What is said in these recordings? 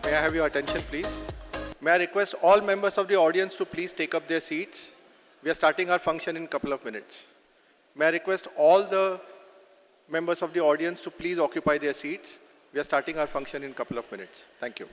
May I have your attention, please? May I request all members of the audience to please take up their seats? We are starting our function in a couple of minutes. May I request all the members of the audience to please occupy their seats? We are starting our function in a couple of minutes. Thank you.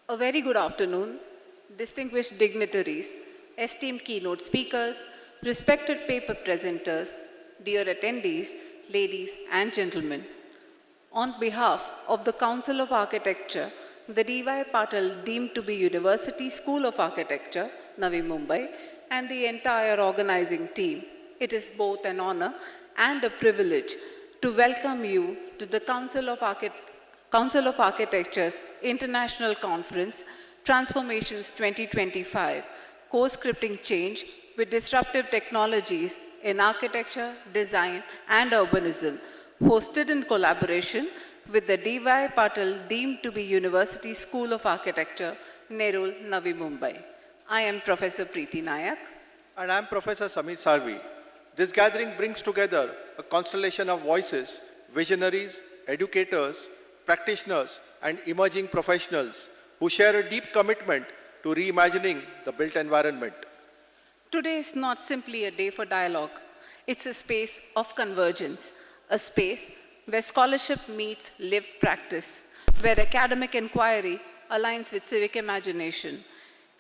A very good afternoon, distinguished dignitaries, esteemed keynote speakers, respected paper presenters, dear attendees, ladies and gentlemen. On behalf of the Council of Architecture, the D.Y. Patil deemed to be University School of Architecture, Navi, Mumbai, and the entire organizing team, it is both an honor and a privilege to welcome you to the Council of Architecture's International Conference, Transformations 2025, Co-Scripting Change with Disruptive Technologies in Architecture, Design and Urbanism, hosted in collaboration with the D.Y. Patil deemed to be University School of Architecture, Nerul, Navi, Mumbai. I am Professor Preeti Nayak. And I am Professor Samir Salvi. This gathering brings together a constellation of voices, visionaries, educators, practitioners, and emerging professionals who share a deep commitment to reimagining the built environment. Today is not simply a day for dialogue. It's a space of convergence, a space where scholarship meets lived practice, where academic inquiry aligns with civic imagination,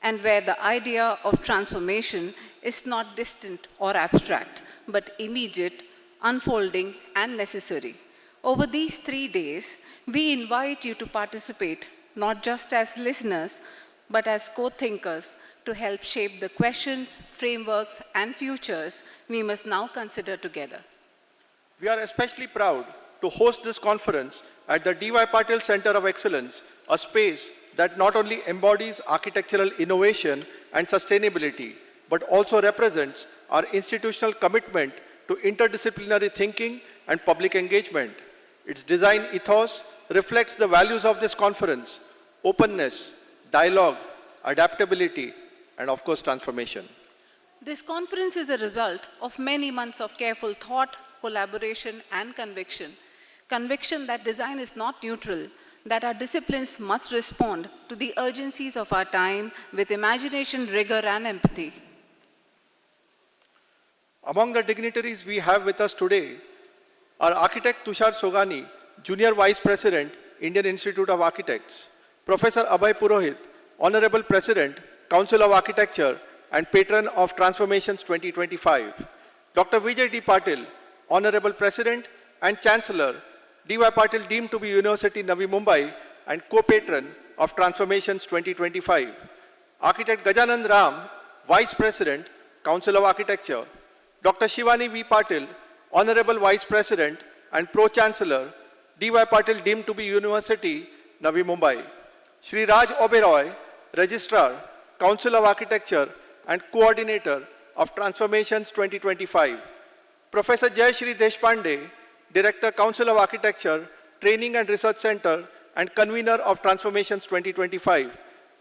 and where the idea of transformation is not distant or abstract, but immediate, unfolding, and necessary. Over these 3 days, we invite you to participate not just as listeners, but as co-thinkers to help shape the questions, frameworks, and futures we must now consider together. We are especially proud to host this conference at the D.Y. Patil Center of Excellence, a space that not only embodies architectural innovation and sustainability, but also represents our institutional commitment to interdisciplinary thinking and public engagement. Its design ethos reflects the values of this conference: openness, dialogue, adaptability, and of course, transformation. This conference is a result of many months of careful thought, collaboration, and conviction. Conviction that design is not neutral, that our disciplines must respond to the urgencies of our time with imagination, rigor, and empathy. Among the dignitaries we have with us today are architect Tushar Sogani, Junior Vice President, Indian Institute of Architects; Professor Abhay Purohit, Honorable President, Council of Architecture and Patron of Transformations 2025; Dr. Vijay D. Patil, Honorable President and Chancellor, D.Y. Patil deemed to be University Navi Mumbai and co-patron of Transformations 2025; Architect Gajanand Ram, Vice President, Council of Architecture; Dr. Shivani V. Patil, Honorable Vice President and Pro-Chancellor, D.Y. Patil deemed to be University Navi Mumbai; Shri Raj Oberoi, Registrar, Council of Architecture and Coordinator of Transformations 2025; Professor Jay Shri Deshpande, Director, Council of Architecture, Training and Research Center and Convener of Transformations 2025;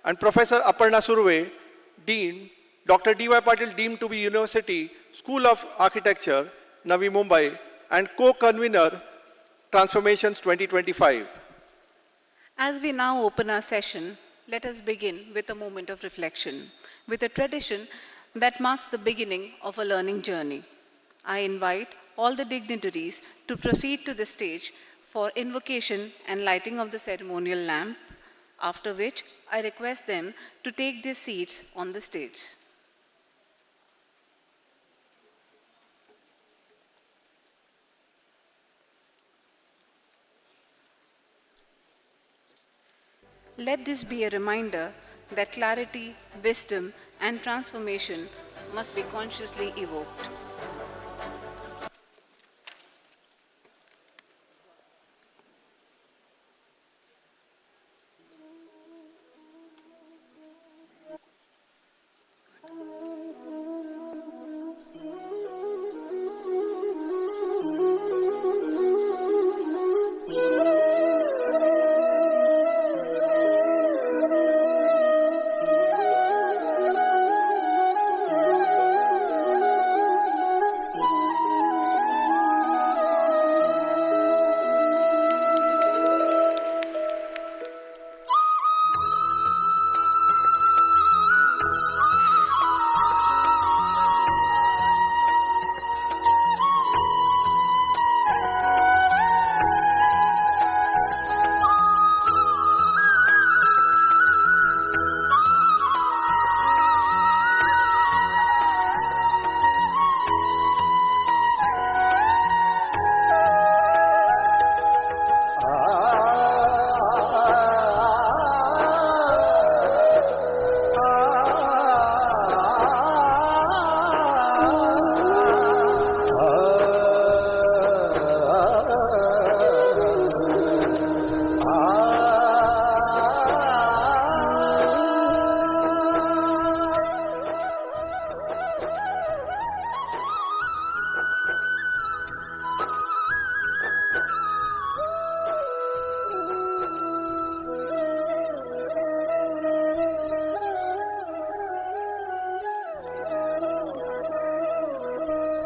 and Professor Aparna Surve, Dean, Dr. D.Y. Patil deemed to be University School of Architecture, Navi Mumbai, and co-convener, Transformations 2025. As we now open our session, let us begin with a moment of reflection, with a tradition that marks the beginning of a learning journey. I invite all the dignitaries to proceed to the stage for invocation and lighting of the ceremonial lamp, after which I request them to take their seats on the stage. Let this be a reminder that clarity, wisdom, and transformation must be consciously evoked.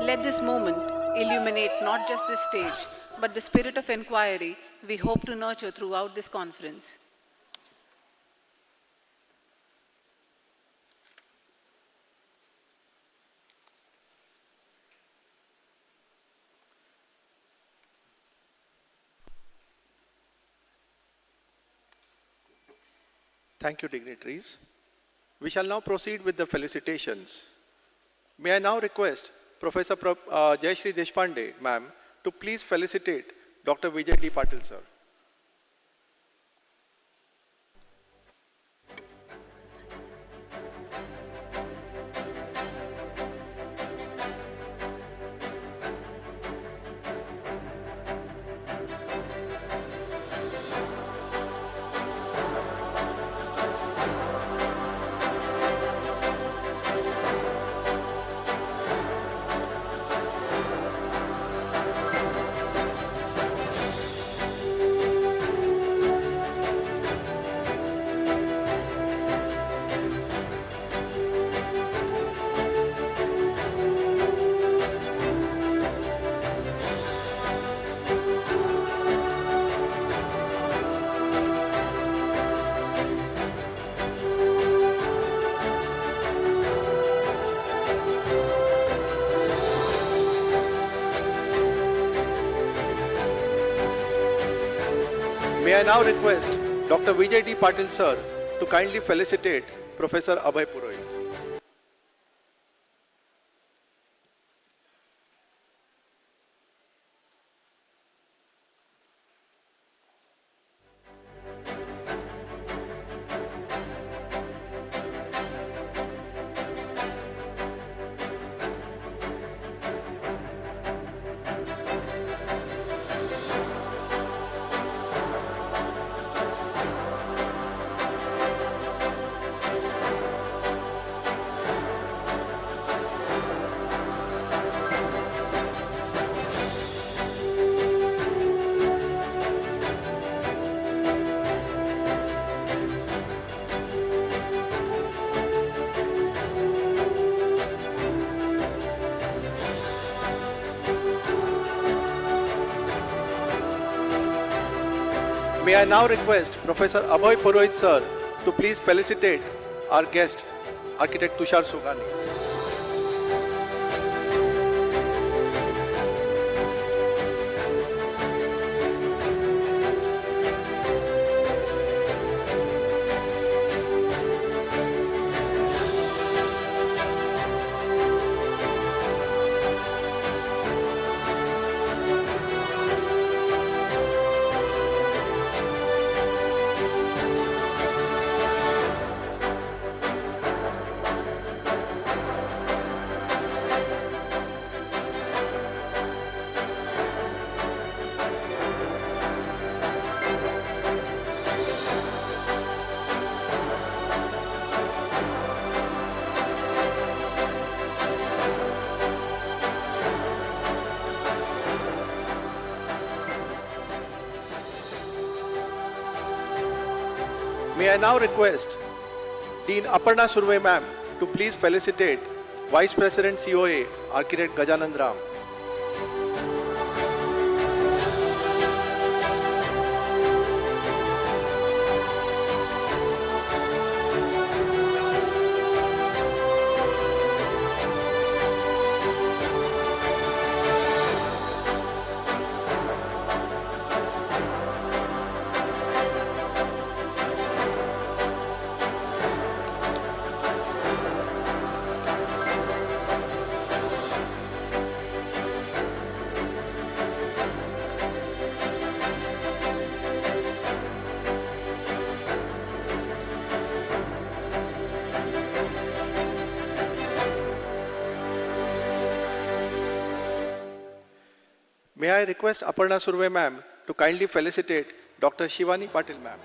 Let this moment illuminate not just this stage, but the spirit of inquiry we hope to nurture throughout this conference. Thank you, dignitaries. We shall now proceed with the felicitations. May I now request Professor Jayashree Deshpande, ma'am, to please felicitate Dr. Vijay D. Patil, sir. May I now request Dr. Vijay D. Patil, sir, to kindly felicitate Professor Abhay Purohit. May I now request Professor Abhay Purohit, sir, to please felicitate our guest, Architect Tushar Sugani. May I now request Dean Aparna Surve, ma'am, to please felicitate Vice President COA, Architect Gajanand Ram. May I request Aparna Surve, ma'am, to kindly felicitate Dr. Shivani Patil, ma'am.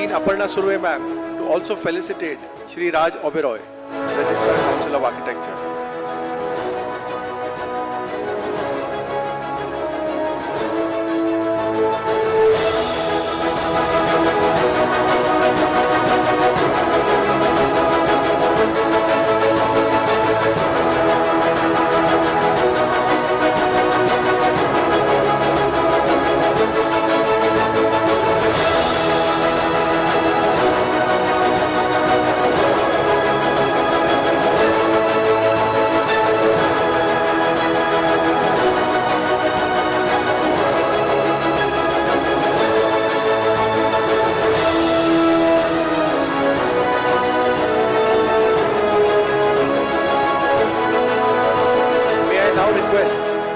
Dean Aparna Surve ma'am to also felicitate Shri Raj Oberoi, Registrar Council of Architecture.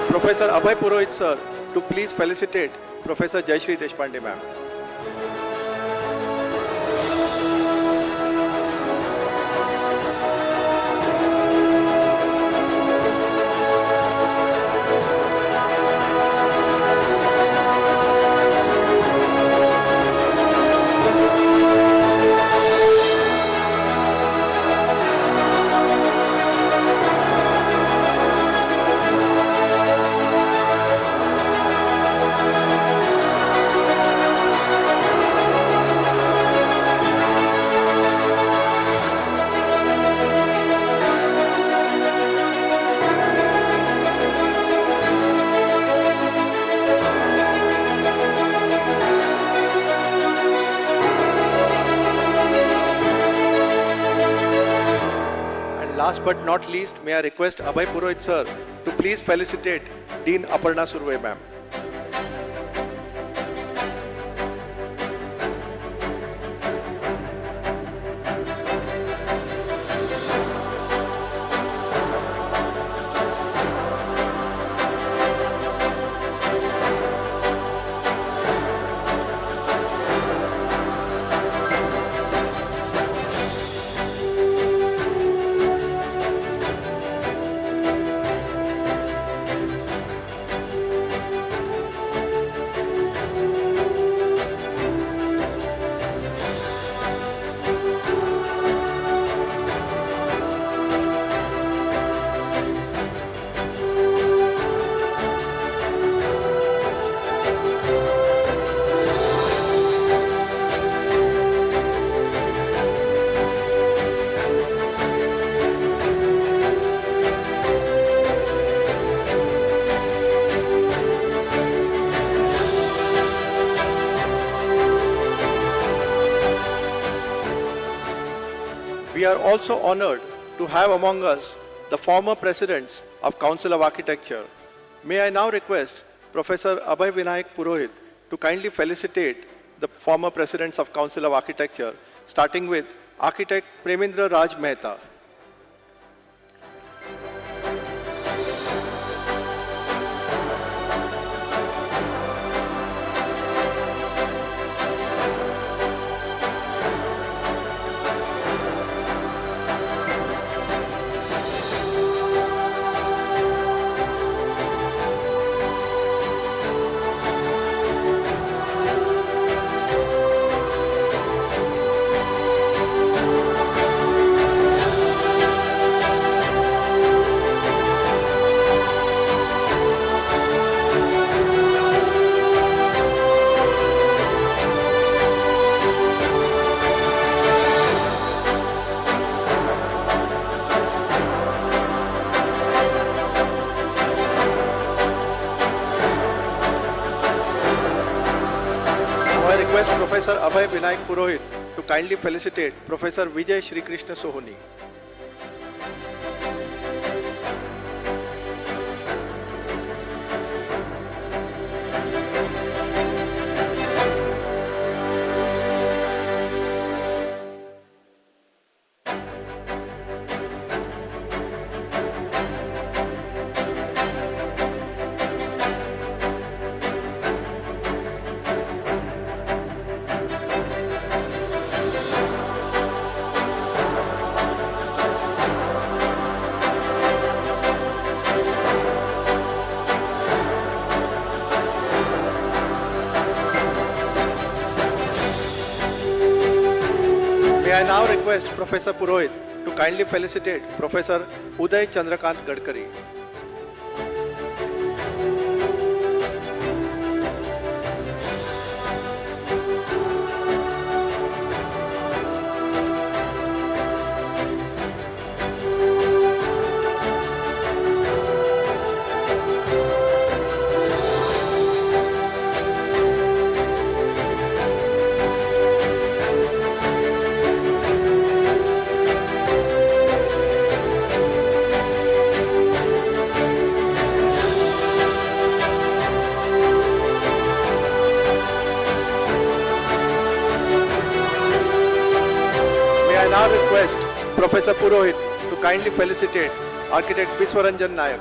Professor Abhay Purohit sir to please felicitate Professor Jayashree Deshpande ma'am. Last but not least, may I request Abhay Purohit sir to please felicitate Dean Aparna Surve ma'am. We are also honored to have among us the former presidents of Council of Architecture. May I now request Professor Abhay Vinayak Purohit to kindly felicitate the former presidents of Council of Architecture, starting with Architect Premindra Raj Mehta. Professor Abhay Vinayak Purohit to kindly felicitate Professor Vijay Shri Krishna Sohoni. May I now request Professor Purohit to kindly felicitate Professor Uday Chandrakant Gadkari. Now request Professor Purohit to kindly felicitate Architect Viswaranjan Nayak.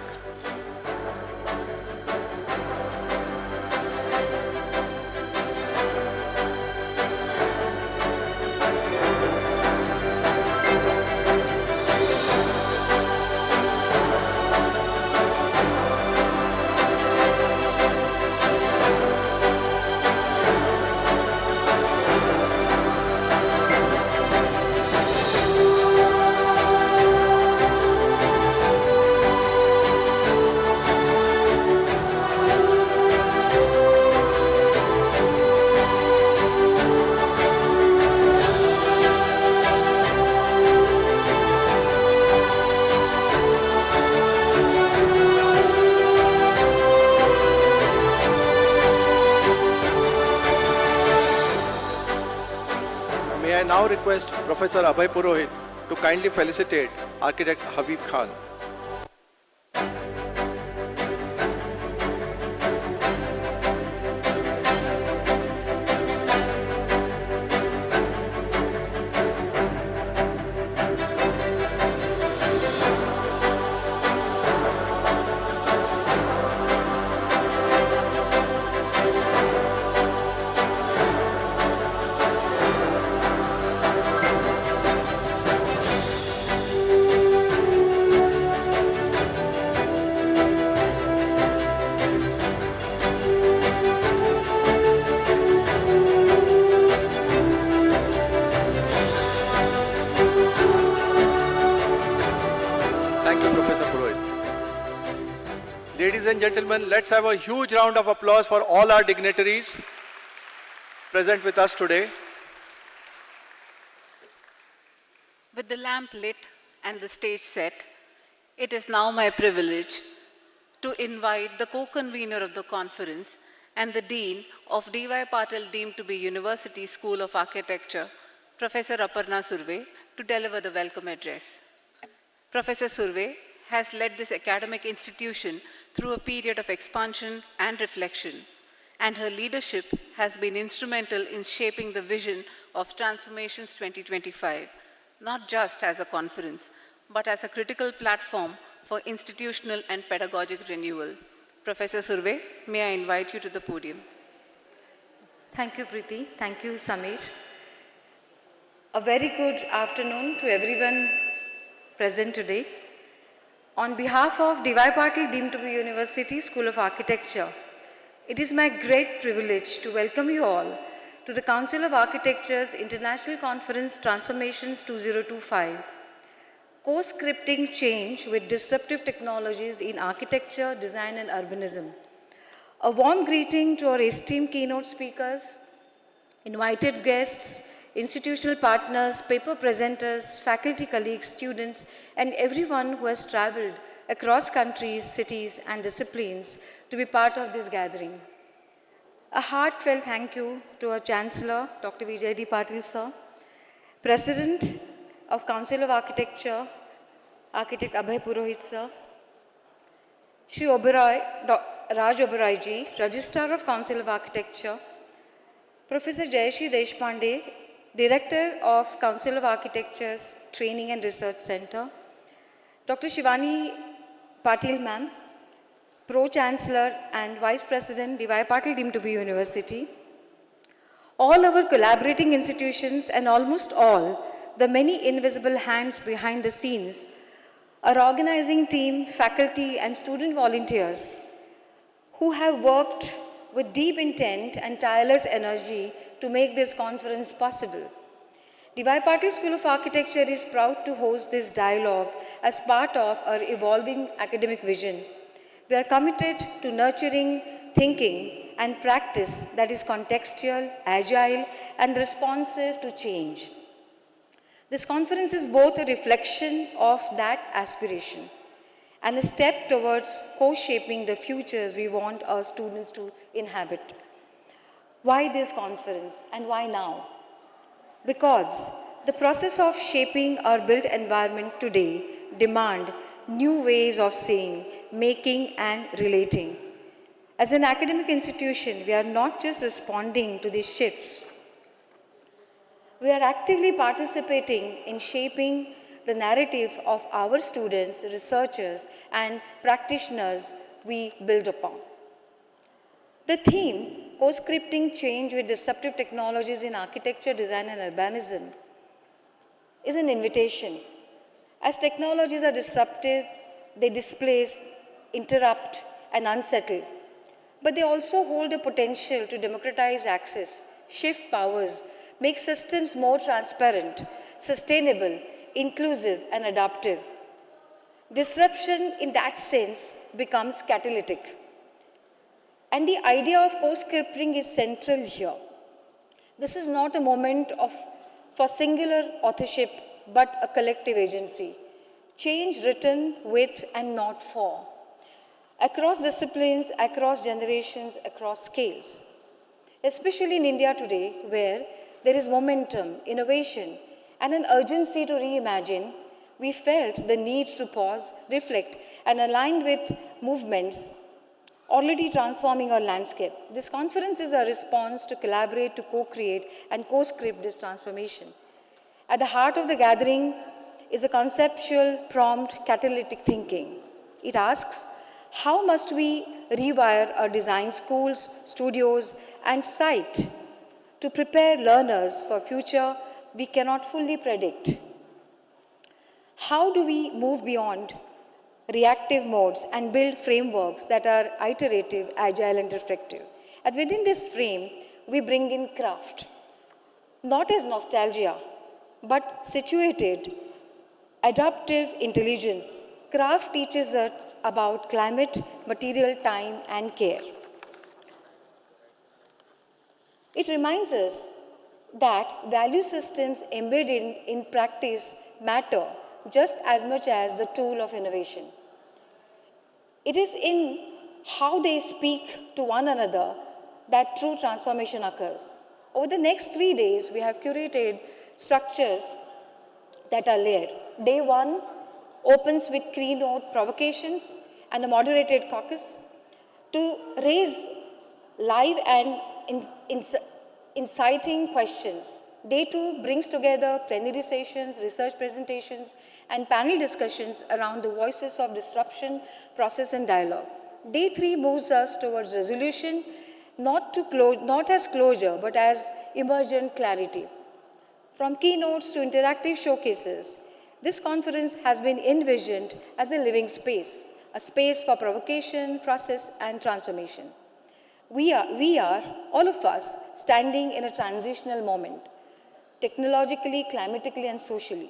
May I now request Professor Abhay Purohit to kindly felicitate Architect Habib Khan. Thank you, Professor Purohit. Ladies and gentlemen, let's have a huge round of applause for all our dignitaries present with us today. With the lamp lit and the stage set, it is now my privilege to invite the co-convener of the conference and the Dean of D.Y. Patil deemed to be University School of Architecture, Professor Aparna Surve, to deliver the welcome address. Professor Surve has led this academic institution through a period of expansion and reflection, and her leadership has been instrumental in shaping the vision of Transformations 2025, not just as a conference, but as a critical platform for institutional and pedagogic renewal. Professor Surve, may I invite you to the podium. Thank you, Preeti. Thank you, Samir. A very good afternoon to everyone present today. On behalf of D.Y. Patil deemed to be University School of Architecture, it is my great privilege to welcome you all to the Council of Architecture's International Conference Transformations 2025, Co-Scripting Change with Disruptive Technologies in Architecture, Design and Urbanism. A warm greeting to our esteemed keynote speakers, invited guests, institutional partners, paper presenters, faculty colleagues, students, and everyone who has traveled across countries, cities, and disciplines to be part of this gathering. A heartfelt thank you to our Chancellor, Dr. Vijay D. Patil, sir, President of Council of Architecture, Architect Abhay Purohit, sir, Shri Raj Oberoi ji, Registrar of Council of Architecture, Professor Jayashree Deshpande, Director of Council of Architecture's Training and Research Center, Dr. Shivani Patil ma'am, Pro-Chancellor and Vice President, D.Y. Patil deemed to be University, all our collaborating institutions and almost all the many invisible hands behind the scenes, our organizing team, faculty and student volunteers who have worked with deep intent and tireless energy to make this conference possible. Patil School of Architecture is proud to host this dialogue as part of our evolving academic vision. We are committed to nurturing thinking and practice that is contextual, agile, and responsive to change. This conference is both a reflection of that aspiration and a step towards co-shaping the futures we want our students to inhabit. Why this conference and why now? Because the process of shaping our built environment today demand new ways of seeing, making, and relating. As an academic institution, we are not just responding to these shifts. We are actively participating in shaping the narrative of our students, researchers, and practitioners we build upon. The theme, co-scripting change with disruptive technologies in architecture, design, and urbanism, is an invitation. As technologies are disruptive, they displace, interrupt, and unsettle. But they also hold the potential to democratize access, shift powers, make systems more transparent, sustainable, inclusive, and adaptive. Disruption, in that sense, becomes catalytic. And the idea of co-scripting is central here. This is not a moment for singular authorship, but a collective agency. Change written with and not for. Across disciplines, across generations, across scales. Especially in India today, where there is momentum, innovation, and an urgency to reimagine, we felt the need to pause, reflect, and align with movements already transforming our landscape. This conference is a response to collaborate, to co-create, and co-script this transformation. At the heart of the gathering is a conceptual, prompt, catalytic thinking. It asks, how must we rewire our design schools, studios, and site to prepare learners for a future we cannot fully predict? How do we move beyond reactive modes and build frameworks that are iterative, agile, and reflective? And within this frame, we bring in craft, not as nostalgia, but situated, adaptive intelligence. Craft teaches us about climate, material, time, and care. It reminds us that value systems embedded in practice matter just as much as the tool of innovation. It is in how they speak to one another that true transformation occurs. Over the next 3 days, we have curated structures that are layered. Day 1 opens with keynote provocations and a moderated caucus to raise live and inciting questions. Day 2 brings together plenary sessions, research presentations, and panel discussions around the voices of disruption, process, and dialogue. Day 3 moves us towards resolution, not as closure, but as emergent clarity. From keynotes to interactive showcases, this conference has been envisioned as a living space, a space for provocation, process, and transformation. We are, all of us, standing in a transitional moment, technologically, climatically, and socially.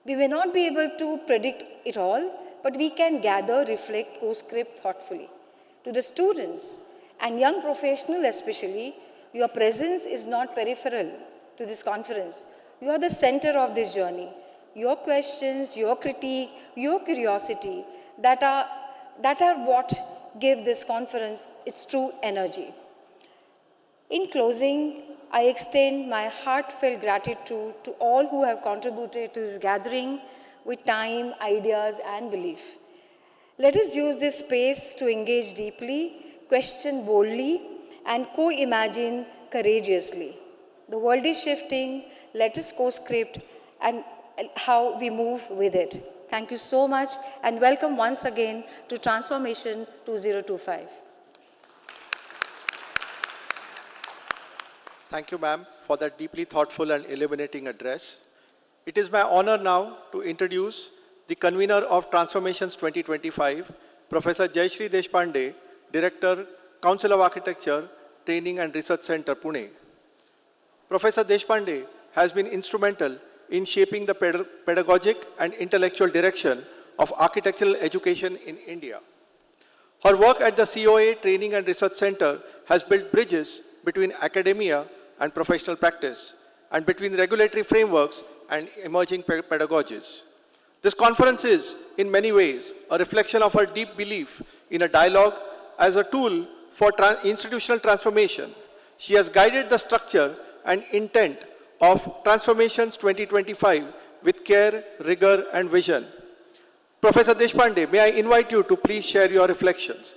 We may not be able to predict it all, but we can gather, reflect, co-script thoughtfully. To the students and young professionals especially, your presence is not peripheral to this conference. You are the center of this journey. Your questions, your critique, your curiosity, that are what give this conference its true energy. In closing, I extend my heartfelt gratitude to all who have contributed to this gathering with time, ideas, and belief. Let us use this space to engage deeply, question boldly, and co-imagine courageously. The world is shifting. Let us co-script and how we move with it. Thank you so much, and welcome once again to Transformation 2025. Thank you, ma'am, for that deeply thoughtful and illuminating address. It is my honor now to introduce the convener of Transformations 2025, Professor Jayashree Deshpande, Director, Council of Architecture, Training and Research Center, Pune. Professor Deshpande has been instrumental in shaping the pedagogic and intellectual direction of architectural education in India. Her work at the COA Training and Research Center has built bridges between academia and professional practice, and between regulatory frameworks and emerging pedagogies. This conference is, in many ways, a reflection of her deep belief in a dialogue as a tool for institutional transformation. She has guided the structure and intent of Transformations 2025 with care, rigor, and vision. Professor Deshpande, may I invite you to please share your reflections.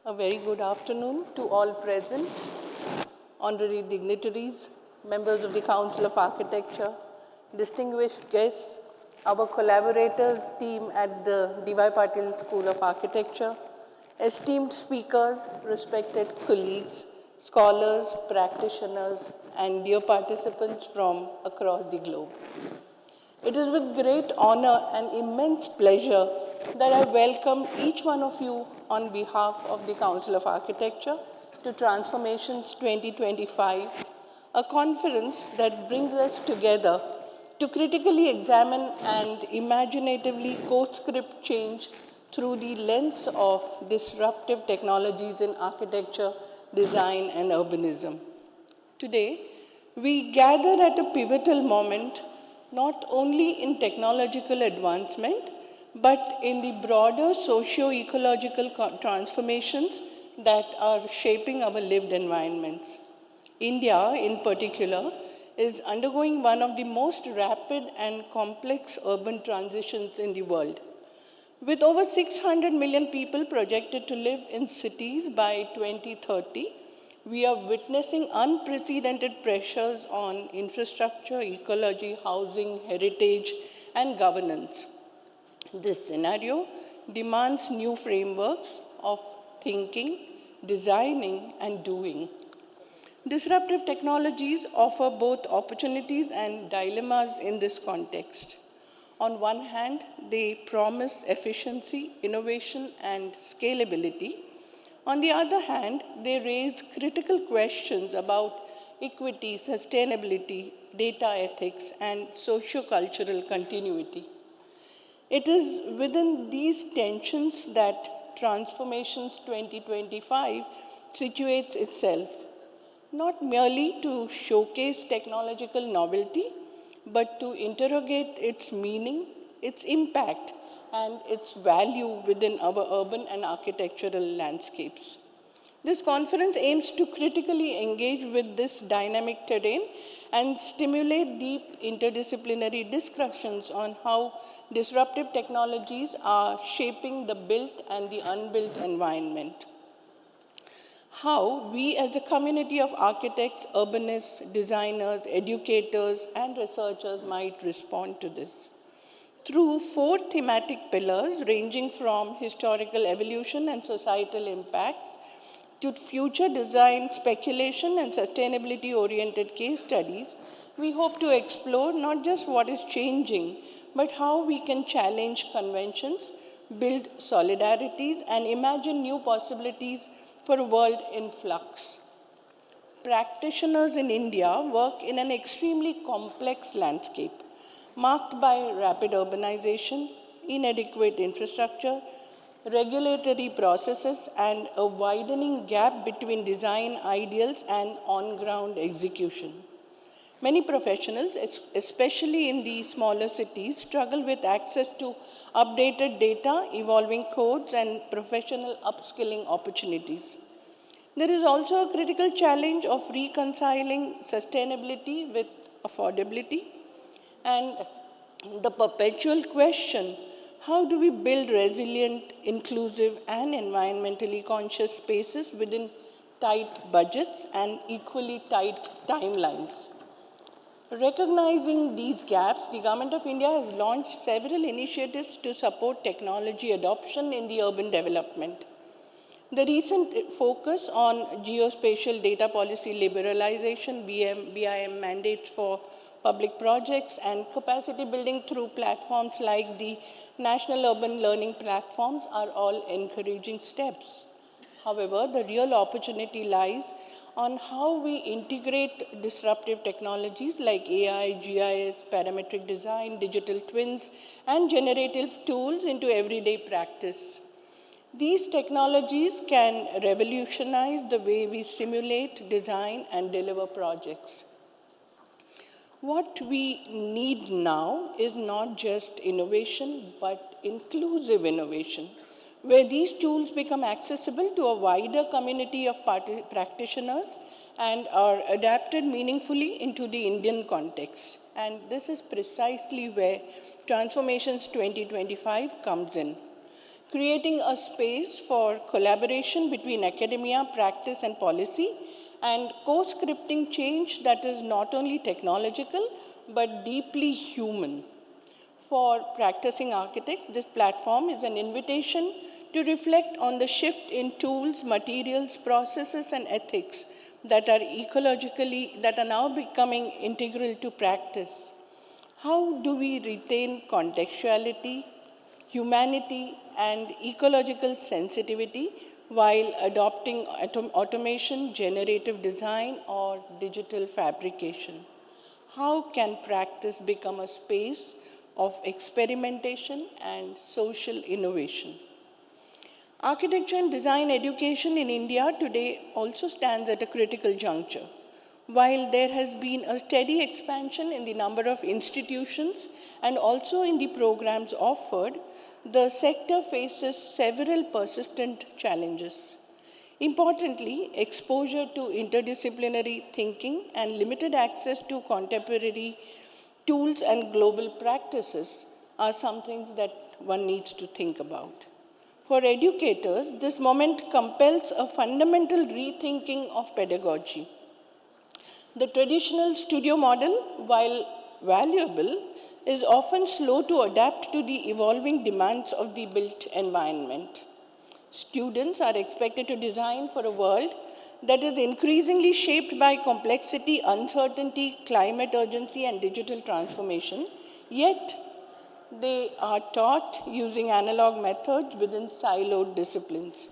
A very good afternoon to all present, honorary dignitaries, members of the Council of Architecture, distinguished guests, our collaborators team at the D.Y. Patil School of Architecture, esteemed speakers, respected colleagues, scholars, practitioners, and dear participants from across the globe. It is with great honor and immense pleasure that I welcome each one of you on behalf of the Council of Architecture to Transformations 2025, a conference that brings us together to critically examine and imaginatively co-script change through the lens of disruptive technologies in architecture, design, and urbanism. Today, we gather at a pivotal moment, not only in technological advancement, but in the broader socio-ecological transformations that are shaping our lived environments. India, in particular, is undergoing one of the most rapid and complex urban transitions in the world. With over 600 million people projected to live in cities by 2030, we are witnessing unprecedented pressures on infrastructure, ecology, housing, heritage, and governance. This scenario demands new frameworks of thinking, designing, and doing. Disruptive technologies offer both opportunities and dilemmas in this context. On one hand, they promise efficiency, innovation, and scalability. On the other hand, they raise critical questions about equity, sustainability, data ethics, and socio-cultural continuity. It is within these tensions that Transformations 2025 situates itself, not merely to showcase technological novelty, but to interrogate its meaning, its impact, and its value within our urban and architectural landscapes. This conference aims to critically engage with this dynamic terrain and stimulate deep interdisciplinary discussions on how disruptive technologies are shaping the built and the unbuilt environment. How we as a community of architects, urbanists, designers, educators, and researchers might respond to this. Through 4 thematic pillars ranging from historical evolution and societal impacts to future design, speculation, and sustainability-oriented case studies, we hope to explore not just what is changing, but how we can challenge conventions, build solidarities, and imagine new possibilities for a world in flux. Practitioners in India work in an extremely complex landscape, marked by rapid urbanization, inadequate infrastructure, regulatory processes, and a widening gap between design ideals and on-ground execution. Many professionals, especially in the smaller cities, struggle with access to updated data, evolving codes, and professional upskilling opportunities. There is also a critical challenge of reconciling sustainability with affordability, and the perpetual question, how do we build resilient, inclusive, and environmentally conscious spaces within tight budgets and equally tight timelines? Recognizing these gaps, the Government of India has launched several initiatives to support technology adoption in the urban development. The recent focus on geospatial data policy liberalization, BIM mandates for public projects, and capacity building through platforms like the National Urban Learning Platforms are all encouraging steps. However, the real opportunity lies on how we integrate disruptive technologies like AI, GIS, parametric design, digital twins, and generative tools into everyday practice. These technologies can revolutionize the way we simulate, design, and deliver projects. What we need now is not just innovation, but inclusive innovation, where these tools become accessible to a wider community of practitioners and are adapted meaningfully into the Indian context. And this is precisely where Transformations 2025 comes in, creating a space for collaboration between academia, practice, and policy, and co-scripting change that is not only technological, but deeply human. For practicing architects, this platform is an invitation to reflect on the shift in tools, materials, processes, and ethics that are now becoming integral to practice. How do we retain contextuality, humanity, and ecological sensitivity while adopting automation, generative design, or digital fabrication? How can practice become a space of experimentation and social innovation? Architecture and design education in India today also stands at a critical juncture. While there has been a steady expansion in the number of institutions and also in the programs offered, the sector faces several persistent challenges. Importantly, exposure to interdisciplinary thinking and limited access to contemporary tools and global practices are some things that one needs to think about. For educators, this moment compels a fundamental rethinking of pedagogy. The traditional studio model, while valuable, is often slow to adapt to the evolving demands of the built environment. Students are expected to design for a world that is increasingly shaped by complexity, uncertainty, climate urgency, and digital transformation, yet they are taught using analog methods within siloed disciplines.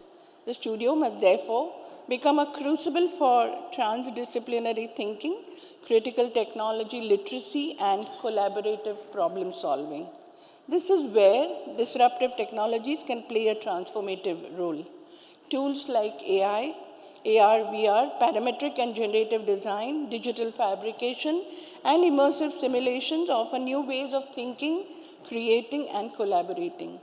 The studio must therefore become a crucible for transdisciplinary thinking, critical technology literacy, and collaborative problem solving. This is where disruptive technologies can play a transformative role. Tools like AI, AR, VR, parametric and generative design, digital fabrication, and immersive simulations offer new ways of thinking, creating, and collaborating.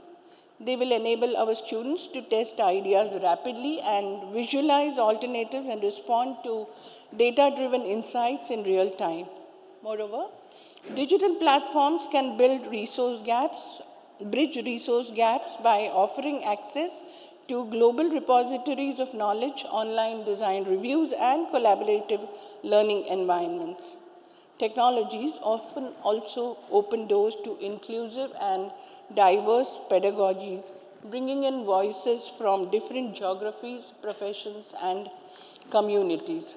They will enable our students to test ideas rapidly and visualize alternatives and respond to data-driven insights in real time. Moreover, digital platforms can bridge resource gaps by offering access to global repositories of knowledge, online design reviews, and collaborative learning environments. Technologies often also open doors to inclusive and diverse pedagogies, bringing in voices from different geographies, professions, and communities.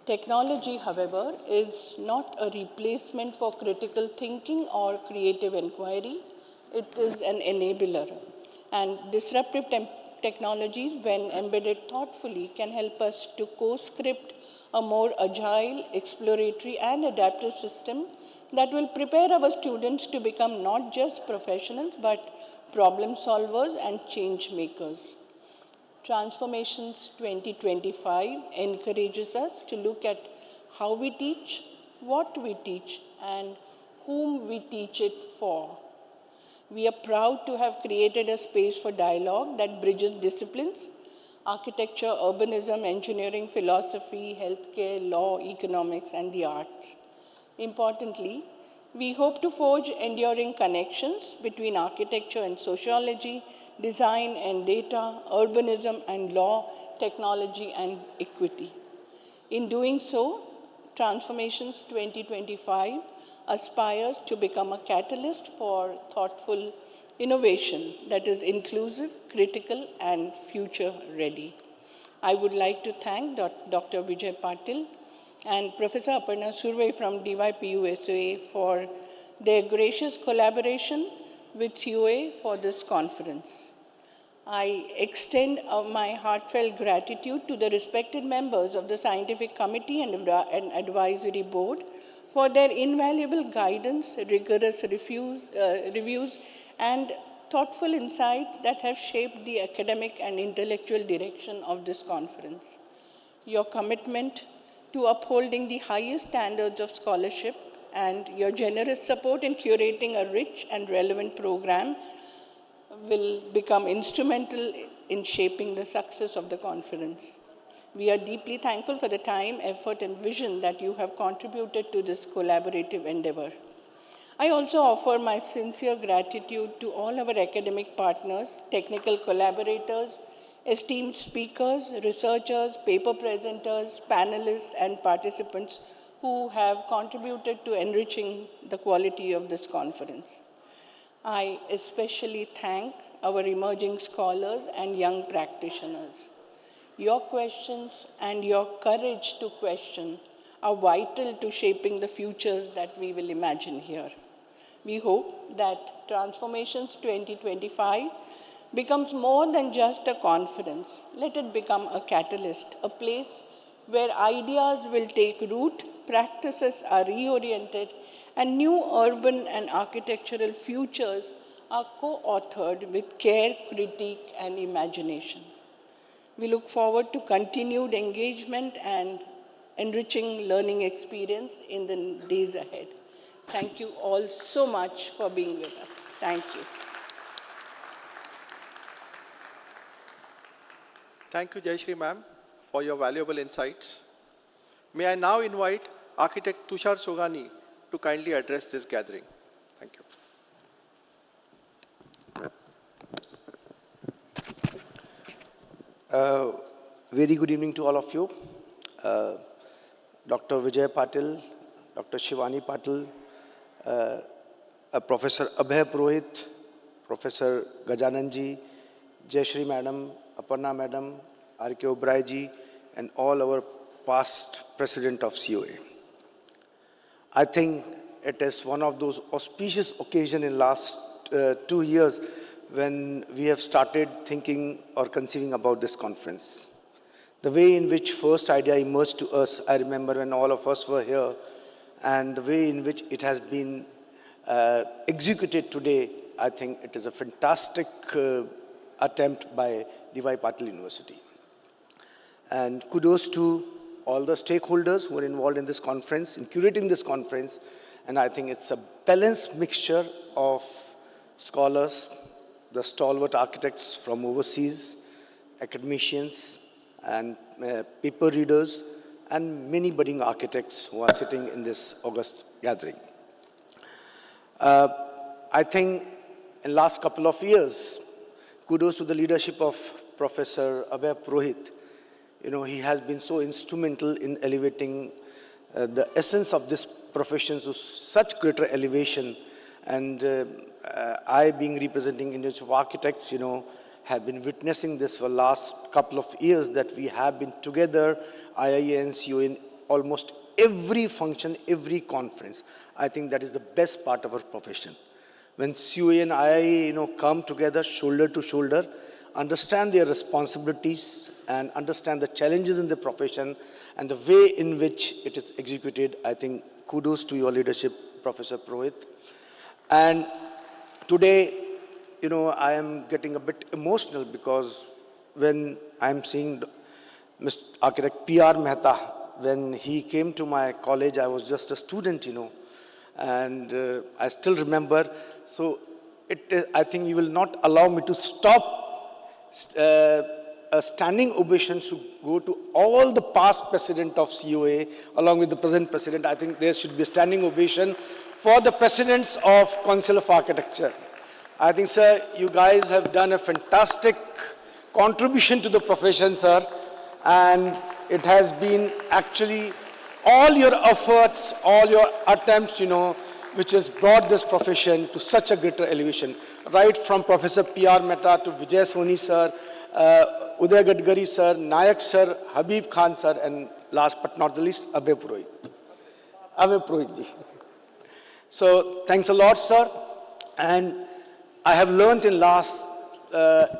Technology, however, is not a replacement for critical thinking or creative inquiry. It is an enabler. And disruptive technologies, when embedded thoughtfully, can help us to co-script a more agile, exploratory, and adaptive system that will prepare our students to become not just professionals, but problem solvers and change makers. Transformations 2025 encourages us to look at how we teach, what we teach, and whom we teach it for. We are proud to have created a space for dialogue that bridges disciplines: architecture, urbanism, engineering, philosophy, healthcare, law, economics, and the arts. Importantly, we hope to forge enduring connections between architecture and sociology, design and data, urbanism and law, technology and equity. In doing so, Transformations 2025 aspires to become a catalyst for thoughtful innovation that is inclusive, critical, and future-ready. I would like to thank Dr. Vijay Patil and Professor Aparna Survey from DYPUSA for their gracious collaboration with COA for this conference. I extend my heartfelt gratitude to the respected members of the Scientific Committee and Advisory Board for their invaluable guidance, rigorous reviews, and thoughtful insights that have shaped the academic and intellectual direction of this conference. Your commitment to upholding the highest standards of scholarship and your generous support in curating a rich and relevant program will become instrumental in shaping the success of the conference. We are deeply thankful for the time, effort, and vision that you have contributed to this collaborative endeavor. I also offer my sincere gratitude to all our academic partners, technical collaborators, esteemed speakers, researchers, paper presenters, panelists, and participants who have contributed to enriching the quality of this conference. I especially thank our emerging scholars and young practitioners. Your questions and your courage to question are vital to shaping the futures that we will imagine here. We hope that Transformations 2025 becomes more than just a conference. Let it become a catalyst, a place where ideas will take root, practices are reoriented, and new urban and architectural futures are co-authored with care, critique, and imagination. We look forward to continued engagement and enriching learning experience in the days ahead. Thank you all so much for being with us. Thank you. Thank you, Jayashree ma'am, for your valuable insights. May I now invite architect Tushar Sogani to kindly address this gathering. Thank you. Very good evening to all of you. Dr. Vijay Patil, Dr. Shivani Patil, Professor Abhay Purohit, Professor Gajananji, Jayashree Madam, Aparna Madam, R.K. Oberoi ji, and all our past president of COA. I think it is one of those auspicious occasions in last 2 years when we have started thinking or conceiving about this conference. The way in which first idea emerged to us, I remember when all of us were here, and the way in which it has been executed today, I think it is a fantastic attempt by D.Y. Patil University. And kudos to all the stakeholders who are involved in this conference, in curating this conference, and I think it's a balanced mixture of scholars, the stalwart architects from overseas, academicians, and paper readers, and many budding architects who are sitting in this august gathering. I think in the last couple of years, kudos to the leadership of Professor Abhay Purohit. You know, he has been so instrumental in elevating the essence of this profession to such greater elevation. And I, being representing Institute of Architects, you know, have been witnessing this for the last couple of years, that we have been together, IIA and COA, in almost every function, every conference. I think that is the best part of our profession. When COA and IIA, you know, come together shoulder to shoulder, understand their responsibilities and understand the challenges in the profession and the way in which it is executed, I think kudos to your leadership, Professor Purohit. And today, you know, I am getting a bit emotional because when I'm seeing Mr. Architect P.R. Mehta, when he came to my college, I was just a student, you know, and I still remember. So I think you will not allow me to stop a standing ovation should go to all the past president of COA along with the present president. I think there should be a standing ovation for the presidents of Council of Architecture. I think, sir, you guys have done a fantastic contribution to the profession, sir, and it has been actually all your efforts, all your attempts, you know, which has brought this profession to such a greater elevation. Right from Professor P.R. Mehta to Vijay Soni sir, Uday Gadkari sir, Nayak sir, Habib Khan sir, and last but not the least, Abhay Purohit. Abhay Purohit ji. So thanks a lot, sir. And I have learned in last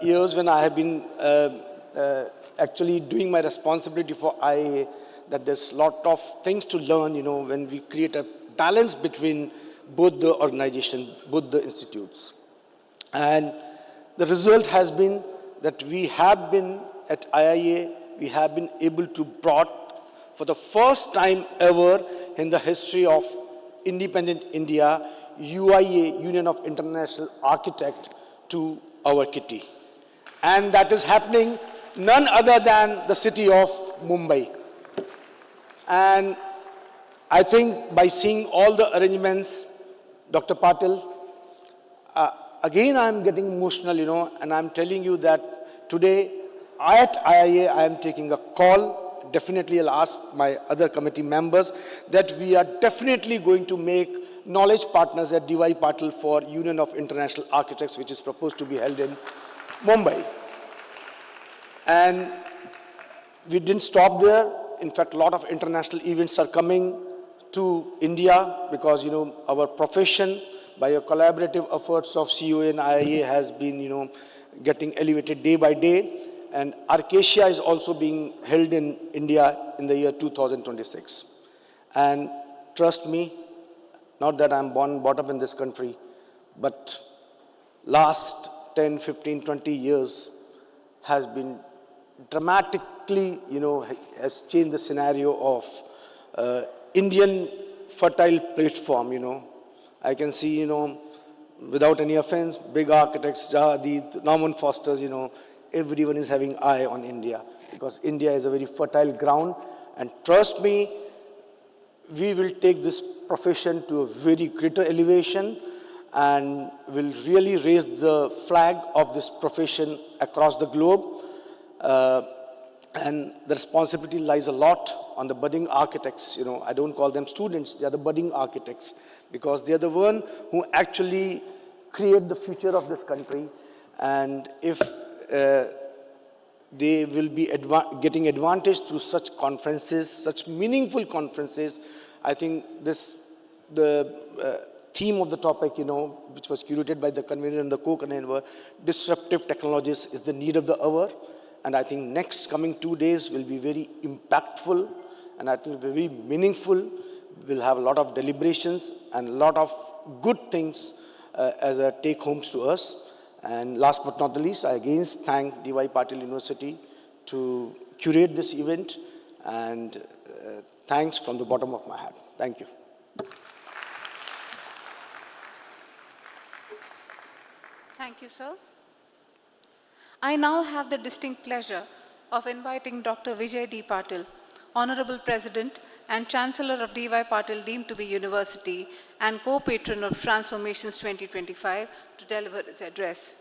years when I have been actually doing my responsibility for IIA that there's a lot of things to learn, when we create a balance between both the organization, both the institutes. And the result has been that we have been at IIA, we have been able to brought for the first time ever in the history of independent India, UIA, Union of International Architects, to our kitty. And that is happening none other than the city of Mumbai. And I think by seeing all the arrangements, Dr. Patil, again I'm getting emotional, and I'm telling you that today at IIA I am taking a call. Definitely I'll ask my other committee members that we are definitely going to make knowledge partners at DY Patil for Union of International Architects, which is proposed to be held in Mumbai. And we didn't stop there. In fact, a lot of international events are coming to India because, our profession, by a collaborative efforts of COA and IIA, has been, getting elevated day by day. And Arcacia is also being held in India in the year 2026. And trust me, not that I'm brought up in this country, but last 10, 15, 20 years has been dramatically, has changed the scenario of Indian fertile platform, I can see, without any offense, big architects, Zaha, Hadid, Norman Foster's, everyone is having eye on India because India is a very fertile ground. And trust me, we will take this profession to a very greater elevation and will really raise the flag of this profession across the globe. And the responsibility lies a lot on the budding architects. I don't call them students, they are the budding architects because they are the one who actually create the future of this country. And if they will be getting advantage through such conferences, such meaningful conferences, I think the theme of the topic, which was curated by the convener and the co-convener, disruptive technologies is the need of the hour. And I think next coming 2 days will be very impactful and I think very meaningful. We'll have a lot of deliberations and a lot of good things as a take-homes to us. And last but not the least, I again thank DY Patil University to curate this event and thanks from the bottom of my heart. Thank you. Thank you, sir. I now have the distinct pleasure of inviting Dr. Vijay D. Patil, Honorable President and Chancellor of DY Patil deemed to be University and co-patron of Transformations 2025 to deliver his address.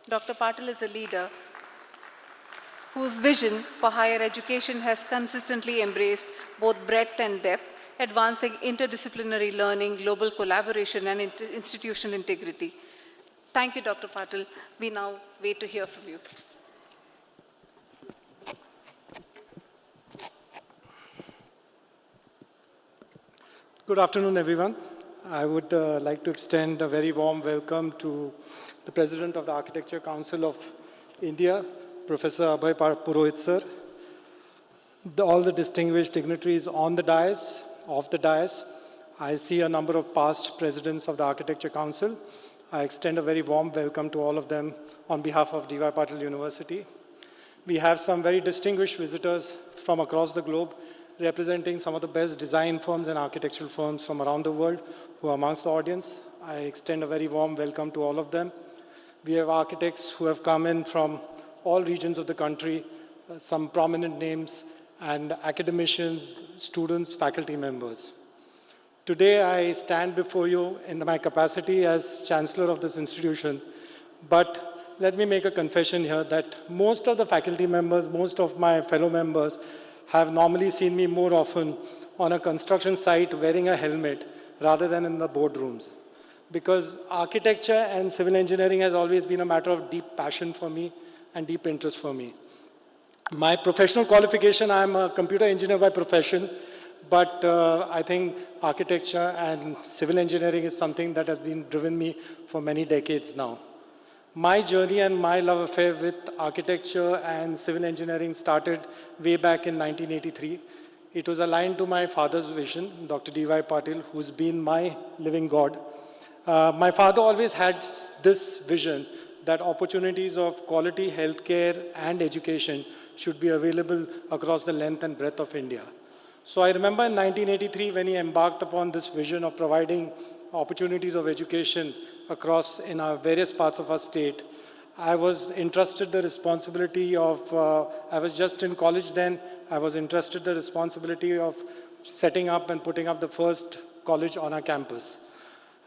Dr. Patil is a leader whose vision for higher education has consistently embraced both breadth and depth, advancing interdisciplinary learning, global collaboration, and institutional integrity. Thank you, Dr. Patil. We now wait to hear from you. Good afternoon, everyone. I would like to extend a very warm welcome to the President of the Architecture Council of India, Professor Abhay Purohit, sir, all the distinguished dignitaries on the dais, off the dais. I see a number of past presidents of the Architecture Council. I extend a very warm welcome to all of them on behalf of DY Patil University. We have some very distinguished visitors from across the globe representing some of the best design firms and architectural firms from around the world who are amongst the audience. I extend a very warm welcome to all of them. We have architects who have come in from all regions of the country, some prominent names, and academicians, students, faculty members. Today, I stand before you in my capacity as Chancellor of this institution, but let me make a confession here that most of the faculty members, most of my fellow members have normally seen me more often on a construction site wearing a helmet rather than in the boardrooms. Because architecture and civil engineering has always been a matter of deep passion for me and deep interest for me. My professional qualification, I'm a computer engineer by profession, but I think architecture and civil engineering is something that has been driven me for many decades now. My journey and my love affair with architecture and civil engineering started way back in 1983. It was aligned to my father's vision, Dr. D.Y. Patil, who's been my living God. My father always had this vision that opportunities of quality healthcare and education should be available across the length and breadth of India. So I remember in 1983 when he embarked upon this vision of providing opportunities of education across in our various parts of our state. I was entrusted the responsibility of, I was just in college then, I was entrusted the responsibility of setting up and putting up the first college on our campus.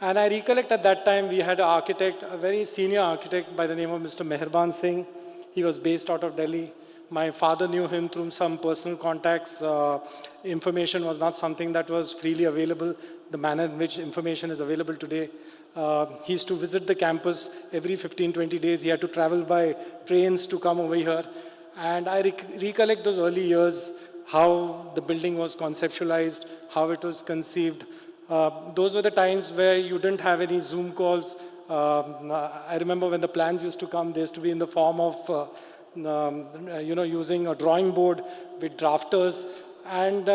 And I recollect at that time we had an architect, a very senior architect by the name of Mr. Meherban Singh. He was based out of Delhi. My father knew him through some personal contacts. Information was not something that was freely available, the manner in which information is available today. He used to visit the campus every 15, 20 days. He had to travel by trains to come over here. And I recollect those early years, how the building was conceptualized, how it was conceived. Those were the times where you didn't have any Zoom calls. I remember when the plans used to come, they used to be in the form of using a drawing board with drafters. And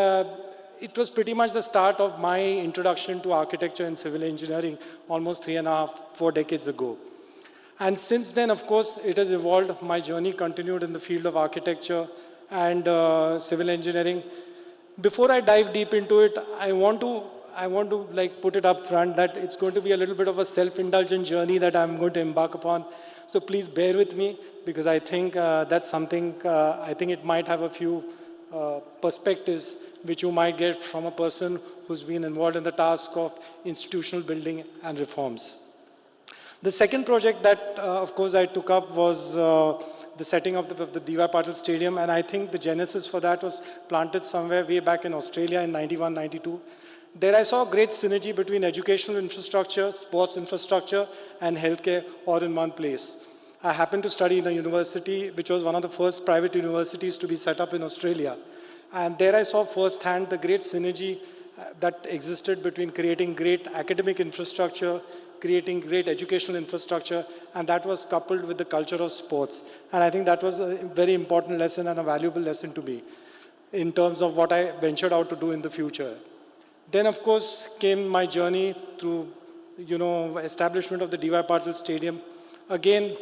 it was pretty much the start of my introduction to architecture and civil engineering almost 3.5, 4 decades ago. And since then, of course, it has evolved. My journey continued in the field of architecture and civil engineering. Before I dive deep into it, I want to like put it up front that it's going to be a little bit of a self-indulgent journey that I'm going to embark upon. So please bear with me, because I think that's something, I think it might have a few perspectives which you might get from a person who's been involved in the task of institutional building and reforms. The second project that, of course, I took up was the setting up of the D.Y. Patil Stadium, and I think the genesis for that was planted somewhere way back in Australia in 91, 92. There I saw great synergy between educational infrastructure, sports infrastructure, and healthcare all in one place. I happened to study in a university which was one of the first private universities to be set up in Australia. And there I saw firsthand the great synergy that existed between creating great academic infrastructure, creating great educational infrastructure, and that was coupled with the culture of sports. And I think that was a very important lesson and a valuable lesson to me in terms of what I ventured out to do in the future. Then, of course, came my journey through, establishment of the D.Y. Patil Stadium. Again,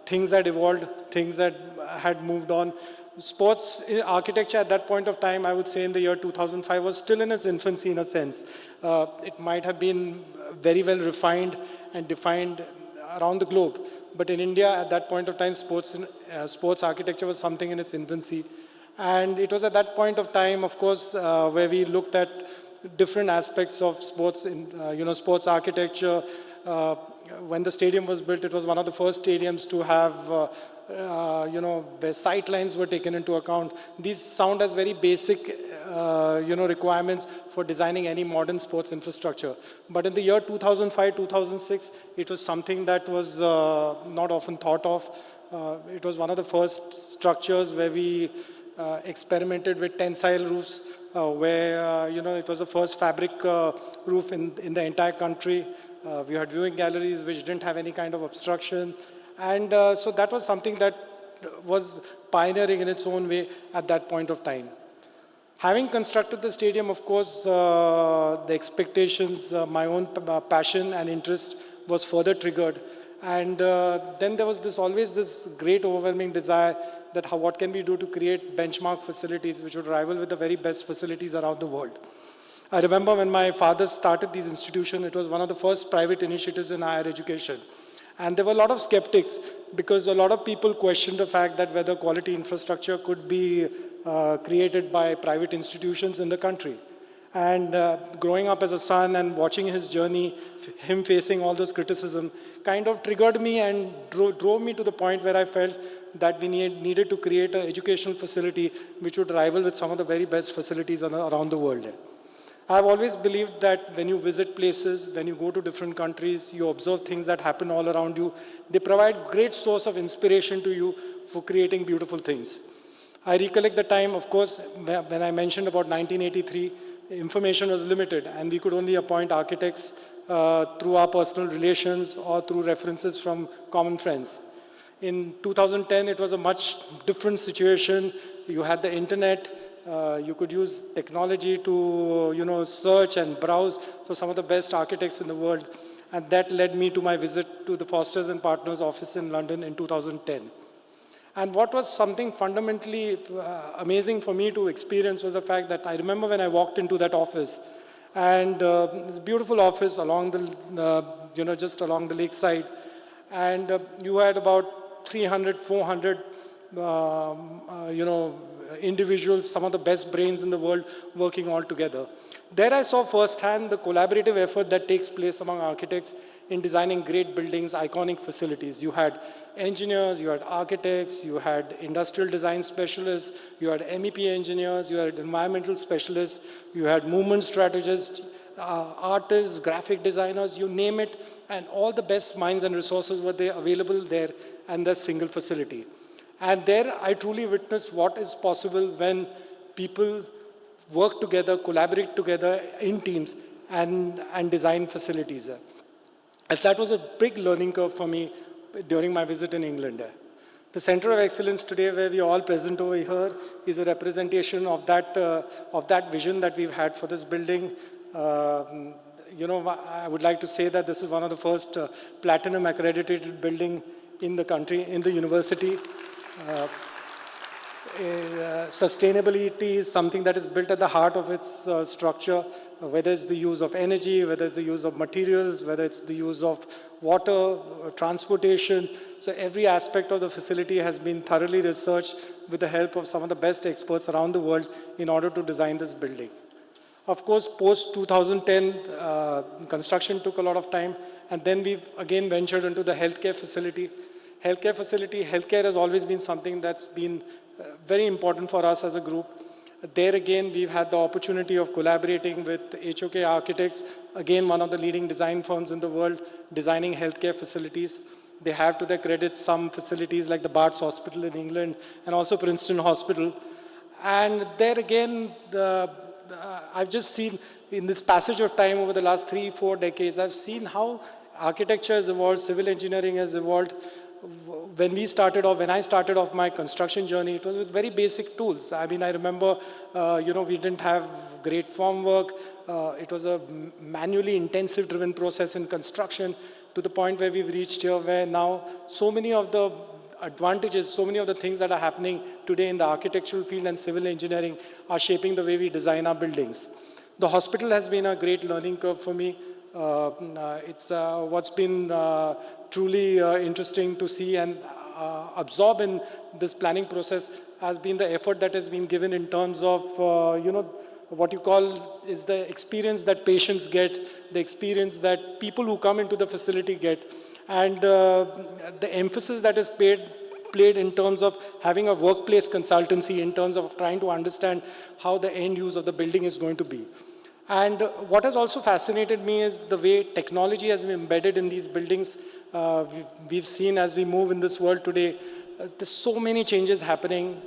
things had evolved, things that had moved on. Sports architecture at that point of time, I would say in the year 2005, was still in its infancy in a sense. It might have been very well refined and defined around the globe. But in India, at that point of time, sports architecture was something in its infancy. And it was at that point of time, of course, where we looked at different aspects of sports, sports architecture. When the stadium was built, it was one of the first stadiums to have, where sight lines were taken into account. These sound as very basic, requirements for designing any modern sports infrastructure. But in the year 2005, 2006, it was something that was not often thought of. It was one of the first structures where we experimented with tensile roofs, where, it was the first fabric roof in the entire country. We had viewing galleries which didn't have any kind of obstruction. And so that was something that was pioneering in its own way at that point of time. Having constructed the stadium, of course, the expectations, my own passion and interest was further triggered. And then there was always this great overwhelming desire that what can we do to create benchmark facilities which would rival with the very best facilities around the world. I remember when my father started these institutions, it was one of the first private initiatives in higher education. And there were a lot of skeptics because a lot of people questioned the fact that whether quality infrastructure could be created by private institutions in the country. And growing up as a son and watching his journey, him facing all those criticism, kind of triggered me and drove me to the point where I felt that we needed to create an educational facility which would rival with some of the very best facilities around the world. I've always believed that when you visit places, when you go to different countries, you observe things that happen all around you. They provide great source of inspiration to you for creating beautiful things. I recollect the time, of course, when I mentioned about 1983, information was limited and we could only appoint architects through our personal relations or through references from common friends. In 2010, it was a much different situation. You had the internet. You could use technology to, search and browse for some of the best architects in the world. And that led me to my visit to the Fosters and Partners office in London in 2010. And what was something fundamentally amazing for me to experience was the fact that I remember when I walked into that office, and it's a beautiful office along the, just along the lakeside, and you had about 300, 400, individuals, some of the best brains in the world working all together. There I saw firsthand the collaborative effort that takes place among architects in designing great buildings, iconic facilities. You had engineers, you had architects, you had industrial design specialists, you had MEP engineers, you had environmental specialists, you had movement strategists, artists, graphic designers, you name it, and all the best minds and resources were there, available there in the single facility. And there I truly witnessed what is possible when people work together, collaborate together in teams and design facilities. And that was a big learning curve for me during my visit in England. The Center of Excellence today, where we are all present over here, is a representation of that vision that we've had for this building. I would like to say that this is one of the first platinum accredited building in the country, in the university. Sustainability is something that is built at the heart of its structure, whether it's the use of energy, whether it's the use of materials, whether it's the use of water, transportation. So every aspect of the facility has been thoroughly researched with the help of some of the best experts around the world in order to design this building. Of course, post-2010, construction took a lot of time, and then we've again ventured into the healthcare facility. Healthcare has always been something that's been very important for us as a group. There again, we've had the opportunity of collaborating with HOK Architects, again, one of the leading design firms in the world, designing healthcare facilities. They have to their credit some facilities like the Barts Hospital in England and also Princeton Hospital. And there again, I've just seen in this passage of time over the last 3-4 decades, I've seen how architecture has evolved, civil engineering has evolved. When I started off my construction journey, it was with very basic tools. I mean, I remember, we didn't have great formwork. It was a manually intensive driven process in construction to the point where we've reached here, where now so many of the advantages, so many of the things that are happening today in the architectural field and civil engineering are shaping the way we design our buildings. The hospital has been a great learning curve for me. It's what's been truly interesting to see and absorb in this planning process has been the effort that has been given in terms of, what you call is the experience that patients get, the experience that people who come into the facility get, and the emphasis that is played in terms of having a workplace consultancy, in terms of trying to understand how the end use of the building is going to be. And what has also fascinated me is the way technology has been embedded in these buildings. We've seen as we move in this world today, there's so many changes happening.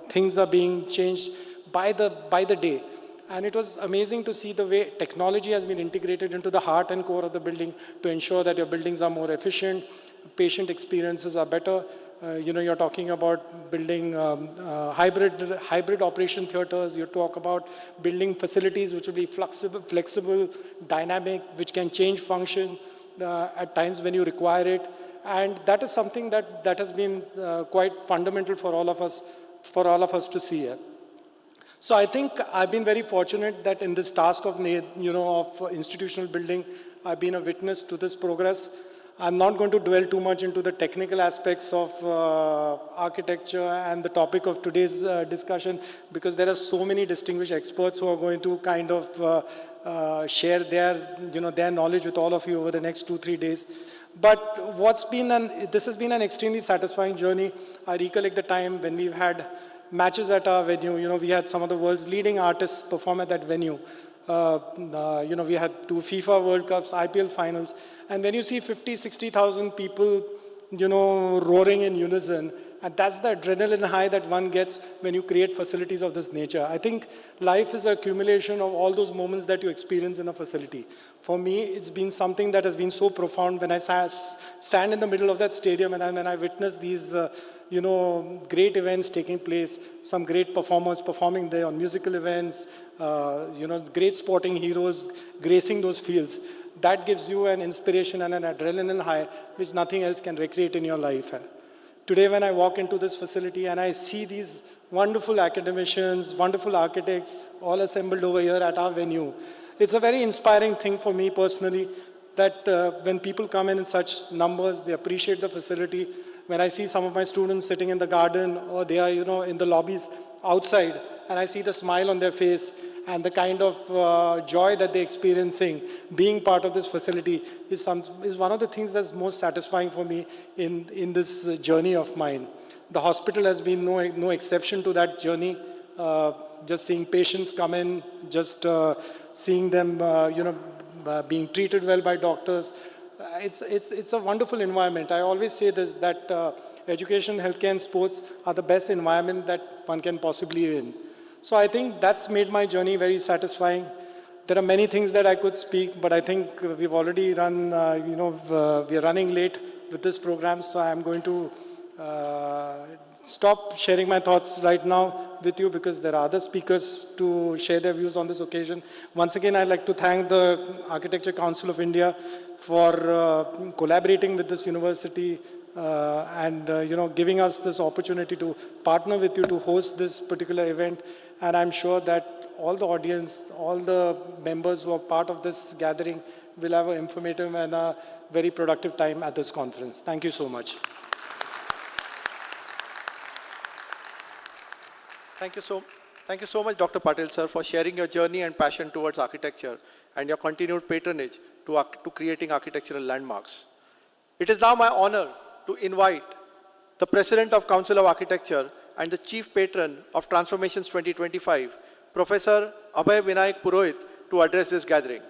Things are being changed by the day. And it was amazing to see the way technology has been integrated into the heart and core of the building to ensure that your buildings are more efficient, patient experiences are better. You're talking about building hybrid operation theaters. You talk about building facilities which will be flexible, dynamic, which can change function at times when you require it. And that is something that has been quite fundamental for all of us to see here. So I think I've been very fortunate that in this task of institutional building, I've been a witness to this progress. I'm not going to dwell too much into the technical aspects of architecture and the topic of today's discussion, because there are so many distinguished experts who are going to kind of share their knowledge with all of you over the next 2-3 days. But this has been an extremely satisfying journey. I recollect the time when we've had matches at our venue. We had some of the world's leading artists perform at that venue. We had 2 FIFA World Cups, IPL finals. And when you see 50, 60,000 people, roaring in unison, and that's the adrenaline high that one gets when you create facilities of this nature. I think life is an accumulation of all those moments that you experience in a facility. For me, it's been something that has been so profound when I stand in the middle of that stadium and when I witness these, great events taking place, some great performers performing there on musical events, great sporting heroes gracing those fields. That gives you an inspiration and an adrenaline high which nothing else can recreate in your life. Today, when I walk into this facility and I see these wonderful academicians, wonderful architects, all assembled over here at our venue, it's a very inspiring thing for me personally that when people come in such numbers, they appreciate the facility. When I see some of my students sitting in the garden or they are, in the lobbies outside, and I see the smile on their face and the kind of joy that they're experiencing being part of this facility is one of the things that's most satisfying for me in this journey of mine. The hospital has been no exception to that journey. Just seeing patients come in, just seeing them, being treated well by doctors. It's a wonderful environment. I always say this, that education, healthcare and sports are the best environment that one can possibly be in. So I think that's made my journey very satisfying. There are many things that I could speak, but I think we've already run, we are running late with this program, so I'm going to stop sharing my thoughts right now with you because there are other speakers to share their views on this occasion. Once again, I'd like to thank the Architecture Council of India for collaborating with this university and giving us this opportunity to partner with you to host this particular event. And I'm sure that all the audience, all the members who are part of this gathering will have an informative and a very productive time at this conference. Thank you so much. Thank you so much, Dr. Patil, sir, for sharing your journey and passion towards architecture and your continued patronage to creating architectural landmarks. It is now my honor to invite the President of Council of Architecture and the Chief Patron of Transformations 2025, Professor Abhay Vinayak Purohit, to address this gathering.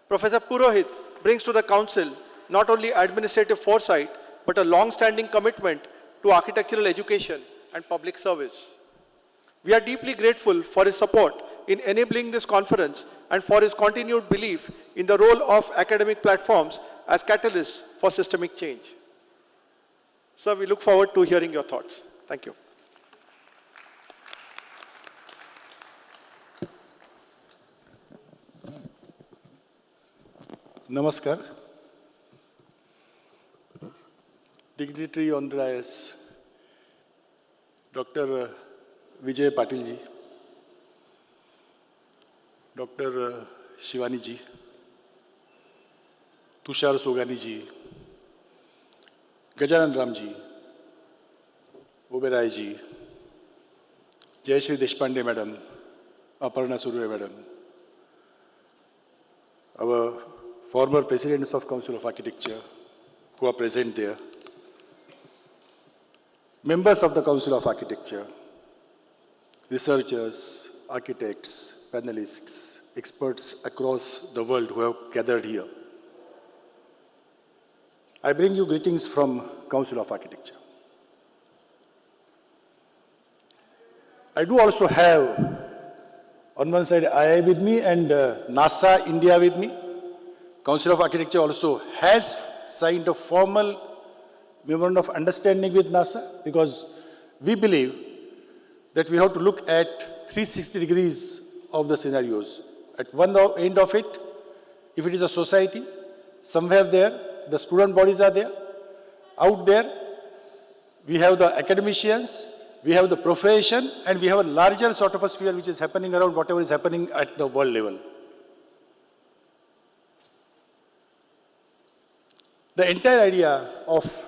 Professor Purohit brings to the Council not only administrative foresight, but a long-standing commitment to architectural education and public service. We are deeply grateful for his support in enabling this conference and for his continued belief in the role of academic platforms as catalysts for systemic change. Sir, we look forward to hearing your thoughts. Thank you. Namaskar. Dignitary on the dais, Dr. Vijay Patil ji, Dr. Shivani ji, Tushar Sogani ji, Gajanan Ram ji, Oberoi ji, Jayashree Deshpande madam, Aparna Surve madam, our former presidents of Council of Architecture who are present there, members of the Council of Architecture, researchers, architects, panelists, experts across the world who have gathered here. I bring you greetings from Council of Architecture. I do also have on one side II with me and NASA India with me. Council of Architecture also has signed a formal memorandum of understanding with NASA because we believe that we have to look at 360 degrees of the scenarios. At one end of it, if it is a society, somewhere there, the student bodies are there. Out there, we have the academicians, we have the profession, and we have a larger sort of a sphere which is happening around whatever is happening at the world level. The entire idea of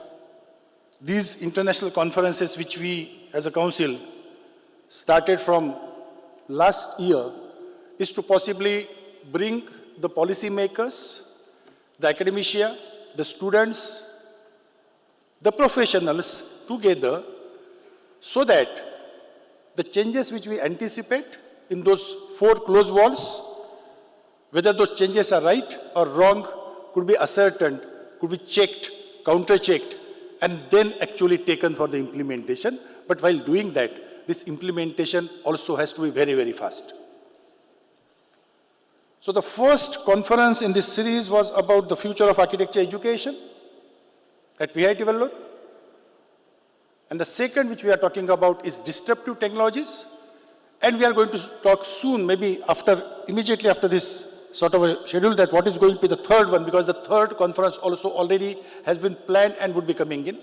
these international conferences which we as a council started from last year is to possibly bring the policymakers, the academia, the students, the professionals together so that the changes which we anticipate in those 4 closed walls, whether those changes are right or wrong, could be ascertained, could be checked, counter-checked, and then actually taken for the implementation. But while doing that, this implementation also has to be very, very fast. So the first conference in this series was about the future of architecture education at VIT Vellore. And the second which we are talking about is disruptive technologies. And we are going to talk soon, maybe immediately after this sort of a schedule, that what is going to be the third one, because the third conference also already has been planned and would be coming in.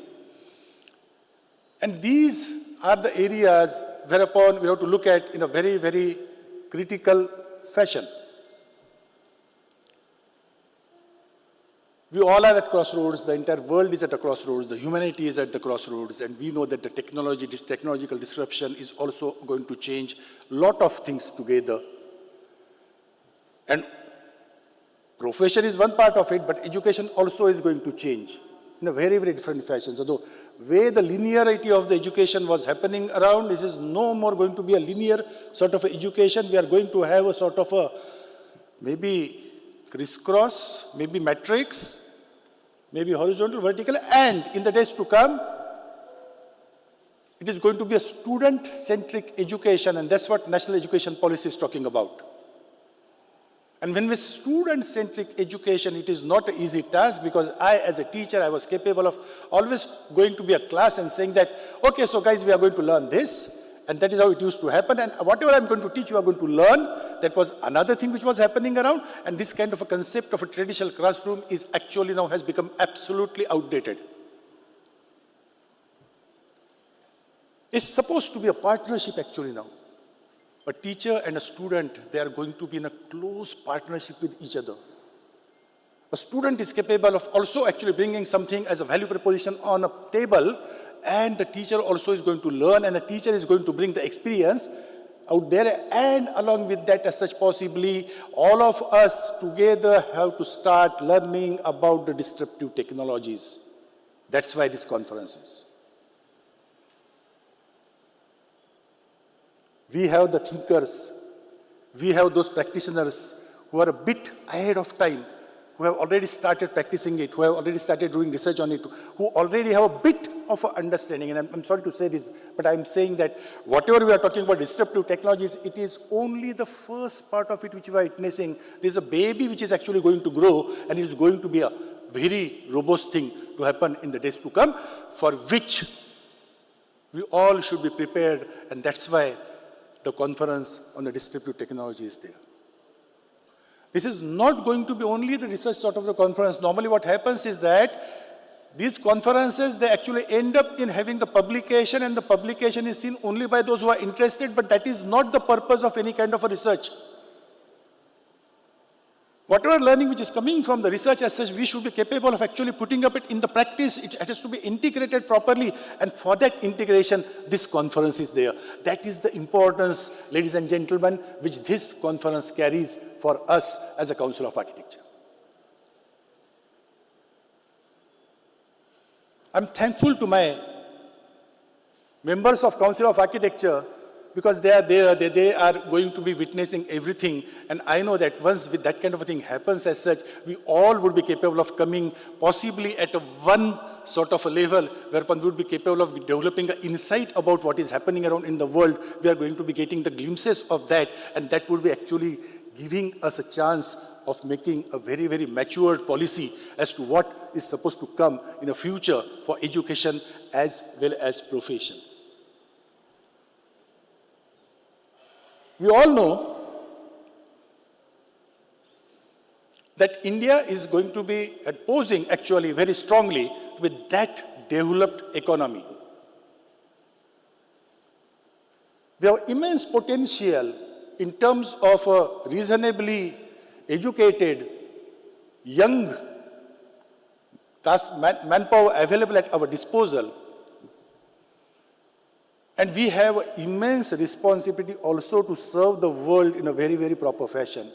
And these are the areas whereupon we have to look at in a very, very critical fashion. We all are at crossroads, the entire world is at a crossroads, the humanity is at the crossroads, and we know that the technological disruption is also going to change a lot of things together. And profession is one part of it, but education also is going to change in a very, very different fashion. So the way the linearity of the education was happening around, this is no more going to be a linear sort of education. We are going to have a sort of a maybe crisscross, maybe matrix, maybe horizontal, vertical, and in the days to come, it is going to be a student-centric education, and that's what National Education Policy is talking about. And when we student-centric education, it is not an easy task, because I, as a teacher, I was capable of always going to be a class and saying that, okay, so guys, we are going to learn this, and that is how it used to happen, and whatever I'm going to teach, you are going to learn. That was another thing which was happening around, and this kind of a concept of a traditional classroom is actually now has become absolutely outdated. It's supposed to be a partnership actually now. A teacher and a student, they are going to be in a close partnership with each other. A student is capable of also actually bringing something as a value proposition on a table, and the teacher also is going to learn, and the teacher is going to bring the experience out there, and along with that, as such, possibly all of us together have to start learning about the disruptive technologies. That's why this conference is. We have the thinkers, we have those practitioners who are a bit ahead of time, who have already started practicing it, who have already started doing research on it, who already have a bit of an understanding. And I'm sorry to say this, but I'm saying that whatever we are talking about disruptive technologies, it is only the first part of it which we are witnessing. There's a baby which is actually going to grow, and it is going to be a very robust thing to happen in the days to come, for which we all should be prepared, and that's why the conference on the disruptive technology is there. This is not going to be only the research sort of the conference. Normally what happens is that these conferences, they actually end up in having the publication, and the publication is seen only by those who are interested, but that is not the purpose of any kind of a research. Whatever learning which is coming from the research as such, we should be capable of actually putting up it in the practice. It has to be integrated properly, and for that integration, this conference is there. That is the importance, ladies and gentlemen, which this conference carries for us as a Council of Architecture. I'm thankful to my members of Council of Architecture, because they are there, they are going to be witnessing everything. And I know that once with that kind of a thing happens as such, we all would be capable of coming possibly at a one sort of a level whereupon we would be capable of developing an insight about what is happening around in the world. We are going to be getting the glimpses of that, and that would be actually giving us a chance of making a very, very matured policy as to what is supposed to come in the future for education as well as profession. We all know that India is going to be posing actually very strongly with that developed economy. We have immense potential in terms of a reasonably educated, young manpower available at our disposal. And we have immense responsibility also to serve the world in a very, very proper fashion.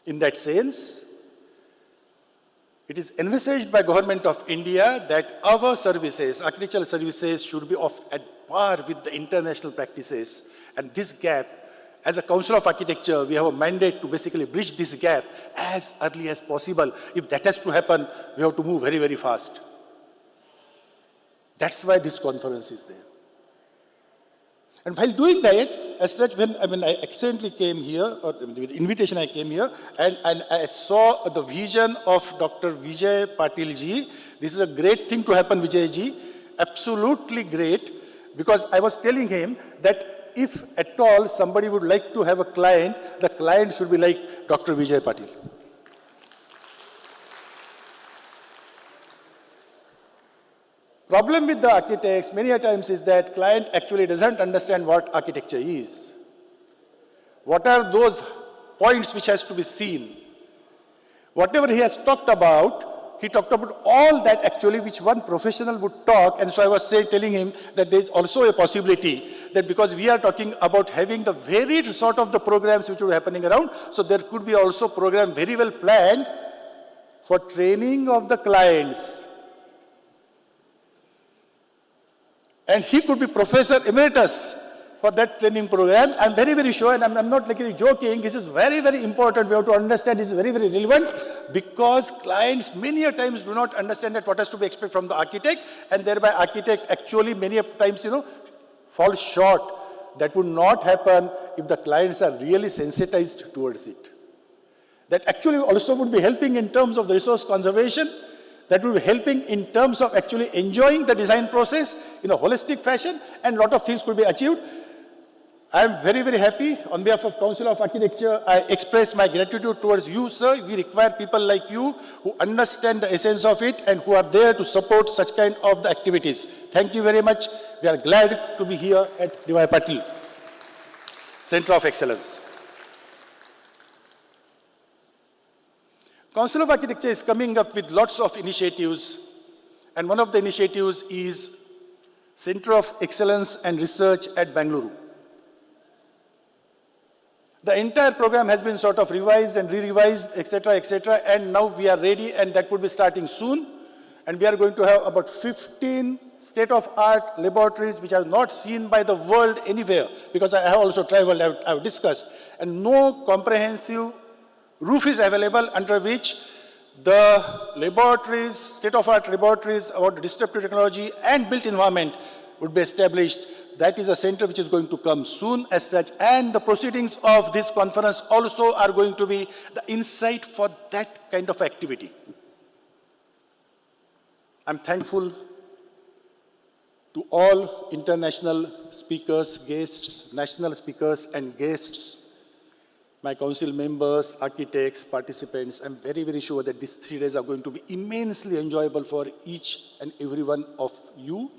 In that sense, It is envisaged by Government of India that our services, architectural services, should be at par with the international practices. And this gap, as a Council of Architecture, we have a mandate to basically bridge this gap as early as possible. If that has to happen, we have to move very, very fast. That's why this conference is there. And while doing that, as such, when I accidentally came here, or with invitation I came here, and I saw the vision of Dr. Vijay Patil ji. This is a great thing to happen, Vijay ji. Absolutely great, because I was telling him that if at all somebody would like to have a client, the client should be like Dr. Vijay Patil. Problem with the architects many a times is that client actually doesn't understand what architecture is. What are those points which has to be seen? Whatever he has talked about, he talked about all that actually which one professional would talk, and so I was telling him that there is also a possibility that because we are talking about having the varied sort of the programs which are happening around, so there could be also program very well planned for training of the clients. And he could be Professor Emeritus for that training program. I'm very, very sure, and I'm not like joking, this is very, very important. We have to understand this is very, very relevant, because clients many a times do not understand that what has to be expected from the architect, and thereby architect actually many a times, fall short. That would not happen if the clients are really sensitized towards it. That actually also would be helping in terms of the resource conservation. That will be helping in terms of actually enjoying the design process in a holistic fashion, and a lot of things could be achieved. I am very, very happy. On behalf of Council of Architecture, I express my gratitude towards you, sir. We require people like you who understand the essence of it and who are there to support such kind of the activities. Thank you very much. We are glad to be here at D.Y. Patil Center of Excellence. Council of Architecture is coming up with lots of initiatives, and one of the initiatives is Center of Excellence and Research at Bangalore. The entire program has been sort of revised and re-revised, etc., and now we are ready, and that would be starting soon. And we are going to have about 15 state-of-art laboratories which are not seen by the world anywhere, because I have also traveled, I have discussed, and no comprehensive roof is available under which the laboratories, state-of-art laboratories about disruptive technology and built environment would be established. That is a center which is going to come soon as such, and the proceedings of this conference also are going to be the insight for that kind of activity. I'm thankful to all international speakers, guests, national speakers and guests, my council members, architects, participants. I'm very, very sure that these 3 days are going to be immensely enjoyable for each and every one of you,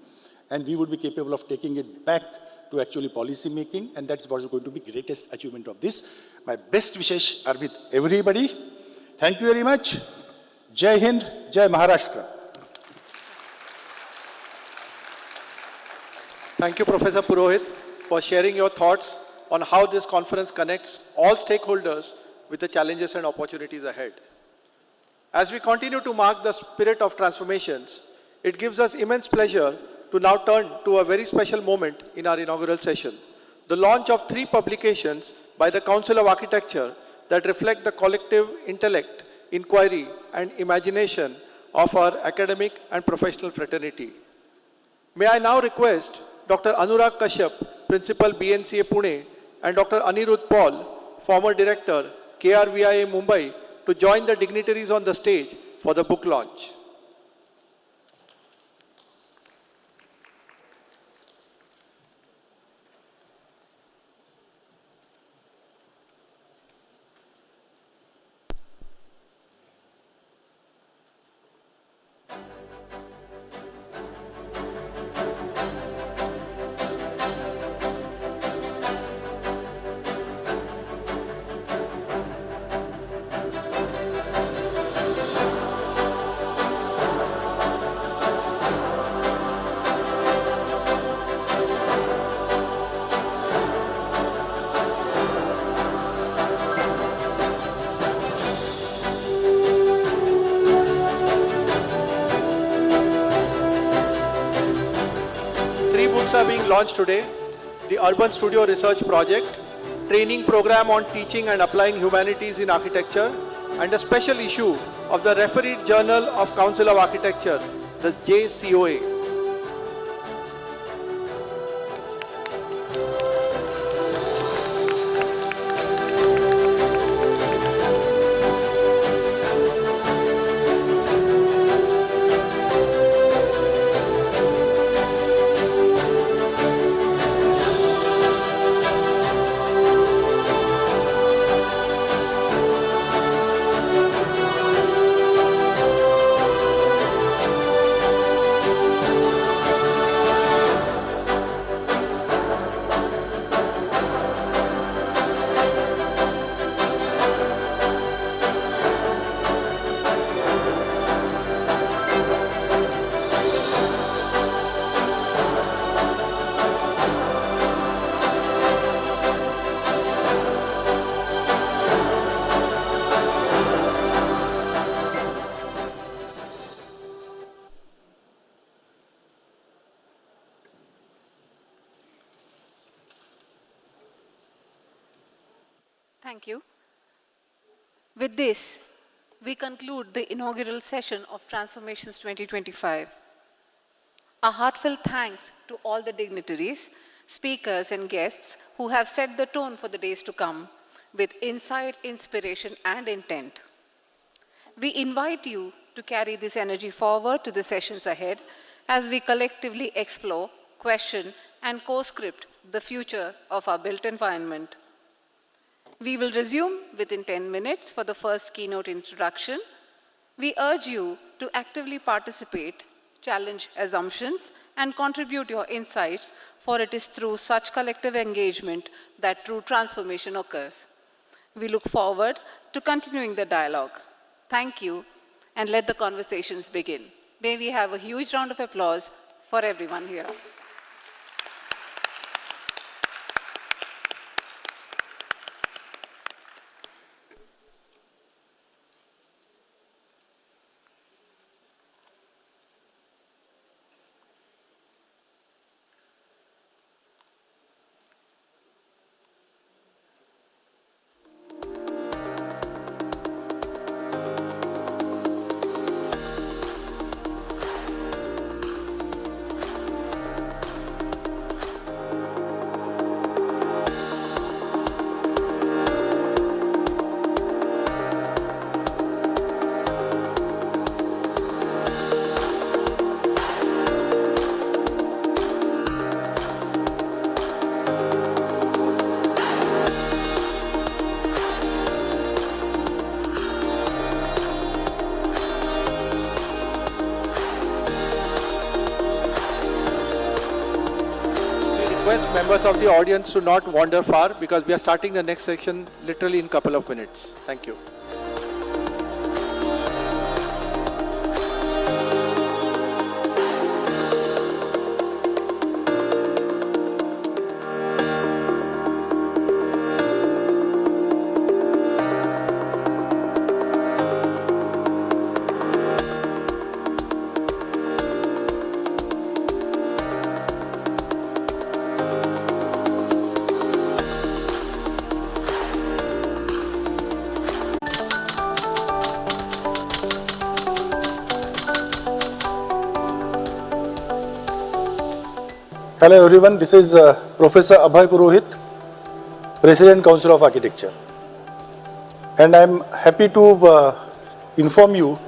and we would be capable of taking it back to actually policy making, and that's what is going to be greatest achievement of this. My best wishes are with everybody. Thank you very much. Jai Hind, Jai Maharashtra. Thank you, Professor Purohit, for sharing your thoughts on how this conference connects all stakeholders with the challenges and opportunities ahead. As we continue to mark the spirit of transformations, it gives us immense pleasure to now turn to a very special moment in our inaugural session, the launch of 3 publications by the Council of Architecture that reflect the collective intellect, inquiry, and imagination of our academic and professional fraternity. May I now request Dr. Anurag Kashyap, Principal BNCA Pune, and Dr. Anirudh Paul, former Director, KRVIA Mumbai, to join the dignitaries on the stage for the book launch. launch today the Urban Studio Research Project, training program on teaching and applying humanities in architecture, and a special issue of the refereed Journal of Council of Architecture, the JCOA. Thank you. With this, we conclude the inaugural session of Transformations 2025. A heartfelt thanks to all the dignitaries, speakers, and guests who have set the tone for the days to come with insight, inspiration, and intent. We invite you to carry this energy forward to the sessions ahead as we collectively explore, question, and co-script the future of our built environment. We will resume within 10 minutes for the first keynote introduction. We urge you to actively participate, challenge assumptions, and contribute your insights, for it is through such collective engagement that true transformation occurs. We look forward to continuing the dialogue. Thank you, and let the conversations begin. May we have a huge round of applause for everyone here. Members of the audience to not wander far, because we are starting the next section literally in a couple of minutes. Thank you. Hello everyone, this is Professor Abhay Purohit, President Council of Architecture. And I am happy to inform you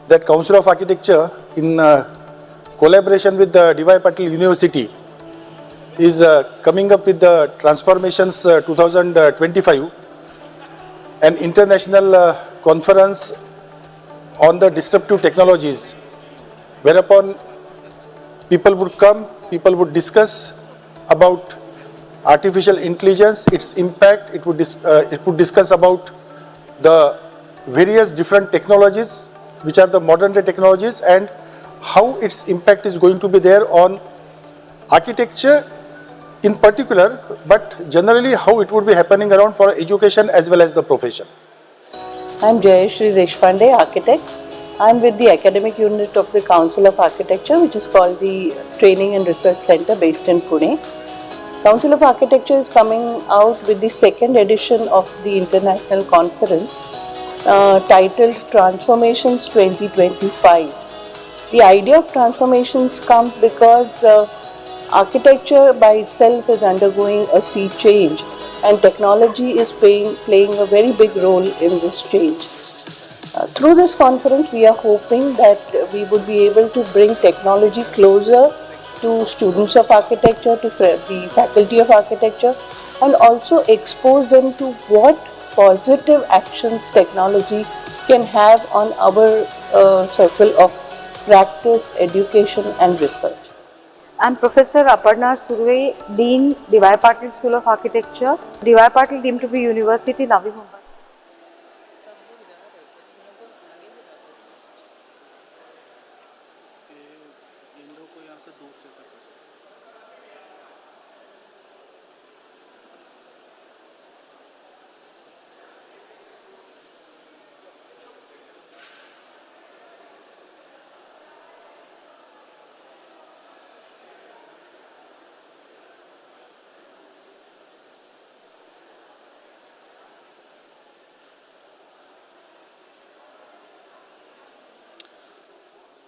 that Council of Architecture, in collaboration with the D.Y. Patil University, is coming up with the Transformations 2025, an international conference on the disruptive technologies, whereupon people would come, people would discuss about artificial intelligence, its impact. It would discuss about the various different technologies, which are the modern day technologies, and how its impact is going to be there on architecture in particular, but generally how it would be happening around for education as well as the profession. I'm Jayashree Deshpande, architect. I'm with the academic unit of the Council of Architecture, which is called the Training and Research Center based in Pune. Council of Architecture is coming out with the second edition of the international conference titled Transformations 2025. The idea of transformations comes because architecture by itself is undergoing a sea change, and technology is playing a very big role in this change. Through this conference, we are hoping that we would be able to bring technology closer to students of architecture, to the faculty of architecture, and also expose them to what positive actions technology can have on our circle of practice, education, and research. I'm Professor Aparna Surve, Dean, D.Y. Patil School of Architecture. D.Y. Patil deemed to be University, Navi, Mumbai.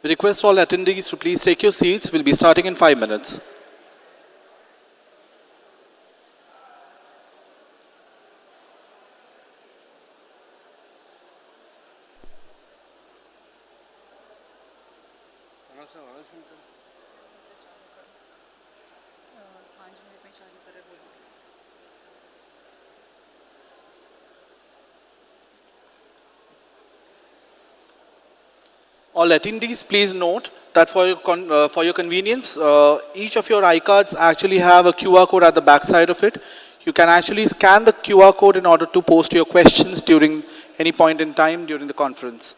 We request all attendees to please take your seats. We'll be starting in 5 minutes. All attendees, please note that for your convenience, each of your iCards actually have a QR code at the back side of it. You can actually scan the QR code in order to post your questions during any point in time during the conference.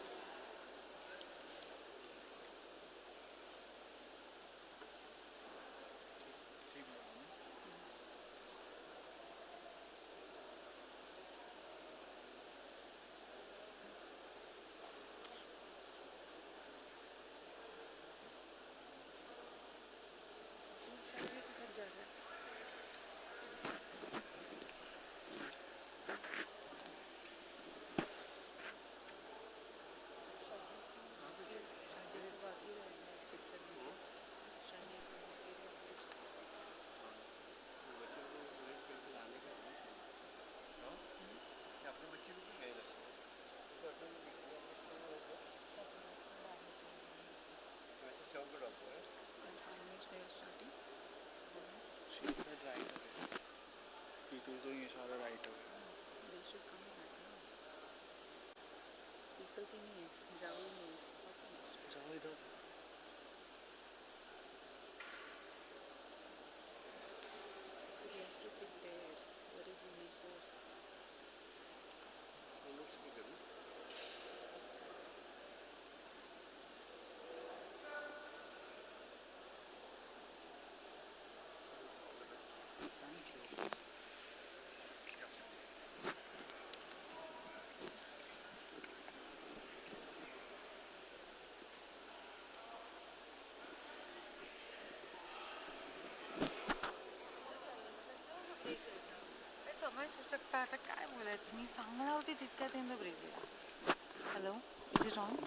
Hello, is it on?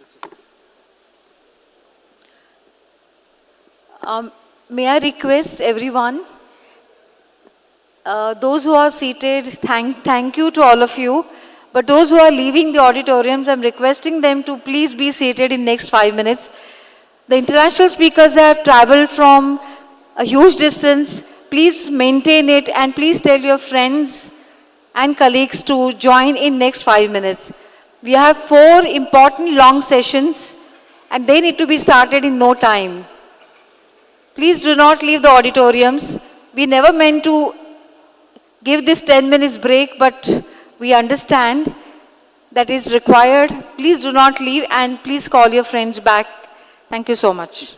May I request everyone, those who are seated, thank you to all of you. But those who are leaving the auditoriums, I'm requesting them to please be seated in next 5 minutes. The international speakers have traveled from a huge distance. Please maintain it and please tell your friends and colleagues to join in next 5 minutes. We have 4 important long sessions and they need to be started in no time. Please do not leave the auditoriums. We never meant to give this 10 minutes break, but we understand that is required. Please do not leave and please call your friends back. Thank you so much.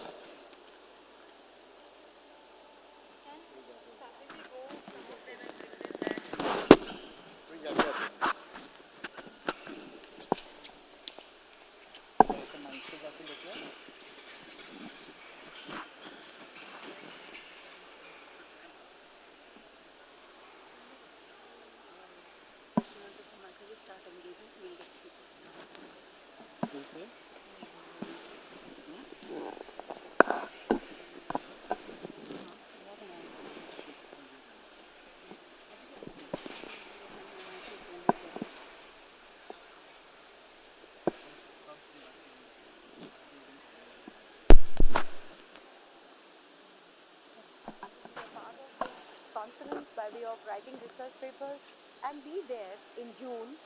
part of this conference by way of writing research papers and be there in June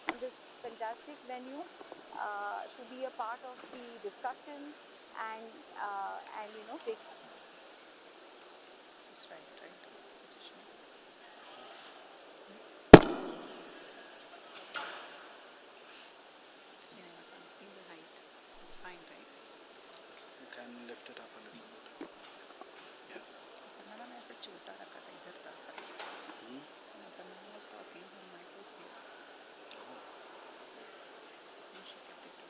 in this fantastic venue to be a part of the discussion and take. Just right. Position. Yeah, I was asking the height. It's fine, right? You can lift it up a little bit. Yeah. Kannada में ऐसे छोटा रखा था इधर तक Kannada was talking when mic was here. And she kept it on.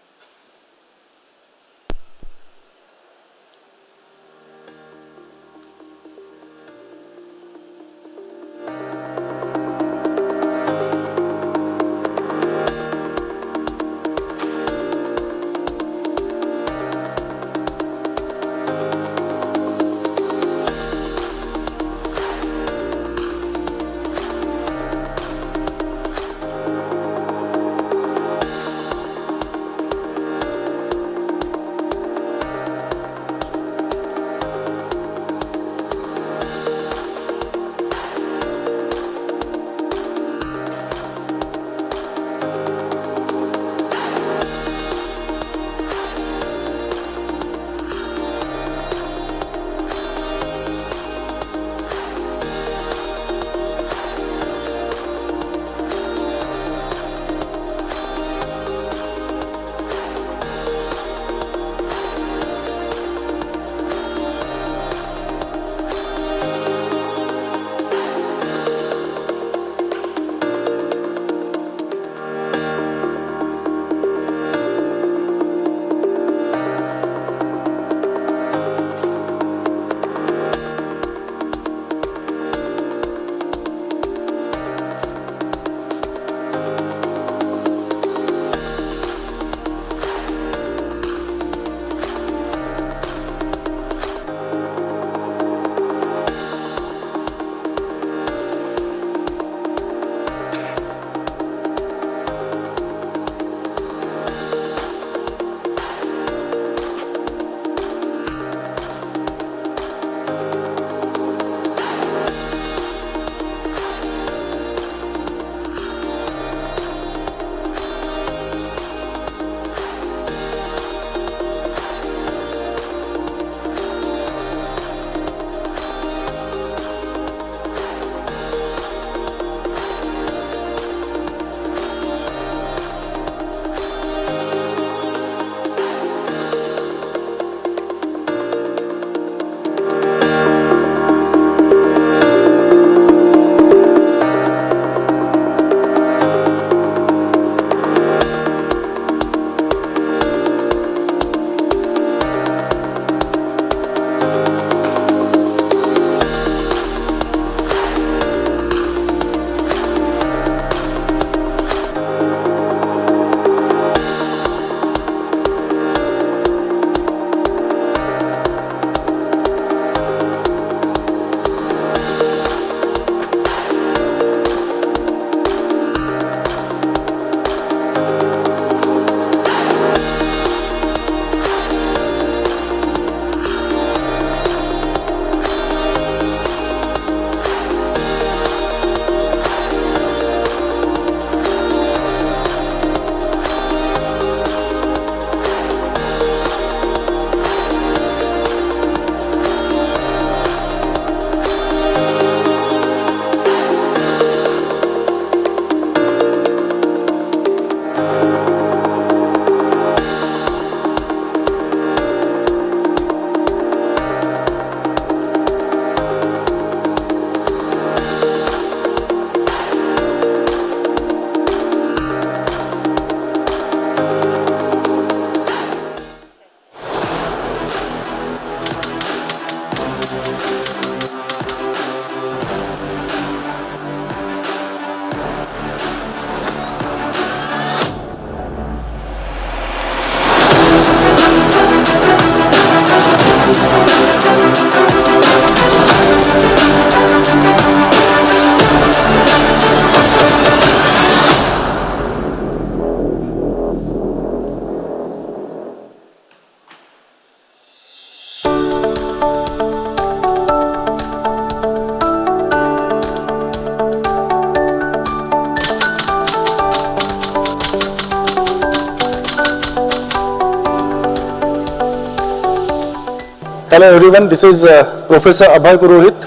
Hello everyone, this is Professor Abhay Purohit,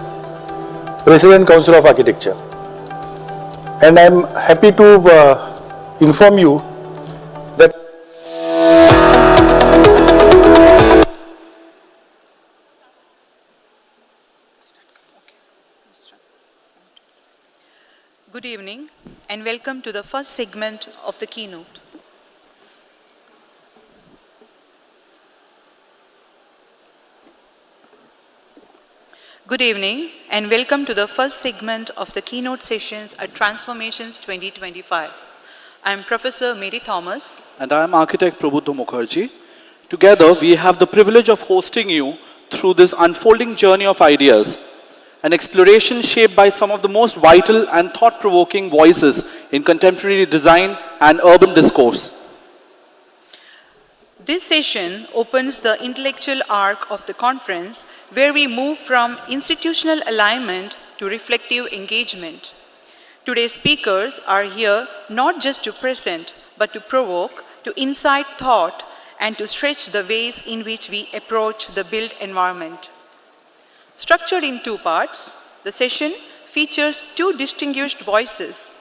President Council of Architecture. And I'm happy to inform you that Good evening and welcome to the first segment of the keynote. Good evening and welcome to the first segment of the keynote sessions at Transformations 2025. I am Professor Mary Thomas. And I am Architect Prabhuddha Mukherjee. Together, we have the privilege of hosting you through this unfolding journey of ideas, an exploration shaped by some of the most vital and thought-provoking voices in contemporary design and urban discourse. This session opens the intellectual arc of the conference, where we move from institutional alignment to reflective engagement. Today's speakers are here not just to present, but to provoke, to incite thought, and to stretch the ways in which we approach the built environment. Structured in two parts, the session features two distinguished voices.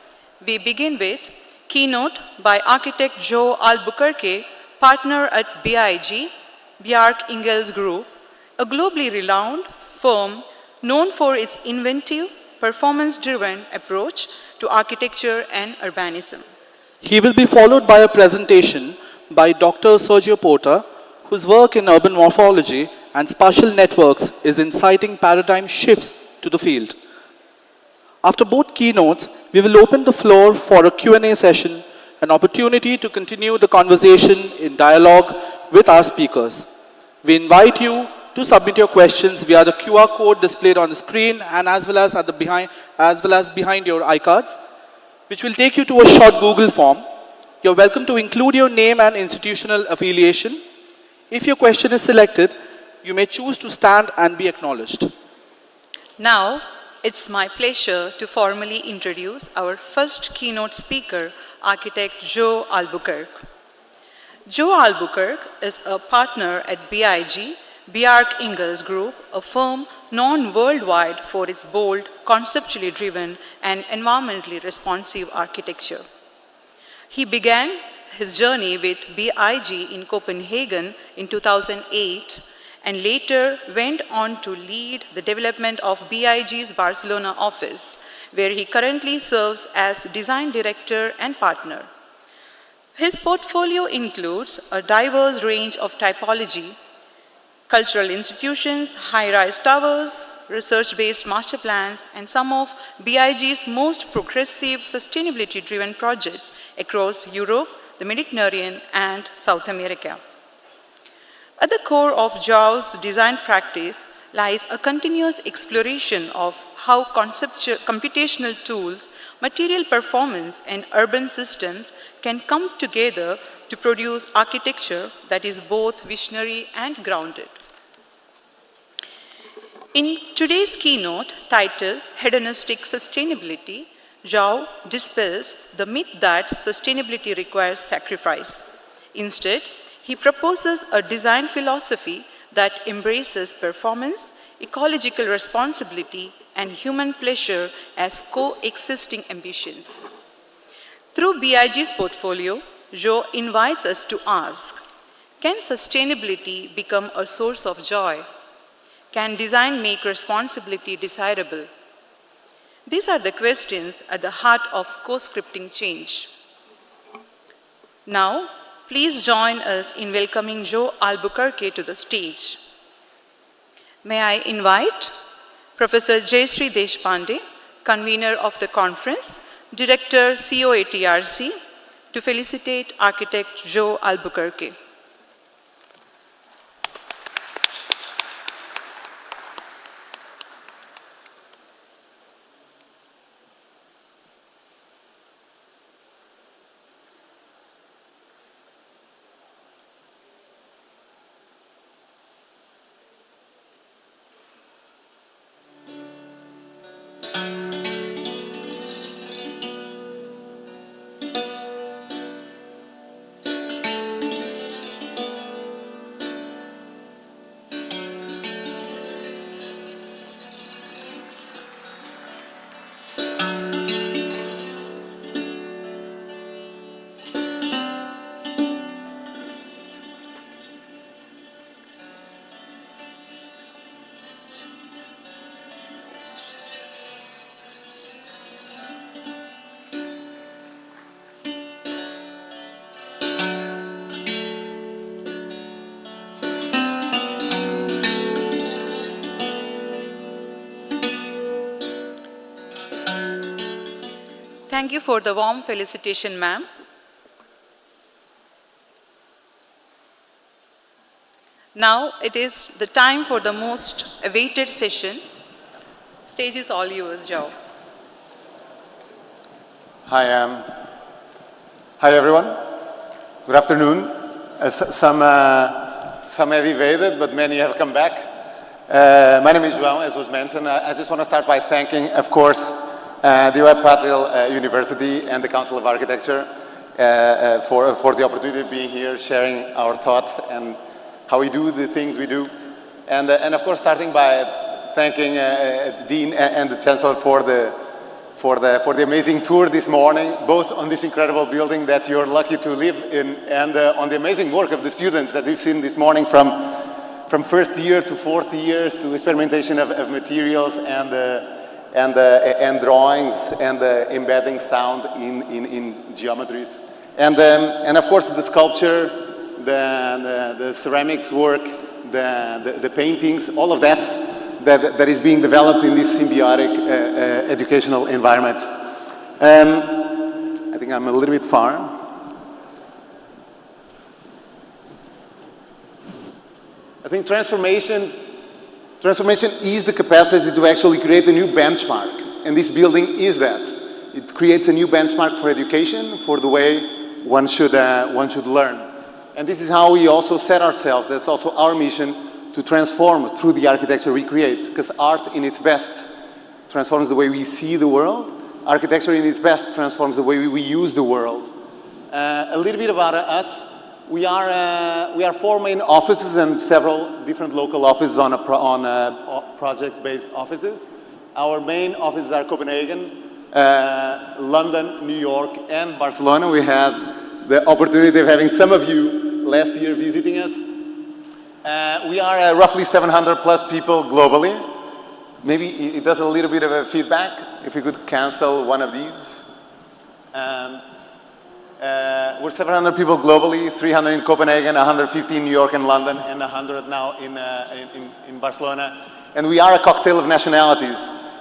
We begin with Keynote by architect Joao Albuquerque, partner at BIG, Bjarke Ingels Group, a globally renowned firm known for its inventive, performance-driven approach to architecture and urbanism. He will be followed by a presentation by Dr. Sergio Porta, whose work in urban morphology and spatial networks is inciting paradigm shifts to the field. After both keynotes, we will open the floor for a Q&A session, an opportunity to continue the conversation in dialogue with our speakers. We invite you to submit your questions via the QR code displayed on the screen and as well as behind your iCards, which will take you to a short Google form. You're welcome to include your name and institutional affiliation. If your question is selected, you may choose to stand and be acknowledged. Now, it's my pleasure to formally introduce our first keynote speaker, architect Joao Albuquerque. Joao Albuquerque is a partner at BIG, Bjarke Ingels Group, a firm known worldwide for its bold, conceptually driven, and environmentally responsive architecture. He began his journey with BIG in Copenhagen in 2008 and later went on to lead the development of BIG's Barcelona office, where he currently serves as design director and partner. His portfolio includes a diverse range of typology, cultural institutions, high-rise towers, research-based master plans, and some of BIG's most progressive sustainability-driven projects across Europe, the Mediterranean, and South America. At the core of Joao's design practice lies a continuous exploration of how computational tools, material performance, and urban systems can come together to produce architecture that is both visionary and grounded. In today's keynote, titled Hedonistic Sustainability, Joao dispels the myth that sustainability requires sacrifice. Instead, he proposes a design philosophy that embraces performance, ecological responsibility, and human pleasure as coexisting ambitions. Through BIG's portfolio, Joao invites us to ask, can sustainability become a source of joy? Can design make responsibility desirable? These are the questions at the heart of co-scripting change. Now, please join us in welcoming Joao Albuquerque to the stage. May I invite Professor Jayashree Deshpande, convener of the conference, Director COATRC, to felicitate architect Joao Albuquerque. Thank you for the warm felicitation, ma'am. Now it is the time for the most awaited session. Stage is all yours, Joao. Hi everyone. Good afternoon. Some have evaded, but many have come back. My name is Joao, as was mentioned. I just want to start by thanking, of course, the Patil University and the Council of Architecture for the opportunity of being here, sharing our thoughts and how we do the things we do. And of course, starting by thanking Dean and the Chancellor for the amazing tour this morning, both on this incredible building that you're lucky to live in and on the amazing work of the students that we've seen this morning from first year to fourth years to experimentation of materials and drawings and embedding sound in geometries. And of course the sculpture, the ceramics work, the paintings, all of that is being developed in this symbiotic educational environment. I think I'm a little bit far. I think transformation is the capacity to actually create a new benchmark, and this building is that. It creates a new benchmark for education, for the way one should learn. And this is how we also set ourselves, that's also our mission, to transform through the architecture we create, because art in its best transforms the way we see the world. Architecture in its best transforms the way we use the world. A little bit about us. We are 4 main offices and several different local offices on project-based offices. Our main offices are Copenhagen, London, New York, and Barcelona. We had the opportunity of having some of you last year visiting us. We are roughly 700 plus people globally. Maybe it does a little bit of a feedback, if we could cancel one of these. We're 700 people globally, 300 in Copenhagen, 150 in New York and London, and 100 now in Barcelona. And we are a cocktail of nationalities.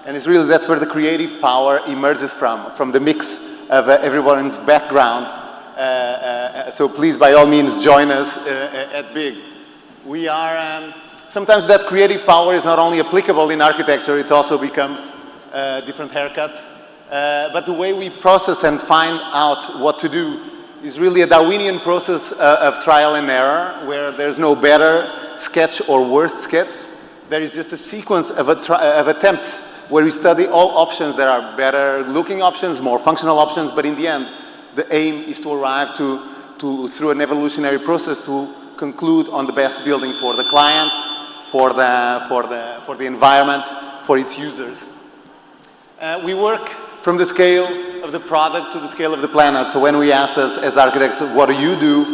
And it's really, that's where the creative power emerges from the mix of everyone's background. So please, by all means, join us at Big. We are, sometimes that creative power is not only applicable in architecture, it also becomes different haircuts. But the way we process and find out what to do is really a Darwinian process of trial and error, where there's no better sketch or worse sketch. There is just a sequence of attempts where we study all options. There are better looking options, more functional options, but in the end, the aim is to arrive through an evolutionary process to conclude on the best building for the client, for the environment, for its users. We work from the scale of the product to the scale of the planet. So when we asked us as architects, what do you do?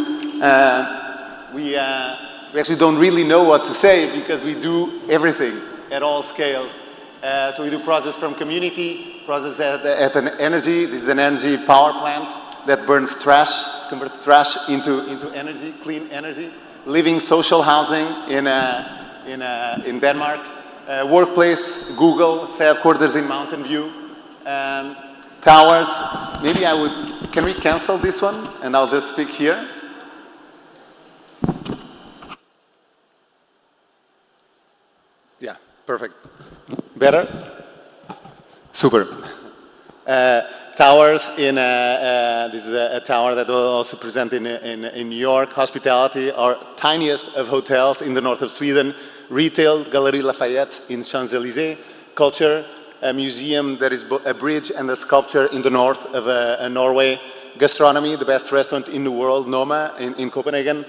We actually don't really know what to say, because we do everything at all scales. So we do projects from community, projects at an energy. This is an energy power plant that burns trash, converts trash into energy, clean energy. Living social housing in Denmark. Workplace, Google, headquarters in Mountain View. Towers, maybe can we cancel this one? And I'll just speak here. Yeah, perfect. Better? Super. Towers this is a tower that will also present in New York. Hospitality, our tiniest of hotels in the north of Sweden. Retail, Galerie Lafayette in Champs-Élysées. Culture, a museum that is a bridge and a sculpture in the north of Norway. Gastronomy, the best restaurant in the world, Noma in Copenhagen.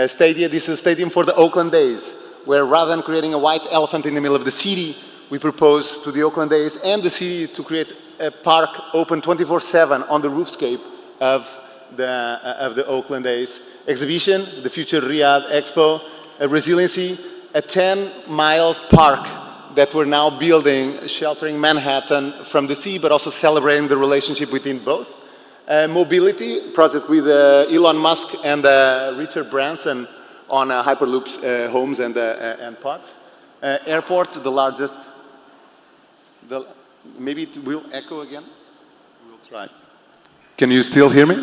Stadia, this is a stadium for the Oakland Days, where rather than creating a white elephant in the middle of the city, we propose to the Oakland Days and the city to create a park open 24/7 on the roofscape of the Oakland Days. Exhibition, the Future Riyadh Expo. Resiliency, a 10 miles park that we're now building, sheltering Manhattan from the sea, but also celebrating the relationship between both. Mobility, project with Elon Musk and Richard Branson on Hyperloop's homes and pods. Airport, the largest, maybe it will echo again. We'll That's right. Can you still hear me?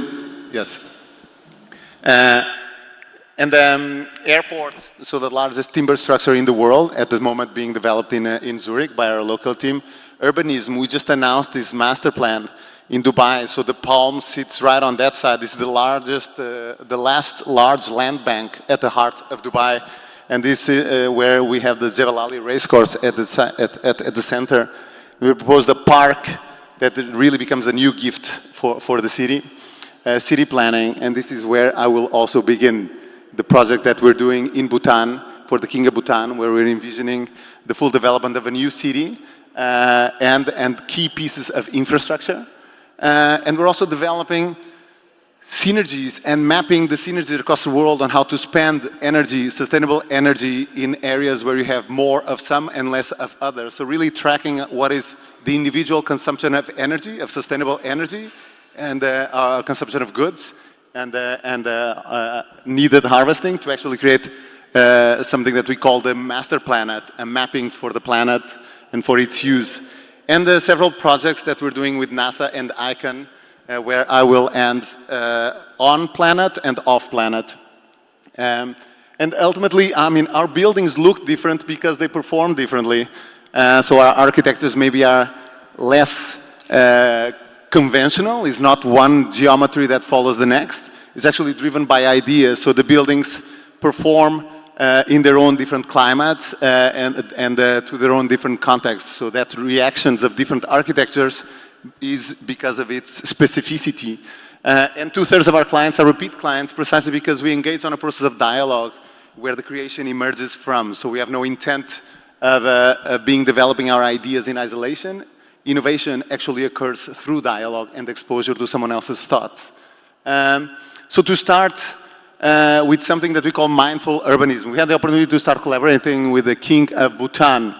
Yes. And airport, so the largest timber structure in the world, at the moment being developed in Zurich by our local team. Urbanism, we just announced this master plan in Dubai, so the Palm sits right on that side. This is the largest, the last large land bank at the heart of Dubai. And this is where we have the Jebel Ali racecourse at the center. We proposed a park that really becomes a new gift for the city. City planning, and this is where I will also begin the project that we're doing in Bhutan, for the King of Bhutan, where we're envisioning the full development of a new city and key pieces of infrastructure. And we're also developing synergies and mapping the synergies across the world on how to spend energy, sustainable energy, in areas where you have more of some and less of others. So really tracking what is the individual consumption of energy, of sustainable energy, and our consumption of goods, and needed harvesting to actually create something that we call the master planet, a mapping for the planet and for its use. And several projects that we're doing with NASA and ICON, where I will end on planet and off planet. And ultimately, I mean, our buildings look different because they perform differently. So our architectures maybe are less conventional. It's not one geometry that follows the next. It's actually driven by ideas. So the buildings perform in their own different climates and to their own different contexts. So that reactions of different architectures is because of its specificity. And 2/3 of our clients are repeat clients precisely because we engage on a process of dialogue where the creation emerges from. So we have no intent of developing our ideas in isolation. Innovation actually occurs through dialogue and exposure to someone else's thoughts. So to start with something that we call mindful urbanism, we had the opportunity to start collaborating with the King of Bhutan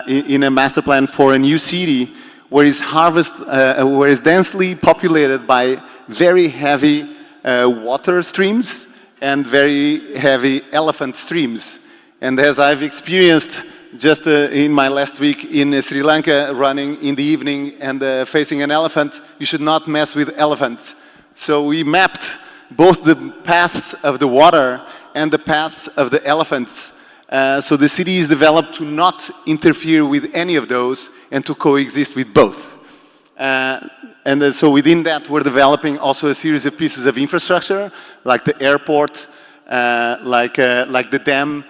in a master plan for a new city where it's densely populated by very heavy water streams and very heavy elephant streams. And as I've experienced just in my last week in Sri Lanka, running in the evening and facing an elephant, you should not mess with elephants. So we mapped both the paths of the water and the paths of the elephants. So the city is developed to not interfere with any of those and to coexist with both. So within that, we're developing also a series of pieces of infrastructure, like the airport, like the dam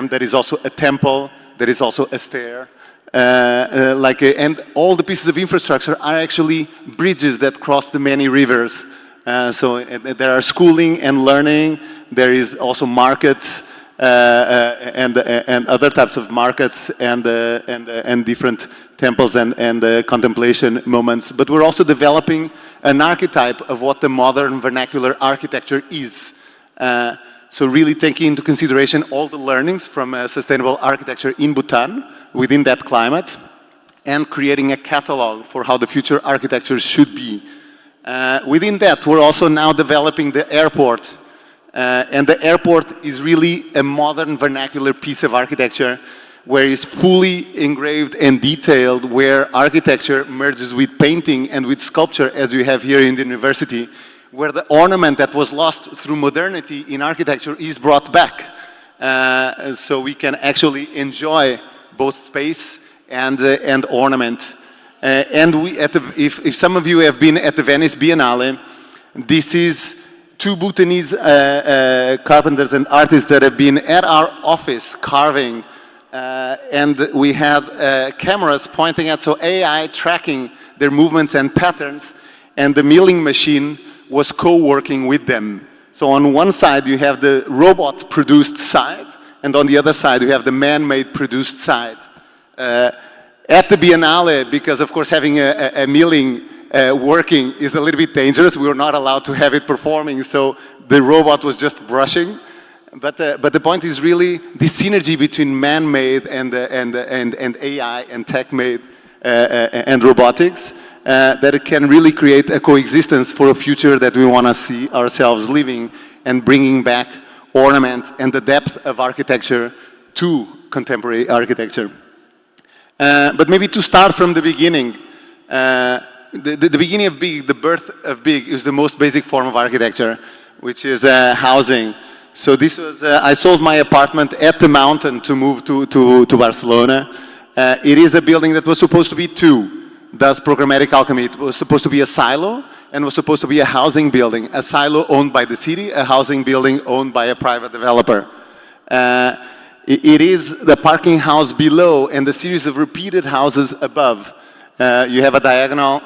that is also a temple, there is also a stair, and all the pieces of infrastructure are actually bridges that cross the many rivers. So there are schooling and learning, there is also markets, and other types of markets and different temples and contemplation moments. But we're also developing an archetype of what the modern vernacular architecture is. So really taking into consideration all the learnings from sustainable architecture in Bhutan within that climate and creating a catalog for how the future architecture should be. Within that, we're also now developing the airport. And the airport is really a modern vernacular piece of architecture where it's fully engraved and detailed, where architecture merges with painting and with sculpture, as we have here in the university, where the ornament that was lost through modernity in architecture is brought back. So we can actually enjoy both space and ornament. And if some of you have been at the Venice Biennale, this is 2 Bhutanese carpenters and artists that have been at our office carving, and we had cameras pointing at, so AI tracking their movements and patterns, and the milling machine was co-working with them. So on one side you have the robot-produced side, and on the other side you have the man-made produced side. At the Biennale, because of course having a milling working is a little bit dangerous, we were not allowed to have it performing, so the robot was just brushing. But the point is really the synergy between man-made and AI and tech-made and robotics, that it can really create a coexistence for a future that we want to see ourselves living and bringing back ornament and the depth of architecture to contemporary architecture. But maybe to start from the beginning, the beginning of big, the birth of big is the most basic form of architecture, which is housing. So this was, I sold my apartment at the mountain to move to Barcelona. It is a building that was supposed to be two, thus programmatic alchemy. It was supposed to be a silo and was supposed to be a housing building. A silo owned by the city, a housing building owned by a private developer. It is the parking house below and the series of repeated houses above. You have a diagonal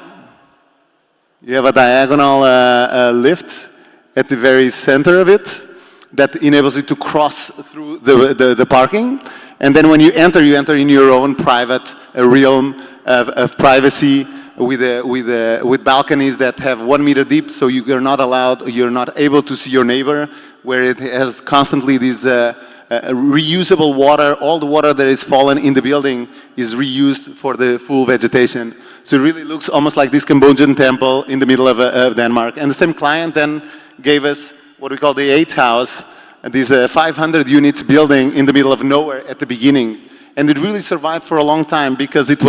lift at the very center of it that enables you to cross through the parking. And then when you enter in your own private realm of privacy with balconies that have 1 meter deep, so you're not able to see your neighbor, where it has constantly these reusable water. All the water that is fallen in the building is reused for the full vegetation. So it really looks almost like this Cambodian temple in the middle of Denmark. And the same client then gave us what we call the 8 house, this 500 units building in the middle of nowhere at the beginning. And it really survived for a long time because it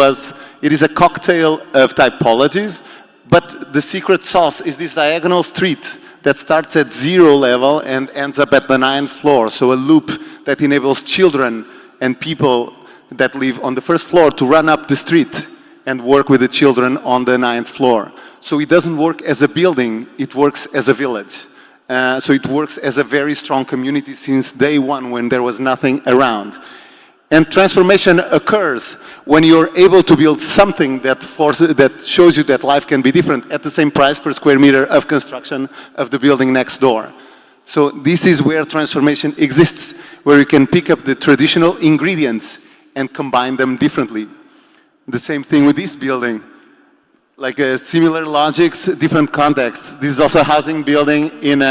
is a cocktail of typologies, but the secret sauce is this diagonal street that starts at 0 level and ends up at the 9th floor. So a loop that enables children and people that live on the 1st floor to run up the street and work with the children on the 9th floor. So it doesn't work as a building, it works as a village. So it works as a very strong community since day one when there was nothing around. And transformation occurs when you're able to build something that shows you that life can be different at the same price per square meter of construction of the building next door. So this is where transformation exists, where you can pick up the traditional ingredients and combine them differently. The same thing with this building. Like similar logics, different contexts. This is also a housing building in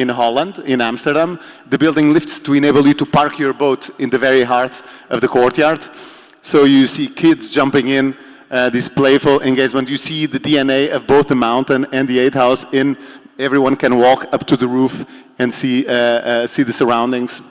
Holland, in Amsterdam. The building lifts to enable you to park your boat in the very heart of the courtyard. So you see kids jumping in, this playful engagement. You see the DNA of both the mountain and the 8 house in. Everyone can walk up to the roof and see the surroundings.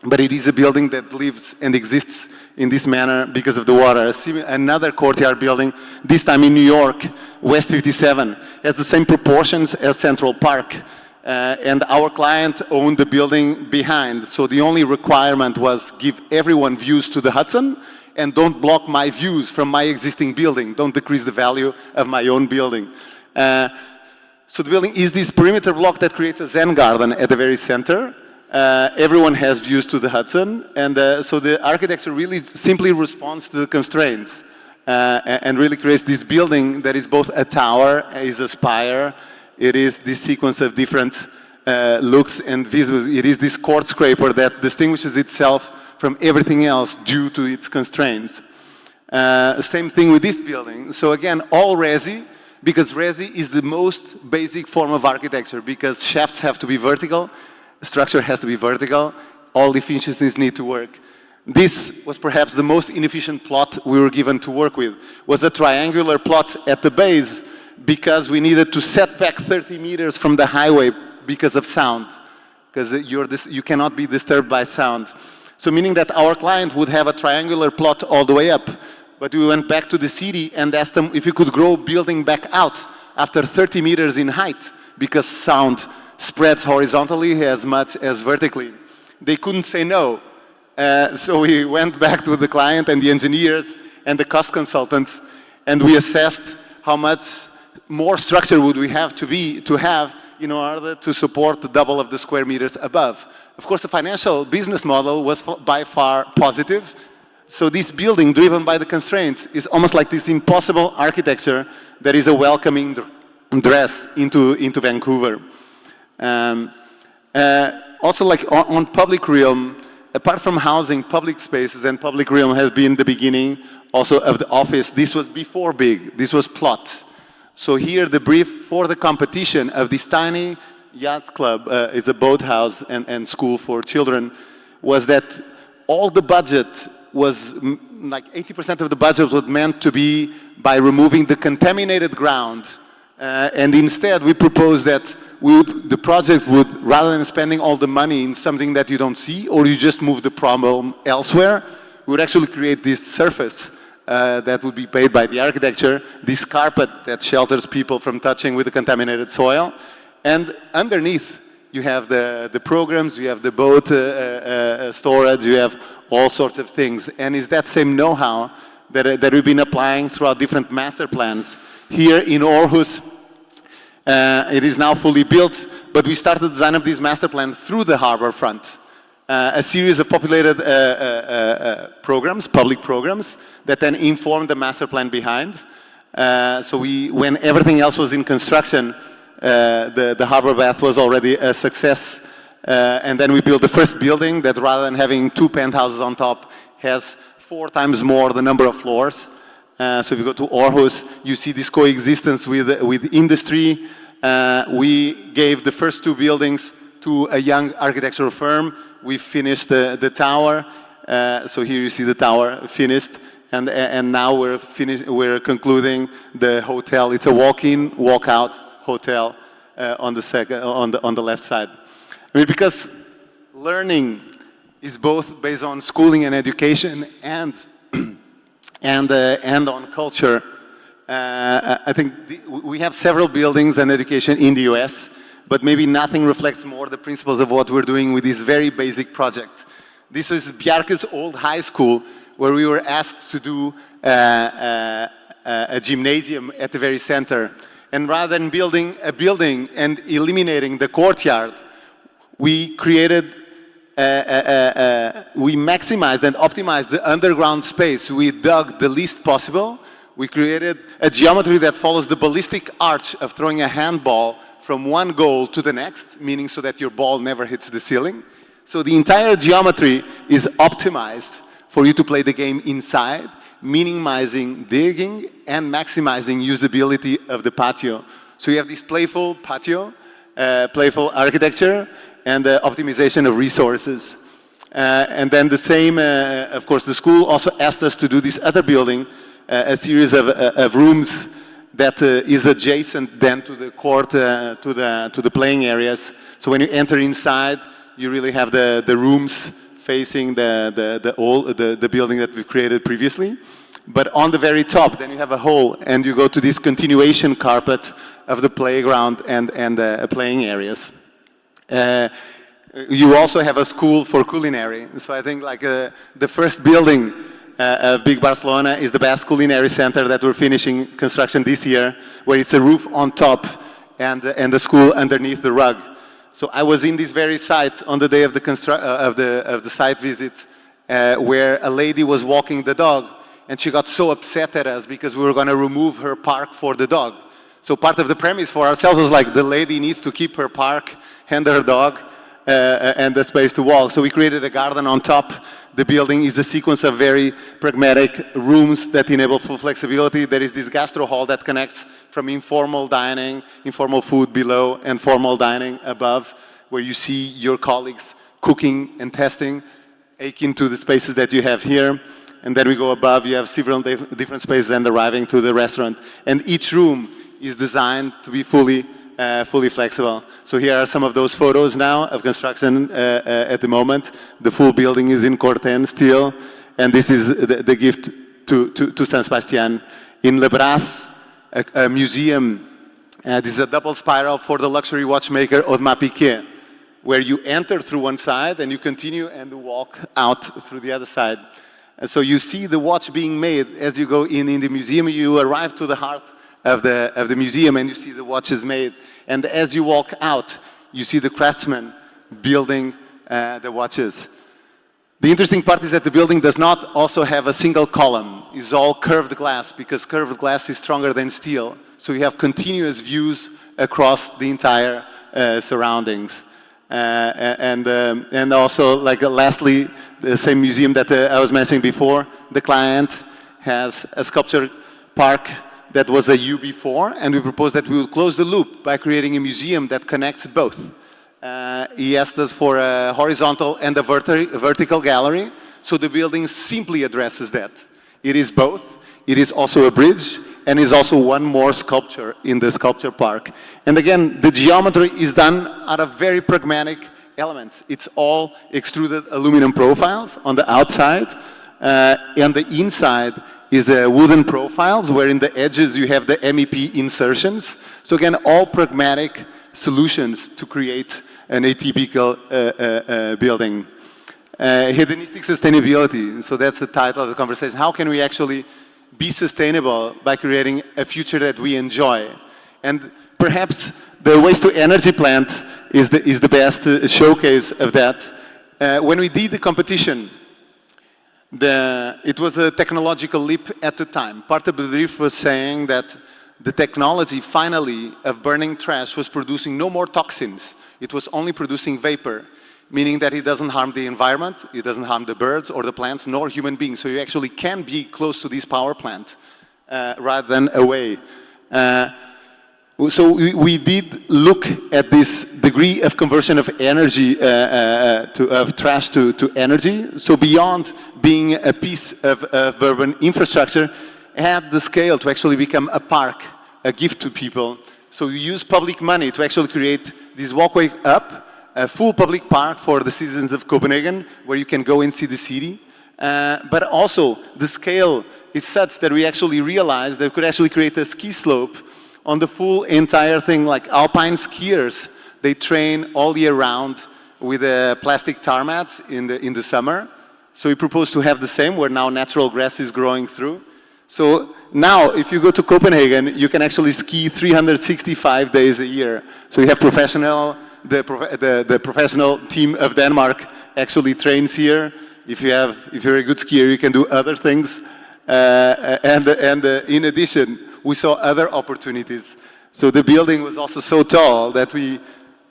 But it is a building that lives and exists in this manner because of the water. Another courtyard building, this time in New York, West 57, has the same proportions as Central Park. And our client owned the building behind. So the only requirement was give everyone views to the Hudson and don't block my views from my existing building. Don't decrease the value of my own building. So the building is this perimeter block that creates a Zen garden at the very center. Everyone has views to the Hudson, and so the architecture really simply responds to the constraints and really creates this building that is both a tower, is a spire, it is this sequence of different looks and visuals. It is this court scraper that distinguishes itself from everything else due to its constraints. Same thing with this building. So again, all resi, because resi is the most basic form of architecture, because shafts have to be vertical, structure has to be vertical, all efficiencies need to work. This was perhaps the most inefficient plot we were given to work with, was a triangular plot at the base because we needed to set back 30 meters from the highway because of sound, because you cannot be disturbed by sound. So meaning that our client would have a triangular plot all the way up, but we went back to the city and asked them if we could grow building back out after 30 meters in height because sound spreads horizontally as much as vertically. They couldn't say no. So we went back to the client and the engineers and the cost consultants, and we assessed how much more structure would we have to have in order to support the double of the square meters above. Of course, the financial business model was by far positive. So this building, driven by the constraints, is almost like this impossible architecture that is a welcoming dress into Vancouver. Also, like on public realm, apart from housing, public spaces and public realm has been the beginning also of the office. This was before big, this was plot. So here the brief for the competition of this tiny yacht club, is a boathouse and school for children, was that all the budget was, like 80% of the budget was meant to be by removing the contaminated ground. And instead we proposed that the project would, rather than spending all the money in something that you don't see or you just move the problem elsewhere, we would actually create this surface that would be paid by the architecture, this carpet that shelters people from touching with the contaminated soil, and underneath you have the programs, you have the boat storage, you have all sorts of things. And it's that same know-how that we've been applying throughout different master plans. Here in Aarhus, it is now fully built, but we started the design of this master plan through the harbor front. A series of populated programs, public programs, that then informed the master plan behind. So when everything else was in construction, the harbor bath was already a success. And then we built the first building that, rather than having 2 penthouses on top, has 4 times more the number of floors. So if you go to Aarhus, you see this coexistence with industry. We gave the first 2 buildings to a young architectural firm. We finished the tower. So here you see the tower finished. And now we're concluding the hotel. It's a walk-in, walk-out hotel on the left side. I mean, because learning is both based on schooling and education and on culture. I think we have several buildings and education in the US, but maybe nothing reflects more the principles of what we're doing with this very basic project. This is Bjarke's old high school, where we were asked to do a gymnasium at the very center. And rather than building a building and eliminating the courtyard, we created, we maximized and optimized the underground space. We dug the least possible. We created a geometry that follows the ballistic arch of throwing a handball from one goal to the next, meaning so that your ball never hits the ceiling. So the entire geometry is optimized for you to play the game inside, minimizing digging and maximizing usability of the patio. So you have this playful patio, playful architecture, and optimization of resources. And then the same, of course, the school also asked us to do this other building, a series of rooms that is adjacent then to the court, to the playing areas. So when you enter inside, you really have the rooms facing the building that we created previously. But on the very top, then you have a hole, and you go to this continuation carpet of the playground and playing areas. You also have a school for culinary. So I think like the first building of Big Barcelona is the best culinary center that we're finishing construction this year, where it's a roof on top and the school underneath the rug. So I was in this very site on the day of the site visit, where a lady was walking the dog, and she got so upset at us because we were going to remove her park for the dog. So part of the premise for ourselves was like, the lady needs to keep her park and her dog and the space to walk. So we created a garden on top. The building is a sequence of very pragmatic rooms that enable full flexibility. There is this gastro hall that connects from informal dining, informal food below, and formal dining above, where you see your colleagues cooking and testing, akin to the spaces that you have here. And then we go above, you have several different spaces and arriving to the restaurant. And each room is designed to be fully flexible. So here are some of those photos now of construction at the moment. The full building is in Corten still, and this is the gift to San Sebastian. In Le Bras, a museum, this is a double spiral for the luxury watchmaker Audemars Piguet, where you enter through one side and you continue and walk out through the other side. And so you see the watch being made as you go in the museum. You arrive to the heart of the museum, and you see the watches made. And as you walk out, you see the craftsmen building the watches. The interesting part is that the building does not also have a single column. It's all curved glass, because curved glass is stronger than steel. So you have continuous views across the entire surroundings. And also, like lastly, the same museum that I was mentioning before, the client has a sculpture park that was a U before, and we proposed that we would close the loop by creating a museum that connects both. He asked us for a horizontal and a vertical gallery, so the building simply addresses that. It is both. It is also a bridge, and is also one more sculpture in the sculpture park. And again, the geometry is done out of very pragmatic elements. It's all extruded aluminum profiles on the outside, and the inside is wooden profiles, where in the edges you have the MEP insertions. So again, all pragmatic solutions to create an atypical building. Hedonistic sustainability, so that's the title of the conversation. How can we actually be sustainable by creating a future that we enjoy? And perhaps the waste-to-energy plant is the best showcase of that. When we did the competition, it was a technological leap at the time. Part of the brief was saying that the technology, finally, of burning trash was producing no more toxins. It was only producing vapor, meaning that it doesn't harm the environment, it doesn't harm the birds or the plants, nor human beings. So you actually can be close to this power plant rather than away. So we did look at this degree of conversion of energy, of trash to energy. So beyond being a piece of urban infrastructure, had the scale to actually become a park, a gift to people. So we use public money to actually create this walkway up, a full public park for the citizens of Copenhagen, where you can go and see the city. But also, the scale is such that we actually realized that we could actually create a ski slope on the full entire thing, like alpine skiers. They train all year round with plastic tar mats in the summer. So we propose to have the same, where now natural grass is growing through. So now, if you go to Copenhagen, you can actually ski 365 days a year. So you have the professional team of Denmark actually trains here. If you're a good skier, you can do other things. And in addition, we saw other opportunities. So the building was also so tall that we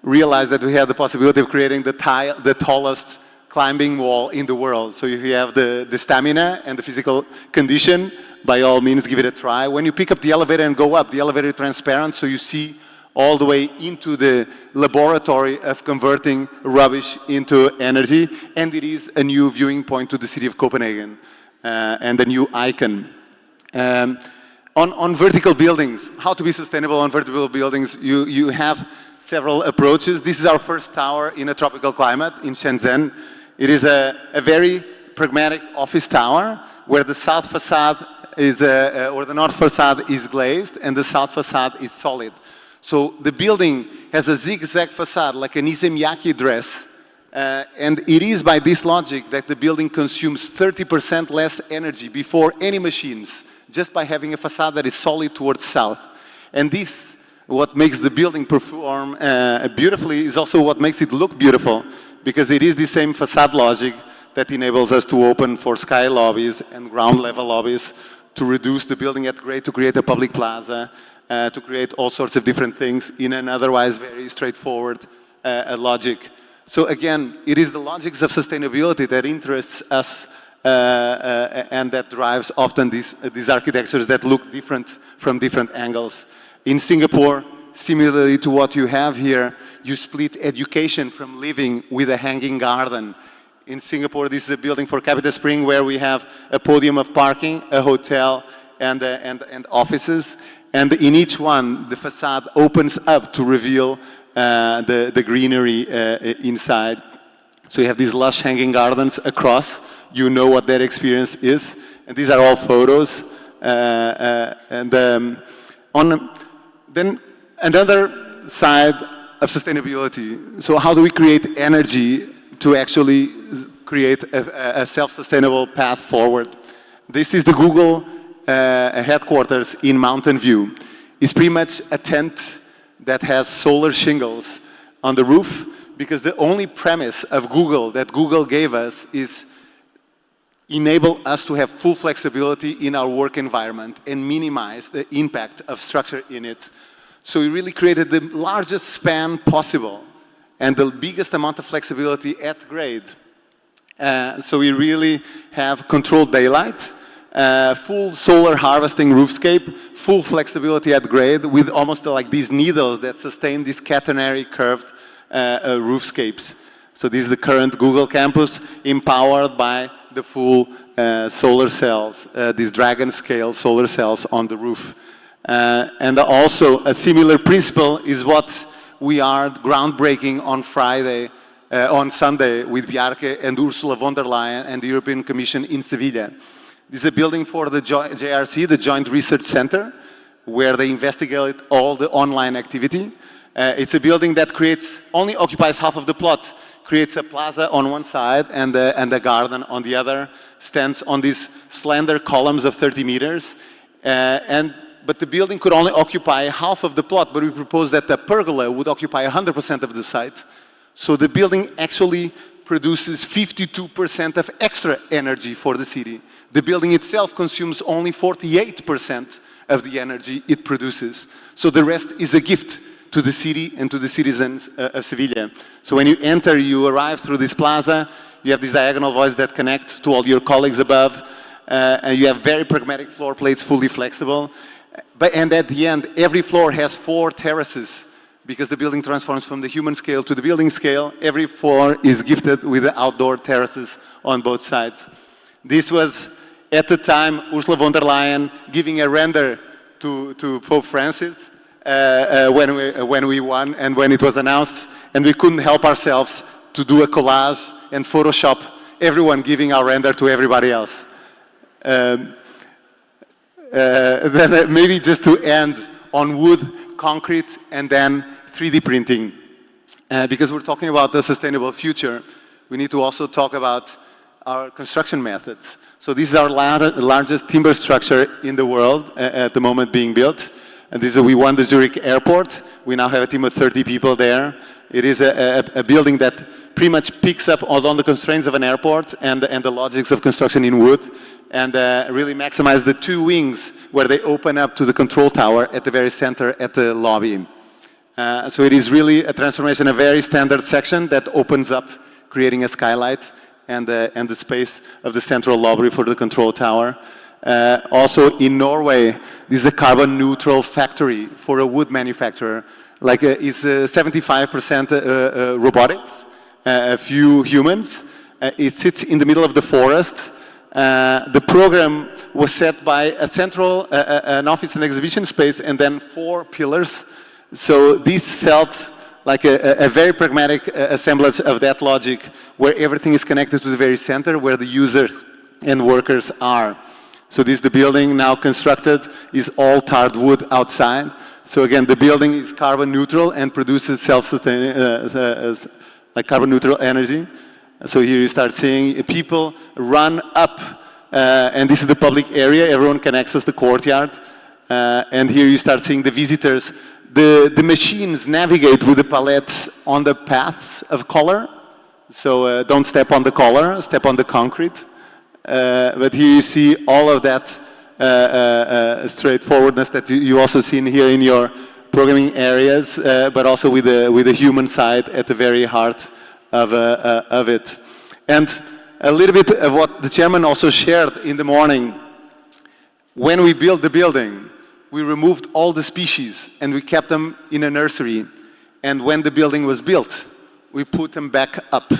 realized that we had the possibility of creating the tallest climbing wall in the world. So if you have the stamina and the physical condition, by all means, give it a try. When you pick up the elevator and go up, the elevator is transparent, so you see all the way into the laboratory of converting rubbish into energy, and it is a new viewing point to the city of Copenhagen, and a new icon. On vertical buildings, how to be sustainable on vertical buildings, you have several approaches. This is our first tower in a tropical climate in Shenzhen. It is a very pragmatic office tower where the south facade is, or the north facade is glazed and the south facade is solid. So the building has a zigzag facade like an izemyaki dress, and it is by this logic that the building consumes 30% less energy before any machines, just by having a facade that is solid towards south. And this, what makes the building perform beautifully, is also what makes it look beautiful, because it is the same facade logic that enables us to open for sky lobbies and ground level lobbies, to reduce the building at grade, to create a public plaza, to create all sorts of different things in an otherwise very straightforward logic. So again, it is the logics of sustainability that interests us, and that drives often these architectures that look different from different angles. In Singapore, similarly to what you have here, you split education from living with a hanging garden. In Singapore, this is a building for Capita Spring where we have a podium of parking, a hotel, and offices. And in each one, the facade opens up to reveal the greenery inside. So you have these lush hanging gardens across. You know what that experience is. And these are all photos. Then another side of sustainability. So how do we create energy to actually create a self-sustainable path forward? This is the Google headquarters in Mountain View. It's pretty much a tent that has solar shingles on the roof, because the only premise of Google that Google gave us is enable us to have full flexibility in our work environment and minimize the impact of structure in it. So we really created the largest span possible and the biggest amount of flexibility at grade. So we really have controlled daylight, full solar harvesting roofscape, full flexibility at grade with almost like these needles that sustain these catenary curved roofscapes. So this is the current Google campus, empowered by the full solar cells, these dragon scale solar cells on the roof. And also a similar principle is what we are groundbreaking on Sunday with Bjarke and Ursula von der Leyen and the European Commission in Sevilla. This is a building for the JRC, the Joint Research Center, where they investigate all the online activity. It's a building that only occupies half of the plot, creates a plaza on one side and a garden on the other, stands on these slender columns of 30 meters. But the building could only occupy half of the plot, but we proposed that the pergola would occupy 100% of the site. So the building actually produces 52% of extra energy for the city. The building itself consumes only 48% of the energy it produces. So the rest is a gift to the city and to the citizens of Sevilla. So when you enter, you arrive through this plaza, you have these diagonal voids that connect to all your colleagues above, and you have very pragmatic floor plates, fully flexible. And at the end, every floor has 4 terraces, because the building transforms from the human scale to the building scale. Every floor is gifted with the outdoor terraces on both sides. This was, at the time, Ursula von der Leyen giving a render to Pope Francis when we won and when it was announced, and we couldn't help ourselves to do a collage and Photoshop everyone giving our render to everybody else. Then maybe just to end on wood, concrete, and then 3D printing. Because we're talking about the sustainable future, we need to also talk about our construction methods. So this is our largest timber structure in the world at the moment being built. And this is, we won the Zurich airport. We now have a team of 30 people there. It is a building that pretty much picks up on the constraints of an airport and the logics of construction in wood, and really maximize the 2 wings where they open up to the control tower at the very center at the lobby. So it is really a transformation, a very standard section that opens up, creating a skylight and the space of the central lobby for the control tower. Also in Norway, this is a carbon neutral factory for a wood manufacturer. Like it's 75% robotics, a few humans. It sits in the middle of the forest. The program was set by a central, an office and exhibition space, and then 4 pillars. So this felt like a very pragmatic assemblage of that logic, where everything is connected to the very center, where the users and workers are. So this is the building now constructed, is all tarred wood outside. So again, the building is carbon neutral and produces self-sustaining, like carbon neutral energy. So here you start seeing people run up, and this is the public area. Everyone can access the courtyard. And here you start seeing the visitors. The machines navigate with the palettes on the paths of color. So don't step on the color, step on the concrete. But here you see all of that straightforwardness that you also see in here in your programming areas, but also with the human side at the very heart of it. And a little bit of what the chairman also shared in the morning. When we built the building, we removed all the species and we kept them in a nursery. And when the building was built, we put them back up.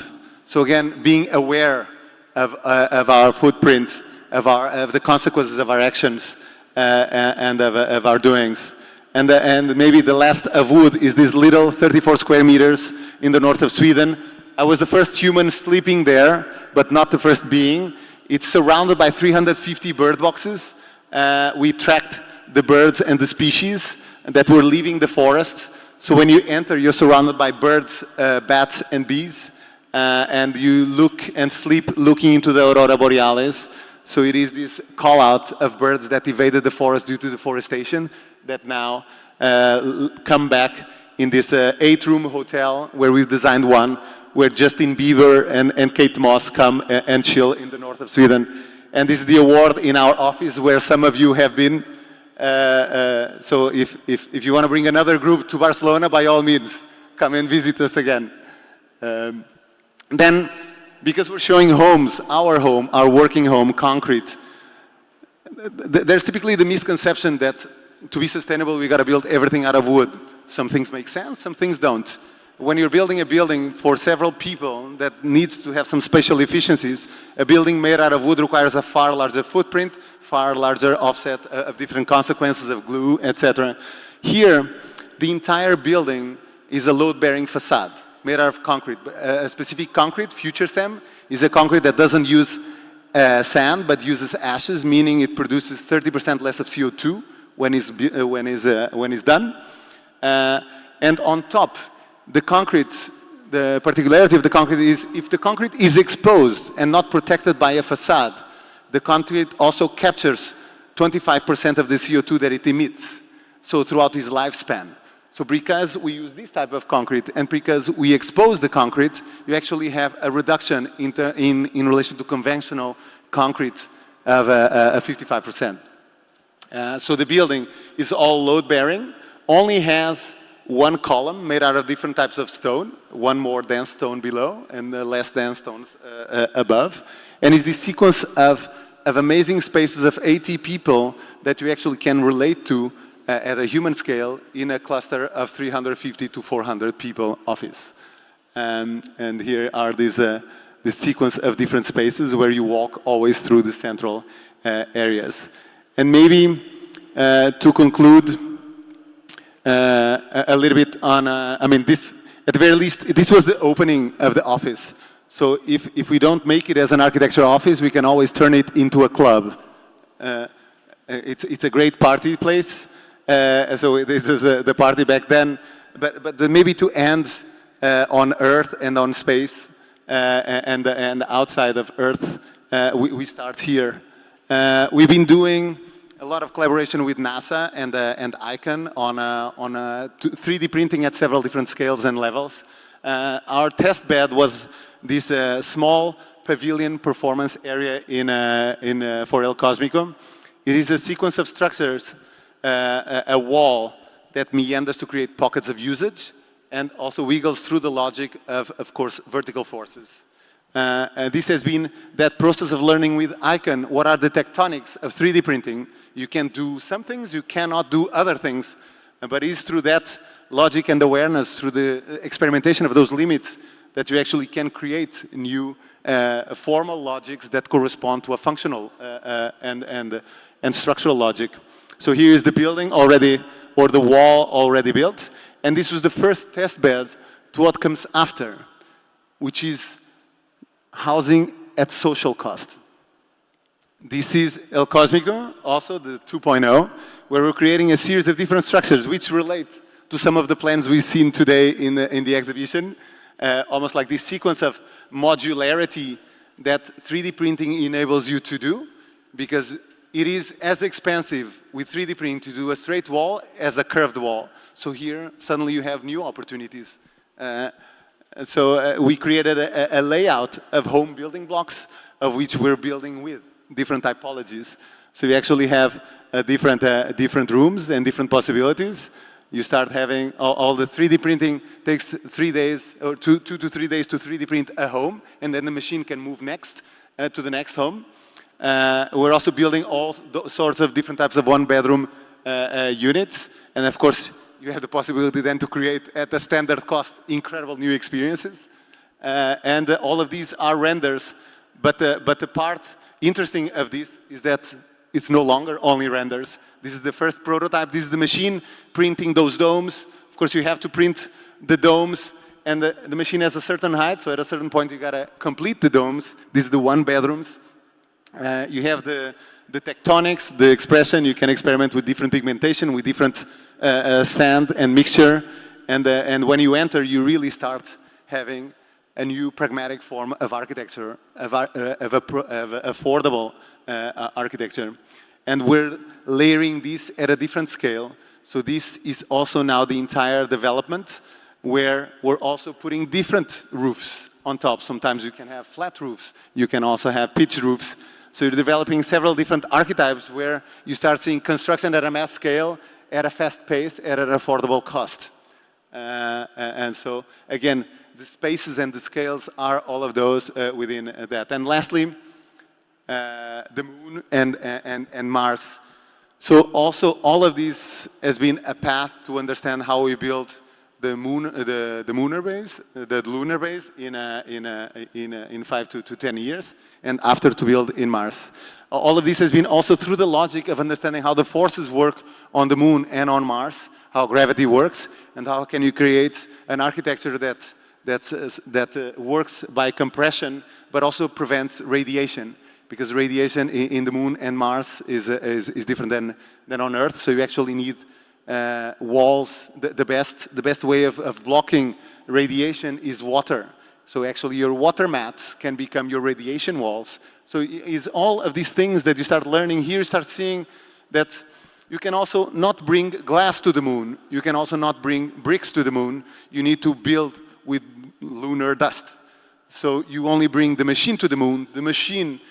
So again, being aware of our footprint, of the consequences of our actions, and of our doings. And maybe the last of wood is this little 34 square meters in the north of Sweden. I was the first human sleeping there, but not the first being. It's surrounded by 350 bird boxes. We tracked the birds and the species that were leaving the forest. So when you enter, you're surrounded by birds, bats, and bees. And you look and sleep looking into the aurora borealis. So it is this call out of birds that evaded the forest due to deforestation that now come back in this 8-room hotel where we've designed one, where Justin Bieber and Kate Moss come and chill in the north of Sweden. And this is the award in our office where some of you have been. So if you want to bring another group to Barcelona, by all means, come and visit us again. Then, because we're showing homes, our working home, concrete, there's typically the misconception that to be sustainable, we got to build everything out of wood. Some things make sense, some things don't. When you're building a building for several people that needs to have some spatial efficiencies, a building made out of wood requires a far larger footprint, far larger offset of different consequences of glue, etc. Here, the entire building is a load-bearing facade made out of concrete. A specific concrete, FutureSem, is a concrete that doesn't use sand, but uses ashes, meaning it produces 30% less of CO2 when it's done. And on top, the concrete, the particularity of the concrete is if the concrete is exposed and not protected by a facade, the concrete also captures 25% of the CO2 that it emits, so throughout its lifespan. So because we use this type of concrete and because we expose the concrete, you actually have a reduction in relation to conventional concrete of 55%. So the building is all load-bearing, only has one column made out of different types of stone, one more dense stone below and less dense stones above. And it's this sequence of amazing spaces of 80 people that you actually can relate to at a human scale in a cluster of 350 to 400 people office. And here are this sequence of different spaces where you walk always through the central areas. And maybe to conclude a little bit on, I mean, this, at the very least, this was the opening of the office. So if we don't make it as an architecture office, we can always turn it into a club. It's a great party place. So this was the party back then. But maybe to end on Earth and on space and outside of Earth, we start here. We've been doing a lot of collaboration with NASA and ICON on 3D printing at several different scales and levels. Our test bed was this small pavilion performance area for El Cosmico. It is a sequence of structures, a wall that meanders to create pockets of usage and also wiggles through the logic of course, vertical forces. This has been that process of learning with ICON. What are the tectonics of 3D printing? You can do some things, you cannot do other things, but it's through that logic and awareness, through the experimentation of those limits, that you actually can create new formal logics that correspond to a functional and structural logic. So here is the building already, or the wall already built, and this was the first test bed to what comes after, which is housing at social cost. This is El Cosmico, also the 2.0, where we're creating a series of different structures which relate to some of the plans we've seen today in the exhibition. Almost like this sequence of modularity that 3D printing enables you to do, because it is as expensive with 3D printing to do a straight wall as a curved wall. So here, suddenly you have new opportunities. So we created a layout of home building blocks of which we're building with different typologies. So you actually have different rooms and different possibilities. You start having all the 3D printing takes 3 days or 2 to 3 days to 3D print a home, and then the machine can move next to the next home. We're also building all sorts of different types of one-bedroom units, and of course, you have the possibility then to create at a standard cost incredible new experiences. And all of these are renders, but the part interesting of this is that it's no longer only renders. This is the first prototype. This is the machine printing those domes. Of course, you have to print the domes, and the machine has a certain height, so at a certain point you gotta complete the domes. This is the one bedrooms. You have the tectonics, the expression. You can experiment with different pigmentation, with different sand and mixture, and when you enter, you really start having a new pragmatic form of architecture, of affordable architecture. And we're layering this at a different scale. So this is also now the entire development, where we're also putting different roofs on top. Sometimes you can have flat roofs. You can also have pitched roofs. So you're developing several different archetypes where you start seeing construction at a mass scale, at a fast pace, at an affordable cost. And so, again, the spaces and the scales are all of those within that. And lastly, the moon and Mars. So also all of this has been a path to understand how we build the moon, the lunar base in 5 to 10 years, and after to build in Mars. All of this has been also through the logic of understanding how the forces work on the moon and on Mars, how gravity works, and how can you create an architecture that works by compression, but also prevents radiation. because radiation in the moon and Mars is different than on Earth. So you actually need walls. The best way of blocking radiation is water. So actually your water mats can become your radiation walls. So it's all of these things that you start learning here, you start seeing that you can also not bring glass to the moon. You can also not bring bricks to the moon. You need to build with lunar dust. So you only bring the machine to the moon. The machine,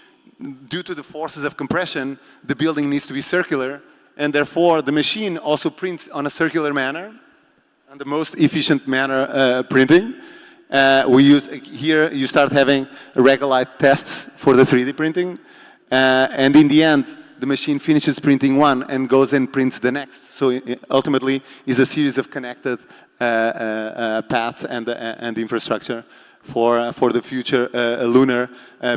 due to the forces of compression, the building needs to be circular, and therefore the machine also prints on a circular manner, and the most efficient manner printing. We use, here you start having regolith tests for the 3D printing, and in the end, the machine finishes printing one and goes and prints the next. So ultimately, is a series of connected paths and infrastructure for the future lunar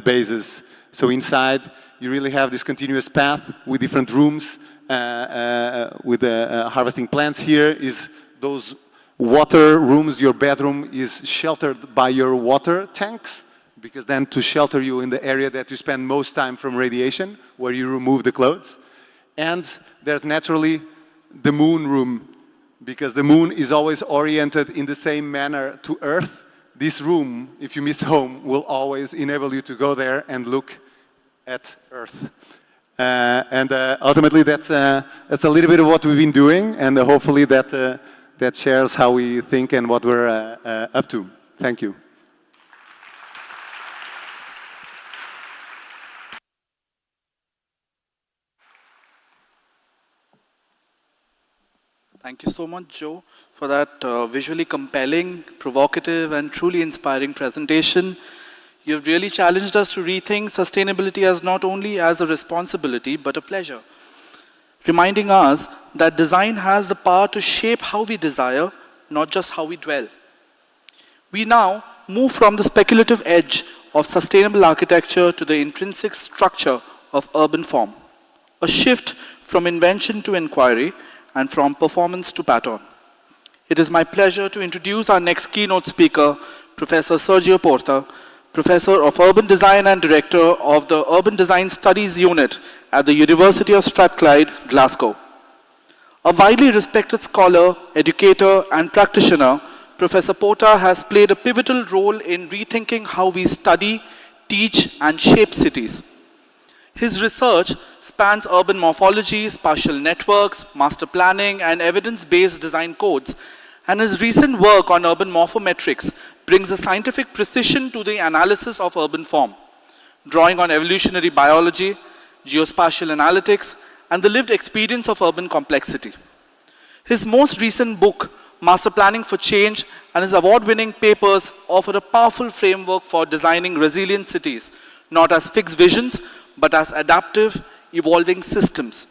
bases. So inside, you really have this continuous path with different rooms, with harvesting plants. Here is those water rooms. Your bedroom is sheltered by your water tanks, because then to shelter you in the area that you spend most time from radiation, where you remove the clothes. And there's naturally the moon room, because the moon is always oriented in the same manner to Earth. This room, if you miss home, will always enable you to go there and look at Earth. Ultimately, that's a little bit of what we've been doing, and hopefully that shares how we think and what we're up to. Thank you. Thank you so much, Joe, for that visually compelling, provocative, and truly inspiring presentation. You've really challenged us to rethink sustainability as not only as a responsibility, but a pleasure, reminding us that design has the power to shape how we desire, not just how we dwell. We now move from the speculative edge of sustainable architecture to the intrinsic structure of urban form, a shift from invention to inquiry, and from performance to pattern. It is my pleasure to introduce our next keynote speaker, Professor Sergio Porta, Professor of Urban Design and Director of the Urban Design Studies Unit at the University of Strathclyde, Glasgow. A widely respected scholar, educator, and practitioner, Professor Porta has played a pivotal role in rethinking how we study, teach, and shape cities. His research spans urban morphology, spatial networks, master planning, and evidence-based design codes, and his recent work on urban morphometrics brings a scientific precision to the analysis of urban form, drawing on evolutionary biology, geospatial analytics, and the lived experience of urban complexity. His most recent book, Master Planning for Change, and his award-winning papers offer a powerful framework for designing resilient cities, not as fixed visions, but as adaptive, evolving systems.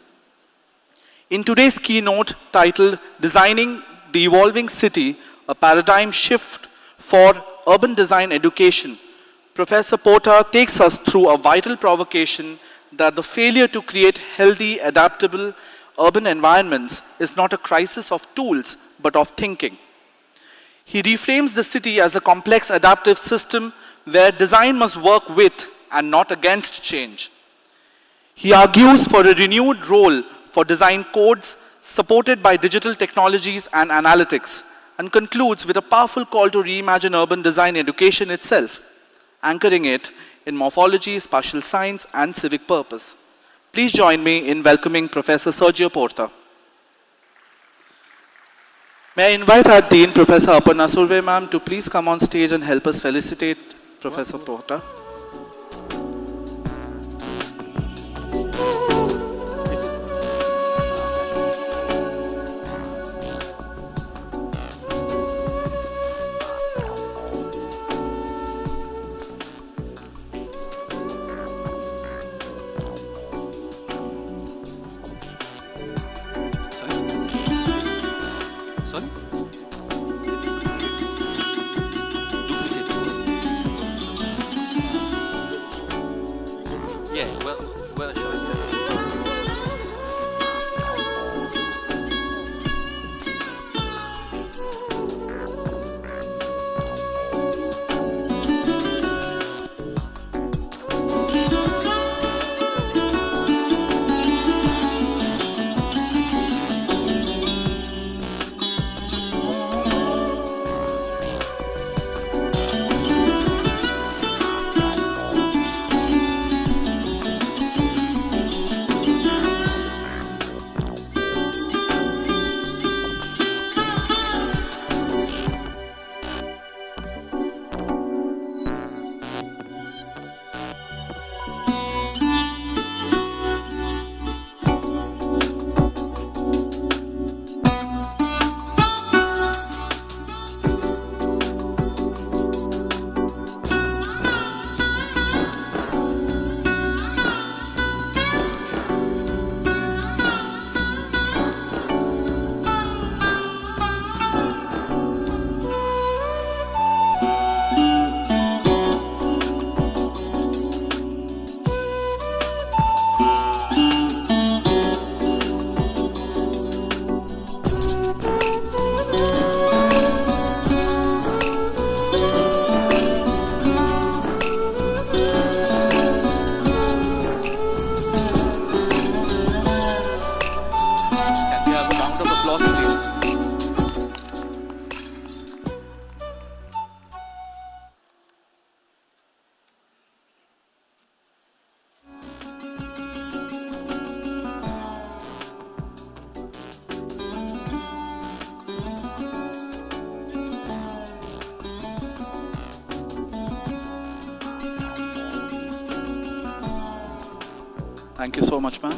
In today's keynote titled Designing the Evolving City, a Paradigm Shift for Urban Design Education, Professor Porta takes us through a vital provocation that the failure to create healthy, adaptable urban environments is not a crisis of tools, but of thinking. He reframes the city as a complex adaptive system where design must work with and not against change. He argues for a renewed role for design codes supported by digital technologies and analytics, and concludes with a powerful call to reimagine urban design education itself, anchoring it in morphology, spatial science, and civic purpose. Please join me in welcoming Professor Sergio Porta. May I invite our Dean, Professor Aparna Surve ma'am, to please come on stage and help us felicitate Professor Porta. Thank you so much, ma'am.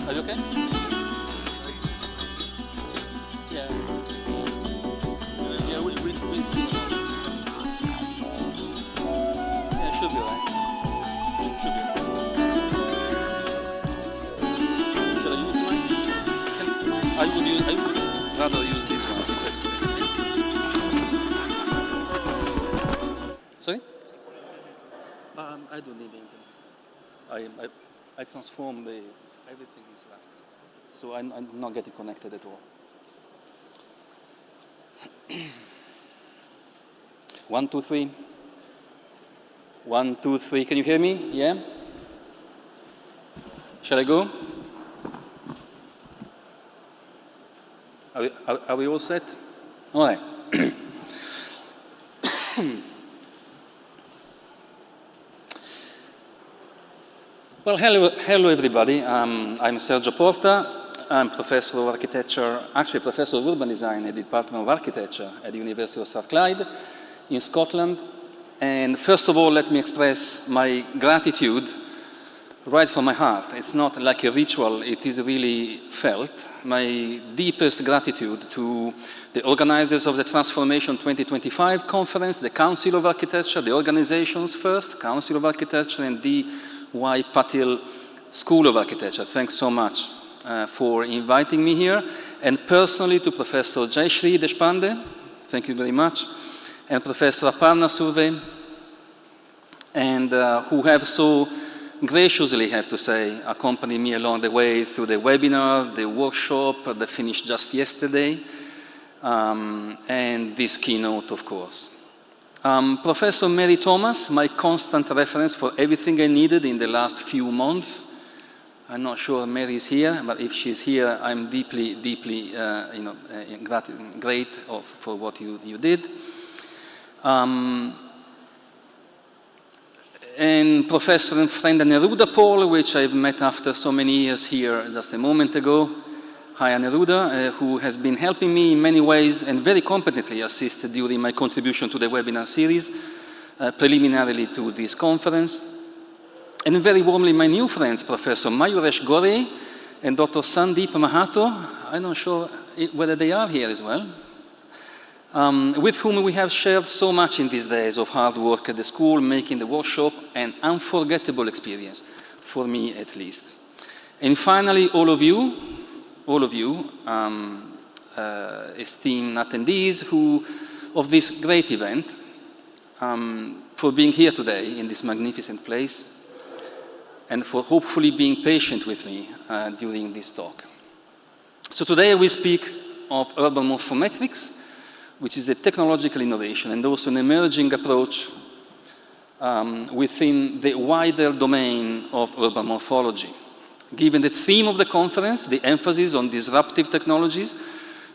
Are you okay? Yeah. Yeah, we'll see. Yeah, should be alright. Should be alright. Shall I use mine? I would rather use this one. Sorry? I don't need anything. I transform the everything is right. So I'm not getting connected at all. 1, 2, 3. 1, 2, 3. Can you hear me? Yeah? Shall I go? Are we all set? All right. Well, hello everybody. I'm Sergio Porta. I'm Professor of Architecture, actually Professor of Urban Design at the Department of Architecture at the University of Strathclyde in Scotland. And first of all, let me express my gratitude right from my heart. It's not like a ritual, it is really felt. My deepest gratitude to the organizers of the Transformation 2025 conference, the Council of Architecture, the organizations first, Council of Architecture and the Patil School of Architecture. Thanks so much for inviting me here. And personally to Professor Jayashree Deshpande, thank you very much, and Professor Aparna Surve, and who have so graciously, I have to say, accompanied me along the way through the webinar, the workshop that finished just yesterday, and this keynote, of course. Professor Mary Thomas, my constant reference for everything I needed in the last few months. I'm not sure Mary is here, but if she's here, I'm deeply, deeply great for what you did. And Professor and friend Neruda Paul, which I've met after so many years here just a moment ago. Hi, Neruda, who has been helping me in many ways and very competently assisted during my contribution to the webinar series, preliminarily to this conference. And very warmly, my new friends, Professor Mayuresh Gore and Dr. Sandeep Mahato. I'm not sure whether they are here as well. With whom we have shared so much in these days of hard work at the school, making the workshop an unforgettable experience, for me at least. And finally, all of you, esteemed attendees of this great event, for being here today in this magnificent place. and for hopefully being patient with me during this talk. So today we speak of urban morphometrics, which is a technological innovation and also an emerging approach within the wider domain of urban morphology. Given the theme of the conference, the emphasis on disruptive technologies,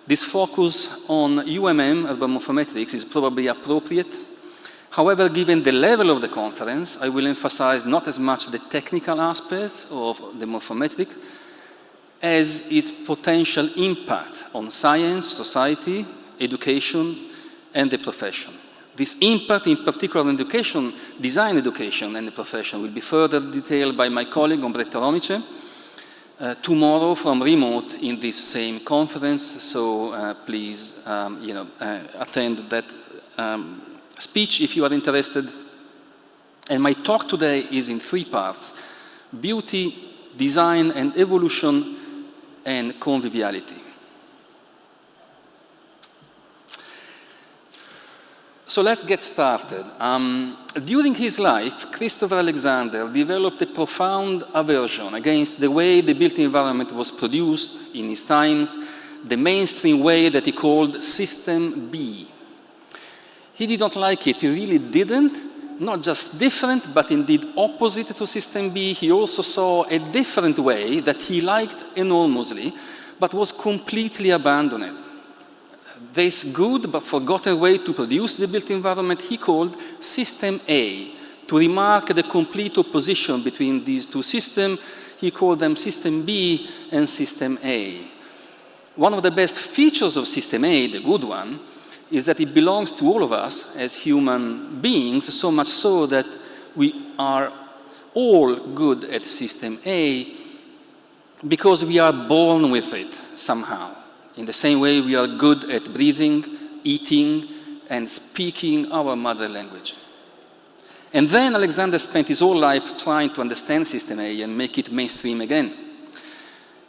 this focus on UMM, urban morphometrics, is probably appropriate. However, given the level of the conference, I will emphasize not as much the technical aspects of the morphometric as its potential impact on science, society, education, and the profession. This impact, in particular on education, design education, and the profession, will be further detailed by my colleague, Ombretta Romice, tomorrow from remote in this same conference. So please, attend that speech if you are interested. And my talk today is in 3 parts: beauty, design and evolution, and conviviality. So let's get started. During his life, Christopher Alexander developed a profound aversion against the way the built environment was produced in his times, the mainstream way that he called System B. He did not like it, he really didn't. Not just different, but indeed opposite to System B. He also saw a different way that he liked enormously, but was completely abandoned. This good but forgotten way to produce the built environment he called System A. To remark the complete opposition between these two systems, he called them System B and System A. One of the best features of System A, the good one, is that it belongs to all of us as human beings, so much so that we are all good at System A because we are born with it somehow. In the same way we are good at breathing, eating, and speaking our mother language. And then Alexander spent his whole life trying to understand System A and make it mainstream again.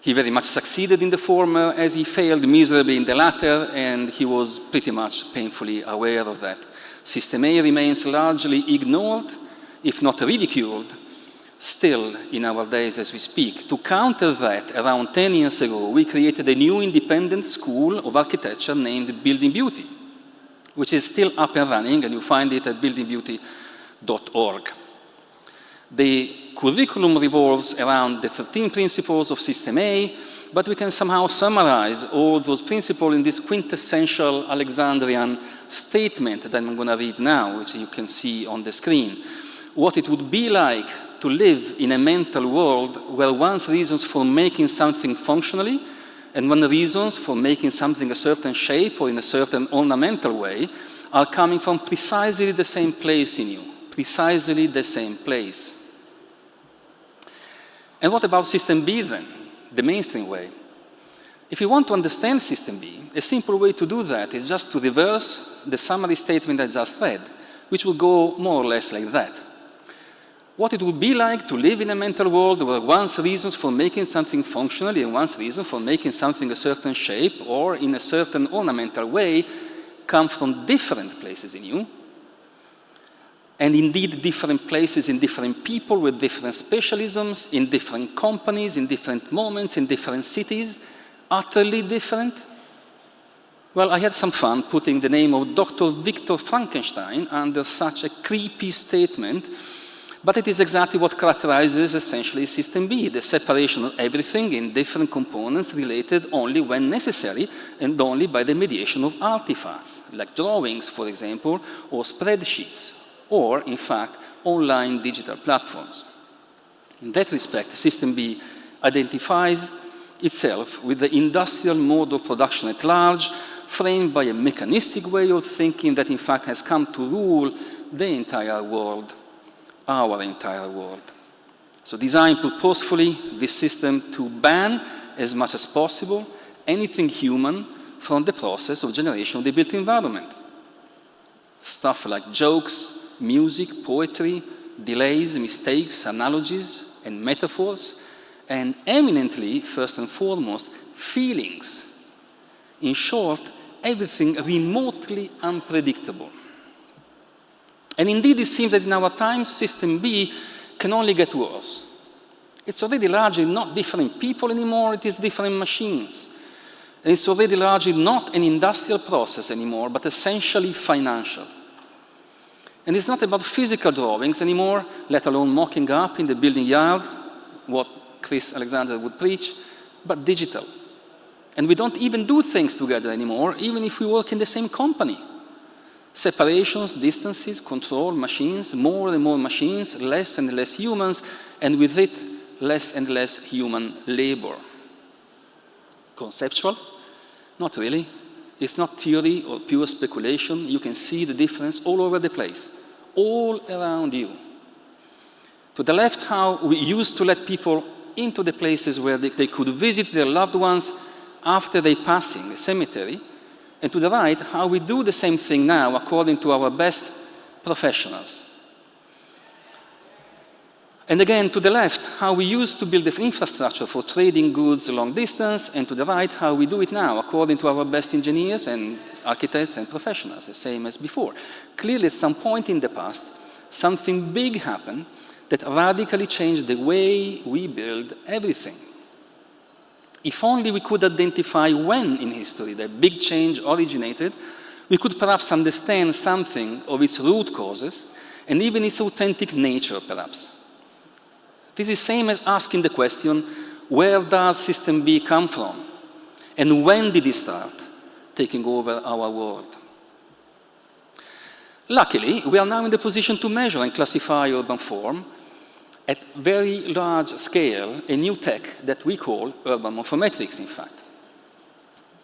He very much succeeded in the former as he failed miserably in the latter, and he was pretty much painfully aware of that. System A remains largely ignored, if not ridiculed, still in our days as we speak. To counter that, around 10 years ago, we created a new independent school of architecture named Building Beauty, which is still up and running, and you find it at buildingbeauty.org. The curriculum revolves around the 13 principles of System A, but we can somehow summarize all those principles in this quintessential Alexandrian statement that I'm going to read now, which you can see on the screen. What it would be like to live in a mental world where one's reasons for making something functionally and one's reasons for making something a certain shape or in a certain ornamental way are coming from precisely the same place in you, precisely the same place. And what about System B then, the mainstream way? If you want to understand System B, a simple way to do that is just to reverse the summary statement I just read, which will go more or less like that. What it would be like to live in a mental world where one's reasons for making something functionally and one's reason for making something a certain shape or in a certain ornamental way come from different places in you, and indeed different places in different people with different specialisms, in different companies, in different moments, in different cities, utterly different. Well, I had some fun putting the name of Dr. Victor Frankenstein under such a creepy statement, but it is exactly what characterizes essentially System B, the separation of everything in different components related only when necessary and only by the mediation of artifacts, like drawings, for example, or spreadsheets, or, in fact, online digital platforms. In that respect, System B identifies itself with the industrial mode of production at large, framed by a mechanistic way of thinking that, in fact, has come to rule the entire world, our entire world. So design purposefully this system to ban, as much as possible, anything human from the process of generation of the built environment. Stuff like jokes, music, poetry, delays, mistakes, analogies, and metaphors, and eminently, first and foremost, feelings. In short, everything remotely unpredictable. And indeed, it seems that in our times, System B can only get worse. It's already largely not different people anymore, it is different machines. And it's already largely not an industrial process anymore, but essentially financial. And it's not about physical drawings anymore, let alone mocking up in the building yard, what Chris Alexander would preach, but digital. And we don't even do things together anymore, even if we work in the same company. Separations, distances, control, machines, more and more machines, less and less humans, and with it, less and less human labor. Conceptual? Not really. It's not theory or pure speculation. You can see the difference all over the place, all around you. To the left, how we used to let people into the places where they could visit their loved ones after their passing, a cemetery. And to the right, how we do the same thing now according to our best professionals. And again, to the left, how we used to build the infrastructure for trading goods long distance, and to the right, how we do it now, according to our best engineers and architects and professionals, the same as before. Clearly, at some point in the past, something big happened that radically changed the way we build everything. If only we could identify when in history that big change originated, we could perhaps understand something of its root causes and even its authentic nature, perhaps. This is the same as asking the question, where does System B come from? And when did it start taking over our world? Luckily, we are now in the position to measure and classify urban form at very large scale, a new tech that we call urban morphometrics, in fact.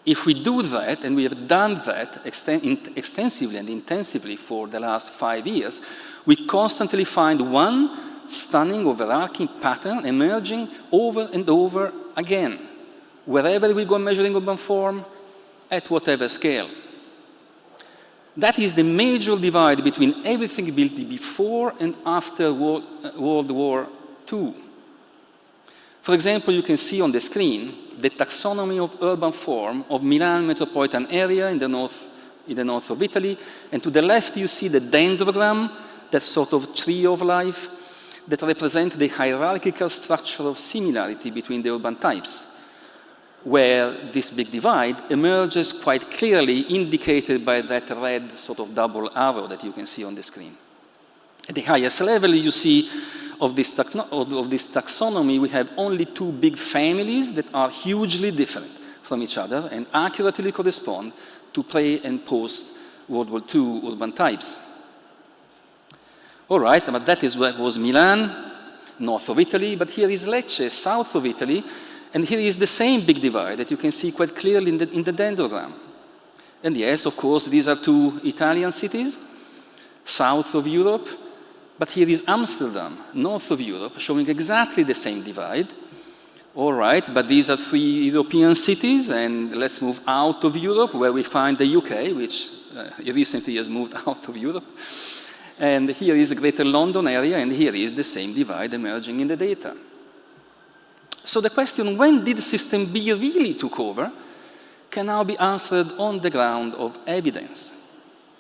If we do that, and we have done that extensively and intensively for the last 5 years, we constantly find one stunning overarching pattern emerging over and over again, wherever we go measuring urban form, at whatever scale. That is the major divide between everything built before and after World War II. For example, you can see on the screen the taxonomy of urban form of Milan metropolitan area in the north of Italy, and to the left you see the dendrogram, that sort of tree of life, that represents the hierarchical structure of similarity between the urban types, where this big divide emerges quite clearly, indicated by that red sort of double arrow that you can see on the screen. At the highest level you see of this taxonomy, we have only two big families that are hugely different from each other and accurately correspond to pre- and post-World War II urban types. All right, but that is what was Milan, north of Italy, but here is Lecce, south of Italy, and here is the same big divide that you can see quite clearly in the dendrogram. And yes, of course, these are two Italian cities, south of Europe, but here is Amsterdam, north of Europe, showing exactly the same divide. All right, but these are three European cities, and let's move out of Europe, where we find the UK, which recently has moved out of Europe. And here is the Greater London area, and here is the same divide emerging in the data. So the question, when did System B really took over, can now be answered on the ground of evidence.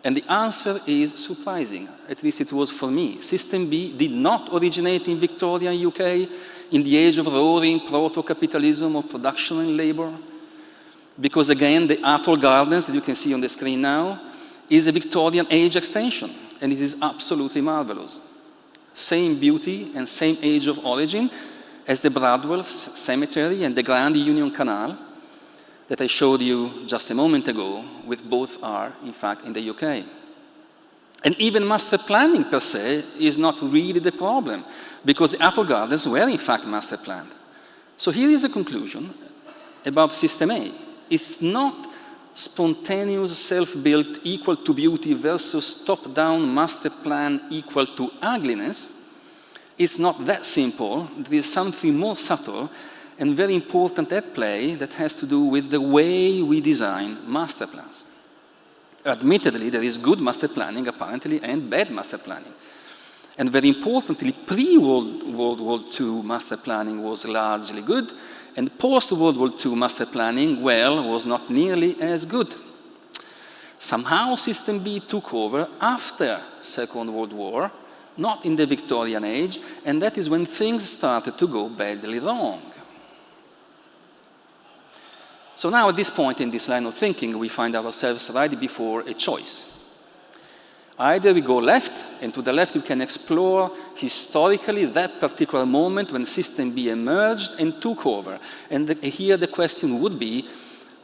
And the answer is surprising, at least it was for me. System B did not originate in Victorian UK, in the age of roaring proto-capitalism of production and labor. Because again, the Atoll Gardens that you can see on the screen now is a Victorian age extension, and it is absolutely marvelous. Same beauty and same age of origin as the Bradwell's Cemetery and the Grand Union Canal that I showed you just a moment ago, with both are, in fact, in the UK. And even master planning per se is not really the problem, because the Atoll Gardens were, in fact, master planned. So here is a conclusion about System A. It's not spontaneous self-built equal to beauty versus top-down master plan equal to ugliness. It's not that simple. There is something more subtle and very important at play that has to do with the way we design master plans. Admittedly, there is good master planning, apparently, and bad master planning. And very importantly, pre-World War II master planning was largely good, and post-World War II master planning, well, was not nearly as good. Somehow, System B took over after Second World War, not in the Victorian age, and that is when things started to go badly wrong. So now at this point in this line of thinking, we find ourselves right before a choice. Either we go left, and to the left we can explore historically that particular moment when System B emerged and took over. And here the question would be,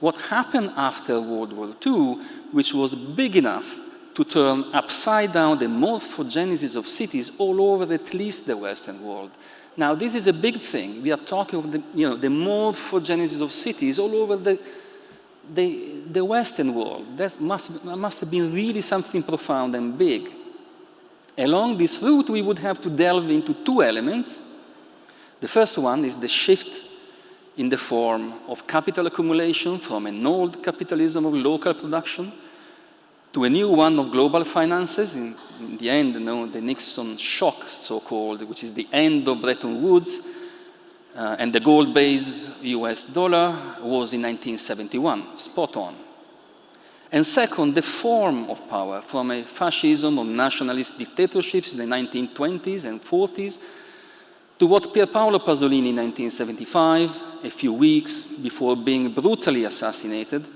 what happened after World War II, which was big enough to turn upside down the morphogenesis of cities all over at least the Western world? Now, this is a big thing. We are talking of the morphogenesis of cities all over the Western world. That must have been really something profound and big. Along this route, we would have to delve into two elements. The first one is the shift in the form of capital accumulation from an old capitalism of local production to a new one of global finances. In the end, the Nixon shock, so-called, which is the end of Bretton Woods, and the gold-based US dollar was in 1971, spot on. And second, the form of power, from a fascism of nationalist dictatorships in the 1920s and 40s to what Pier Paolo Pasolini in 1975, a few weeks before being brutally assassinated,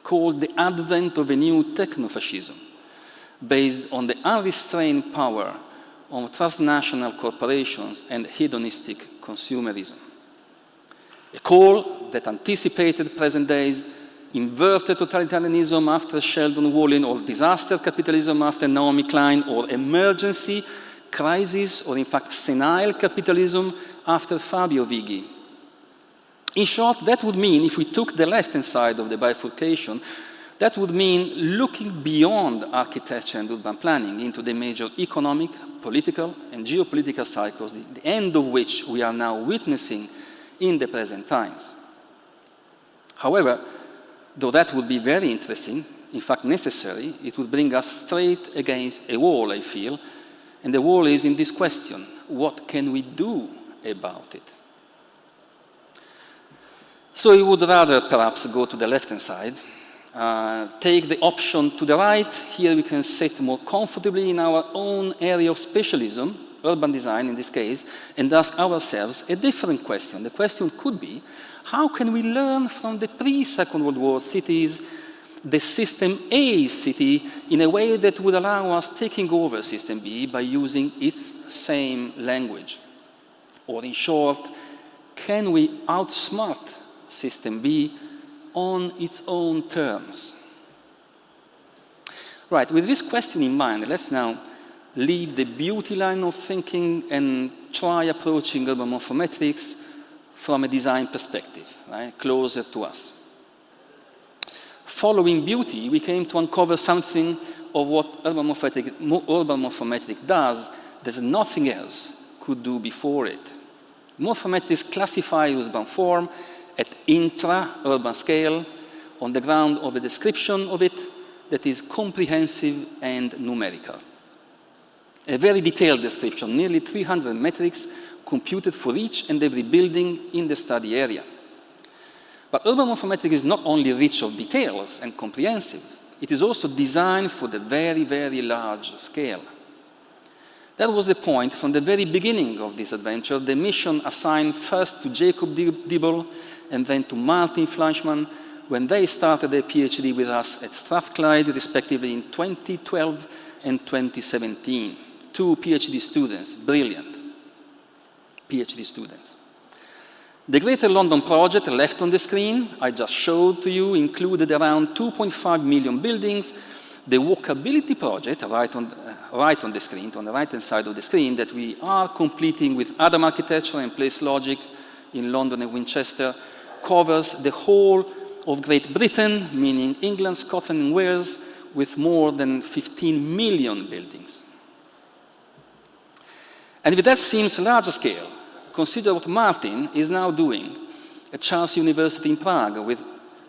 called the advent of a new techno-fascism based on the unrestrained power of transnational corporations and hedonistic consumerism. A call that anticipated present day's inverted totalitarianism after Sheldon Wolin, or disaster capitalism after Naomi Klein, or emergency, crisis, or in fact senile capitalism after Fabio Vighi. In short, that would mean, if we took the left-hand side of the bifurcation, that would mean looking beyond architecture and urban planning into the major economic, political, and geopolitical cycles, the end of which we are now witnessing in the present times. However, though that would be very interesting, in fact necessary, it would bring us straight against a wall, I feel, and the wall is in this question: what can we do about it? So we would rather perhaps go to the left-hand side, take the option to the right. Here we can sit more comfortably in our own area of specialism, urban design in this case, and ask ourselves a different question. The question could be, how can we learn from the pre-Second World War cities, the System A city, in a way that would allow us taking over System B by using its same language? Or in short, can we outsmart System B on its own terms? Right, with this question in mind, let's now leave the beauty line of thinking and try approaching urban morphometrics from a design perspective, right, closer to us. Following beauty, we came to uncover something of what urban morphometric does that nothing else could do before it. Morphometrics classify urban form at intra-urban scale on the ground of a description of it that is comprehensive and numerical. A very detailed description, nearly 300 metrics computed for each and every building in the study area. But urban morphometrics is not only rich of details and comprehensive, it is also designed for the very, very large scale. That was the point from the very beginning of this adventure, the mission assigned first to Jacob Dibble and then to Martin Fleischmann when they started their PhD with us at Strathclyde, respectively in 2012 and 2017. Two PhD students, brilliant PhD students. The Greater London project left on the screen, I just showed to you, included around 2.5 million buildings. The walkability project, right on the screen, on the right-hand side of the screen, that we are completing with Adam Architecture and Place Logic in London and Winchester, covers the whole of Great Britain, meaning England, Scotland, and Wales, with more than 15 million buildings. And if that seems larger scale, consider what Martin is now doing at Charles University in Prague,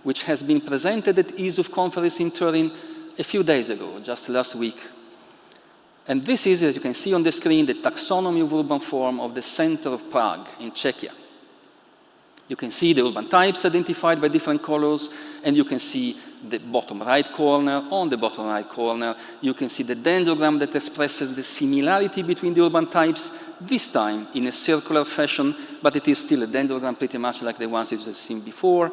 which has been presented at ESUF conference in Turin a few days ago, just last week. And this is, as you can see on the screen, the taxonomy of urban form of the center of Prague in Czechia. You can see the urban types identified by different colors, and you can see the bottom right corner. On the bottom right corner, you can see the dendrogram that expresses the similarity between the urban types, this time in a circular fashion, but it is still a dendrogram pretty much like the ones you've seen before.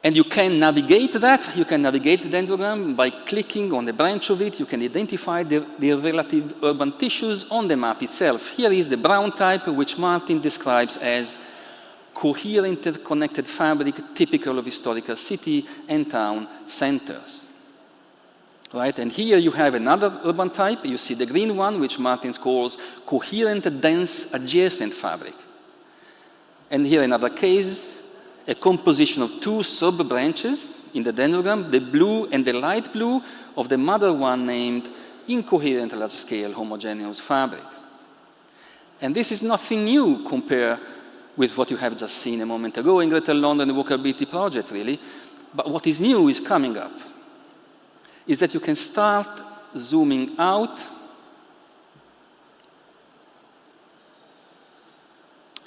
And you can navigate that. You can navigate the dendrogram by clicking on the branch of it. You can identify the relative urban tissues on the map itself. Here is the brown type, which Martin describes as coherent interconnected fabric typical of historical city and town centers. Right? And here you have another urban type. You see the green one, which Martin calls coherent dense adjacent fabric. And here another case, a composition of two sub-branches in the dendrogram, the blue and the light blue of the mother one named incoherent large-scale homogeneous fabric. And this is nothing new compared with what you have just seen a moment ago in Greater London, the Walkability project, really. But what is new is coming up, is that you can start zooming out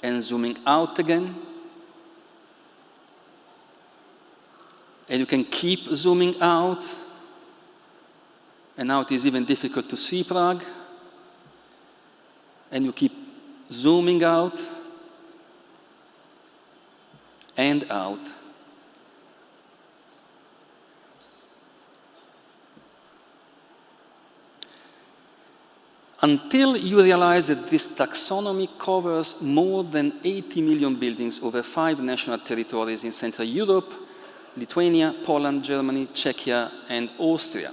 and zooming out again. And you can keep zooming out. And now it is even difficult to see Prague. And you keep zooming out and out. Until you realize that this taxonomy covers more than 80 million buildings over 5 national territories in Central Europe, Lithuania, Poland, Germany, Czechia, and Austria.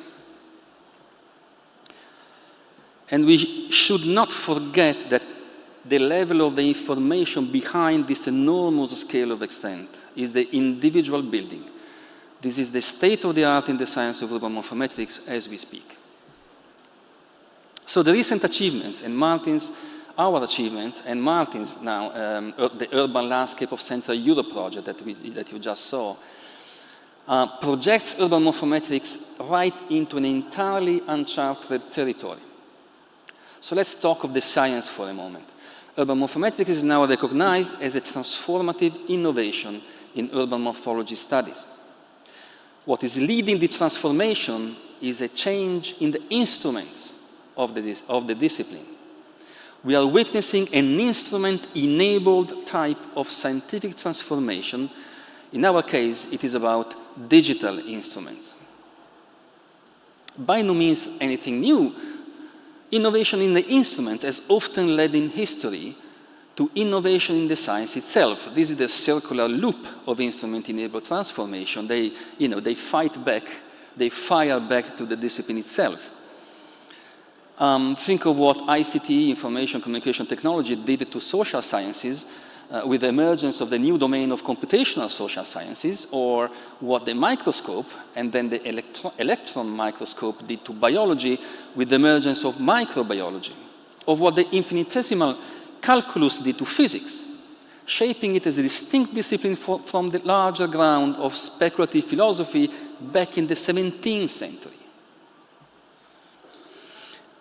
And we should not forget that the level of the information behind this enormous scale of extent is the individual building. This is the state of the art in the science of urban morphometrics as we speak. So the recent achievements and our achievements and Martin's now, the Urban Landscape of Central Europe project that you just saw, projects urban morphometrics right into an entirely uncharted territory. So let's talk of the science for a moment. Urban morphometrics is now recognized as a transformative innovation in urban morphology studies. What is leading the transformation is a change in the instruments of the discipline. We are witnessing an instrument-enabled type of scientific transformation. In our case, it is about digital instruments. By no means anything new. Innovation in the instrument has often led in history to innovation in the science itself. This is the circular loop of instrument-enabled transformation. They fight back, they fire back to the discipline itself. Think of what ICT, information communication technology, did to social sciences with the emergence of the new domain of computational social sciences, or what the microscope and then the electron microscope did to biology with the emergence of microbiology, of what the infinitesimal calculus did to physics, shaping it as a distinct discipline from the larger ground of speculative philosophy back in the 17th century.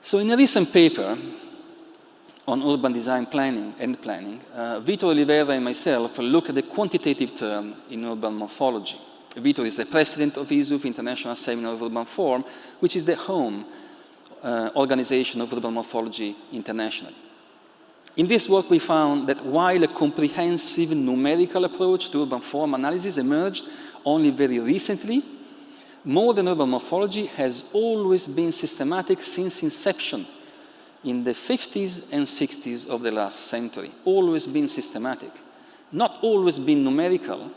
So in a recent paper on urban design planning, Vitor Oliveira and myself look at the quantitative term in urban morphology. Vitor is the president of ISUF, International Seminar of Urban Form, which is the home organization of urban morphology internationally. In this work, we found that while a comprehensive numerical approach to urban form analysis emerged only very recently, modern urban morphology has always been systematic since inception in the 50s and 60s of the last century. Always been systematic. Not always been numerical,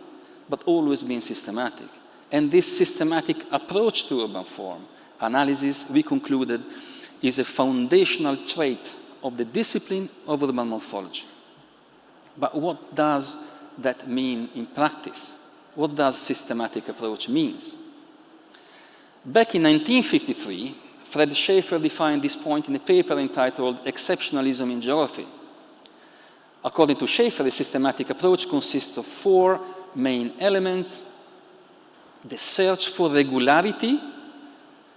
but always been systematic. And this systematic approach to urban form analysis, we concluded, is a foundational trait of the discipline of urban morphology. But what does that mean in practice? What does systematic approach mean? Back in 1953, Fred Schaefer defined this point in a paper entitled Exceptionalism in Geography. According to Schaefer, a systematic approach consists of 4 main elements: the search for regularity,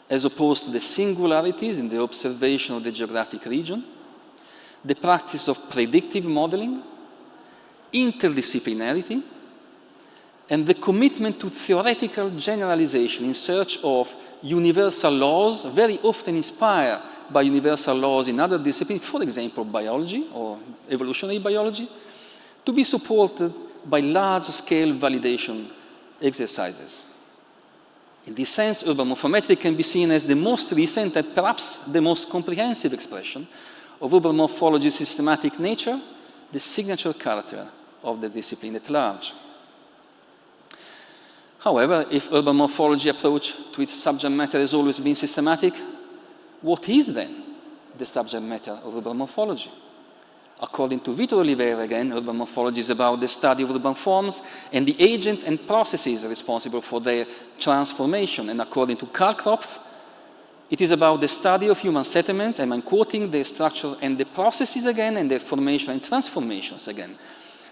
as opposed to the singularities in the observation of the geographic region, the practice of predictive modeling, interdisciplinarity, and the commitment to theoretical generalization in search of universal laws, very often inspired by universal laws in other disciplines, for example, biology or evolutionary biology, to be supported by large-scale validation exercises. In this sense, urban morphometry can be seen as the most recent and perhaps the most comprehensive expression of urban morphology's systematic nature, the signature character of the discipline at large. However, if urban morphology approach to its subject matter has always been systematic, what is then the subject matter of urban morphology? According to Vitor Oliveira, again, urban morphology is about the study of urban forms and the agents and processes responsible for their transformation. And according to Karl Kropf, it is about the study of human settlements, and I'm quoting their structure and the processes again, and their formation and transformations again.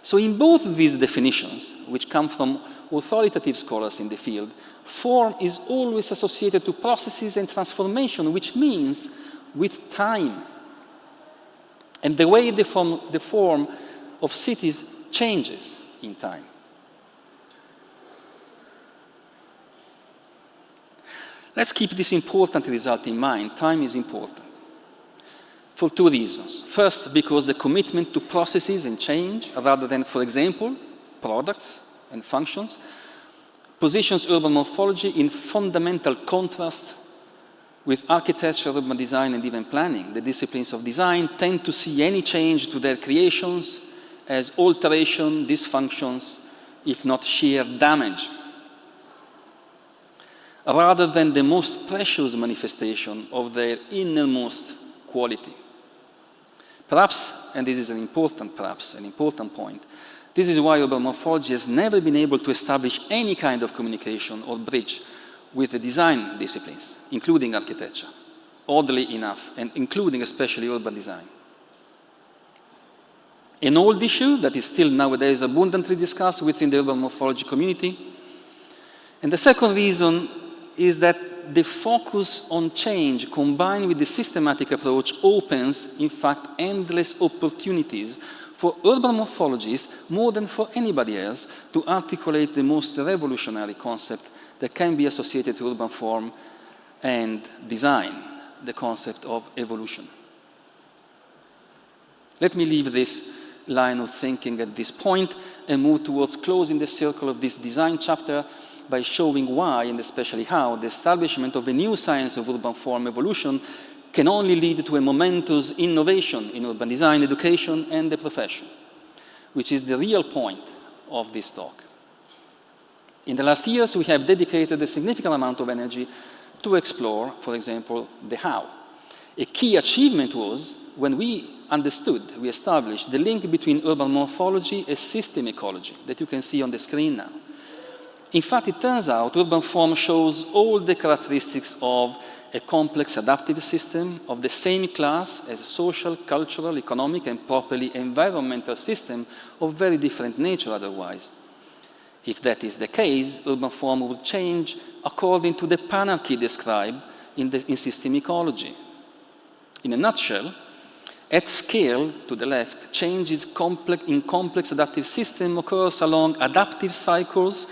So in both these definitions, which come from authoritative scholars in the field, form is always associated to processes and transformation, which means with time. And the way the form of cities changes in time. Let's keep this important result in mind. Time is important. For two reasons. First, because the commitment to processes and change, rather than, for example, products and functions, positions urban morphology in fundamental contrast with architecture, urban design, and even planning. The disciplines of design tend to see any change to their creations as alteration, dysfunctions, if not sheer damage, rather than the most precious manifestation of their innermost quality. Perhaps, and this is an important point, this is why urban morphology has never been able to establish any kind of communication or bridge with the design disciplines, including architecture, oddly enough, and including especially urban design. An old issue that is still nowadays abundantly discussed within the urban morphology community. And the second reason is that the focus on change combined with the systematic approach opens, in fact, endless opportunities for urban morphologists more than for anybody else to articulate the most revolutionary concept that can be associated to urban form and design, the concept of evolution. Let me leave this line of thinking at this point and move towards closing the circle of this design chapter by showing why, and especially how, the establishment of a new science of urban form evolution can only lead to a momentous innovation in urban design, education, and the profession, which is the real point of this talk. In the last years, we have dedicated a significant amount of energy to explore, for example, the how. A key achievement was when we established the link between urban morphology and system ecology that you can see on the screen now. In fact, it turns out urban form shows all the characteristics of a complex adaptive system of the same class as a social, cultural, economic, and properly environmental system of very different nature otherwise. If that is the case, urban form will change according to the panarchy described in system ecology. In a nutshell, at scale, to the left, changes in complex adaptive system occurs along adaptive cycles,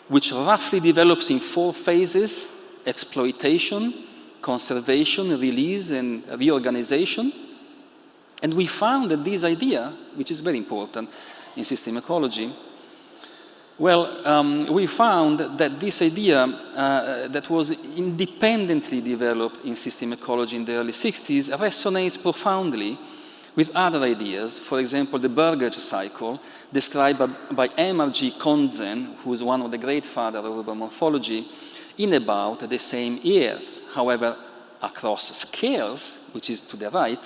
which roughly develops in 4 phases: exploitation, conservation, release, and reorganization. And we found that this idea, which is very important in system ecology, we found that this idea that was independently developed in system ecology in the early 60s resonates profoundly with other ideas. For example, the Burgage cycle, described by M.R.G. Konzen, who is one of the great fathers of urban morphology, in about the same years. However, across scales, which is to the right,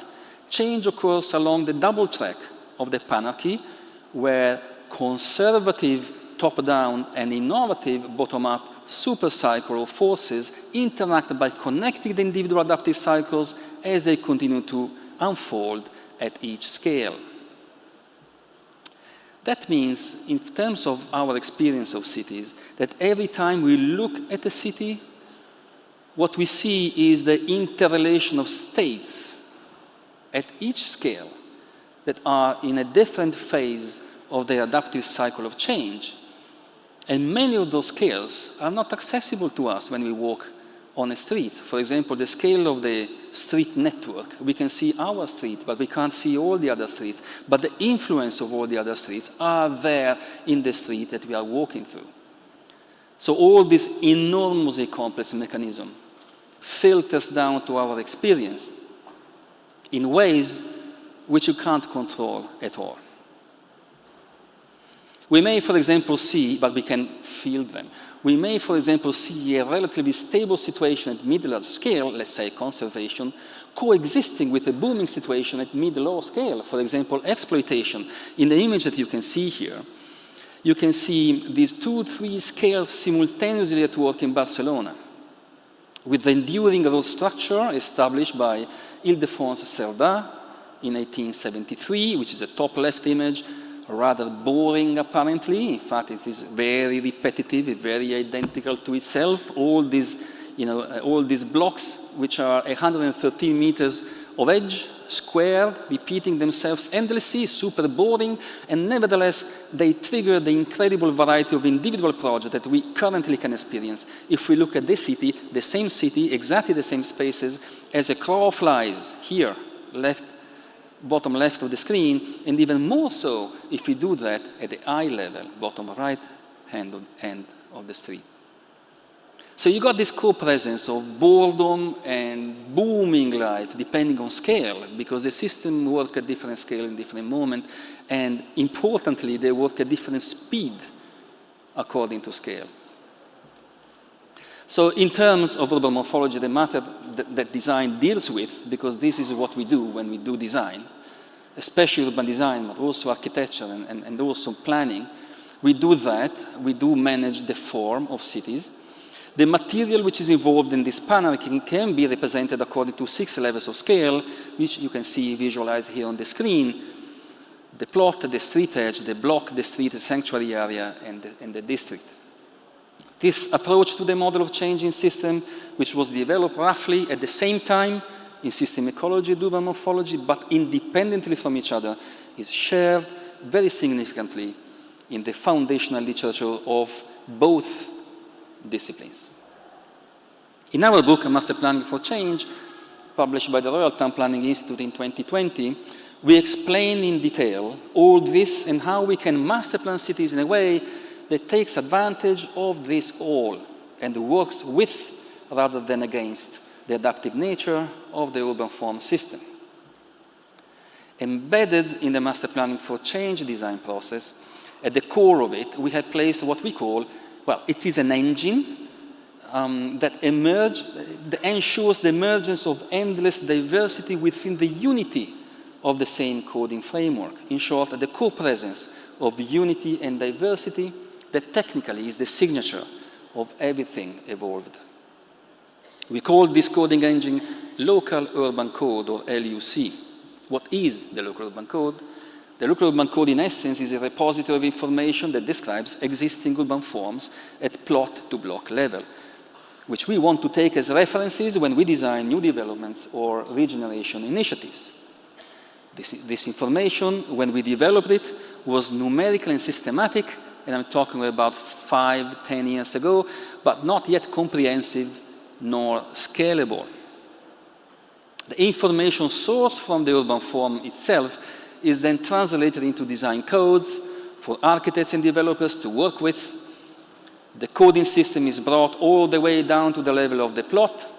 change occurs along the double track of the panarchy, where conservative top-down and innovative bottom-up supercycle forces interact by connecting the individual adaptive cycles as they continue to unfold at each scale. That means, in terms of our experience of cities, that every time we look at a city, what we see is the interrelation of states at each scale that are in a different phase of the adaptive cycle of change. And many of those scales are not accessible to us when we walk on a street. For example, the scale of the street network. We can see our street, but we can't see all the other streets. But the influence of all the other streets are there in the street that we are walking through. So all this enormously complex mechanism filters down to our experience in ways which you can't control at all. We may, for example, see, but we can feel them. We may, for example, see a relatively stable situation at mid-large scale, let's say conservation, coexisting with a booming situation at mid-low scale, for example, exploitation. In the image that you can see here, you can see these 2-3 scales simultaneously at work in Barcelona, with the enduring road structure established by Ildefonso Cerdà in 1873, which is the top left image, rather boring apparently. In fact, it is very repetitive, very identical to itself. All these, all these blocks, which are 113 meters of edge, squared, repeating themselves endlessly, super boring, and nevertheless, they trigger the incredible variety of individual projects that we currently can experience if we look at this city, the same city, exactly the same spaces, as a crow flies here, bottom left of the screen, and even more so if we do that at the eye level, bottom right hand of the street. So you got this co-presence of boredom and booming life depending on scale, because the system work at different scale in different moment, and importantly, they work at different speed according to scale. So in terms of urban morphology, the matter that design deals with, because this is what we do when we do design, especially urban design, but also architecture and also planning, we do that, we do manage the form of cities. The material which is involved in this panel can be represented according to 6 levels of scale, which you can see visualized here on the screen. The plot, the street edge, the block, the street, the sanctuary area, and the district. This approach to the model of changing system, which was developed roughly at the same time in system ecology and urban morphology, but independently from each other, is shared very significantly in the foundational literature of both disciplines. In our book, Master Planning for Change, published by the Royal Town Planning Institute in 2020, we explain in detail all this and how we can master plan cities in a way that takes advantage of this all and works with rather than against the adaptive nature of the urban form system. Embedded in the Master Planning for Change design process, at the core of it, we have placed what we call, well, it is an engine that ensures the emergence of endless diversity within the unity of the same coding framework. In short, the co-presence of unity and diversity that technically is the signature of everything evolved. We call this coding engine Local Urban Code, or LUC. What is the Local Urban Code? The Local Urban Code, in essence, is a repository of information that describes existing urban forms at plot-to-block level, which we want to take as references when we design new developments or regeneration initiatives. This information, when we developed it, was numerical and systematic, and I'm talking about 5-10 years ago, but not yet comprehensive nor scalable. The information sourced from the urban form itself is then translated into design codes for architects and developers to work with. The coding system is brought all the way down to the level of the plot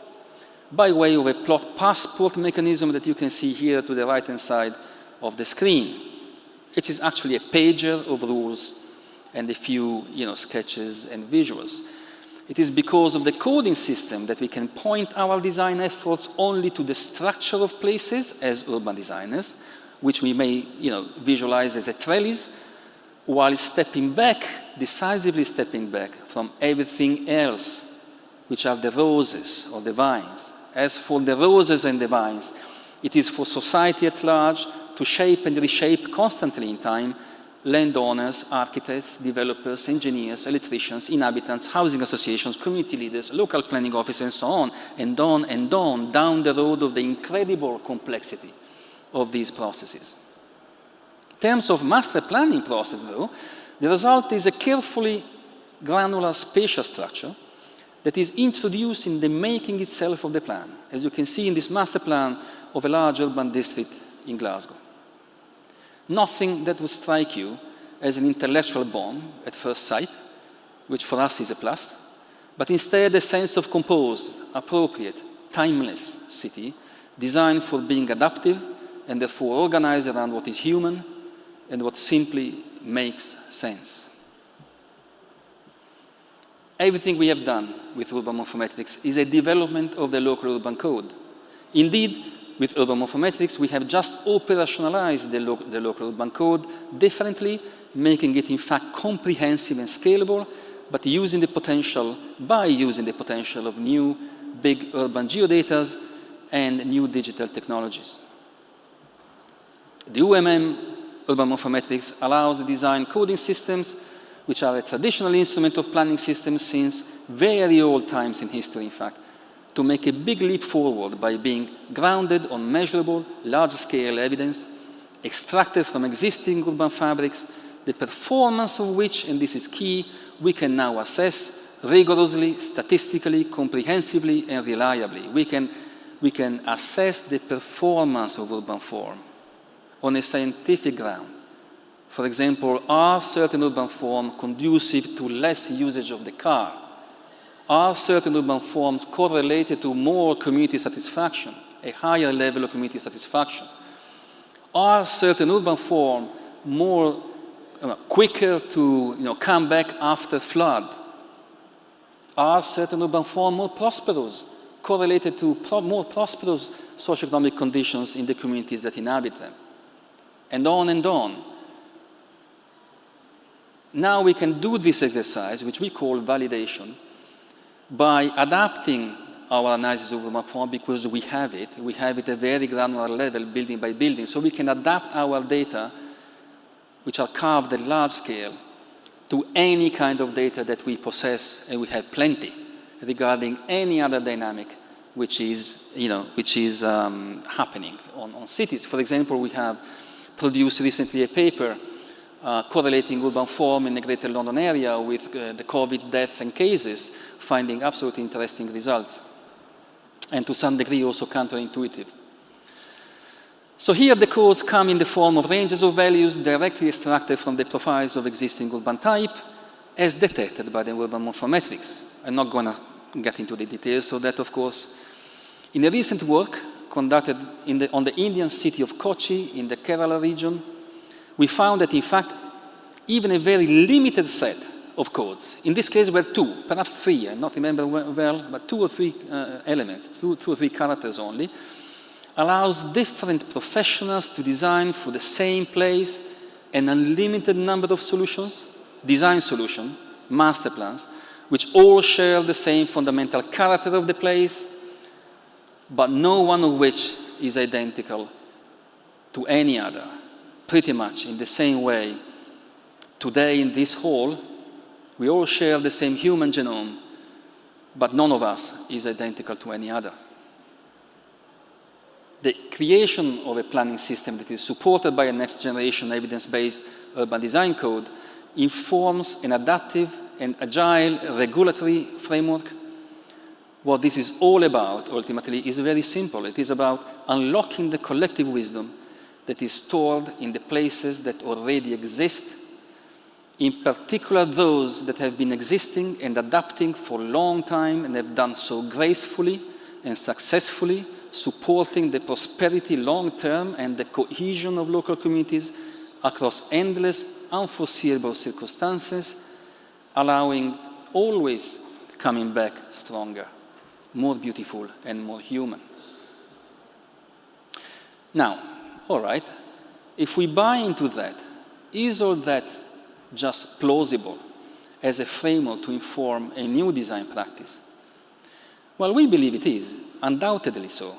by way of a plot passport mechanism that you can see here to the right-hand side of the screen. It is actually a pager of rules and a few sketches and visuals. It is because of the coding system that we can point our design efforts only to the structure of places as urban designers, which we may visualize as a trellis, while stepping back, decisively stepping back from everything else, which are the roses or the vines. As for the roses and the vines, it is for society at large to shape and reshape constantly in time landowners, architects, developers, engineers, electricians, inhabitants, housing associations, community leaders, local planning officers, and so on, and on, down the road of the incredible complexity of these processes. In terms of master planning process, though, the result is a carefully granular spatial structure that is introduced in the making itself of the plan, as you can see in this master plan of a large urban district in Glasgow. Nothing that would strike you as an intellectual bomb at first sight, which for us is a plus, but instead a sense of composed, appropriate, timeless city designed for being adaptive and therefore organized around what is human and what simply makes sense. Everything we have done with urban morphometrics is a development of the local urban code. Indeed, with urban morphometrics, we have just operationalized the local urban code differently, making it in fact comprehensive and scalable, but by using the potential of new big urban geodatas and new digital technologies. The UMM, urban morphometrics, allows the design coding systems, which are a traditional instrument of planning systems since very old times in history, in fact, to make a big leap forward by being grounded on measurable, large-scale evidence, extracted from existing urban fabrics, the performance of which, and this is key, we can now assess rigorously, statistically, comprehensively, and reliably. We can assess the performance of urban form on a scientific ground. For example, are certain urban forms conducive to less usage of the car? Are certain urban forms correlated to more community satisfaction, a higher level of community satisfaction? Are certain urban forms more quicker to come back after flood? Are certain urban forms more prosperous, correlated to more prosperous socioeconomic conditions in the communities that inhabit them? And on and on. Now we can do this exercise, which we call validation, by adapting our analysis of urban form because we have it. We have it at a very granular level, building by building. So we can adapt our data, which are carved at large scale, to any kind of data that we possess, and we have plenty, regarding any other dynamic which is happening on cities. For example, we have produced recently a paper correlating urban form in the Greater London area with the COVID deaths and cases, finding absolutely interesting results, and to some degree also counterintuitive. So here the codes come in the form of ranges of values directly extracted from the profiles of existing urban type as detected by the urban morphometrics. I'm not going to get into the details of that, of course. In a recent work conducted on the Indian city of Kochi in the Kerala region, we found that, in fact, even a very limited set of codes, in this case were two, perhaps three, I not remember well, but two or three elements, two or three characters only, allows different professionals to design for the same place an unlimited number of solutions, design solutions, master plans, which all share the same fundamental character of the place, but no one of which is identical to any other. Pretty much in the same way, today in this hall, we all share the same human genome, but none of us is identical to any other. The creation of a planning system that is supported by a next-generation evidence-based urban design code informs an adaptive and agile regulatory framework. What this is all about, ultimately, is very simple. It is about unlocking the collective wisdom that is stored in the places that already exist, in particular those that have been existing and adapting for a long time and have done so gracefully and successfully, supporting the prosperity long-term and the cohesion of local communities across endless, unforeseeable circumstances, allowing always coming back stronger, more beautiful and more human. Now, all right, if we buy into that, is all that just plausible as a framework to inform a new design practice? Well, we believe it is, undoubtedly so.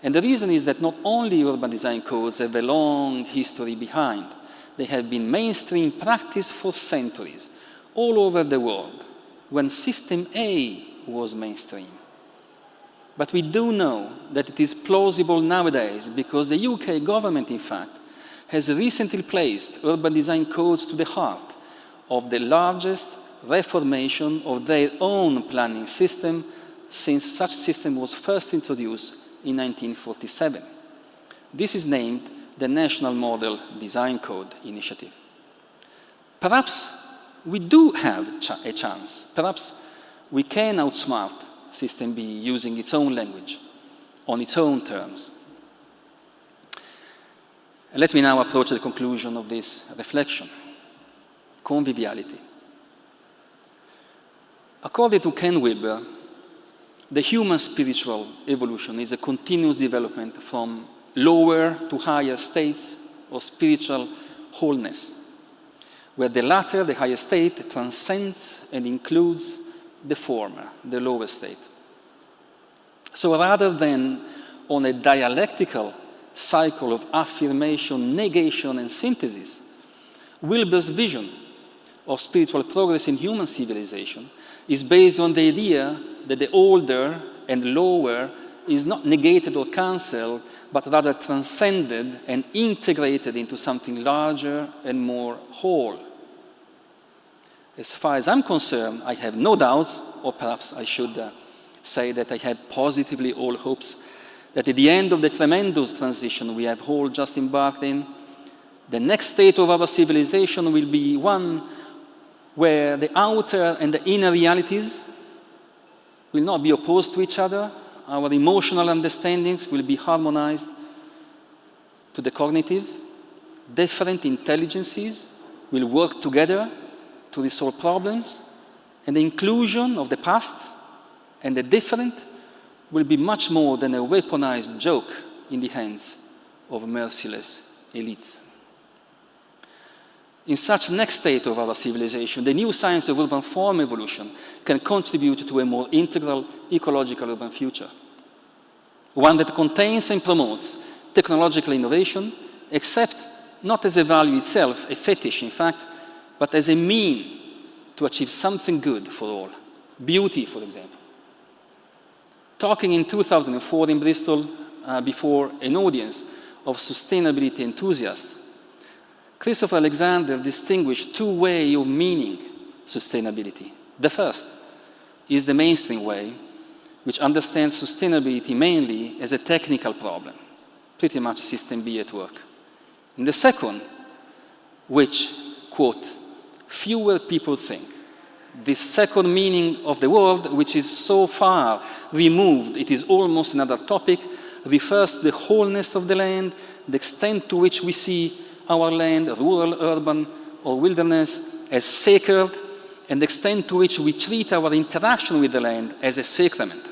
And the reason is that not only urban design codes have a long history behind, they have been mainstream practice for centuries, all over the world, when System A was mainstream. But we do know that it is plausible nowadays because the UK government, in fact, has recently placed urban design codes to the heart of the largest reformation of their own planning system since such system was first introduced in 1947. This is named the National Model Design Code Initiative. Perhaps we do have a chance. Perhaps we can outsmart System B using its own language, on its own terms. Let me now approach the conclusion of this reflection. Conviviality. According to Ken Wilber, the human spiritual evolution is a continuous development from lower to higher states of spiritual wholeness, where the latter, the higher state, transcends and includes the former, the lower state. So rather than on a dialectical cycle of affirmation, negation, and synthesis, Wilber's vision of spiritual progress in human civilization is based on the idea that the older and lower is not negated or cancelled, but rather transcended and integrated into something larger and more whole. As far as I'm concerned, I have no doubts, or perhaps I should say that I have positively all hopes, that at the end of the tremendous transition we have all just embarked in, the next state of our civilization will be one where the outer and the inner realities will not be opposed to each other. Our emotional understandings will be harmonized to the cognitive. Different intelligences will work together to resolve problems, and the inclusion of the past and the different will be much more than a weaponized joke in the hands of merciless elites. In such next state of our civilization, the new science of urban form evolution can contribute to a more integral ecological urban future, one that contains and promotes technological innovation, except not as a value itself, a fetish in fact, but as a mean to achieve something good for all. Beauty, for example. Talking in 2004 in Bristol before an audience of sustainability enthusiasts, Christopher Alexander distinguished two ways of meaning sustainability. The first is the mainstream way, which understands sustainability mainly as a technical problem, pretty much System B at work. And the second, which, quote, fewer people think. This second meaning of the word, which is so far removed, it is almost another topic, refers to the wholeness of the land, the extent to which we see our land, rural, urban, or wilderness, as sacred, and the extent to which we treat our interaction with the land as a sacrament.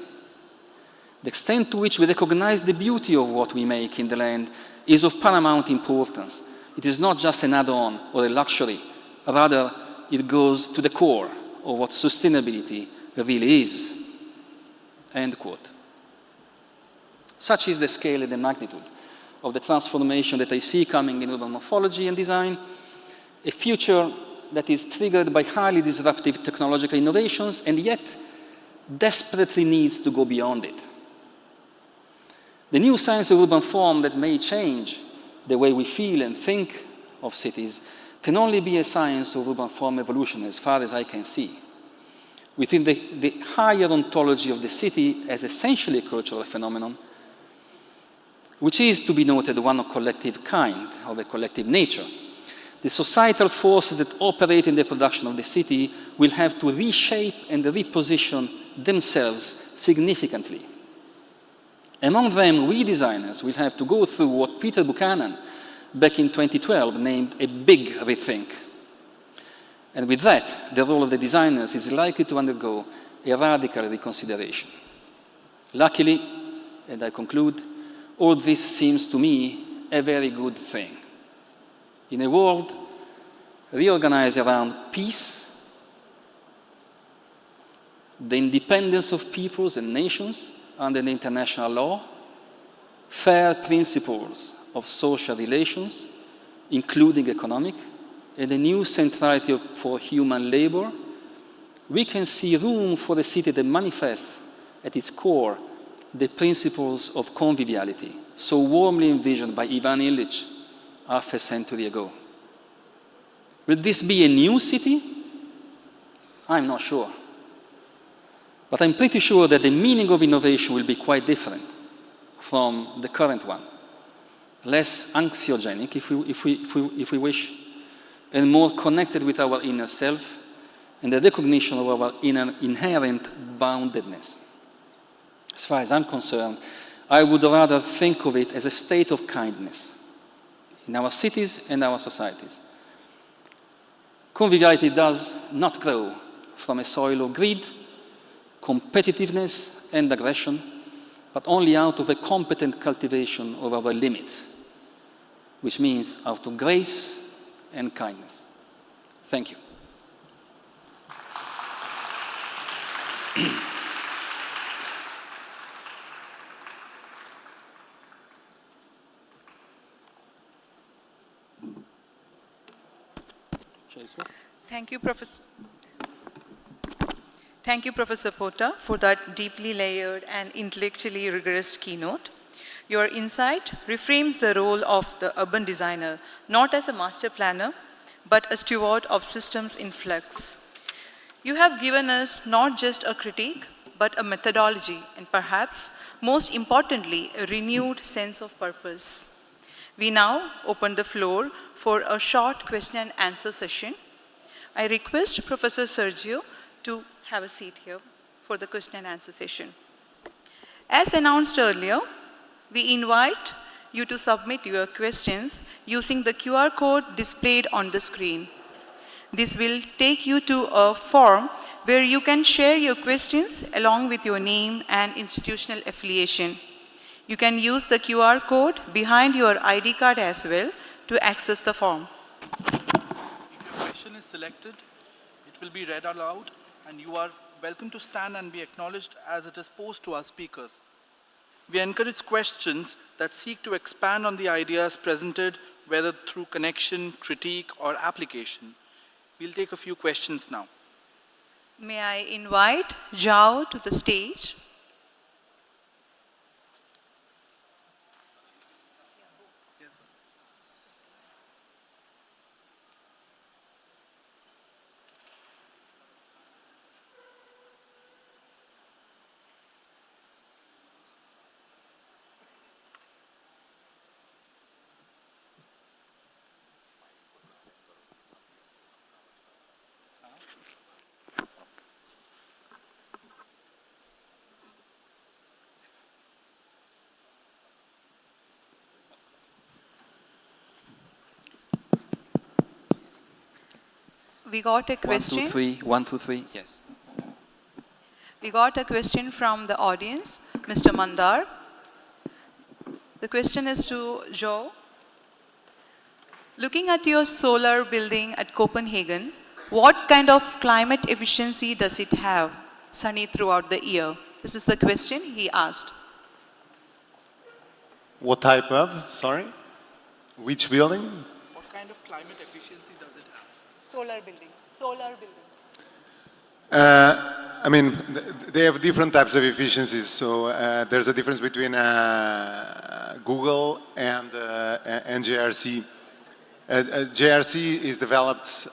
The extent to which we recognize the beauty of what we make in the land is of paramount importance. It is not just an add-on or a luxury. Rather, it goes to the core of what sustainability really is. End quote. Such is the scale and the magnitude of the transformation that I see coming in urban morphology and design, a future that is triggered by highly disruptive technological innovations and yet desperately needs to go beyond it. The new science of urban form that may change the way we feel and think of cities can only be a science of urban form evolution as far as I can see. Within the higher ontology of the city as essentially a cultural phenomenon, which is, to be noted, one of collective kind, of a collective nature. The societal forces that operate in the production of the city will have to reshape and reposition themselves significantly. Among them, we designers will have to go through what Peter Buchanan, back in 2012, named a big rethink. And with that, the role of the designers is likely to undergo a radical reconsideration. Luckily, and I conclude, all this seems to me a very good thing. In a world reorganized around peace, the independence of peoples and nations under the international law, fair principles of social relations, including economic, and a new centrality for human labor, we can see room for a city that manifests at its core the principles of conviviality, so warmly envisioned by Ivan Illich half a century ago. Will this be a new city? I'm not sure. But I'm pretty sure that the meaning of innovation will be quite different from the current one. Less anxiogenic, if we wish, and more connected with our inner self and the recognition of our inherent boundedness. As far as I'm concerned, I would rather think of it as a state of kindness in our cities and our societies. Conviviality does not grow from a soil of greed, competitiveness, and aggression, but only out of a competent cultivation of our limits, which means out of grace and kindness. Thank you. Thank you, Professor. Thank you, Professor Porta, for that deeply layered and intellectually rigorous keynote. Your insight reframes the role of the urban designer, not as a master planner, but a steward of systems in flux. You have given us not just a critique, but a methodology, and perhaps, most importantly, a renewed sense of purpose. We now open the floor for a short question and answer session. I request Professor Sergio to have a seat here for the question and answer session. As announced earlier, we invite you to submit your questions using the QR code displayed on the screen. This will take you to a form where you can share your questions along with your name and institutional affiliation. You can use the QR code behind your ID card as well to access the form. If your question is selected, it will be read aloud, and you are welcome to stand and be acknowledged as it is posed to our speakers. We encourage questions that seek to expand on the ideas presented, whether through connection, critique, or application. We'll take a few questions now. May I invite Joao to the stage? Yes, sir. We got a question. 1, 2, 3, 1, 2, 3, yes. We got a question from the audience, Mr. Mandar. The question is to Joao. Looking at your solar building at Copenhagen, what kind of climate efficiency does it have, sunny throughout the year? This is the question he asked. What type of? Sorry? Which building? What kind of climate efficiency does it have? Solar building. Solar building. I mean, they have different types of efficiencies. So there's a difference between Google and JRC. JRC is developed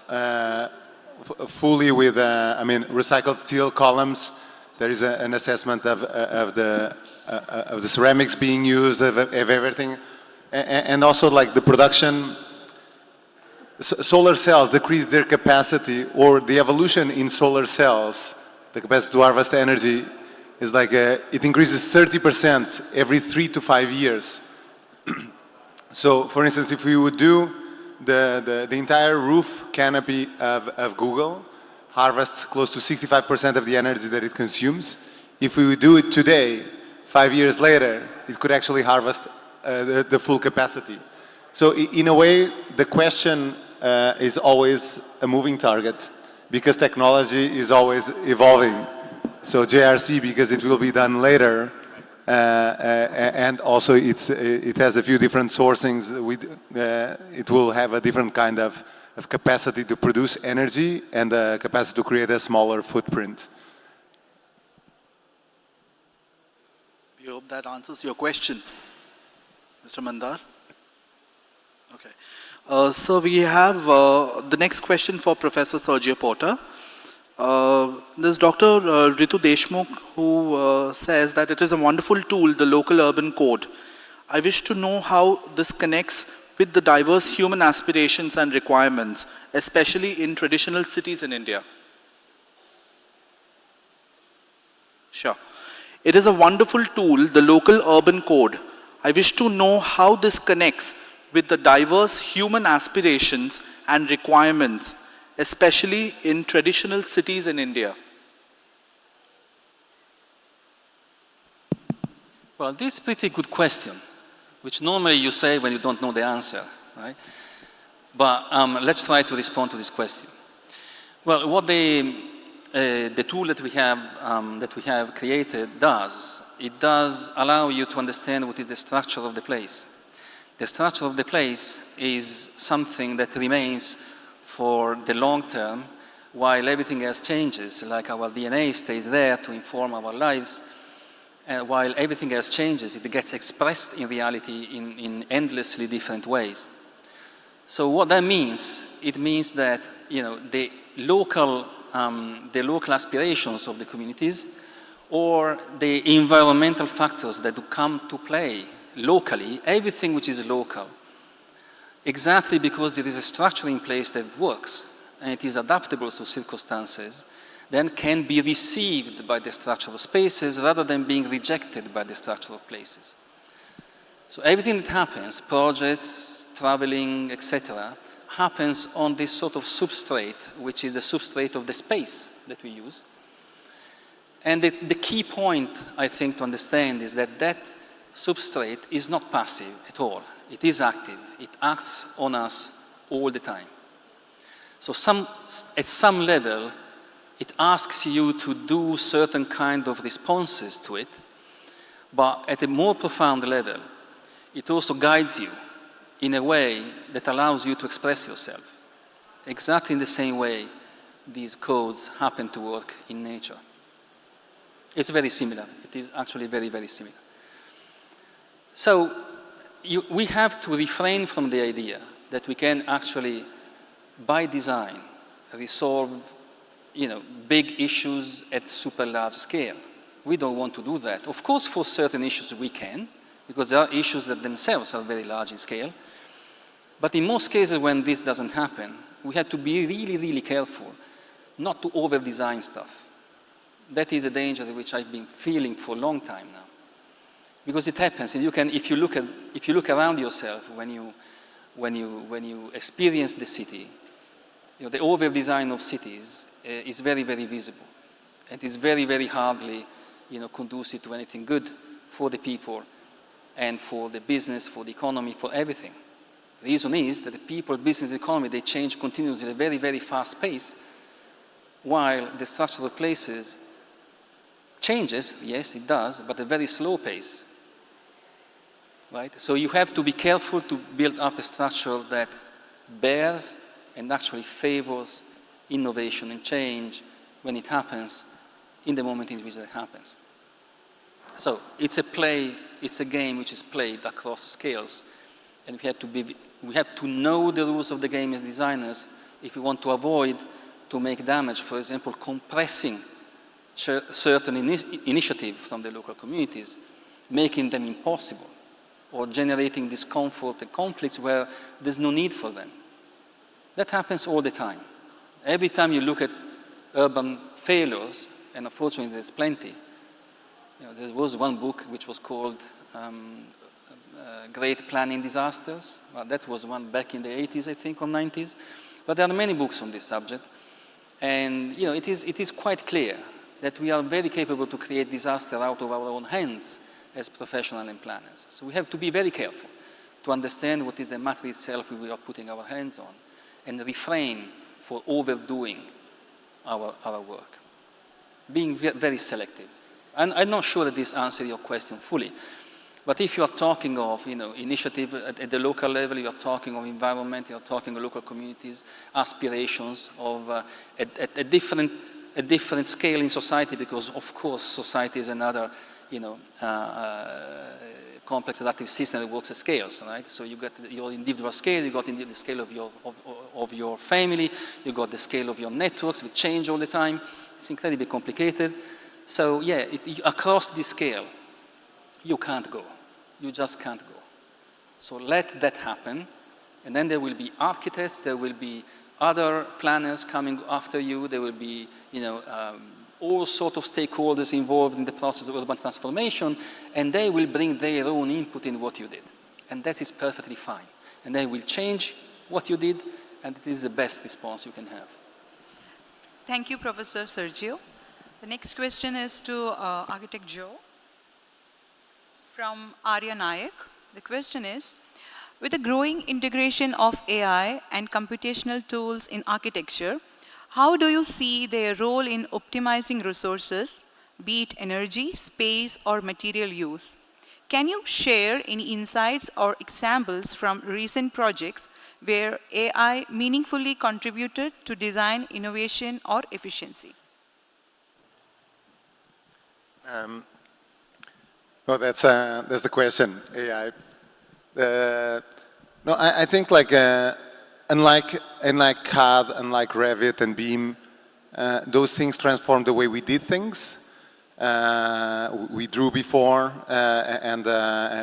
fully with, recycled steel columns. There is an assessment of the ceramics being used, of everything, and also like the production. Solar cells decrease their capacity, or the evolution in solar cells, the capacity to harvest energy, is like it increases 30% every 3 to 5 years. So, for instance, if we would do the entire roof canopy of Google, harvests close to 65% of the energy that it consumes. If we would do it today, 5 years later, it could actually harvest the full capacity. So in a way, the question is always a moving target because technology is always evolving. So JRC, because it will be done later, and also it has a few different sourcings. It will have a different kind of capacity to produce energy and the capacity to create a smaller footprint. We hope that answers your question, Mr. Mandar. Okay. So we have the next question for Professor Sergio Porta. There's Dr. Ritu Deshmukh who says that it is a wonderful tool, the local urban code. I wish to know how this connects with the diverse human aspirations and requirements, especially in traditional cities in India. Sure. It is a wonderful tool, the local urban code. I wish to know how this connects with the diverse human aspirations and requirements, especially in traditional cities in India. Well, this is a pretty good question, which normally you say when you don't know the answer, right? But let's try to respond to this question. Well, what the tool that we have created does, it does allow you to understand what is the structure of the place. The structure of the place is something that remains for the long term, while everything else changes, like our DNA stays there to inform our lives, and while everything else changes, it gets expressed in reality in endlessly different ways. So what that means, it means that the local aspirations of the communities or the environmental factors that do come to play locally, everything which is local, exactly because there is a structure in place that works and it is adaptable to circumstances, then can be received by the structure of spaces rather than being rejected by the structure of places. So everything that happens, projects, traveling, etc., happens on this sort of substrate, which is the substrate of the space that we use. And the key point, I think, to understand is that that substrate is not passive at all. It is active. It acts on us all the time. So at some level, it asks you to do certain kind of responses to it, but at a more profound level, it also guides you in a way that allows you to express yourself. Exactly in the same way these codes happen to work in nature. It's very similar. It is actually very, very similar. So we have to refrain from the idea that we can actually, by design, resolve big issues at super large scale. We don't want to do that. Of course, for certain issues we can, because there are issues that themselves are very large in scale. But in most cases when this doesn't happen, we have to be really, really careful not to over-design stuff. That is a danger which I've been feeling for a long time now. Because it happens, and if you look around yourself when you experience the city, the over-design of cities is very, very visible. It is very, very hardly conducive to anything good for the people and for the business, for the economy, for everything. The reason is that the people, business, economy, they change continuously at a very, very fast pace, while the structure of places changes, yes, it does, but at a very slow pace. Right? So you have to be careful to build up a structure that bears and actually favors innovation and change when it happens, in the moment in which it happens. So it's a play, it's a game which is played across scales, and we have to know the rules of the game as designers if we want to avoid to make damage, for example, compressing certain initiatives from the local communities, making them impossible, or generating discomfort and conflicts where there's no need for them. That happens all the time. Every time you look at urban failures, and unfortunately there's plenty, there was one book which was called Great Planning Disasters. Well, that was one back in the 80s, I think, or 90s. But there are many books on this subject. And it is quite clear that we are very capable to create disaster out of our own hands as professionals and planners. So we have to be very careful to understand what is the matter itself we are putting our hands on and refrain for overdoing our work. Being very selective. And I'm not sure that this answers your question fully. But if you are talking of initiative at the local level, you are talking of environment, you are talking of local communities, aspirations of a different scale in society, because of course society is another complex adaptive system that works at scales, right? So you got your individual scale, you got the scale of your family, you got the scale of your networks, which change all the time. It's incredibly complicated. So yeah, across this scale, you can't go. You just can't go. So let that happen, and then there will be architects, there will be other planners coming after you, there will be, all sorts of stakeholders involved in the process of urban transformation, and they will bring their own input in what you did. And that is perfectly fine. And they will change what you did, and it is the best response you can have. Thank you, Professor Sergio. The next question is to Architect Joe from Arya Nayak. The question is, with the growing integration of AI and computational tools in architecture, how do you see their role in optimizing resources, be it energy, space, or material use? Can you share any insights or examples from recent projects where AI meaningfully contributed to design innovation or efficiency? Well, that's the question, AI. No, I think unlike CAD, unlike Revit and BIM, those things transform the way we did things. We drew before, and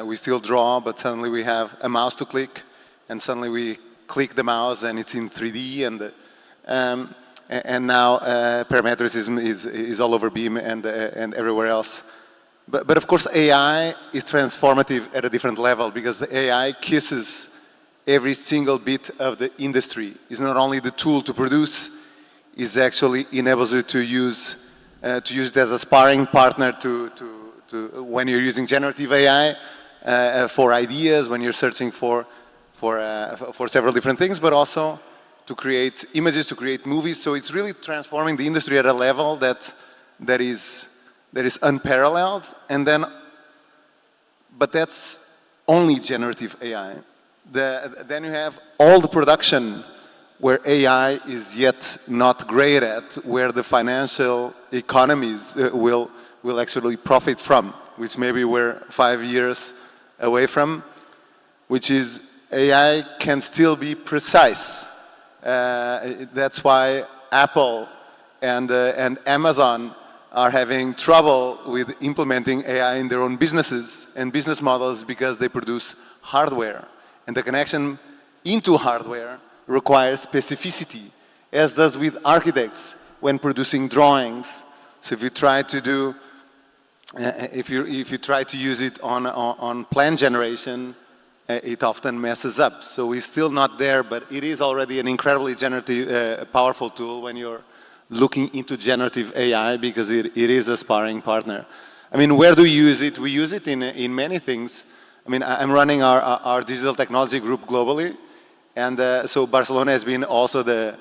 we still draw, but suddenly we have a mouse to click, and suddenly we click the mouse and it's in 3D, and now parametrism is all over BIM and everywhere else. But of course, AI is transformative at a different level because the AI kisses every single bit of the industry. It's not only the tool to produce, it actually enables you to use it as a sparring partner to when you're using generative AI for ideas, when you're searching for several different things, but also to create images, to create movies. So it's really transforming the industry at a level that is unparalleled. But that's only generative AI. Then you have all the production where AI is yet not great at, where the financial economies will actually profit from, which maybe we're 5 years away from, which is AI can still be precise. That's why Apple and Amazon are having trouble with implementing AI in their own businesses and business models because they produce hardware. And the connection into hardware requires specificity, as does with architects when producing drawings. So if you try to do, if you try to use it on plan generation, it often messes up. So we're still not there, but it is already an incredibly generative, powerful tool when you're looking into generative AI because it is a sparring partner. I mean, where do we use it? We use it in many things. I mean, I'm running our digital technology group globally, and so Barcelona has been also the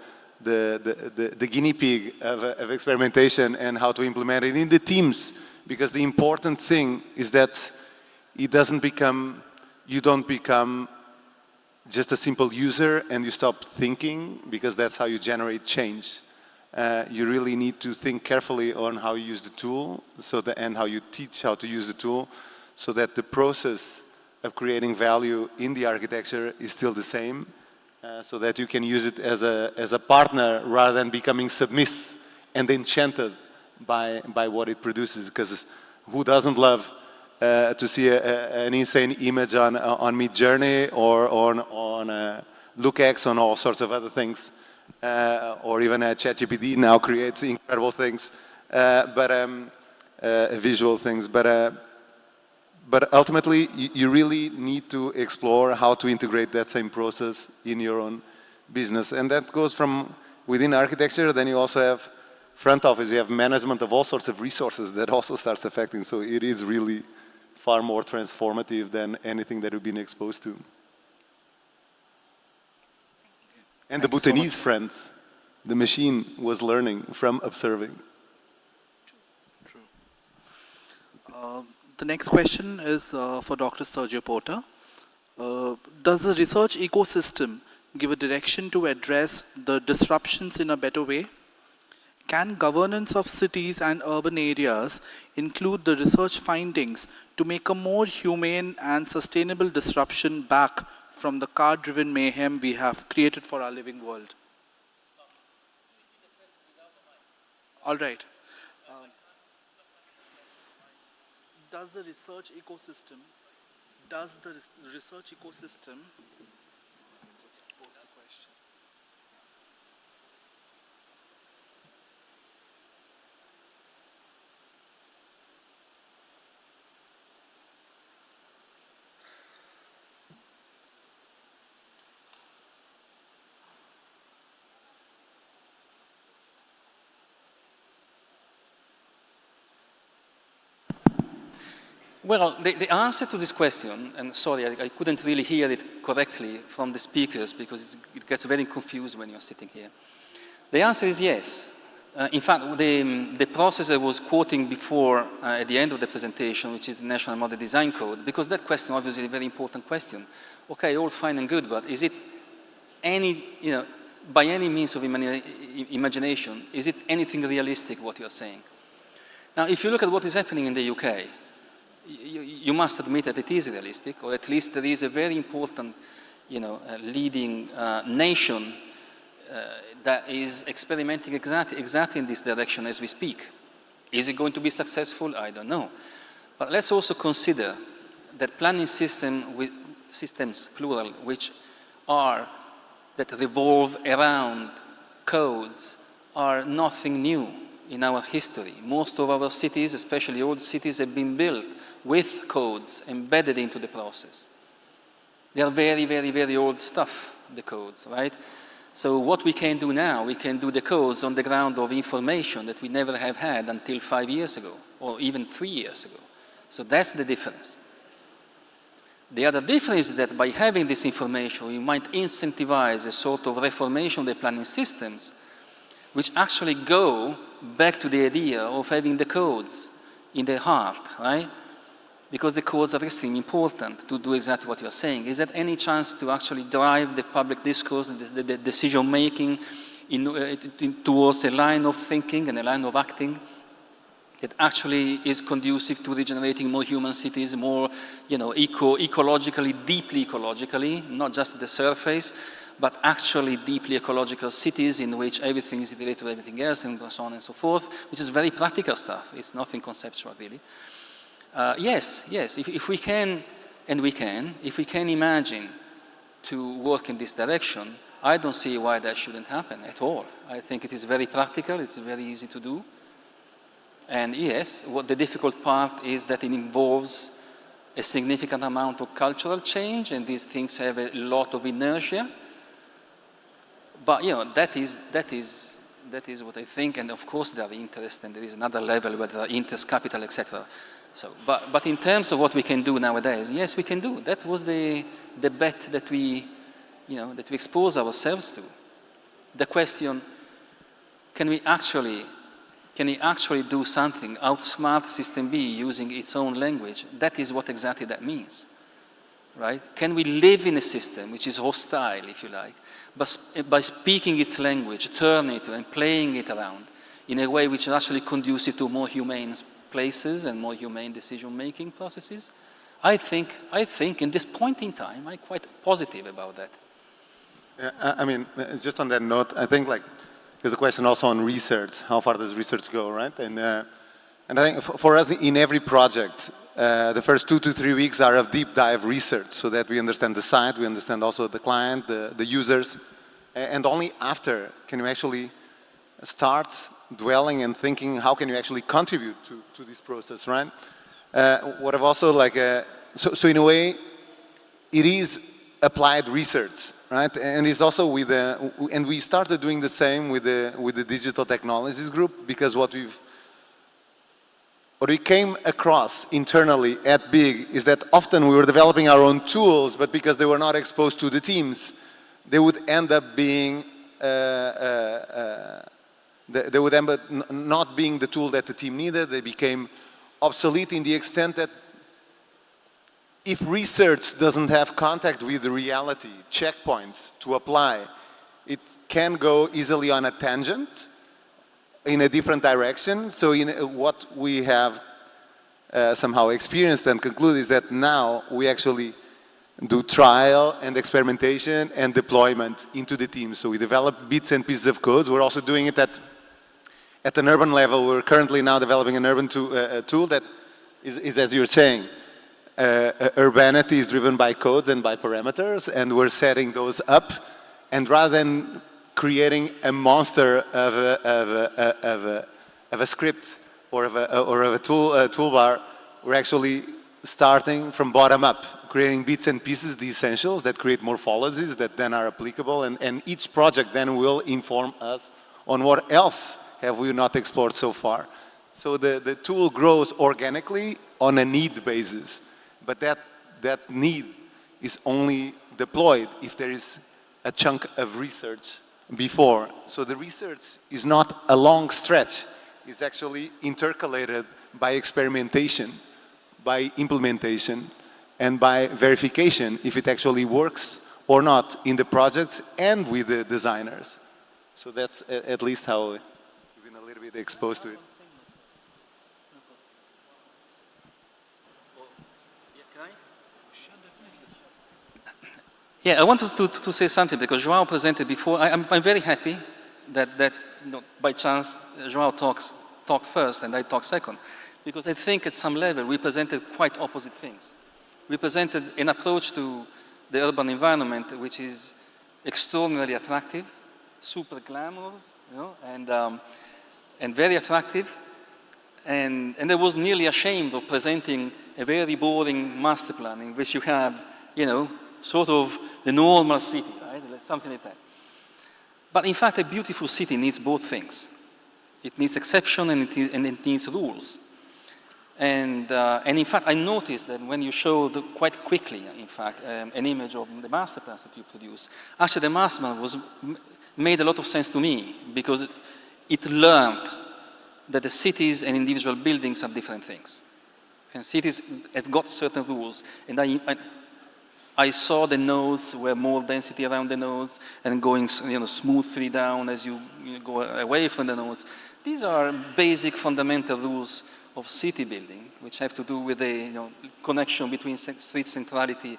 guinea pig of experimentation and how to implement it in the teams, because the important thing is that it doesn't become, you don't become just a simple user and you stop thinking, because that's how you generate change. You really need to think carefully on how you use the tool and how you teach how to use the tool, so that the process of creating value in the architecture is still the same, so that you can use it as a partner rather than becoming submissive and enchanted by what it produces. Because who doesn't love to see an insane image on Midjourney or on LookX, on all sorts of other things, or even ChatGPT now creates incredible things, visual things. But ultimately, you really need to explore how to integrate that same process in your own business. And that goes from within architecture. Then you also have front office. You have management of all sorts of resources that also starts affecting. So it is really far more transformative than anything that we've been exposed to. And the Bhutanese friends, the machine was learning from observing. True. The next question is for Dr. Sergio Porta. Does the research ecosystem give a direction to address the disruptions in a better way? can governance of cities and urban areas include the research findings to make a more humane and sustainable disruption back from the car-driven mayhem we have created for our living world? All right. Does the research ecosystem, just pose the question. Well, the answer to this question, and sorry, I couldn't really hear it correctly from the speakers because it gets very confused when you're sitting here. The answer is yes. In fact, the process I was quoting before at the end of the presentation, which is the National Model Design Code, because that question obviously is a very important question. Okay, all fine and good, but is it by any means of imagination, is it anything realistic what you're saying? Now, if you look at what is happening in the UK, you must admit that it is realistic, or at least there is a very important, leading nation that is experimenting exactly in this direction as we speak. Is it going to be successful? I don't know. But let's also consider that planning systems, plural, that revolve around codes are nothing new in our history. Most of our cities, especially old cities, have been built with codes embedded into the process. They are very, very, very old stuff, the codes, right? So what we can do now, we can do the codes on the ground of information that we never have had until 5 years ago, or even 3 years ago. So that's the difference. The other difference is that by having this information, we might incentivize a sort of reformation of the planning systems, which actually go back to the idea of having the codes in their heart, right? Because the codes are extremely important to do exactly what you're saying. Is there any chance to actually drive the public discourse, the decision-making towards a line of thinking and a line of acting that actually is conducive to regenerating more human cities, more, ecologically, deeply ecologically, not just the surface, but actually deeply ecological cities in which everything is related to everything else and so on and so forth, which is very practical stuff. It's nothing conceptual, really. Yes, if we can, and we can, if we can imagine to work in this direction, I don't see why that shouldn't happen at all. I think it is very practical, it's very easy to do. And yes, what the difficult part is that it involves a significant amount of cultural change, and these things have a lot of inertia. But that is what I think, and of course there are interests, and there is another level where there are interest, capital, etc. So, but in terms of what we can do nowadays, yes, we can do. That was the bet that we expose ourselves to. The question: can we actually do something, outsmart System B using its own language? That is what exactly that means, right? Can we live in a system which is hostile, if you like, but by speaking its language, turn it and playing it around in a way which is actually conducive to more humane places and more humane decision-making processes? I think in this point in time, I'm quite positive about that. I mean, just on that note, I think there's a question also on research. How far does research go, right? And I think for us in every project, the first 2 to 3 weeks are of deep dive research so that we understand the site, we understand also the client, the users, and only after can you actually start dwelling and thinking how can you actually contribute to this process, right? What I've also so in a way, it is applied research, right? And it's also and we started doing the same with the digital technologies group, because what we came across internally at BIG is that often we were developing our own tools, but because they were not exposed to the teams, they would end up being they would end up not being the tool that the team needed. They became obsolete in the extent that if research doesn't have contact with the reality, checkpoints to apply, it can go easily on a tangent. in a different direction. So what we have somehow experienced and concluded is that now we actually do trial and experimentation and deployment into the team. So we develop bits and pieces of codes. We're also doing it at an urban level. We're currently now developing an urban tool that is, as you're saying, urbanity is driven by codes and by parameters, and we're setting those up. And rather than creating a monster of a script or of a toolbar, we're actually starting from bottom up, creating bits and pieces, the essentials that create morphologies that then are applicable, and each project then will inform us on what else have we not explored so far. So the tool grows organically on a need basis, but that need is only deployed if there is a chunk of research before. So the research is not a long stretch. It's actually intercalated by experimentation, by implementation, and by verification if it actually works or not in the projects and with the designers. So that's at least how we've been a little bit exposed to it. Yeah, I wanted to say something because Joao presented before. I'm very happy that by chance Joao talked first and I talked second, because I think at some level we presented quite opposite things. We presented an approach to the urban environment which is extraordinarily attractive, super glamorous, and very attractive, and I was nearly ashamed of presenting a very boring master plan in which you have, sort of the normal city, right? Something like that. But in fact, a beautiful city needs both things. It needs exception and it needs rules. And in fact, I noticed that when you showed quite quickly, in fact, an image of the master plans that you produce, actually the master plan made a lot of sense to me because it learned that the cities and individual buildings are different things. And cities have got certain rules, and I saw the nodes were more density around the nodes and going smoothly down as you go away from the nodes. These are basic fundamental rules of city building, which have to do with the connection between street centrality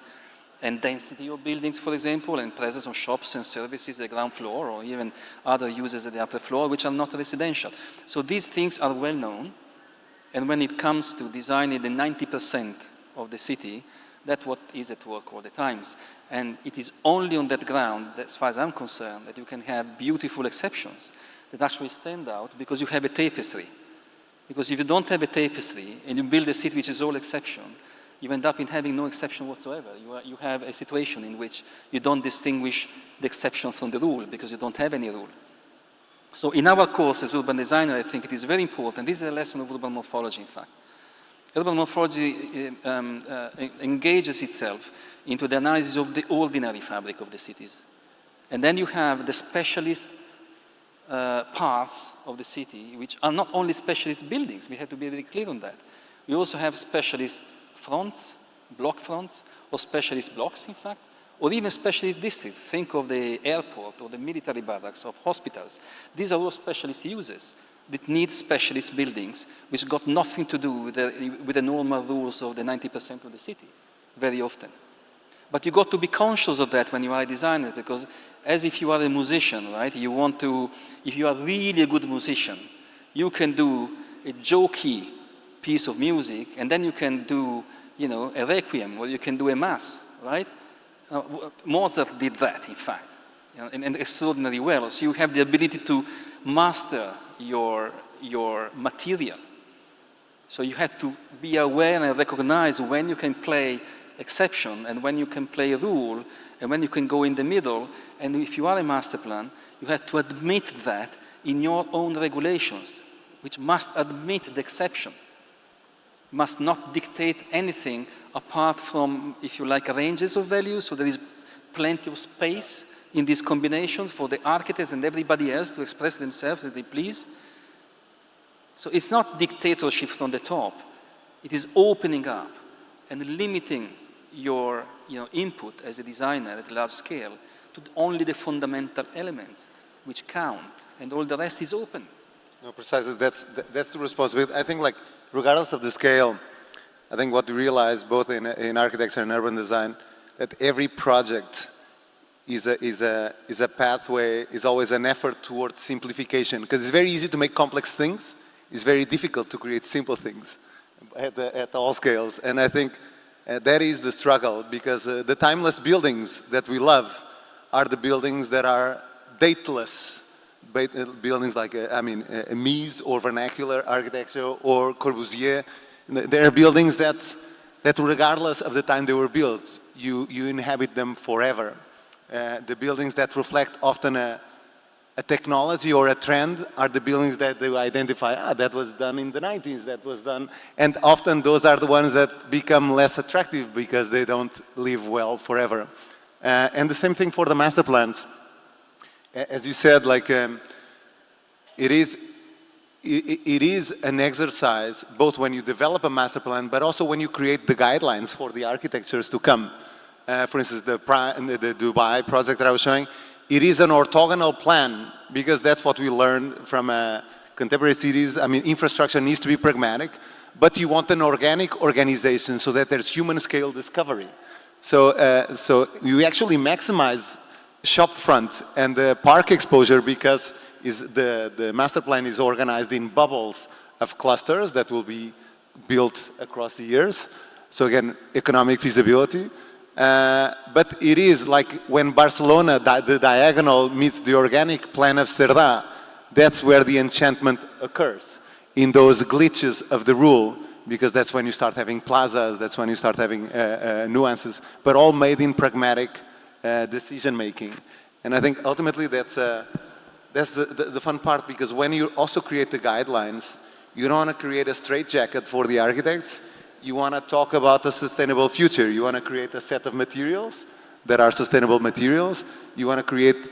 and density of buildings, for example, and presence of shops and services at the ground floor, or even other uses at the upper floor, which are not residential. So these things are well known, and when it comes to designing the 90% of the city, that's what is at work all the times. And it is only on that ground, as far as I'm concerned, that you can have beautiful exceptions that actually stand out because you have a tapestry. Because if you don't have a tapestry and you build a city which is all exception, you end up in having no exception whatsoever. You have a situation in which you don't distinguish the exception from the rule because you don't have any rule. So in our course as urban designer, I think it is very important. This is a lesson of urban morphology, in fact. Urban morphology engages itself into the analysis of the ordinary fabric of the cities. And then you have the specialist parts of the city, which are not only specialist buildings. We have to be very clear on that. We also have specialist fronts, block fronts, or specialist blocks, in fact, or even specialist districts. Think of the airport or the military barracks, of hospitals. These are all specialist uses that need specialist buildings, which got nothing to do with the normal rules of the 90% of the city, very often. But you got to be conscious of that when you are a designer, because as if you are a musician, right? You want to, if you are really a good musician, you can do a jokey piece of music, and then you can do, a requiem, or you can do a mass, right? Mozart did that, in fact, and extraordinarily well. So you have the ability to master your material. So you have to be aware and recognize when you can play exception and when you can play a rule and when you can go in the middle. And if you are a master plan, you have to admit that in your own regulations, which must admit the exception, must not dictate anything apart from, if you like, ranges of values. So there is plenty of space in these combinations for the architects and everybody else to express themselves as they please. So it's not dictatorship from the top. It is opening up and limiting your input as a designer at a large scale to only the fundamental elements which count, and all the rest is open. No, precisely. That's the responsibility. I think, like, regardless of the scale, I think what we realize both in architecture and urban design, that every project is a pathway, is always an effort towards simplification. Because it's very easy to make complex things. It's very difficult to create simple things at all scales. And I think that is the struggle, because the timeless buildings that we love are the buildings that are dateless. Buildings like, Mies or vernacular architecture or Corbusier. They are buildings that regardless of the time they were built, you inhabit them forever. The buildings that reflect often a technology or a trend are the buildings that they identify, that was done in the 90s, that was done. And often those are the ones that become less attractive because they don't live well forever. And the same thing for the master plans. As you said, like, it is an exercise, both when you develop a master plan, but also when you create the guidelines for the architectures to come. For instance, the Dubai project that I was showing, it is an orthogonal plan, because that's what we learned from contemporary cities. I mean, infrastructure needs to be pragmatic, but you want an organic organization so that there's human scale discovery. So you actually maximize shop front and the park exposure, because the master plan is organized in bubbles of clusters that will be built across the years. So again, economic feasibility. But it is like when Barcelona, the diagonal meets the organic plan of Cerdà, that's where the enchantment occurs, in those glitches of the rule, because that's when you start having plazas, that's when you start having nuances, but all made in pragmatic decision making. And I think ultimately that's the fun part, because when you also create the guidelines, you don't want to create a straitjacket for the architects. You want to talk about a sustainable future. You want to create a set of materials that are sustainable materials. You want to create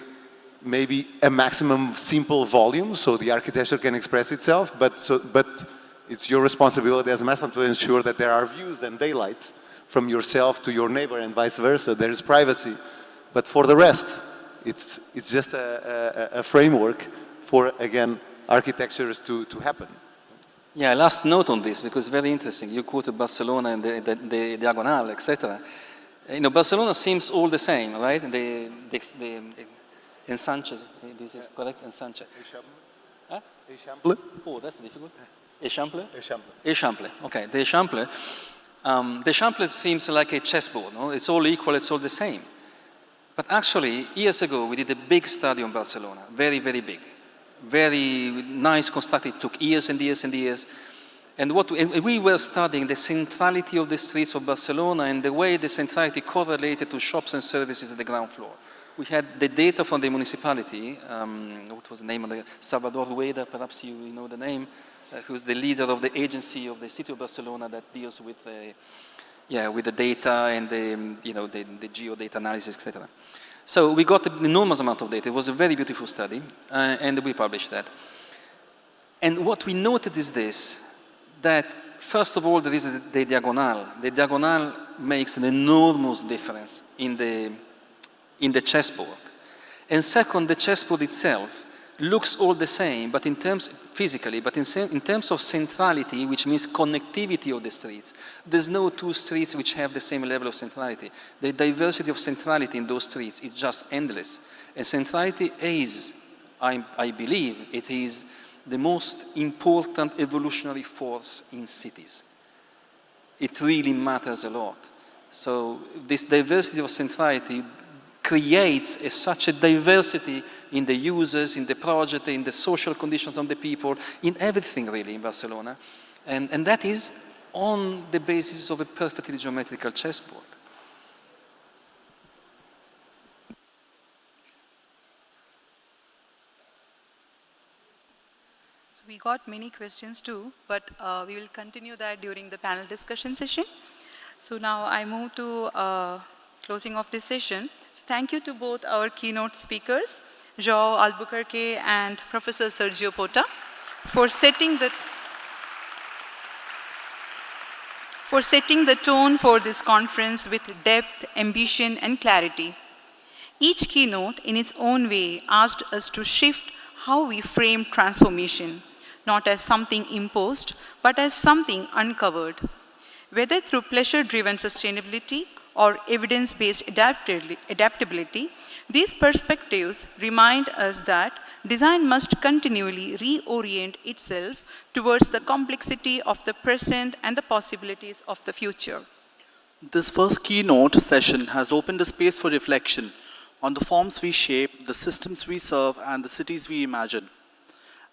maybe a maximum simple volume so the architecture can express itself, but it's your responsibility as a master to ensure that there are views and daylight from yourself to your neighbor and vice versa. There is privacy. But for the rest, it's just a framework for, again, architectures to happen. Yeah, last note on this, because very interesting. You quoted Barcelona and the Diagonal, etc. You know, Barcelona seems all the same, right? The ensanches, this is correct, ensanche. Huh? Eixample. Oh, that's difficult. Eixample? Eixample. Eixample, okay. The Eixample seems like a chessboard, no? It's all equal, it's all the same. But actually, years ago, we did a big study on Barcelona, very, very big. Very nice constructed, it took years and years and years. And we were studying the centrality of the streets of Barcelona and the way the centrality correlated to shops and services at the ground floor. We had the data from the municipality, what was the name of the, Salvador Rueda, perhaps you know the name, who's the leader of the agency of the city of Barcelona that deals with the data and the geodata analysis, etc. So we got an enormous amount of data. It was a very beautiful study, and we published that. And what we noted is this, that first of all, there is the diagonal. The diagonal makes an enormous difference in the chessboard. And second, the chessboard itself looks all the same, but in terms physically, but in terms of centrality, which means connectivity of the streets, there's no two streets which have the same level of centrality. The diversity of centrality in those streets is just endless. And centrality is, I believe, it is the most important evolutionary force in cities. It really matters a lot. So this diversity of centrality creates such a diversity in the users, in the project, in the social conditions of the people, in everything really in Barcelona. And that is on the basis of a perfectly geometrical chessboard. So we got many questions too, but we will continue that during the panel discussion session. So now I move to closing of this session. So thank you to both our keynote speakers, Joao Albuquerque and Professor Sergio Porta, for setting the tone for this conference with depth, ambition, and clarity. Each keynote, in its own way, asked us to shift how we frame transformation, not as something imposed, but as something uncovered. Whether through pleasure-driven sustainability or evidence-based adaptability, these perspectives remind us that design must continually reorient itself towards the complexity of the present and the possibilities of the future. This first keynote session has opened a space for reflection on the forms we shape, the systems we serve, and the cities we imagine.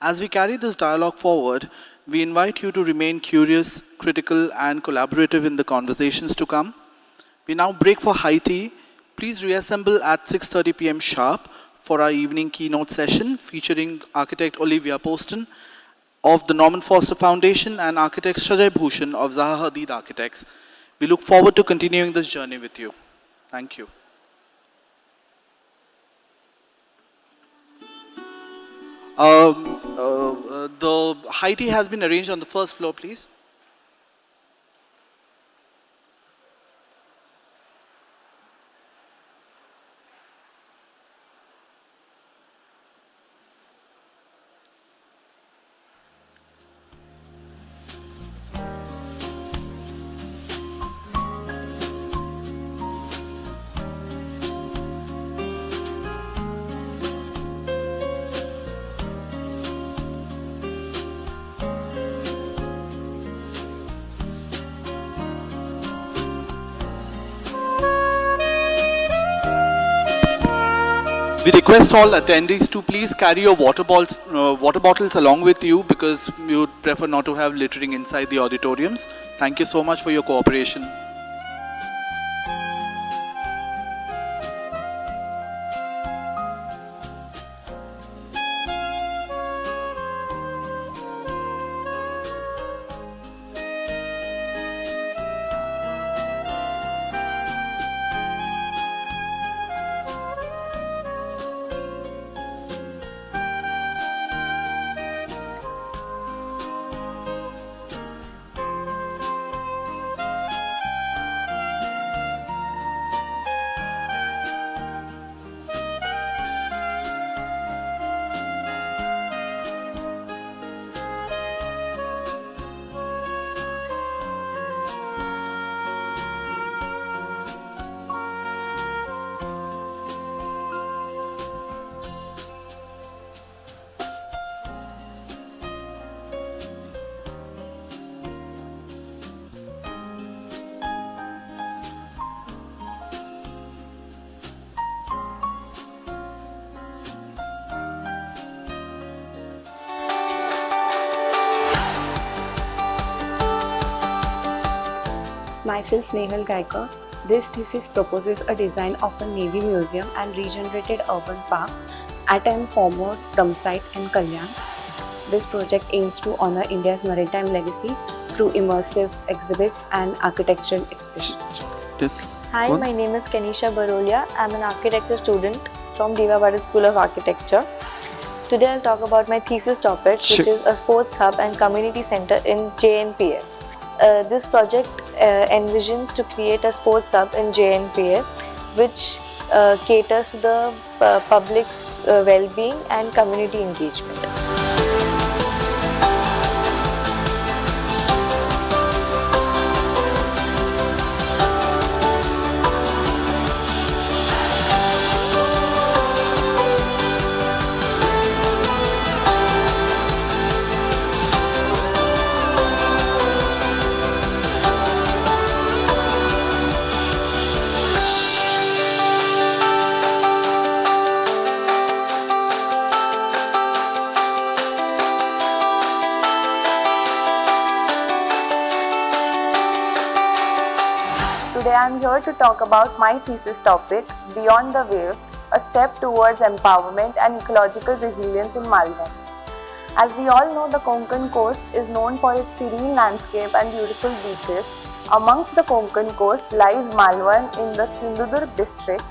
As we carry this dialogue forward, we invite you to remain curious, critical, and collaborative in the conversations to come. We now break for high tea. Please reassemble at 6:30 p.m. sharp for our evening keynote session featuring architect Olivia Poston of the Norman Foster Foundation and architect Shajay Bhooshan of Zaha Hadid Architects. We look forward to continuing this journey with you. Thank you. The high tea has been arranged on the first floor, please. We request all attendees to please carry your water bottles along with you because we would prefer not to have littering inside the auditoriums. Thank you so much for your cooperation. Myself Nehal Gaikar. This thesis proposes a design of a Navy museum and regenerated urban park at an former dump site in Kalyan. This project aims to honor India's maritime legacy through immersive exhibits and architectural expressions. Hi, my name is Kenisha Barolia. I'm an architecture student from Diva Bharat School of Architecture. Today I'll talk about my thesis topic, which is a sports hub and community center in JNPA. This project envisions to create a sports hub in JNPA, which caters to the public's well-being and community engagement. Today I am here to talk about my thesis topic, Beyond the Waves, a step towards empowerment and ecological resilience in Malvan. As we all know, the Konkan coast is known for its serene landscape and beautiful beaches. Amongst the Konkan coast lies Malvan in the Sindhudurg district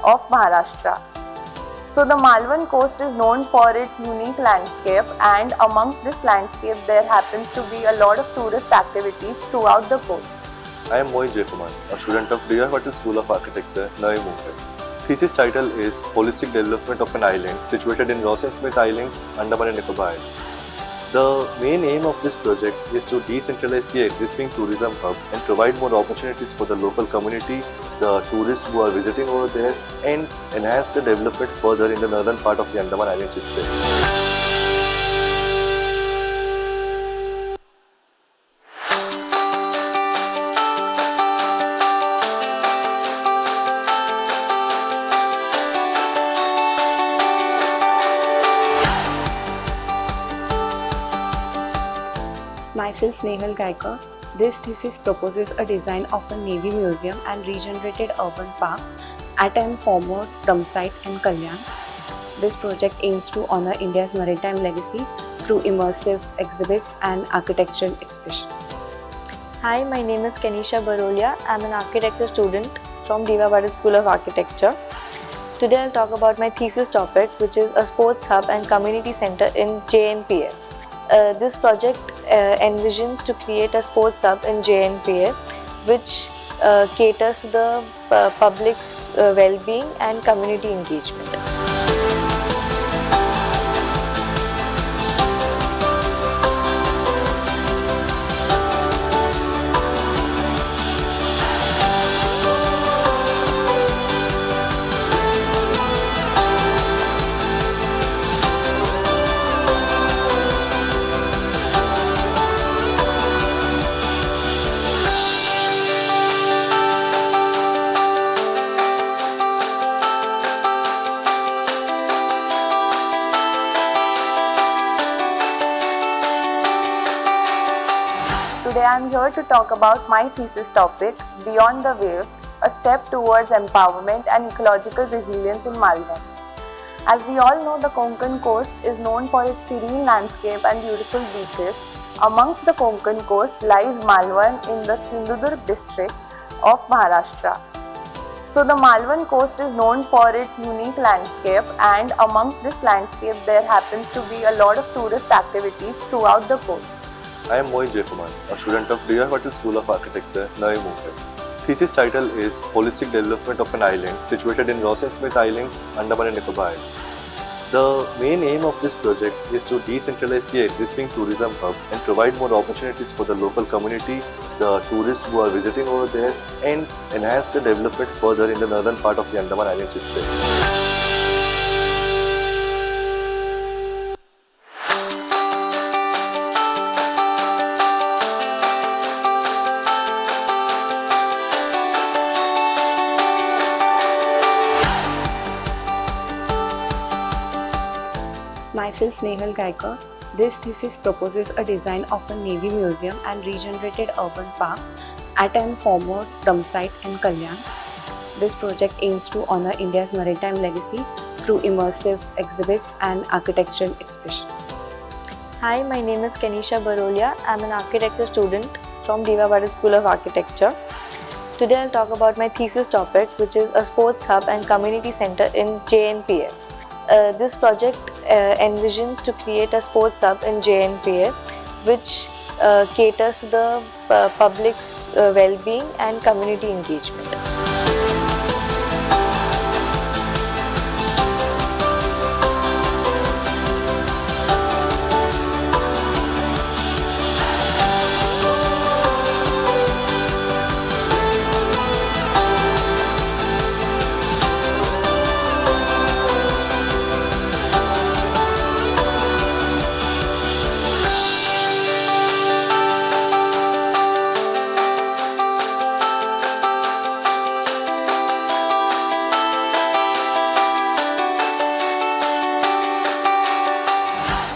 of Maharashtra. So the Malvan coast is known for its unique landscape, and amongst this landscape there happens to be a lot of tourist activities throughout the coast. I am Mohit Jaykumar, a student of Patil School of Architecture, Navi, Mumbai. Thesis title is Holistic Development of an Island situated in Ross and Smith Islands, Andaman and Nicobar. The main aim of this project is to decentralize the existing tourism hub and provide more opportunities for the local community, the tourists who are visiting over there, and enhance the development further in the northern part of the Andaman Islands itself. Myself Nehal Gaikar. This thesis proposes a design of a Navy museum and regenerated urban park at an former dump site in Kalyan. This project aims to honor India's maritime legacy through immersive exhibits and architectural expressions. Hi, my name is Kenisha Barolia. I'm an architecture student from Diva Bharat School of Architecture. Today I'll talk about my thesis topic, which is a sports hub and community center in JNPA. This project envisions to create a sports hub in JNPA, which caters to the public's well-being and community engagement. Today I am here to talk about my thesis topic, Beyond the Waves, a step towards empowerment and ecological resilience in Malvan. As we all know, the Konkan coast is known for its serene landscape and beautiful beaches. Amongst the Konkan coast lies Malvan in the Sindhudurg district of Maharashtra. So the Malvan coast is known for its unique landscape, and amongst this landscape there happens to be a lot of tourist activities throughout the coast. I am Mohit Jaykumar, a student of Patil School of Architecture, Navi, Mumbai. Thesis title is Holistic Development of an Island situated in Ross and Smith Islands, Andaman and Nicobar. The main aim of this project is to decentralize the existing tourism hub and provide more opportunities for the local community, the tourists who are visiting over there, and enhance the development further in the northern part of the Andaman Islands itself. Myself Nehal Gaikar. This thesis proposes a design of a Navy museum and regenerated urban park at an former dump site in Kalyan. This project aims to honor India's maritime legacy through immersive exhibits and architectural expressions. Hi, my name is Kenisha Barolia. I'm an architecture student from Diva Bharat School of Architecture. Today I'll talk about my thesis topic, which is a sports hub and community center in JNPA. This project envisions to create a sports hub in JNPA, which caters to the public's well-being and community engagement.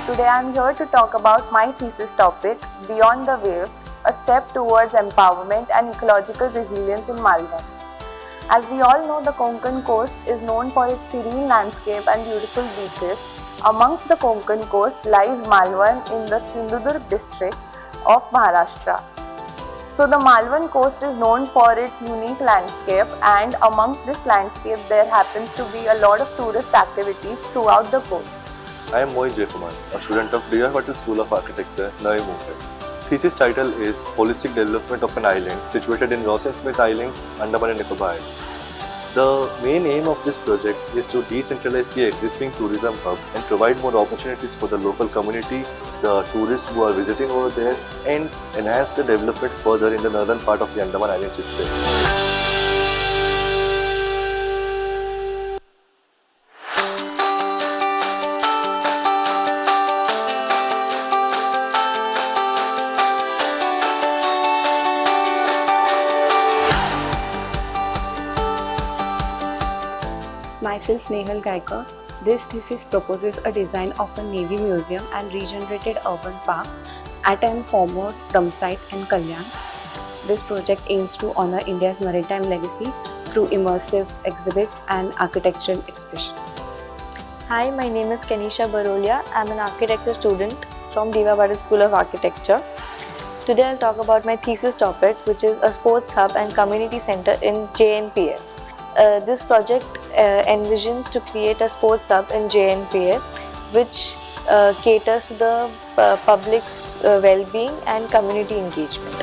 Today I am here to talk about my thesis topic, Beyond the Waves, a step towards empowerment and ecological resilience in Malvan. As we all know, the Konkan coast is known for its serene landscape and beautiful beaches. Amongst the Konkan coast lies Malvan in the Sindhudurg district of Maharashtra. So the Malvan coast is known for its unique landscape, and amongst this landscape there happens to be a lot of tourist activities throughout the coast. I am Mohit Jaykumar, a student of Diva Bharat School of Architecture, Navi, Mumbai. Thesis title is Holistic Development of an Island situated in Ross and Smith Islands, Andaman and Nicobar. The main aim of this project is to decentralize the existing tourism hub and provide more opportunities for the local community, the tourists who are visiting over there, and enhance the development further in the northern part of the Andaman Islands itself. Myself Nehal Gaikar. This thesis proposes a design of a Navy museum and regenerated urban park at an former dump site in Kalyan. This project aims to honor India's maritime legacy through immersive exhibits and architectural expressions. Hi, my name is Kenisha Barolia. I'm an architecture student from Diva Patil School of Architecture. Today I'll talk about my thesis topic, which is a sports hub and community center in JNPA. This project envisions to create a sports hub in JNPA, which caters to the public's well-being and community engagement.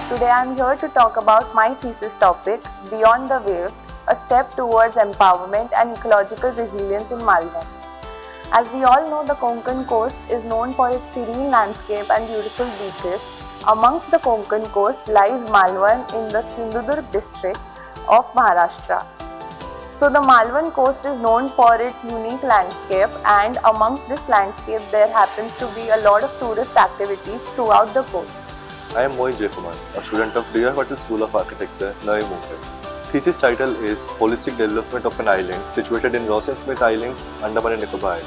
Today I am here to talk about my thesis topic, Beyond the Waves, a step towards empowerment and ecological resilience in Malvan. As we all know, the Konkan coast is known for its serene landscape and beautiful beaches. Amongst the Konkan coast lies Malvan in the Sindhudurg district of Maharashtra. So the Malvan coast is known for its unique landscape, and amongst this landscape there happens to be a lot of tourist activities throughout the coast. I am Mohit Jaykumar, a student of Diva Patil School of Architecture, Navi, Mumbai. Thesis title is Holistic Development of an Island situated in Ross and Smith Islands, Andaman and Nicobar.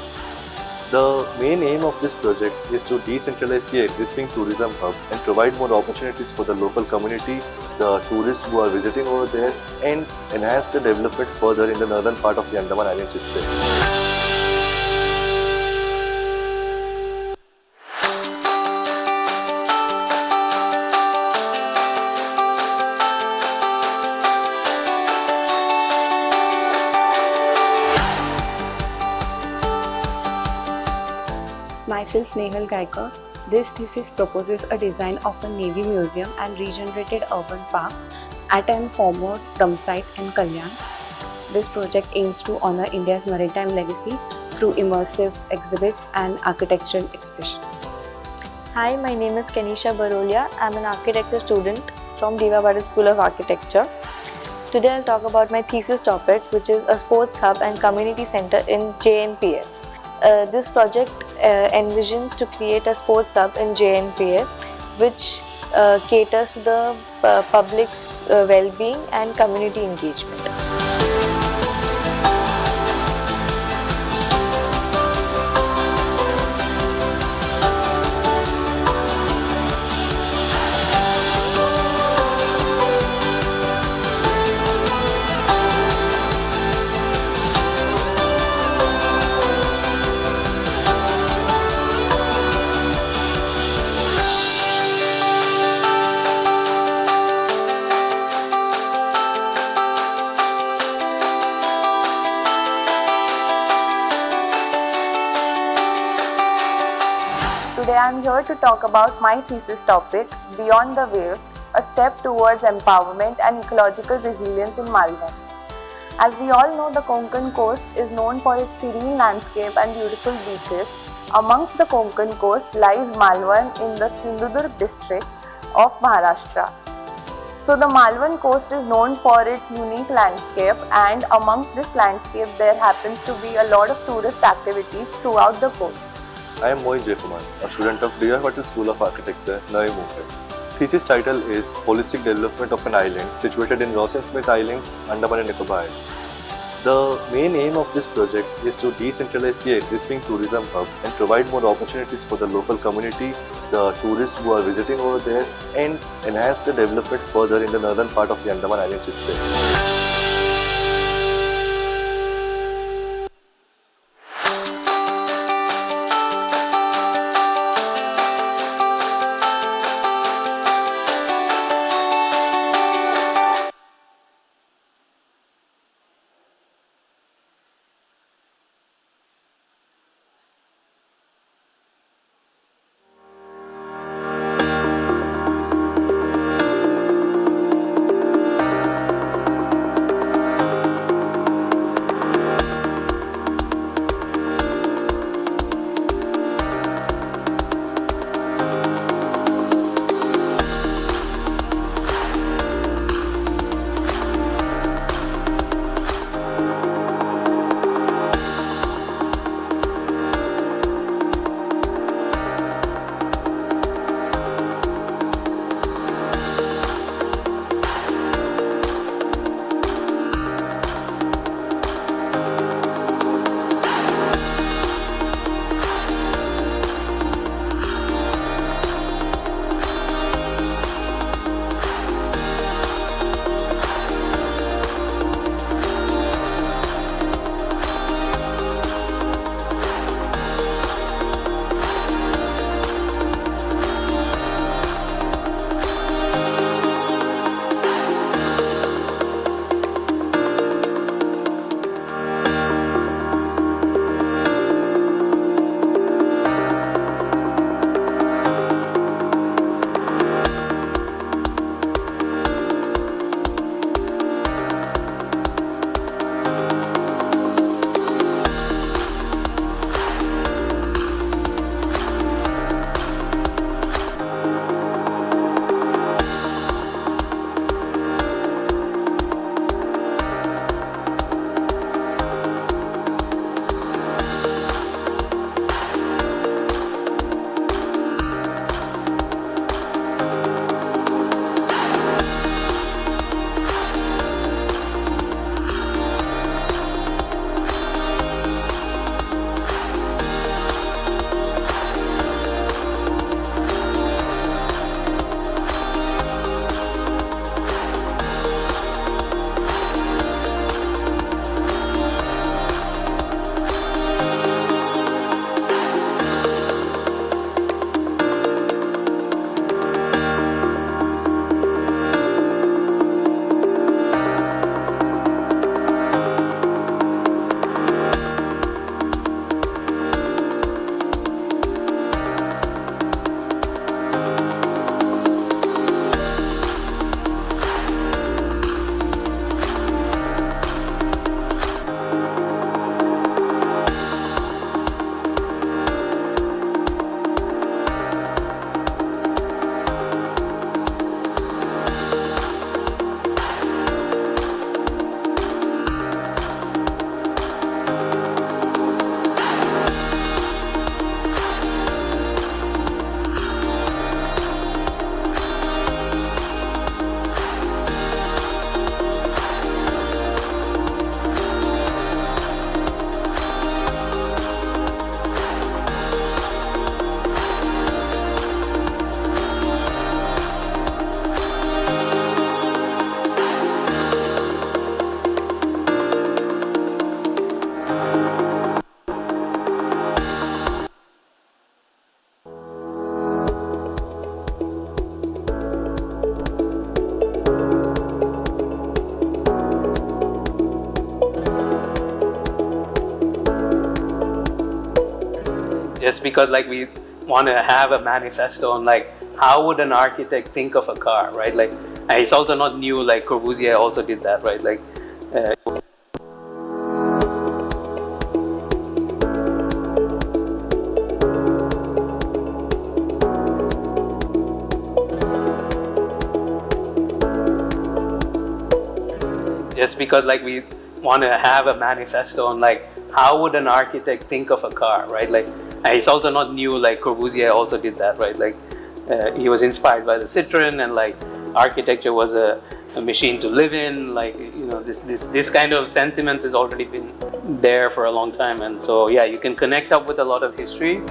The main aim of this project is to decentralize the existing tourism hub and provide more opportunities for the local community, the tourists who are visiting over there, and enhance the development further in the northern part of the Andaman Islands itself. Myself Nehal Gaikar. This thesis proposes a design of a Navy museum and regenerated urban park at an former dump site in Kalyan. This project aims to honor India's maritime legacy through immersive exhibits and architectural expressions. Hi, my name is Kenisha Barolia. I'm an architecture student from Diva Patil School of Architecture. Today I'll talk about my thesis topic, which is a sports hub and community center in JNPA. This project envisions to create a sports hub in JNPA, which caters to the public's well-being and community engagement. Today I am here to talk about my thesis topic, Beyond the Waves, a step towards empowerment and ecological resilience in Malvan. As we all know, the Konkan coast is known for its serene landscape and beautiful beaches. Amongst the Konkan coast lies Malvan in the Sindhudurg district of Maharashtra. So the Malvan coast is known for its unique landscape, and amongst this landscape there happens to be a lot of tourist activities throughout the coast. I am Mohit Jaykumar, a student of Diva Patil School of Architecture, Navi, Mumbai. Thesis title is Holistic Development of an Island situated in Ross and Smith Islands, Andaman and Nicobar. The main aim of this project is to decentralize the existing tourism hub and provide more opportunities for the local community, the tourists who are visiting over there, and enhance the development further in the northern part of the Andaman Islands itself. just because like we want to have a manifesto on like how would an architect think of a car, right? Like, and it's also not new, like Corbusier also did that, right? Like just because like we want to have a manifesto on like how would an architect think of a car, right? Like, and it's also not new, like Corbusier also did that, right? Like he was inspired by the Citroen, and like architecture was a a machine to live in. Like, you know, this kind of sentiment has already been there for a long time. And so, yeah, you can connect up with a lot of history.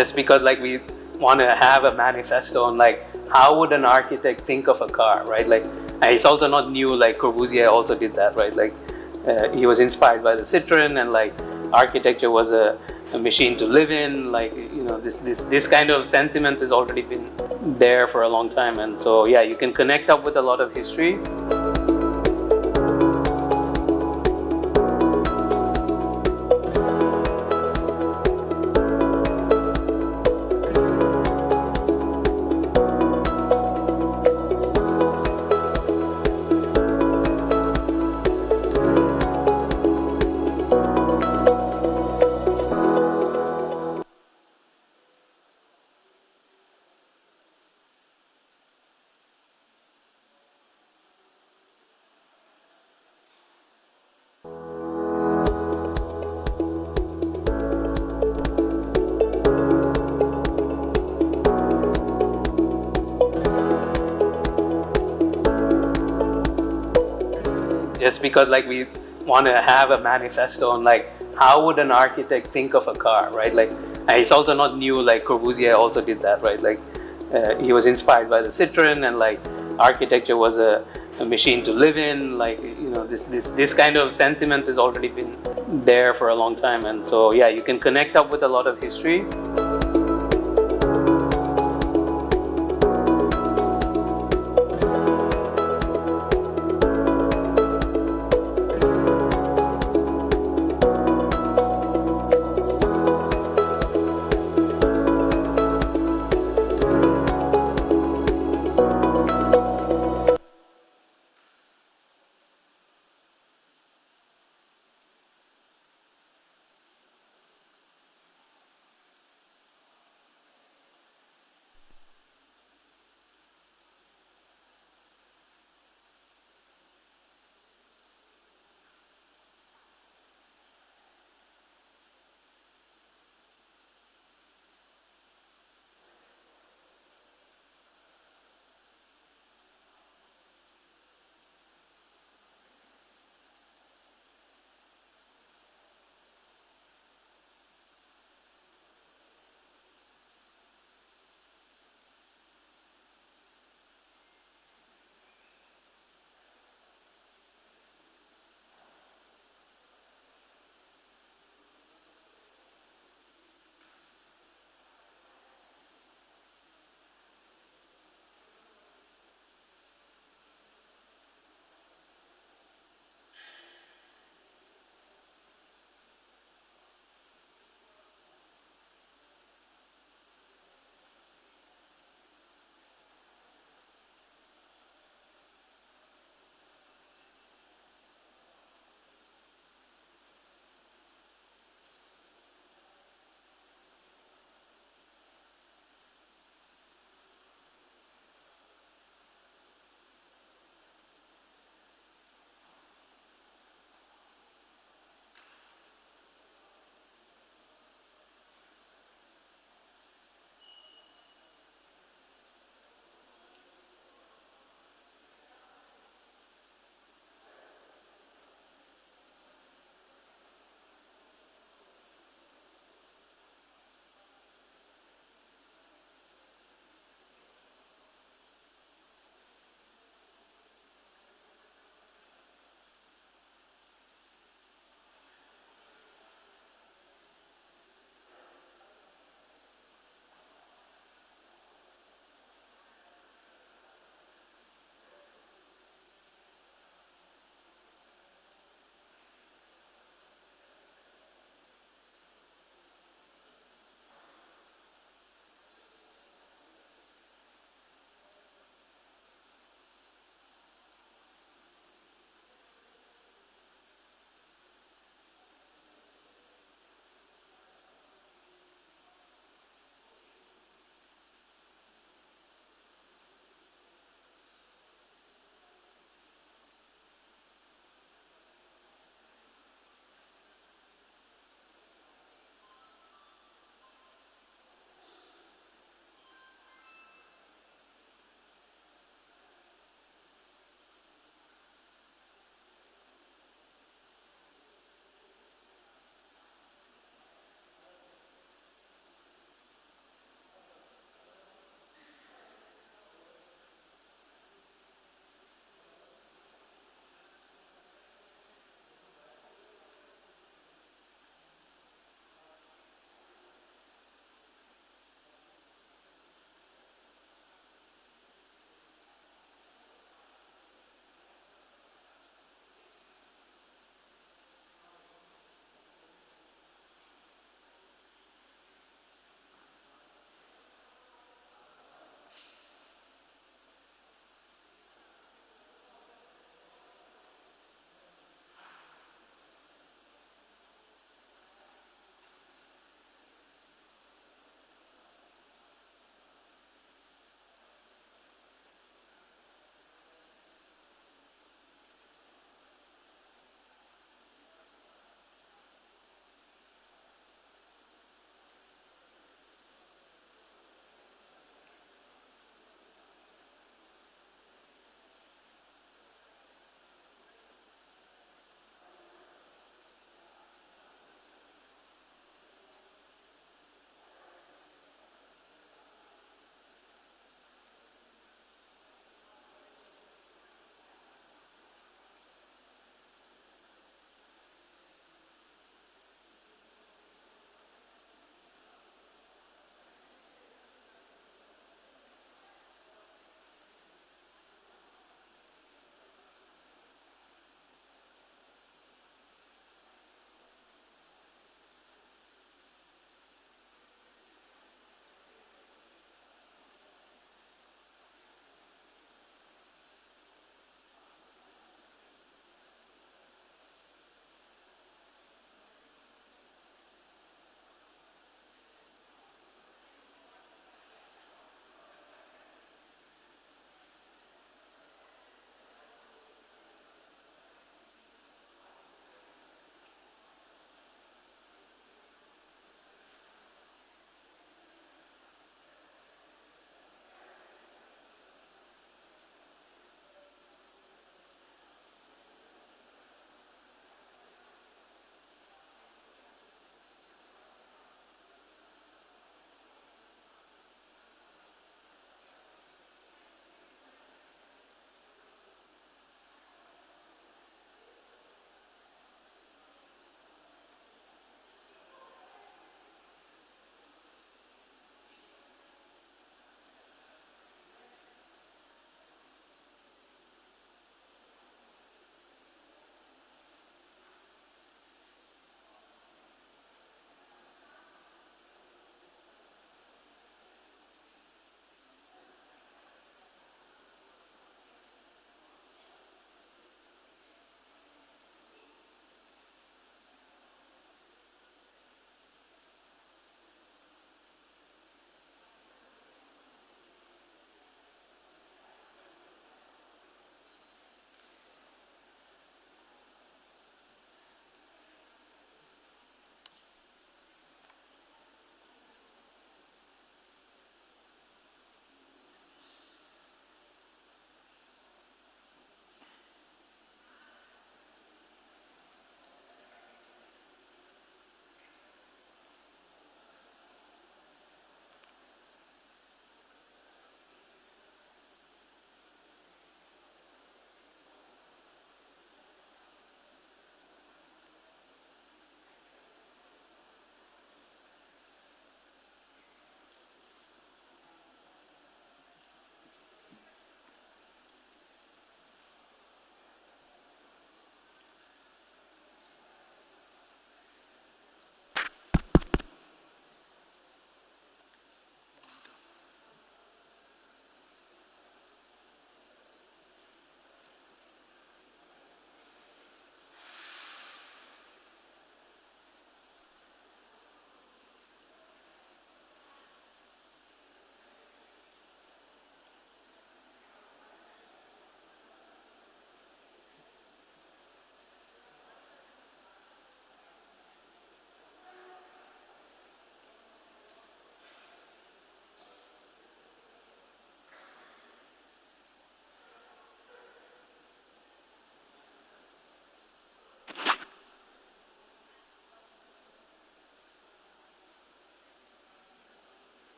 just because like we want to have a manifesto on like how would an architect think of a car, right? Like, and it's also not new, like Corbusier also did that, right? Like he was inspired by the Citroen, and like architecture was a machine to live in. Like, you know, this kind of sentiment has already been there for a long time, and so yeah, you can connect up with a lot of history. just because like we want to have a manifesto on like how would an architect think of a car, right? Like, and it's also not new. Like Corbusier also did that, right? Like he was inspired by the Citroen, and like architecture was a machine to live in. Like, you know, this kind of sentiment has already been there for a long time, and so yeah, you can connect up with a lot of history.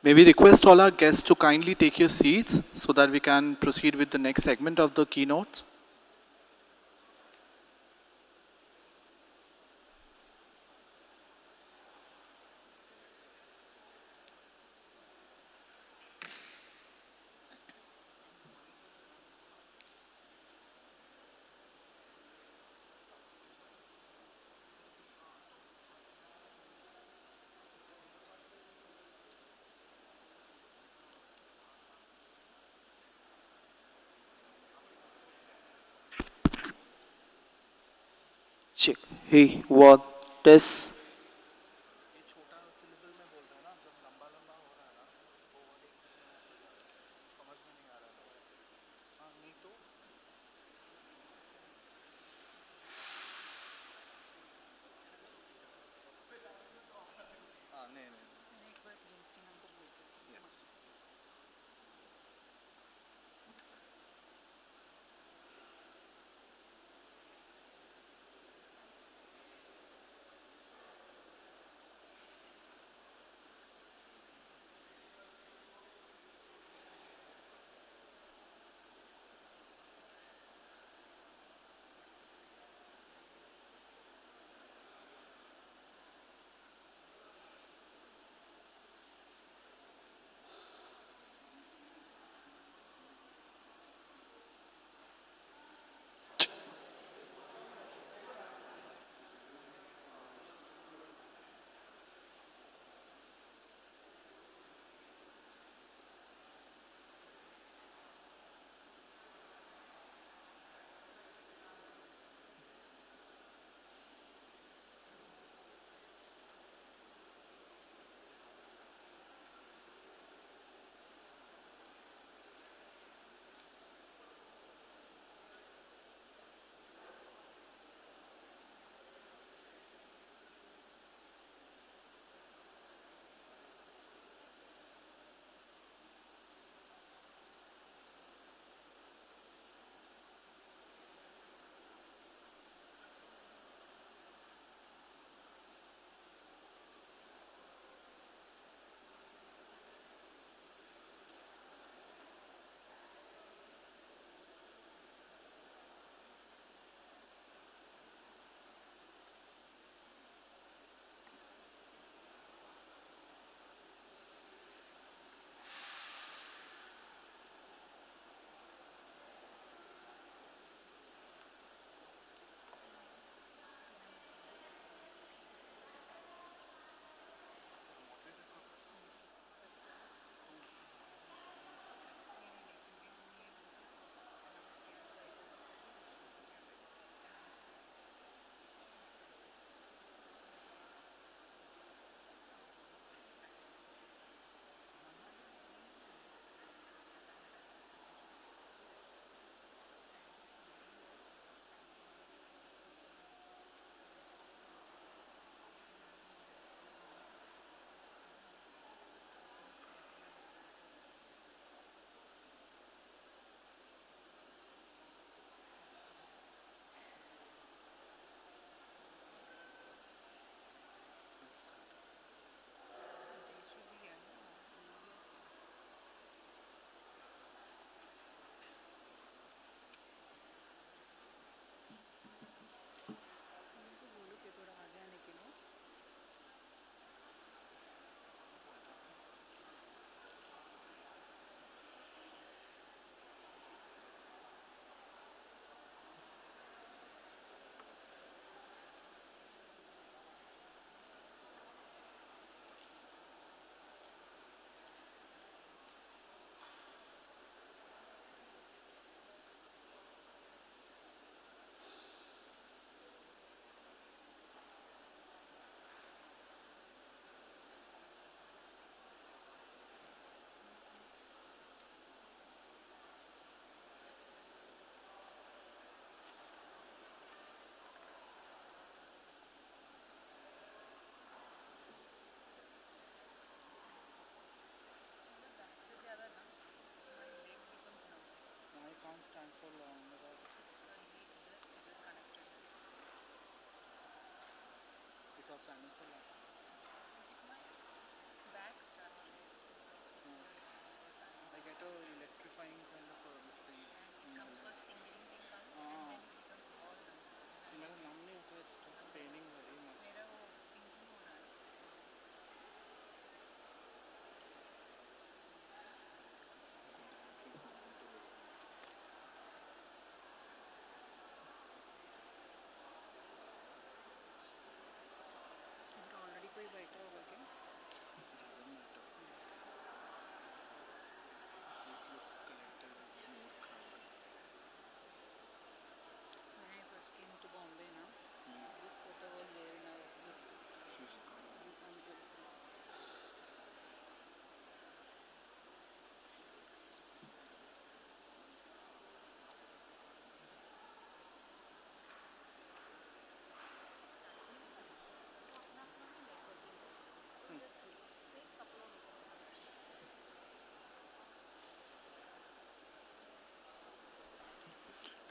May we request all our guests to kindly take your seats so that we can proceed with the next segment of the keynote. Check. Hey, what? Test.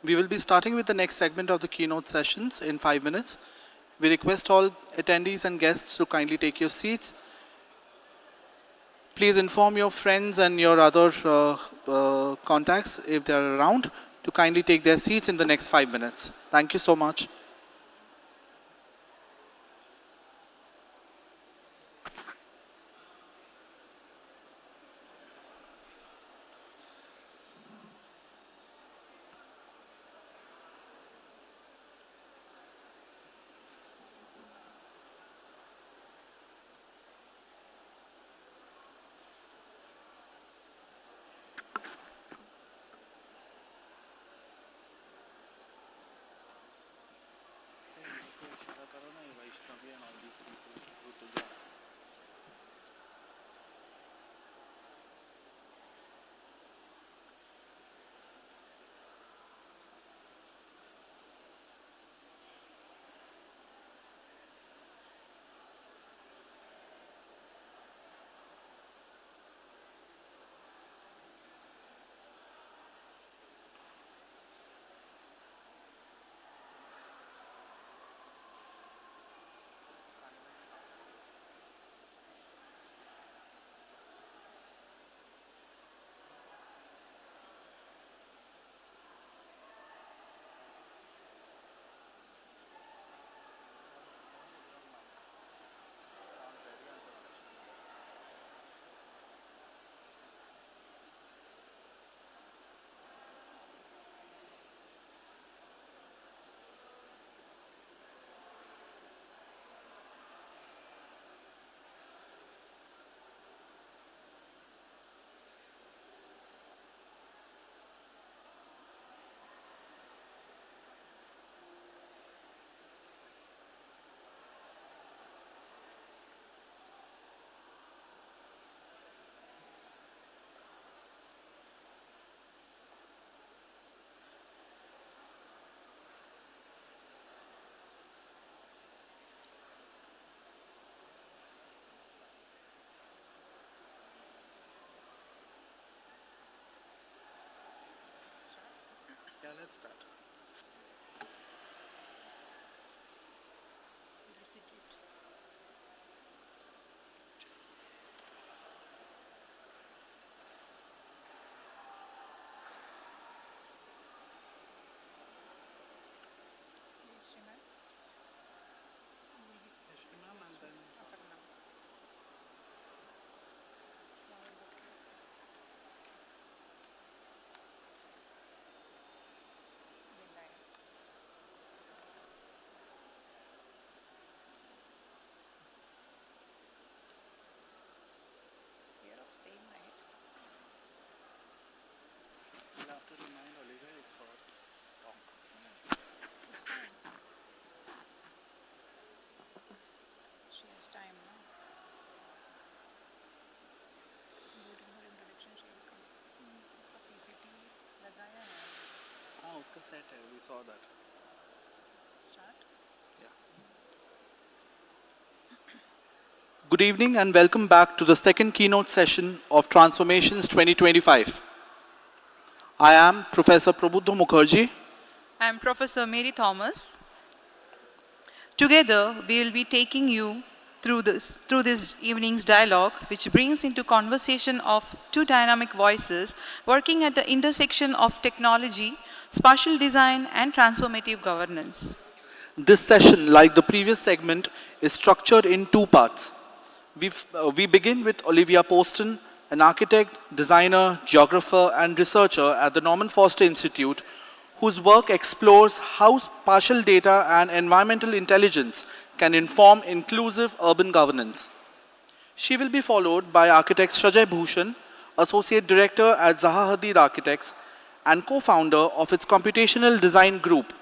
We will be starting with the next segment of the keynote sessions in 5 minutes. We request all attendees and guests to kindly take your seats. Please inform your friends and your other contacts, if they are around, to kindly take their seats in the next 5 minutes. Thank you so much. Yeah, let's start. You'll have to remind Olivia it's for talk. It's fine. She has time now. During her introduction she will come. उसका PPT लगाया है. हाँ उसका set है. We saw that. Start. Yeah. Good evening and welcome back to the second keynote session of Transformations 2025. I am Professor Prabhuddha Mukherjee. I am Professor Mary Thomas. Together, we will be taking you through this evening's dialogue, which brings into conversation of two dynamic voices working at the intersection of technology, spatial design, and transformative governance. This session, like the previous segment, is structured in two parts. We begin with Olivia Poston, an architect, designer, geographer, and researcher at the Norman Foster Institute, whose work explores how spatial data and environmental intelligence can inform inclusive urban governance. She will be followed by architect Shajay Bhooshan, associate director at Zaha Hadid Architects and co-founder of its computational design group,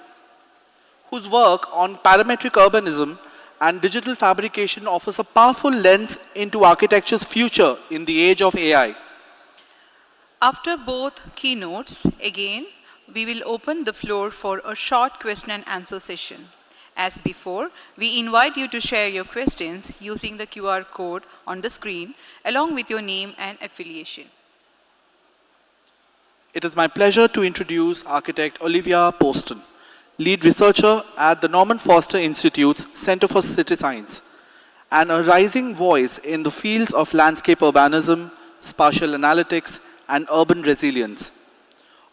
whose work on parametric urbanism and digital fabrication offers a powerful lens into architecture's future in the age of AI. After both keynotes, again, we will open the floor for a short question and answer session. As before, we invite you to share your questions using the QR code on the screen, along with your name and affiliation. It is my pleasure to introduce architect Olivia Poston, lead researcher at the Norman Foster Institute's Center for City Science, and a rising voice in the fields of landscape urbanism, spatial analytics, and urban resilience.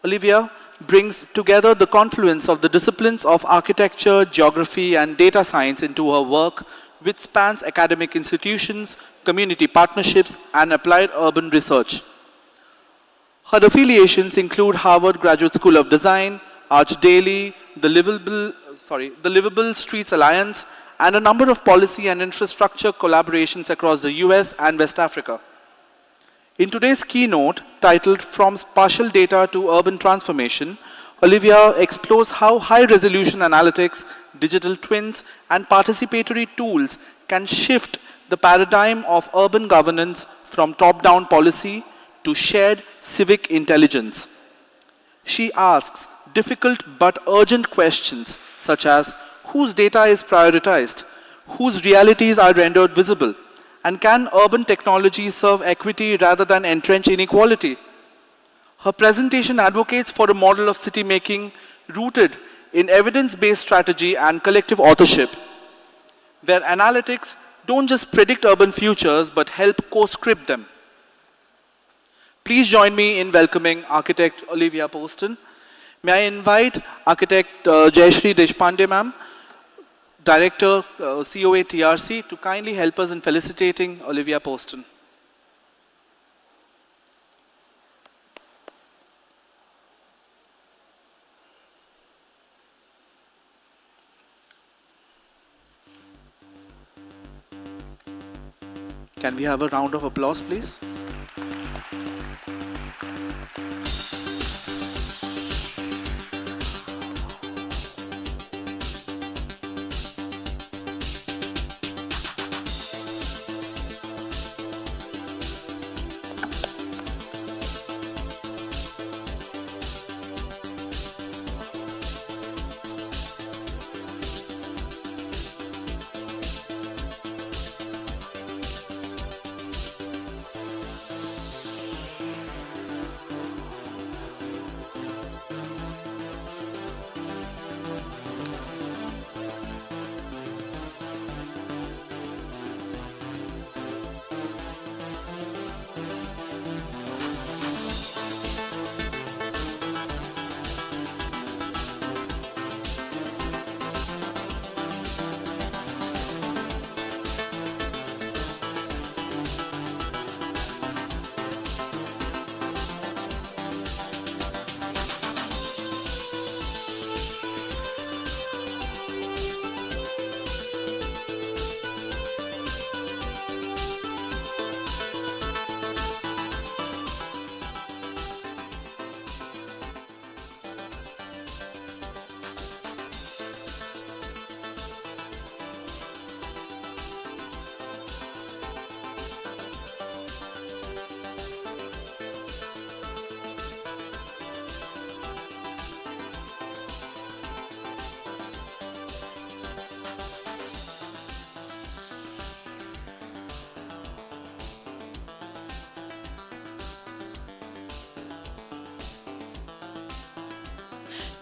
Olivia brings together the confluence of the disciplines of architecture, geography, and data science into her work, which spans academic institutions, community partnerships, and applied urban research. Her affiliations include Harvard Graduate School of Design, Arch Daily, the Livable Streets Alliance, and a number of policy and infrastructure collaborations across the US and West Africa. In today's keynote, titled From Spatial Data to Urban Transformation, Olivia explores how high-resolution analytics, digital twins, and participatory tools can shift the paradigm of urban governance from top-down policy to shared civic intelligence. She asks difficult but urgent questions such as whose data is prioritized, whose realities are rendered visible, and can urban technology serve equity rather than entrench inequality? Her presentation advocates for a model of city making rooted in evidence-based strategy and collective authorship, where analytics don't just predict urban futures but help co-script them. Please join me in welcoming architect Olivia Poston. May I invite architect Jayashree Deshpande ma'am, Director, COA TRC, to kindly help us in felicitating Olivia Poston. Can we have a round of applause, please?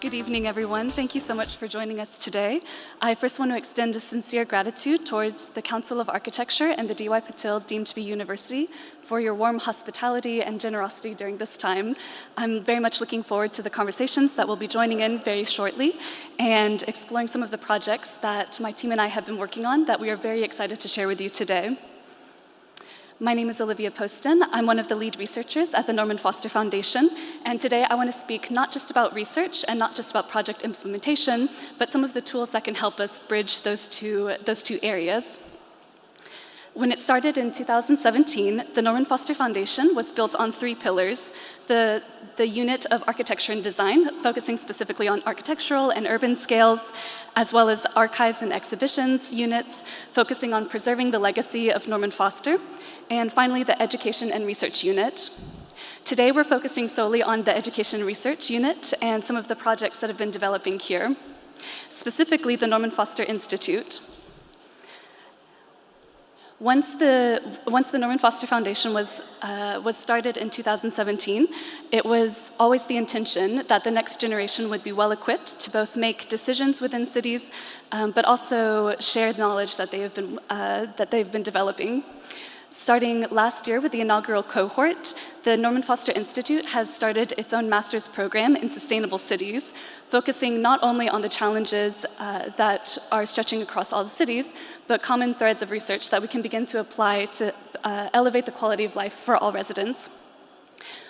Good evening, everyone. Thank you so much for joining us today. I first want to extend a sincere gratitude towards the Council of Architecture and the D.Y. Patil deemed to be university for your warm hospitality and generosity during this time. I'm very much looking forward to the conversations that we'll be joining in very shortly and exploring some of the projects that my team and I have been working on that we are very excited to share with you today. My name is Olivia Poston. I'm one of the lead researchers at the Norman Foster Foundation, and today I want to speak not just about research and not just about project implementation, but some of the tools that can help us bridge those two areas. When it started in 2017, the Norman Foster Foundation was built on 3 pillars. The unit of architecture and design, focusing specifically on architectural and urban scales, as well as archives and exhibitions units, focusing on preserving the legacy of Norman Foster, and finally the education and research unit. Today we're focusing solely on the education and research unit and some of the projects that have been developing here, specifically the Norman Foster Institute. Once the Norman Foster Foundation was started in 2017, it was always the intention that the next generation would be well equipped to both make decisions within cities, but also share knowledge that they've been developing. Starting last year with the inaugural cohort, the Norman Foster Institute has started its own master's program in sustainable cities, focusing not only on the challenges that are stretching across all the cities, but common threads of research that we can begin to apply to elevate the quality of life for all residents.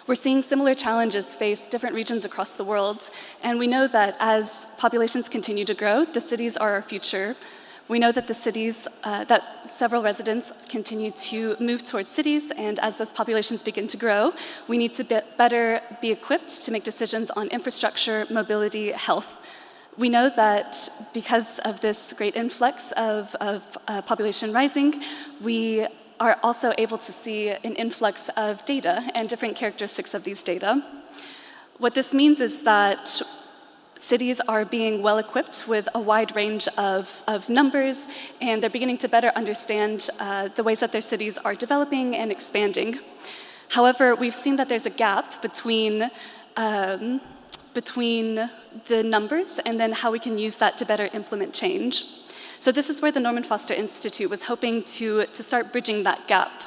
We're seeing similar challenges face different regions across the world, and we know that as populations continue to grow, the cities are our future. We know that that several residents continue to move towards cities, and as those populations begin to grow, we need to better be equipped to make decisions on infrastructure, mobility, health. We know that because of this great influx of population rising, we are also able to see an influx of data and different characteristics of these data. What this means is that cities are being well equipped with a wide range of numbers, and they're beginning to better understand the ways that their cities are developing and expanding. However, we've seen that there's a gap between the numbers and then how we can use that to better implement change. So this is where the Norman Foster Institute was hoping to start bridging that gap.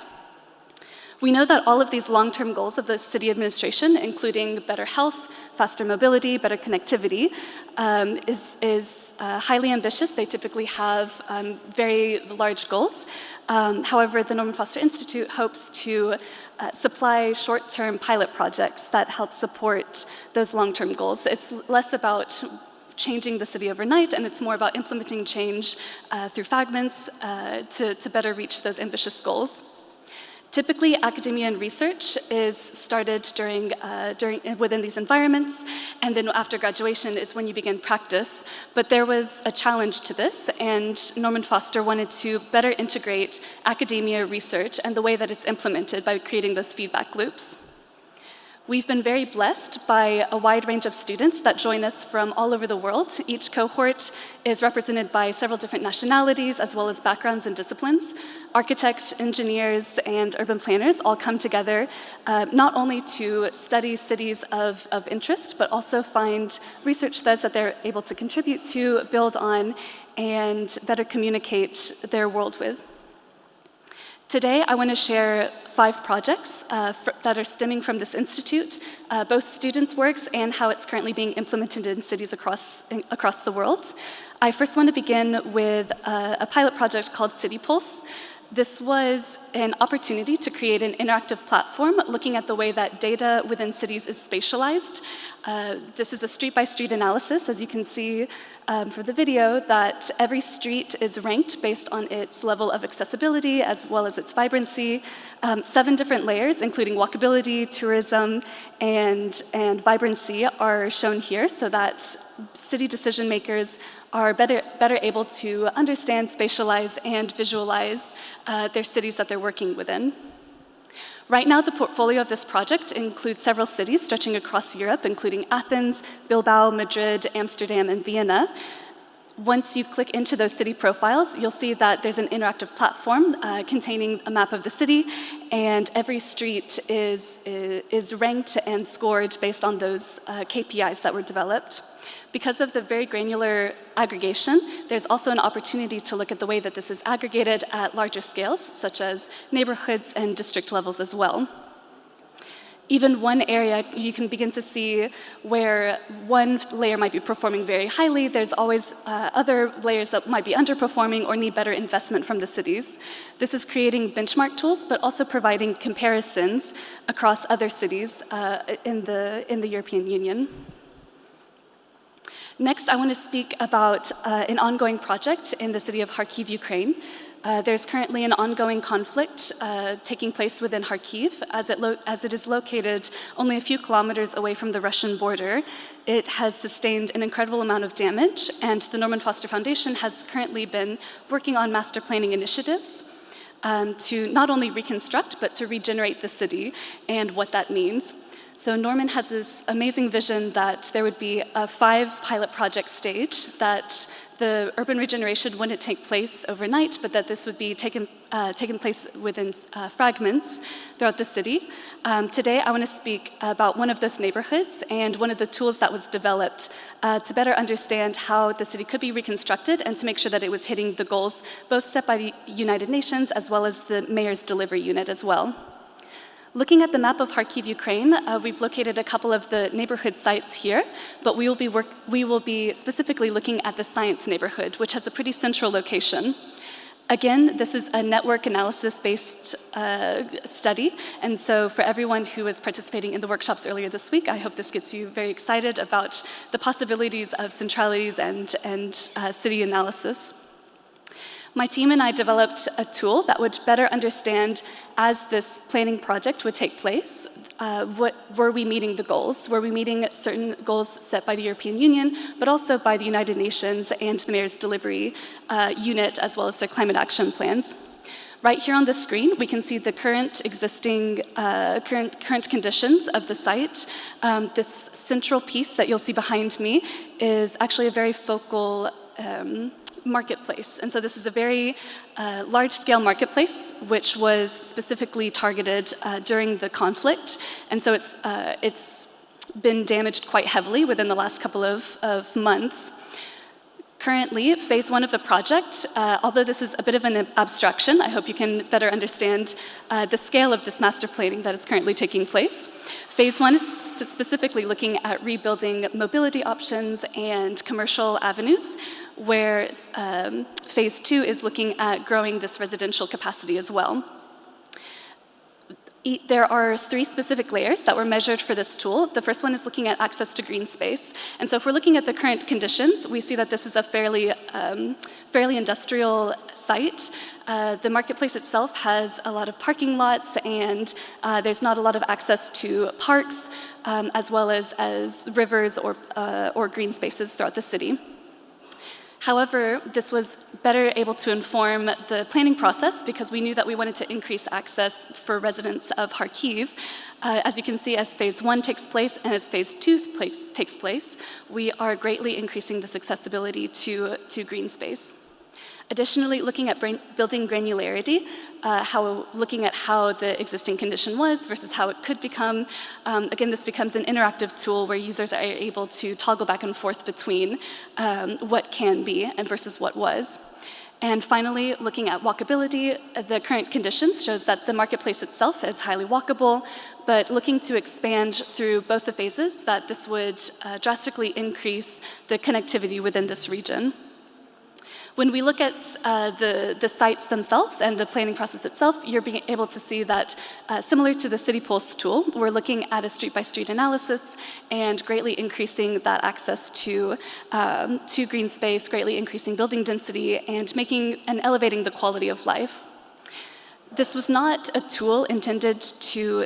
We know that all of these long-term goals of the city administration, including better health, faster mobility, better connectivity, is highly ambitious. They typically have very large goals. However, the Norman Foster Institute hopes to supply short-term pilot projects that help support those long-term goals. It's less about changing the city overnight, and it's more about implementing change through fragments to better reach those ambitious goals. Typically, academia and research is started within these environments, and then after graduation is when you begin practice. But there was a challenge to this, and Norman Foster wanted to better integrate academia, research, and the way that it's implemented by creating those feedback loops. We've been very blessed by a wide range of students that join us from all over the world. Each cohort is represented by several different nationalities as well as backgrounds and disciplines. Architects, engineers, and urban planners all come together not only to study cities of interest, but also find research threads that they're able to contribute to, build on, and better communicate their world with. Today, I want to share 5 projects that are stemming from this institute, both students' works and how it's currently being implemented in cities across the world. I first want to begin with a pilot project called City Pulse. This was an opportunity to create an interactive platform looking at the way that data within cities is spatialized. This is a street-by-street analysis, as you can see for the video, that every street is ranked based on its level of accessibility as well as its vibrancy. 7 different layers, including walkability, tourism, and vibrancy, are shown here so that city decision makers are better able to understand, spatialize, and visualize their cities that they're working within. Right now, the portfolio of this project includes several cities stretching across Europe, including Athens, Bilbao, Madrid, Amsterdam, and Vienna. Once you click into those city profiles, you'll see that there's an interactive platform containing a map of the city, and every street is ranked and scored based on those KPIs that were developed. Because of the very granular aggregation, there's also an opportunity to look at the way that this is aggregated at larger scales, such as neighborhoods and district levels as well. Even one area, you can begin to see where one layer might be performing very highly. There's always other layers that might be underperforming or need better investment from the cities. This is creating benchmark tools, but also providing comparisons across other cities in the European Union. Next, I want to speak about an ongoing project in the city of Kharkiv, Ukraine. There's currently an ongoing conflict taking place within Kharkiv, as it is located only a few kilometers away from the Russian border. It has sustained an incredible amount of damage, and the Norman Foster Foundation has currently been working on master planning initiatives to not only reconstruct, but to regenerate the city and what that means. So Norman has this amazing vision that there would be a 5 pilot project stage, that the urban regeneration wouldn't take place overnight, but that this would be taken place within fragments throughout the city. Today, I want to speak about one of those neighborhoods and one of the tools that was developed to better understand how the city could be reconstructed and to make sure that it was hitting the goals both set by the United Nations as well as the mayor's delivery unit as well. Looking at the map of Kharkiv, Ukraine, we've located a couple of the neighborhood sites here, but we will be specifically looking at the science neighborhood, which has a pretty central location. Again, this is a network analysis-based study, and so for everyone who was participating in the workshops earlier this week, I hope this gets you very excited about the possibilities of centralities and city analysis. My team and I developed a tool that would better understand, as this planning project would take place, were we meeting the goals? Were we meeting certain goals set by the European Union, but also by the United Nations and the Mayor's Delivery Unit, as well as their climate action plans? Right here on the screen, we can see the current existing, current conditions of the site. This central piece that you'll see behind me is actually a very focal marketplace. And so this is a very large-scale marketplace, which was specifically targeted during the conflict. And so it's been damaged quite heavily within the last couple of months. Currently, phase 1 of the project, although this is a bit of an abstraction, I hope you can better understand the scale of this master planning that is currently taking place. Phase 1 is specifically looking at rebuilding mobility options and commercial avenues, whereas phase 2 is looking at growing this residential capacity as well. There are 3 specific layers that were measured for this tool. The first one is looking at access to green space. And so if we're looking at the current conditions, we see that this is a fairly industrial site. The marketplace itself has a lot of parking lots, and there's not a lot of access to parks, as well as rivers or green spaces throughout the city. However, this was better able to inform the planning process because we knew that we wanted to increase access for residents of Kharkiv. As you can see, as phase 1 takes place and as phase 2 takes place, we are greatly increasing this accessibility to green space. Additionally, looking at building granularity, looking at how the existing condition was versus how it could become. Again, this becomes an interactive tool where users are able to toggle back and forth between what can be and versus what was. And finally, looking at walkability, the current conditions shows that the marketplace itself is highly walkable, but looking to expand through both the phases, that this would drastically increase the connectivity within this region. When we look at the sites themselves and the planning process itself, you're being able to see that similar to the City Pulse tool, we're looking at a street-by-street analysis and greatly increasing that access to green space, greatly increasing building density, and making and elevating the quality of life. This was not a tool intended to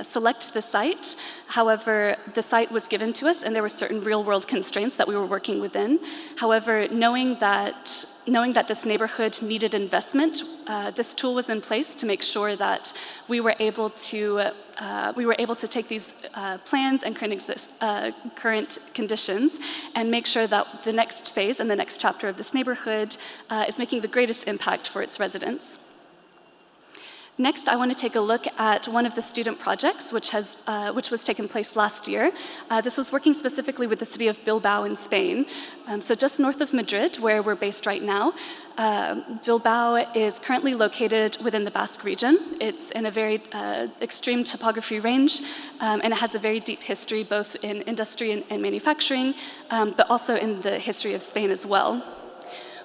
select the site. However, the site was given to us and there were certain real-world constraints that we were working within. However, knowing that this neighborhood needed investment, this tool was in place to make sure that we were able to take these plans and current conditions and make sure that the next phase and the next chapter of this neighborhood is making the greatest impact for its residents. Next, I want to take a look at one of the student projects, which was taken place last year. This was working specifically with the city of Bilbao in Spain. So just north of Madrid, where we're based right now, Bilbao is currently located within the Basque region. It's in a very extreme topography range, and it has a very deep history, both in industry and manufacturing, but also in the history of Spain as well.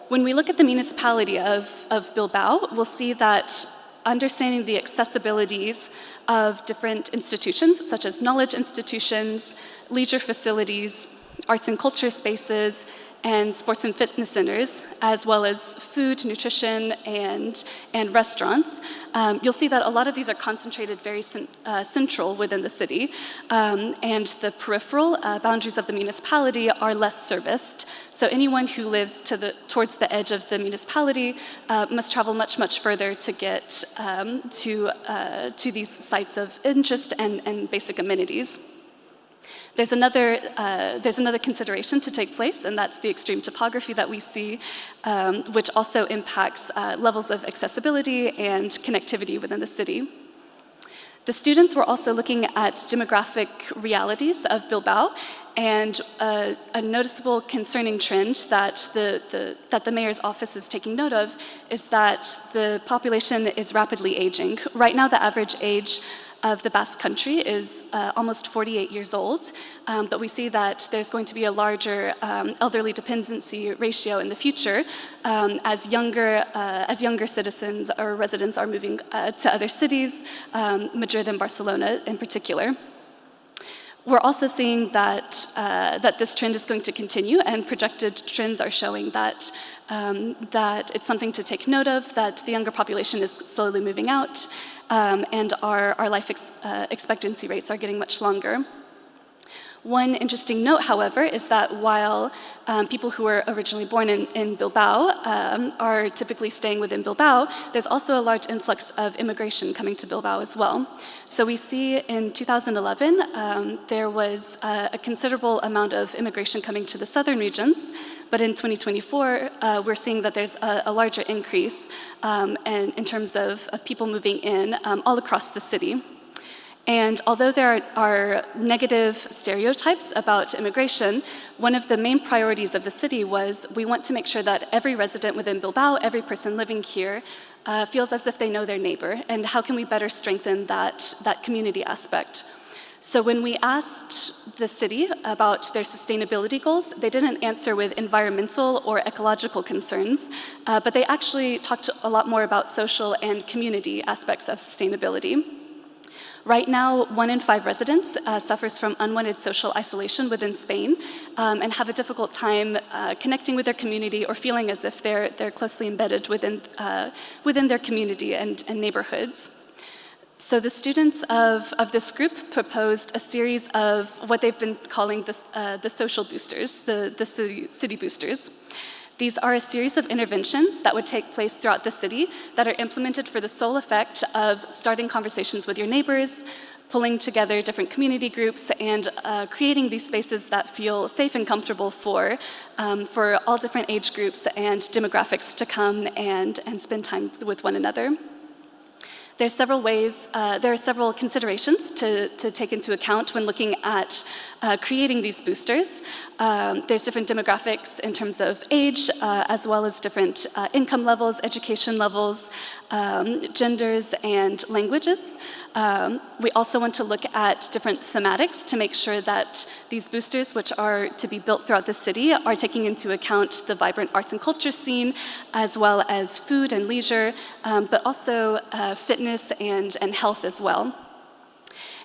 When we look at the municipality of Bilbao, we'll see that understanding the accessibilities of different institutions, such as knowledge institutions, leisure facilities, arts and culture spaces, and sports and fitness centers, as well as food, nutrition, and restaurants. You'll see that a lot of these are concentrated very central within the city, and the peripheral boundaries of the municipality are less serviced. So anyone who lives towards the edge of the municipality must travel much, much further to get to these sites of interest and basic amenities. There's another consideration to take place, and that's the extreme topography that we see, which also impacts levels of accessibility and connectivity within the city. The students were also looking at demographic realities of Bilbao, and a noticeable concerning trend that the mayor's office is taking note of is that the population is rapidly aging. Right now, the average age of the Basque Country is almost 48 years old, but we see that there's going to be a larger elderly dependency ratio in the future as younger citizens or residents are moving to other cities, Madrid and Barcelona in particular. We're also seeing that this trend is going to continue, and projected trends are showing that it's something to take note of, that the younger population is slowly moving out, and our life expectancy rates are getting much longer. One interesting note, however, is that while people who were originally born in Bilbao are typically staying within Bilbao, there's also a large influx of immigration coming to Bilbao as well. So we see in 2011, there was a considerable amount of immigration coming to the southern regions, but in 2024, we're seeing that there's a larger increase in terms of people moving in all across the city. And although there are negative stereotypes about immigration, one of the main priorities of the city was we want to make sure that every resident within Bilbao, every person living here, feels as if they know their neighbor, and how can we better strengthen that community aspect. So when we asked the city about their sustainability goals, they didn't answer with environmental or ecological concerns, but they actually talked a lot more about social and community aspects of sustainability. Right now, 1 in 5 residents suffers from unwanted social isolation within Spain and have a difficult time connecting with their community or feeling as if they're closely embedded within their community and neighborhoods. So the students of this group proposed a series of what they've been calling the social boosters, the city boosters. These are a series of interventions that would take place throughout the city that are implemented for the sole effect of starting conversations with your neighbors, pulling together different community groups, and creating these spaces that feel safe and comfortable for all different age groups and demographics to come and spend time with one another. There are several considerations to take into account when looking at creating these boosters. There's different demographics in terms of age, as well as different income levels, education levels, genders, and languages. We also want to look at different thematics to make sure that these boosters, which are to be built throughout the city, are taking into account the vibrant arts and culture scene, as well as food and leisure, but also fitness and health as well.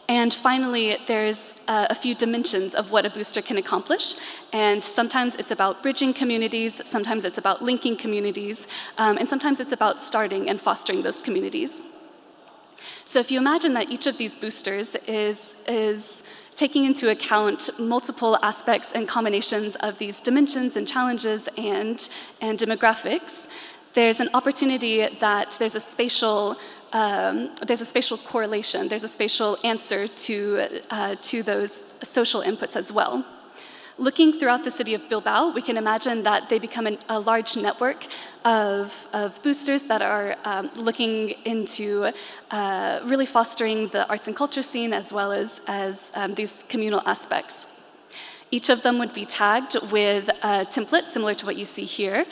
And finally, there's a few dimensions of what a booster can accomplish. And sometimes it's about bridging communities, sometimes it's about linking communities, and sometimes it's about starting and fostering those communities. So if you imagine that each of these boosters is taking into account multiple aspects and combinations of these dimensions and challenges and demographics, there's an opportunity that there's a spatial correlation, there's a spatial answer to those social inputs as well. Looking throughout the city of Bilbao, we can imagine that they become a large network of boosters that are looking into really fostering the arts and culture scene as well as these communal aspects. Each of them would be tagged with a template similar to what you see here,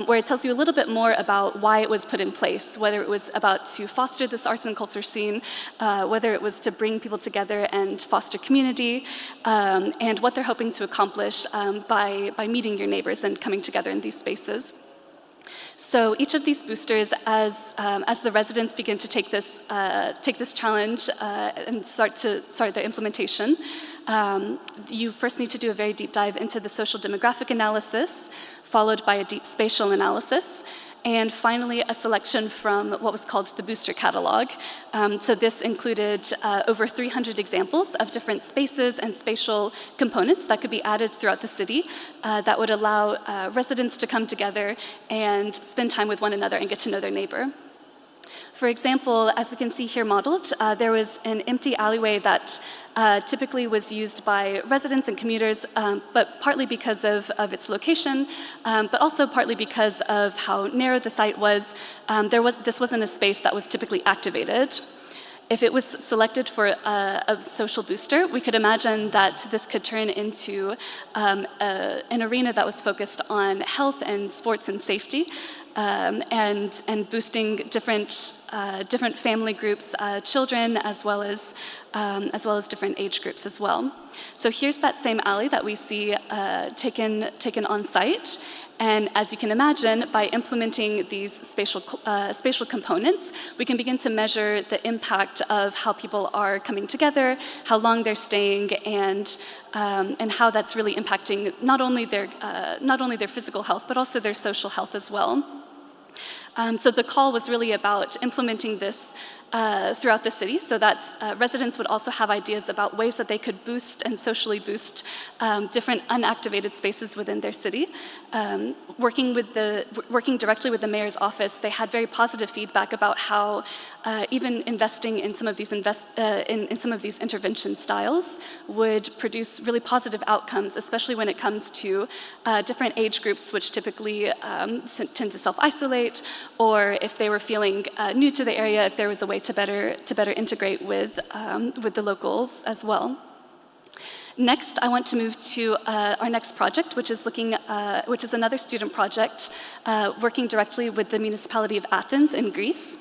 where it tells you a little bit more about why it was put in place, whether it was about to foster this arts and culture scene, whether it was to bring people together and foster community, and what they're hoping to accomplish by meeting your neighbors and coming together in these spaces. So each of these boosters, as the residents begin to take this challenge and start their implementation, you first need to do a very deep dive into the social demographic analysis, followed by a deep spatial analysis, and finally a selection from what was called the booster catalog. So this included over 300 examples of different spaces and spatial components that could be added throughout the city that would allow residents to come together and spend time with one another and get to know their neighbor. For example, as we can see here modeled, there was an empty alleyway that typically was used by residents and commuters, but partly because of its location, but also partly because of how narrow the site was. This wasn't a space that was typically activated. If it was selected for a social booster, we could imagine that this could turn into an arena that was focused on health and sports and safety, and boosting different family groups, children, as well as different age groups as well. So here's that same alley that we see taken on site. And as you can imagine, by implementing these spatial components, we can begin to measure the impact of how people are coming together, how long they're staying, and how that's really impacting not only their physical health, but also their social health as well. So the call was really about implementing this throughout the city, so that residents would also have ideas about ways that they could boost and socially boost different unactivated spaces within their city. Working directly with the mayor's office, they had very positive feedback about how even investing in some of these intervention styles would produce really positive outcomes, especially when it comes to different age groups, which typically tend to self-isolate, or if they were feeling new to the area, if there was a way to better integrate with the locals as well. Next, I want to move to our next project, which is another student project working directly with the municipality of Athens in Greece.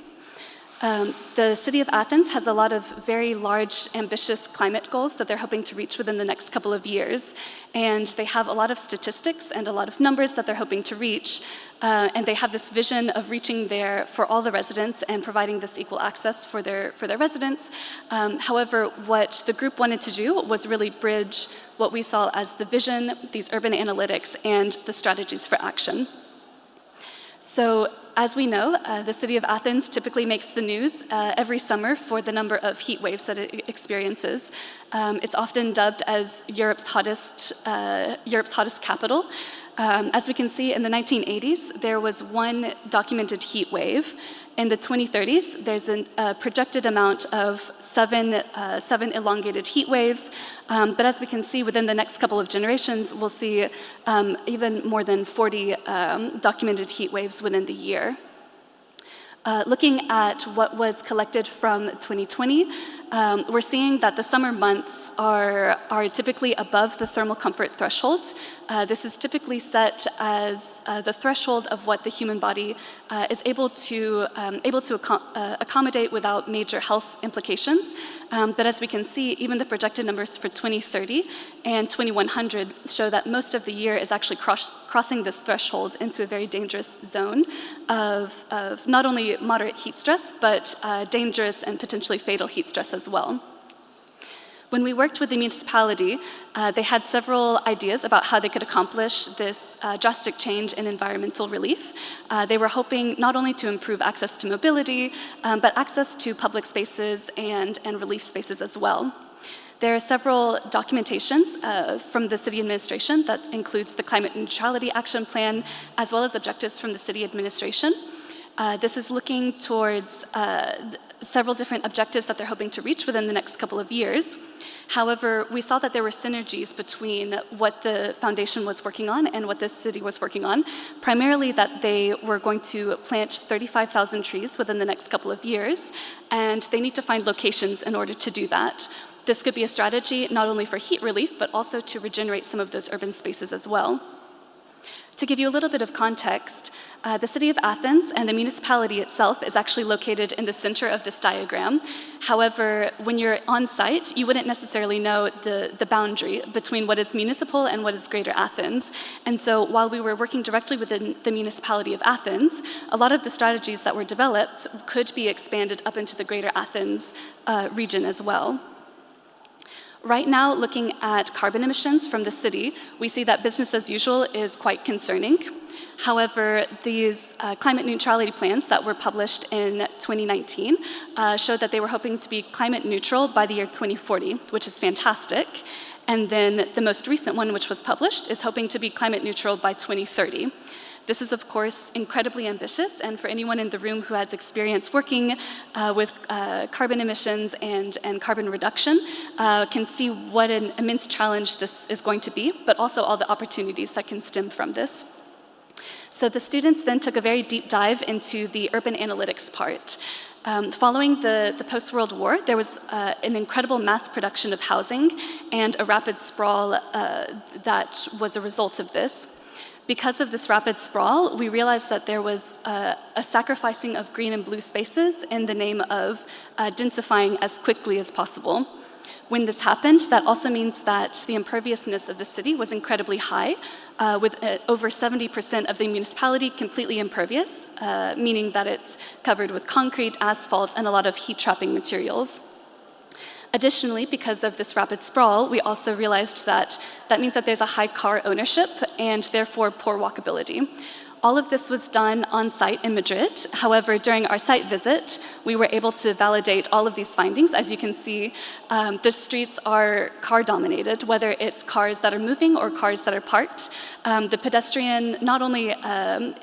The city of Athens has a lot of very large, ambitious climate goals that they're hoping to reach within the next couple of years. And they have a lot of statistics and a lot of numbers that they're hoping to reach. And they have this vision of reaching there for all the residents and providing this equal access for their residents. However, what the group wanted to do was really bridge what we saw as the vision, these urban analytics, and the strategies for action. So, as we know, the city of Athens typically makes the news every summer for the number of heat waves that it experiences. It's often dubbed as Europe's hottest capital. As we can see, in the 1980s, there was one documented heat wave. In the 2030s, there's a projected amount of seven elongated heat waves. But as we can see, within the next couple of generations, we'll see even more than 40 documented heat waves within the year. Looking at what was collected from 2020, we're seeing that the summer months are typically above the thermal comfort threshold. This is typically set as the threshold of what the human body is able to accommodate without major health implications. But as we can see, even the projected numbers for 2030 and 2100 show that most of the year is actually crossing this threshold into a very dangerous zone of not only moderate heat stress, but dangerous and potentially fatal heat stress as well. When we worked with the municipality, they had several ideas about how they could accomplish this drastic change in environmental relief. They were hoping not only to improve access to mobility, but access to public spaces and relief spaces as well. There are several documentations from the city administration that includes the Climate Neutrality Action Plan, as well as objectives from the city administration. This is looking towards several different objectives that they're hoping to reach within the next couple of years. However, we saw that there were synergies between what the foundation was working on and what the city was working on, primarily that they were going to plant 35,000 trees within the next couple of years, and they need to find locations in order to do that. This could be a strategy not only for heat relief, but also to regenerate some of those urban spaces as well. To give you a little bit of context, The city of Athens and the municipality itself is actually located in the center of this diagram. However, when you're on site, you wouldn't necessarily know the boundary between what is municipal and what is Greater Athens. And so while we were working directly within the municipality of Athens, a lot of the strategies that were developed could be expanded up into the Greater Athens region as well. Right now, looking at carbon emissions from the city, we see that business as usual is quite concerning. However, these climate neutrality plans that were published in 2019 showed that they were hoping to be climate neutral by the year 2040, which is fantastic. And then the most recent one, which was published, is hoping to be climate neutral by 2030. This is, of course, incredibly ambitious, and for anyone in the room who has experience working with carbon emissions and carbon reduction can see what an immense challenge this is going to be, but also all the opportunities that can stem from this. So the students then took a very deep dive into the urban analytics part. Following the post-World War, there was an incredible mass production of housing and a rapid sprawl that was a result of this. Because of this rapid sprawl, we realized that there was a sacrificing of green and blue spaces in the name of densifying as quickly as possible. When this happened, that also means that the imperviousness of the city was incredibly high, with over 70% of the municipality completely impervious, meaning that it's covered with concrete, asphalt, and a lot of heat-trapping materials. Additionally, because of this rapid sprawl, we also realized that that means that there's a high car ownership and therefore poor walkability. All of this was done on site in Madrid. However, during our site visit, we were able to validate all of these findings. As you can see, the streets are car dominated, whether it's cars that are moving or cars that are parked. The pedestrian not only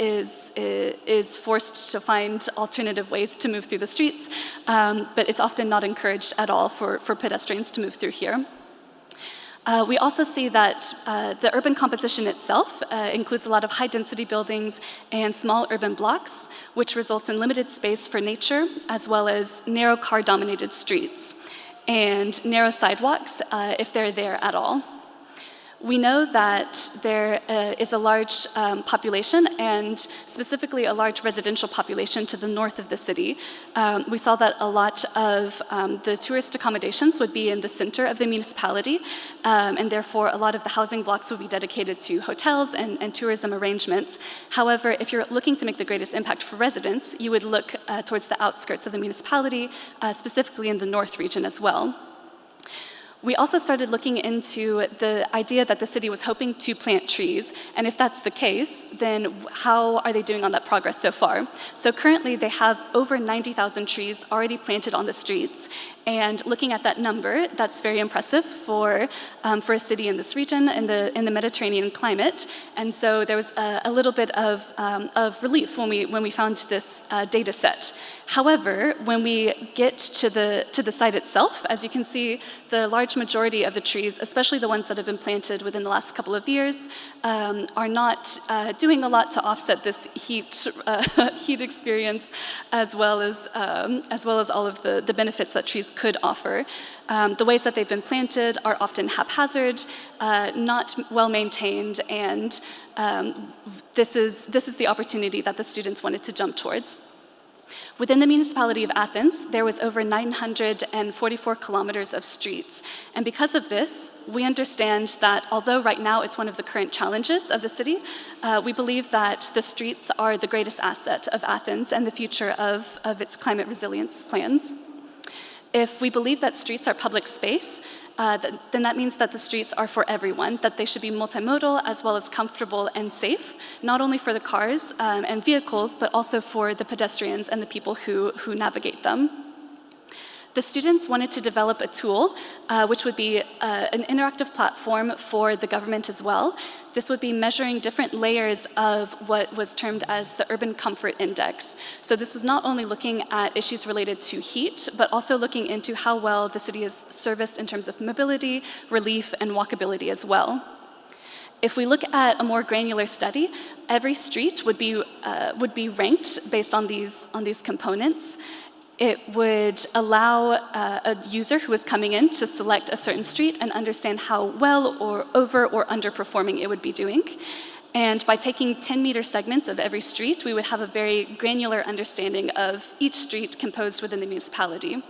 is forced to find alternative ways to move through the streets, but it's often not encouraged at all for pedestrians to move through here. We also see that the urban composition itself includes a lot of high-density buildings and small urban blocks, which results in limited space for nature, as well as narrow car-dominated streets, and narrow sidewalks if they're there at all. We know that there is a large population, and specifically a large residential population to the north of the city. We saw that a lot of the tourist accommodations would be in the center of the municipality, and therefore a lot of the housing blocks would be dedicated to hotels and tourism arrangements. However, if you're looking to make the greatest impact for residents, you would look towards the outskirts of the municipality, specifically in the north region as well. We also started looking into the idea that the city was hoping to plant trees, and if that's the case, then how are they doing on that progress so far? So currently they have over 90,000 trees already planted on the streets, and looking at that number, that's very impressive for a city in this region, in the Mediterranean climate. And so there was a little bit of relief when we found this data set. However, when we get to the site itself, as you can see, the large majority of the trees, especially the ones that have been planted within the last couple of years, are not doing a lot to offset this heat experience, as well as all of the benefits that trees could offer. The ways that they've been planted are often haphazard, not well maintained, and this is the opportunity that the students wanted to jump towards. Within the municipality of Athens, there was over 944 kilometers of streets. And because of this, we understand that although right now it's one of the current challenges of the city, we believe that the streets are the greatest asset of Athens and the future of its climate resilience plans. If we believe that streets are public space, then that means that the streets are for everyone, that they should be multimodal as well as comfortable and safe, not only for the cars and vehicles, but also for the pedestrians and the people who navigate them. The students wanted to develop a tool which would be an interactive platform for the government as well. This would be measuring different layers of what was termed as the Urban Comfort Index. So this was not only looking at issues related to heat, but also looking into how well the city is serviced in terms of mobility, relief, and walkability as well. If we look at a more granular study, every street would be ranked based on these components. It would allow a user who is coming in to select a certain street and understand how well or over or underperforming it would be doing. And by taking 10-meter segments of every street, we would have a very granular understanding of each street composed within the municipality.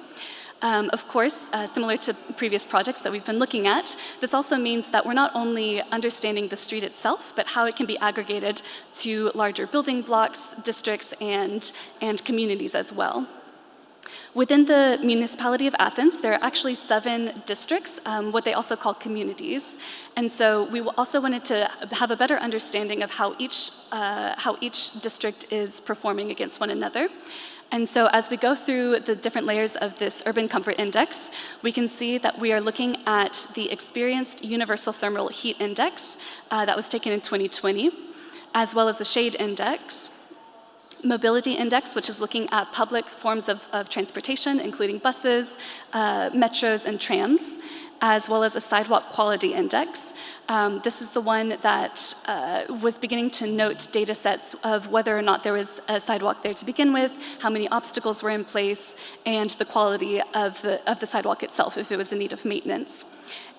Of course, similar to previous projects that we've been looking at, this also means that we're not only understanding the street itself, but how it can be aggregated to larger building blocks, districts, and communities as well. Within the municipality of Athens, there are actually 7 districts, what they also call communities. And so we also wanted to have a better understanding of how each district is performing against one another. And so as we go through the different layers of this Urban Comfort Index, we can see that we are looking at the Experienced Universal Thermal Heat Index that was taken in 2020, as well as the Shade Index, Mobility Index, which is looking at public forms of transportation, including buses, metros, and trams, as well as a Sidewalk Quality Index. This is the one that was beginning to note data sets of whether or not there was a sidewalk there to begin with, how many obstacles were in place, and the quality of the sidewalk itself, if it was in need of maintenance.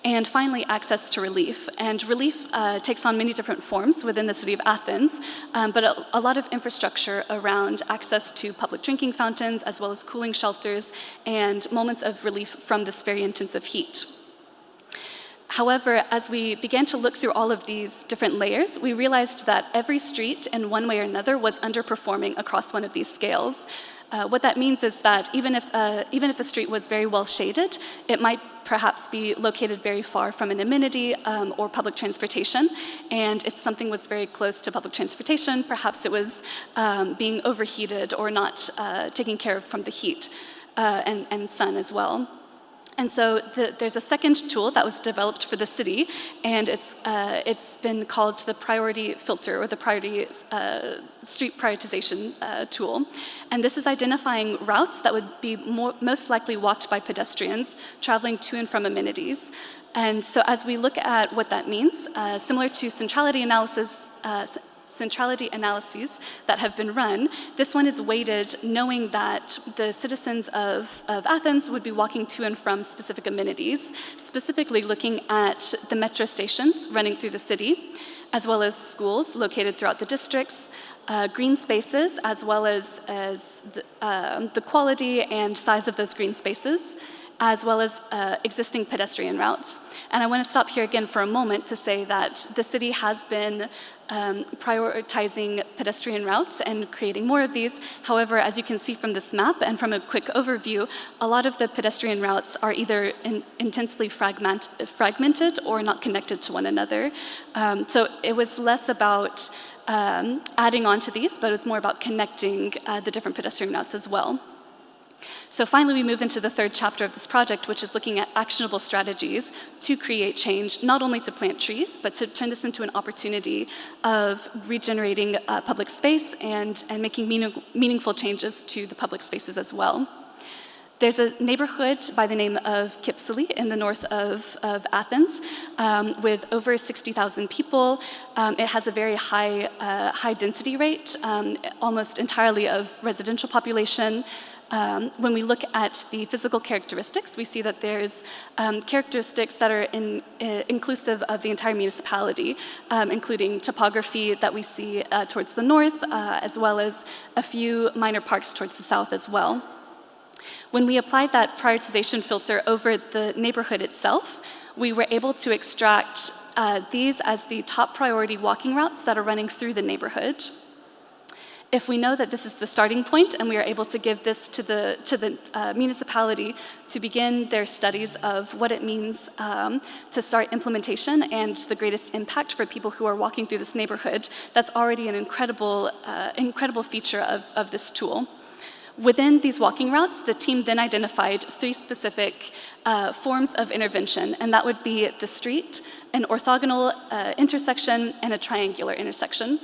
And finally, access to relief. And relief takes on many different forms within the city of Athens, but a lot of infrastructure around access to public drinking fountains, as well as cooling shelters, and moments of relief from this very intensive heat. However, as we began to look through all of these different layers, we realized that every street, in one way or another, was underperforming across one of these scales. What that means is that even if a street was very well shaded, it might perhaps be located very far from an amenity or public transportation. And if something was very close to public transportation, perhaps it was being overheated or not taken care of from the heat and sun as well. And so there's a second tool that was developed for the city, and it's been called the priority filter, or the priority street prioritization tool. And this is identifying routes that would be most likely walked by pedestrians traveling to and from amenities. And so as we look at what that means, similar to centrality analyses that have been run, this one is weighted knowing that the citizens of Athens would be walking to and from specific amenities, specifically looking at the metro stations running through the city, as well as schools located throughout the districts, green spaces, as well as the quality and size of those green spaces, as well as existing pedestrian routes. And I want to stop here again for a moment to say that the city has been prioritizing pedestrian routes and creating more of these. However, as you can see from this map and from a quick overview, a lot of the pedestrian routes are either intensely fragmented or not connected to one another. So it was less about adding on to these, but it was more about connecting the different pedestrian routes as well. So finally, we move into the third chapter of this project, which is looking at actionable strategies to create change, not only to plant trees, but to turn this into an opportunity of regenerating public space and making meaningful changes to the public spaces as well. There's a neighborhood by the name of Kypsili in the north of Athens with over 60,000 people. It has a very high density rate, almost entirely of residential population. When we look at the physical characteristics, we see that there's characteristics that are inclusive of the entire municipality, including topography that we see towards the north, as well as a few minor parks towards the south as well. When we applied that prioritization filter over the neighborhood itself, we were able to extract these as the top priority walking routes that are running through the neighborhood. If we know that this is the starting point and we are able to give this to the municipality to begin their studies of what it means to start implementation and the greatest impact for people who are walking through this neighborhood, that's already an incredible feature of this tool. Within these walking routes, the team then identified 3 specific forms of intervention, and that would be the street, an orthogonal intersection, and a triangular intersection.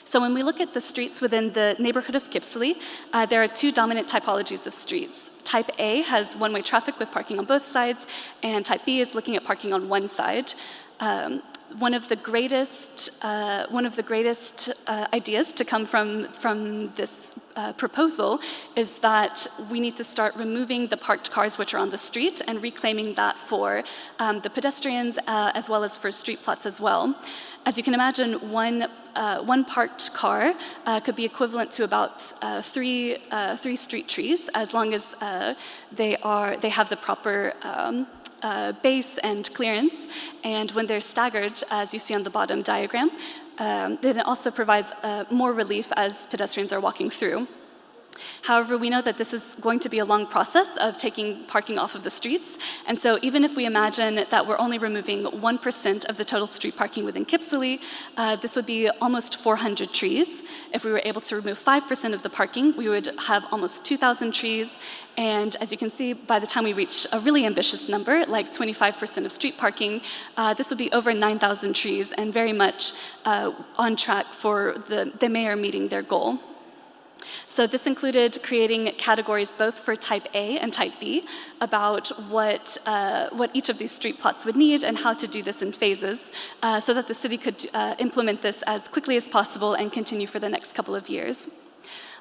So when we look at the streets within the neighborhood of Kypsili, there are 2 dominant typologies of streets. Type A has one-way traffic with parking on both sides, and Type B is looking at parking on one side. one of the greatest ideas to come from this proposal is that we need to start removing the parked cars which are on the street and reclaiming that for the pedestrians as well as for street plots as well. As you can imagine, one parked car could be equivalent to about three street trees, as long as they have the proper base and clearance. And when they're staggered, as you see on the bottom diagram, then it also provides more relief as pedestrians are walking through. However, we know that this is going to be a long process of taking parking off of the streets, and so even if we imagine that we're only removing 1% of the total street parking within Kipsili, this would be almost 400 trees. If we were able to remove 5% of the parking, we would have almost 2,000 trees, and as you can see, by the time we reach a really ambitious number, like 25% of street parking, this would be over 9,000 trees and very much on track for the mayor meeting their goal. So this included creating categories both for type A and type B about what each of these street plots would need and how to do this in phases so that the city could implement this as quickly as possible and continue for the next couple of years.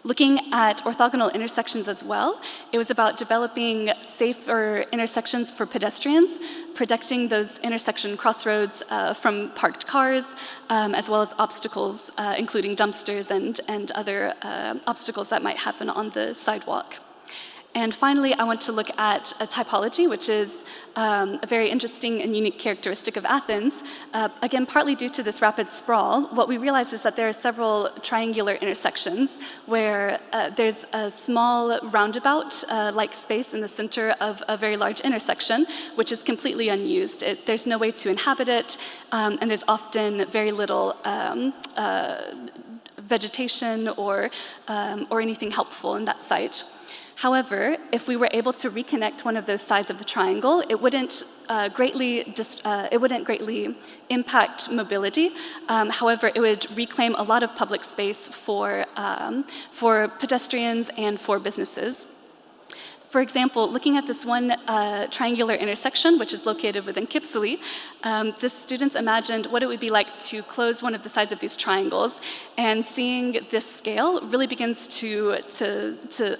Looking at orthogonal intersections as well, it was about developing safer intersections for pedestrians, protecting those intersection crossroads from parked cars, as well as obstacles, including dumpsters and other obstacles that might happen on the sidewalk. And finally, I want to look at a typology, which is a very interesting and unique characteristic of Athens. Again, partly due to this rapid sprawl, what we realize is that there are several triangular intersections where there's a small roundabout-like space in the center of a very large intersection, which is completely unused. There's no way to inhabit it, and there's often very little vegetation or anything helpful in that site. However, if we were able to reconnect one of those sides of the triangle, it wouldn't greatly impact mobility. However, it would reclaim a lot of public space for pedestrians and for businesses. For example, looking at this one triangular intersection, which is located within Kipsili, the students imagined what it would be like to close one of the sides of these triangles, and seeing this scale really begins to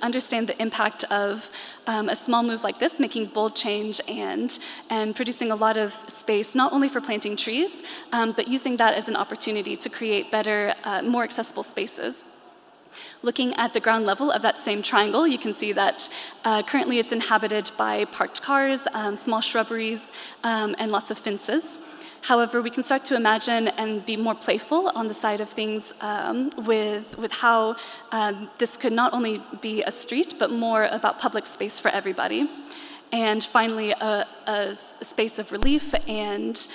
understand the impact of a small move like this, making bold change and producing a lot of space, not only for planting trees, but using that as an opportunity to create better, more accessible spaces. Looking at the ground level of that same triangle, you can see that currently it's inhabited by parked cars, small shrubberies, and lots of fences. However, we can start to imagine and be more playful on the side of things with how this could not only be a street, but more about public space for everybody. And finally, a space of relief and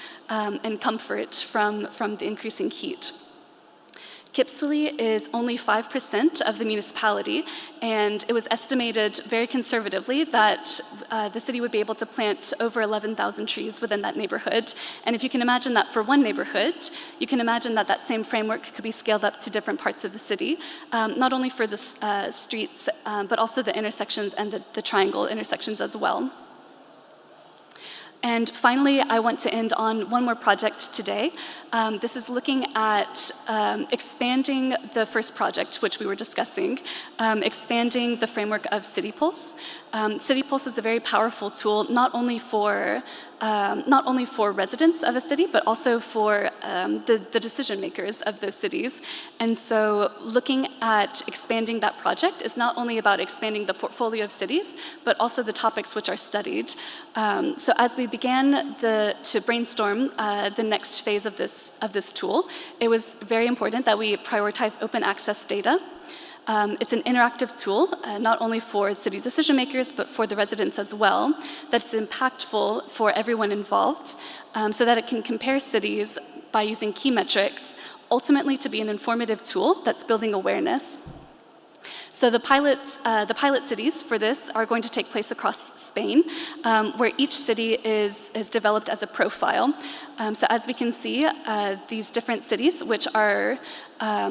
comfort from the increasing heat. Kipsili is only 5% of the municipality, and it was estimated very conservatively that the city would be able to plant over 11,000 trees within that neighborhood. And if you can imagine that for one neighborhood, you can imagine that that same framework could be scaled up to different parts of the city, not only for the streets, but also the intersections and the triangle intersections as well. And finally, I want to end on one more project today. This is looking at expanding the first project, which we were discussing, expanding the framework of City Pulse. City Pulse is a very powerful tool, not only for residents of a city, but also for the decision makers of those cities. And so looking at expanding that project is not only about expanding the portfolio of cities, but also the topics which are studied. So as we began to brainstorm the next phase of this tool, it was very important that we prioritize open access data. It's an interactive tool, not only for city decision makers, but for the residents as well, that's impactful for everyone involved, so that it can compare cities by using key metrics, ultimately to be an informative tool that's building awareness. So the pilot cities for this are going to take place across Spain, where each city is developed as a profile. So as we can see, these different cities, which are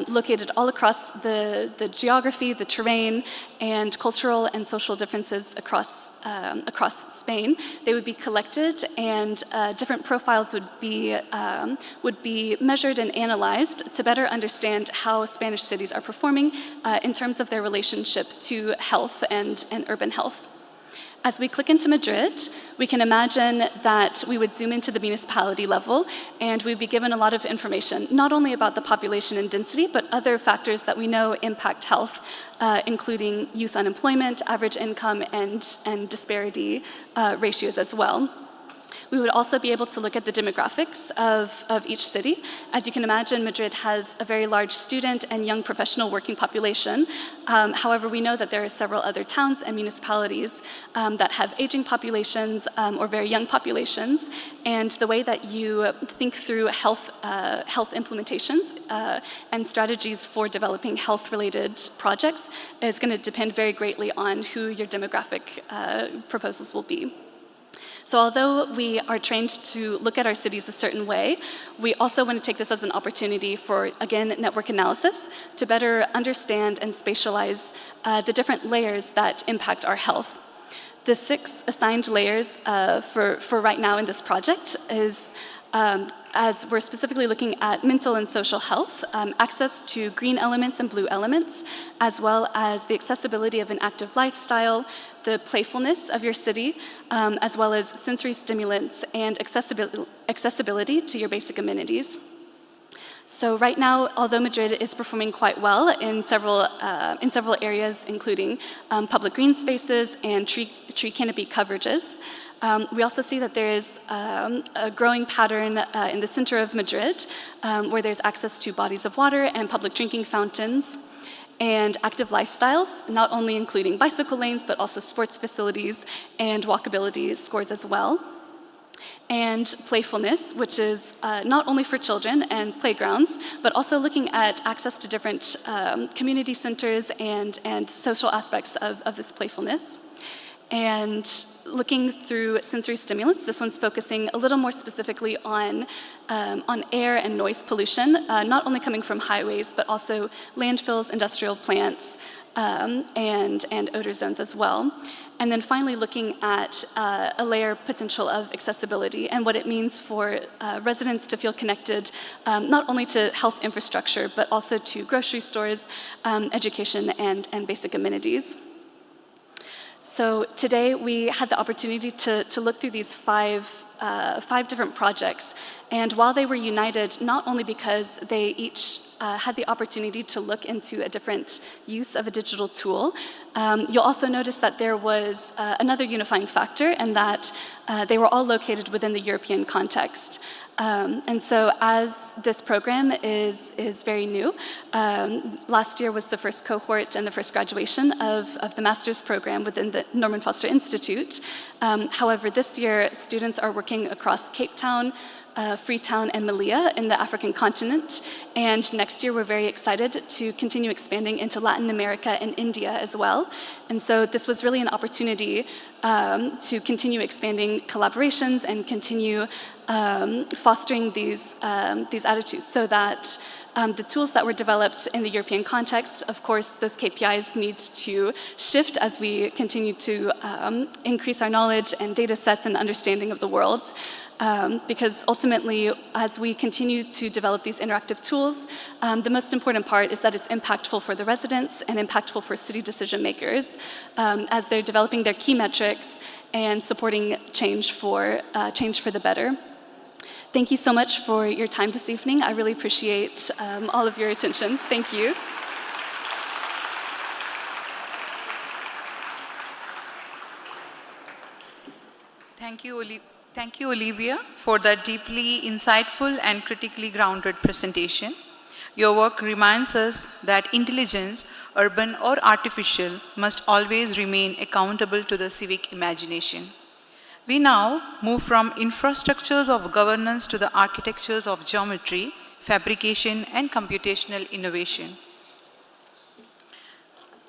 located all across the geography, the terrain, and cultural and social differences across Spain. They would be collected, and different profiles would be measured and analyzed to better understand how Spanish cities are performing in terms of their relationship to health and urban health. As we click into Madrid, we can imagine that we would zoom into the municipality level, and we'd be given a lot of information, not only about the population and density, but other factors that we know impact health, including youth unemployment, average income, and disparity ratios as well. We would also be able to look at the demographics of each city. As you can imagine, Madrid has a very large student and young professional working population. However, we know that there are several other towns and municipalities that have aging populations or very young populations. And the way that you think through health implementations and strategies for developing health-related projects is going to depend very greatly on who your demographic proposals will be. So although we are trained to look at our cities a certain way, we also want to take this as an opportunity for, again, network analysis to better understand and spatialize the different layers that impact our health. The 6 assigned layers for right now in this project is, as we're specifically looking at mental and social health, access to green elements and blue elements, as well as the accessibility of an active lifestyle, the playfulness of your city, as well as sensory stimulants and accessibility to your basic amenities. So right now, although Madrid is performing quite well in several areas, including public green spaces and tree canopy coverages, we also see that there is a growing pattern in the center of Madrid where there's access to bodies of water and public drinking fountains and active lifestyles, not only including bicycle lanes, but also sports facilities and walkability scores as well. And playfulness, which is not only for children and playgrounds, but also looking at access to different community centers and social aspects of this playfulness. And looking through sensory stimulants, this one's focusing a little more specifically on air and noise pollution, not only coming from highways, but also landfills, industrial plants, and odor zones as well. And then finally looking at a layer potential of accessibility and what it means for residents to feel connected not only to health infrastructure, but also to grocery stores, education, and basic amenities. So today we had the opportunity to look through these five different projects. And while they were united, not only because they each had the opportunity to look into a different use of a digital tool, you'll also notice that there was another unifying factor, and that they were all located within the European context. And so as this program is very new, last year was the first cohort and the first graduation of the master's program within the Norman Foster Institute. However, this year, students are working across Cape Town, Freetown, and Melilla in the African continent. And next year, we're very excited to continue expanding into Latin America and India as well. And so this was really an opportunity to continue expanding collaborations and continue fostering these attitudes so that the tools that were developed in the European context, of course, those KPIs need to shift as we continue to increase our knowledge and data sets and understanding of the world. Because ultimately, as we continue to develop these interactive tools, the most important part is that it's impactful for the residents and impactful for city decision makers as they're developing their key metrics and supporting change for the better. Thank you so much for your time this evening. I really appreciate all of your attention. Thank you. Thank you, Olivia, for that deeply insightful and critically grounded presentation. Your work reminds us that intelligence, urban or artificial, must always remain accountable to the civic imagination. We now move from infrastructures of governance to the architectures of geometry, fabrication, and computational innovation.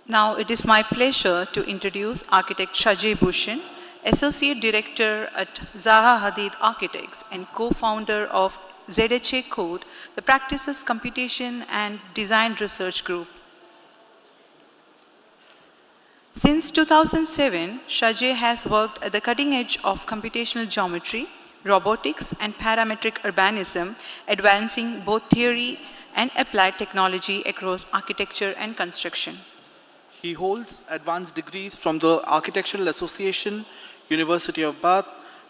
Now it is my pleasure to introduce architect Shajay Bhooshan, Associate Director at Zaha Hadid Architects and co-founder of ZHA Code, the Practices Computation and Design Research Group. Since 2007, Shajay has worked at the cutting edge of computational geometry, robotics, and parametric urbanism, advancing both theory and applied technology across architecture and construction. He holds advanced degrees from the Architectural Association, University of Bath,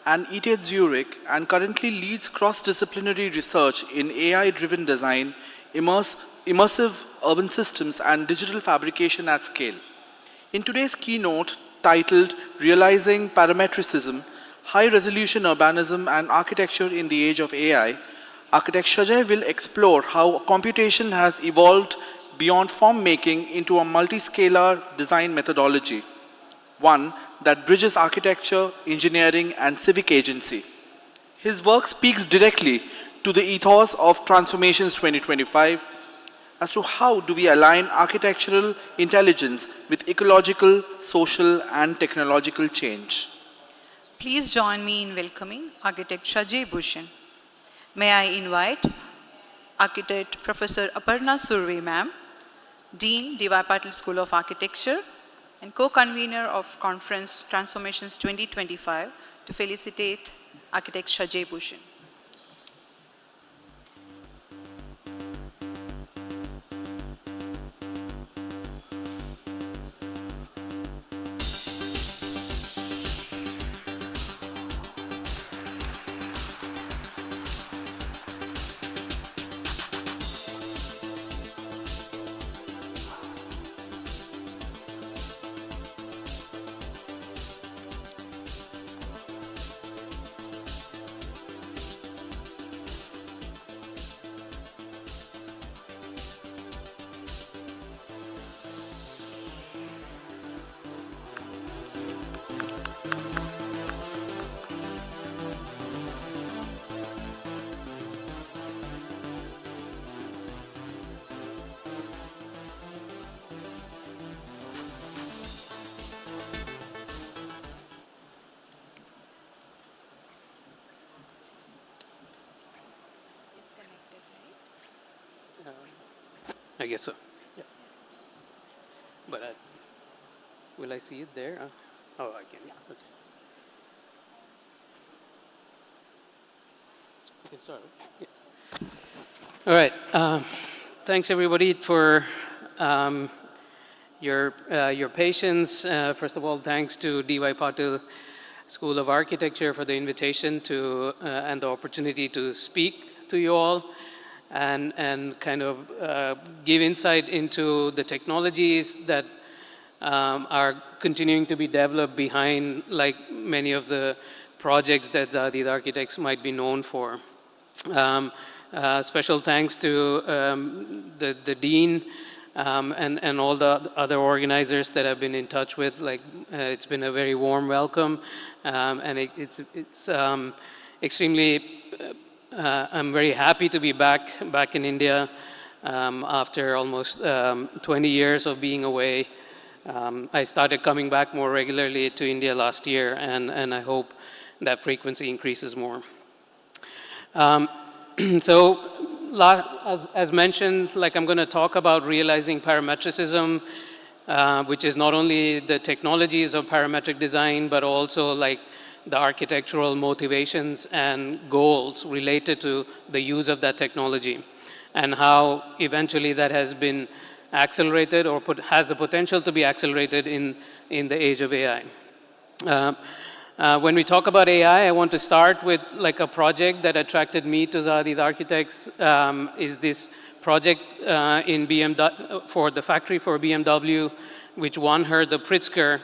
and ETH Zurich, and currently leads cross-disciplinary research in AI-driven design, immersive urban systems, and digital fabrication at scale. In today's keynote, titled Realizing Parametricism, High-Resolution Urbanism and Architecture in the Age of AI, architect Shajay will explore how computation has evolved beyond form making into a multi-scalar design methodology, one that bridges architecture, engineering, and civic agency. His work speaks directly to the ethos of Transformations 2025 as to how do we align architectural intelligence with ecological, social, and technological change. Please join me in welcoming architect Shajay Bhooshan. May I invite architect Professor Aparna Surve ma'am, Dean, D.Y. Patil School of Architecture, and co-convener of Conference Transformations 2025 to felicitate architect Shajay Bhooshan. I guess so. Yeah. But will I see it there? Oh, I can. Yeah. Okay. You can start. Yeah. All right. Thanks everybody for your patience. First of all, thanks to D.Y. Patil School of Architecture for the invitation to and the opportunity to speak to you all. And kind of give insight into the technologies that are continuing to be developed behind like many of the projects that Hadid architects might be known for. Special thanks to the Dean and all the other organizers that I've been in touch with. Like it's been a very warm welcome, and it's extremely I'm very happy to be back in India after almost 20 years of being away. I started coming back more regularly to India last year, and I hope that frequency increases more. So, as mentioned, like I'm going to talk about realizing parametricism, which is not only the technologies of parametric design, but also like the architectural motivations and goals related to the use of that technology, and how eventually that has been accelerated or has the potential to be accelerated in the age of AI. When we talk about AI, I want to start with like a project that attracted me to Hadid Architects, is this project in BMW, for the factory for BMW, which won her the Pritzker,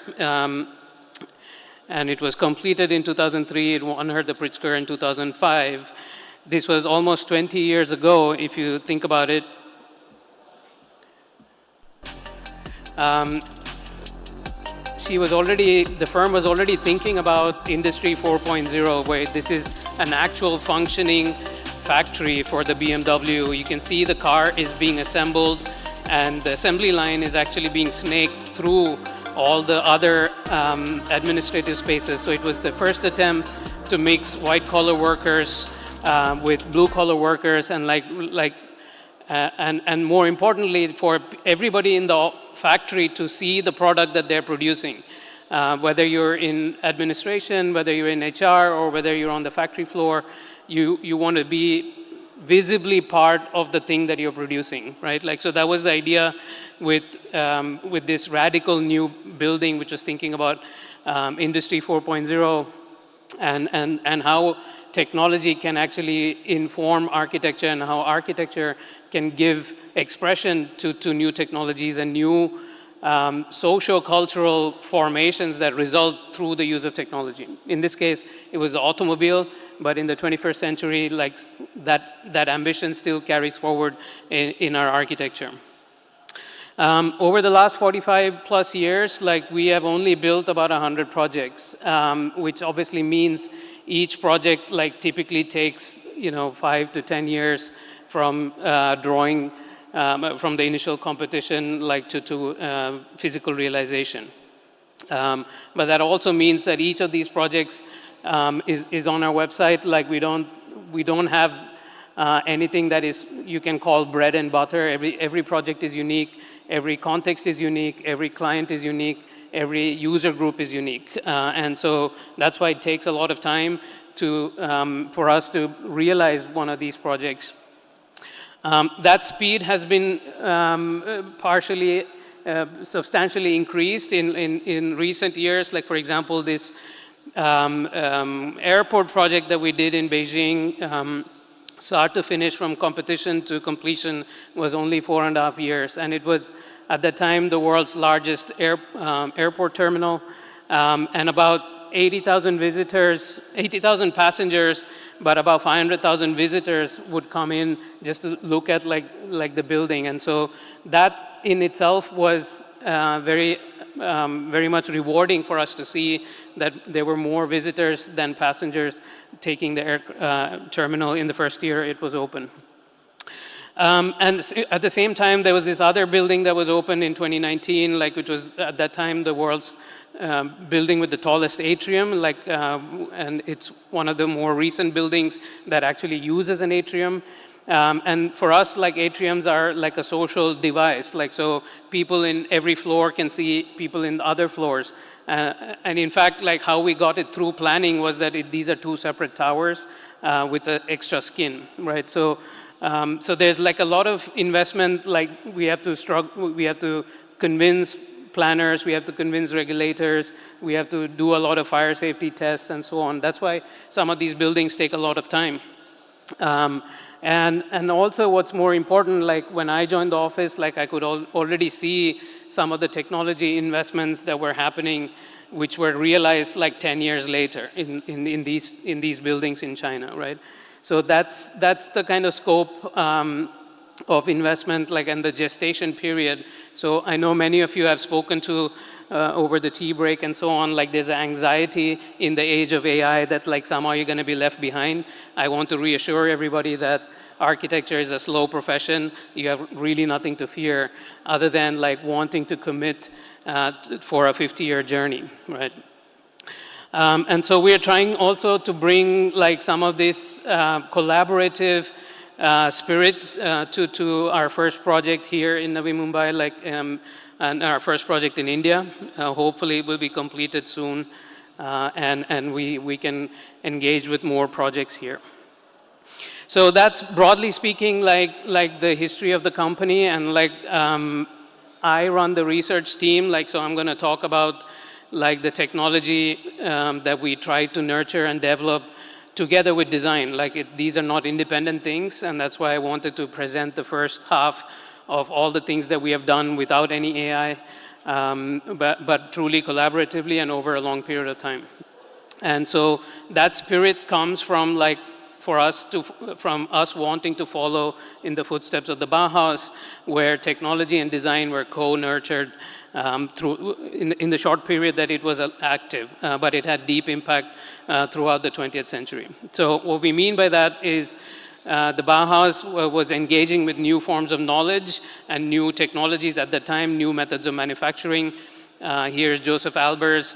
and it was completed in 2003. It won her the Pritzker in 2005. This was almost 20 years ago, if you think about it. The firm was already thinking about Industry 4.0, where this is an actual functioning factory for the BMW. You can see the car is being assembled, and the assembly line is actually being snaked through all the other administrative spaces. So it was the first attempt to mix white-collar workers with blue-collar workers and and more importantly, for everybody in the factory to see the product that they're producing. Whether you're in administration, whether you're in HR, or whether you're on the factory floor, you want to be visibly part of the thing that you're producing, right? Like, so that was the idea with this radical new building, which was thinking about Industry 4.0 and how technology can actually inform architecture and how architecture can give expression to new technologies and new socio-cultural formations that result through the use of technology. In this case, it was the automobile, but in the 21st century, like that ambition still carries forward in our architecture. Over the last 45 plus years, like we have only built about 100 projects, which obviously means each project like typically takes 5 to 10 years from drawing from the initial competition like to physical realization. But that also means that each of these projects is on our website. Like we don't have anything that is you can call bread and butter. Every project is unique. Every context is unique. Every client is unique. Every user group is unique. And so that's why it takes a lot of time for us to realize one of these projects. That speed has been partially, substantially increased in recent years. Like, for example, this airport project that we did in Beijing, start to finish from competition to completion was only 4.5 years. And it was, at that time, the world's largest airport terminal, and about 80,000 visitors, 80,000 passengers, but about 500,000 visitors would come in just to look at like the building. And so that in itself was very much rewarding for us to see that there were more visitors than passengers taking the air terminal in the first year it was open. And at the same time, there was this other building that was opened in 2019, which was at that time the world's building with the tallest atrium, and it's one of the more recent buildings that actually uses an atrium. And for us, atriums are like a social device. So people in every floor can see people in the other floors. And in fact, how we got it through planning was that these are two separate towers with the extra skin, right? So there's a lot of investment. We have to convince planners, we have to convince regulators, we have to do a lot of fire safety tests and so on. That's why some of these buildings take a lot of time. And also what's more important, when I joined the office, I could already see some of the technology investments that were happening, which were realized 10 years later in these buildings in China, right? So that's the kind of scope of investment, and the gestation period. So I know many of you have spoken to over the tea break and so on, there's anxiety in the age of AI that somehow you're going to be left behind. I want to reassure everybody that architecture is a slow profession. You have really nothing to fear other than wanting to commit for a 50-year journey, right? And so we're trying also to bring some of this collaborative spirit to our first project here in Navi Mumbai, and our first project in India. Hopefully it will be completed soon, and we can engage with more projects here. So that's broadly speaking the history of the company, and I run the research team, so I'm going to talk about the technology that we try to nurture and develop together with design. These are not independent things, and that's why I wanted to present the first half of all the things that we have done without any AI, but truly collaboratively and over a long period of time. And so that spirit comes from from us wanting to follow in the footsteps of the Bauhaus, where technology and design were co-nurtured in the short period that it was active, but it had deep impact throughout the 20th century. So what we mean by that is the Bauhaus was engaging with new forms of knowledge and new technologies at the time, new methods of manufacturing. Here's Joseph Albers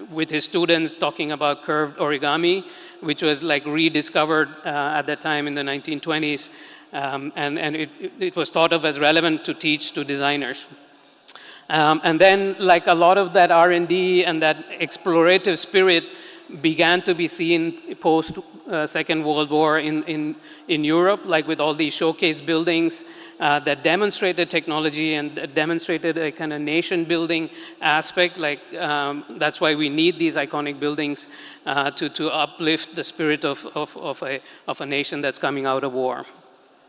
with his students talking about curved origami, which was like rediscovered at that time in the 1920s. And it was thought of as relevant to teach to designers. And then like a lot of that R&D and that explorative spirit began to be seen post Second World War in Europe, like with all these showcase buildings that demonstrated technology and demonstrated a kind of nation building aspect. Like that's why we need these iconic buildings to uplift the spirit of a nation that's coming out of war.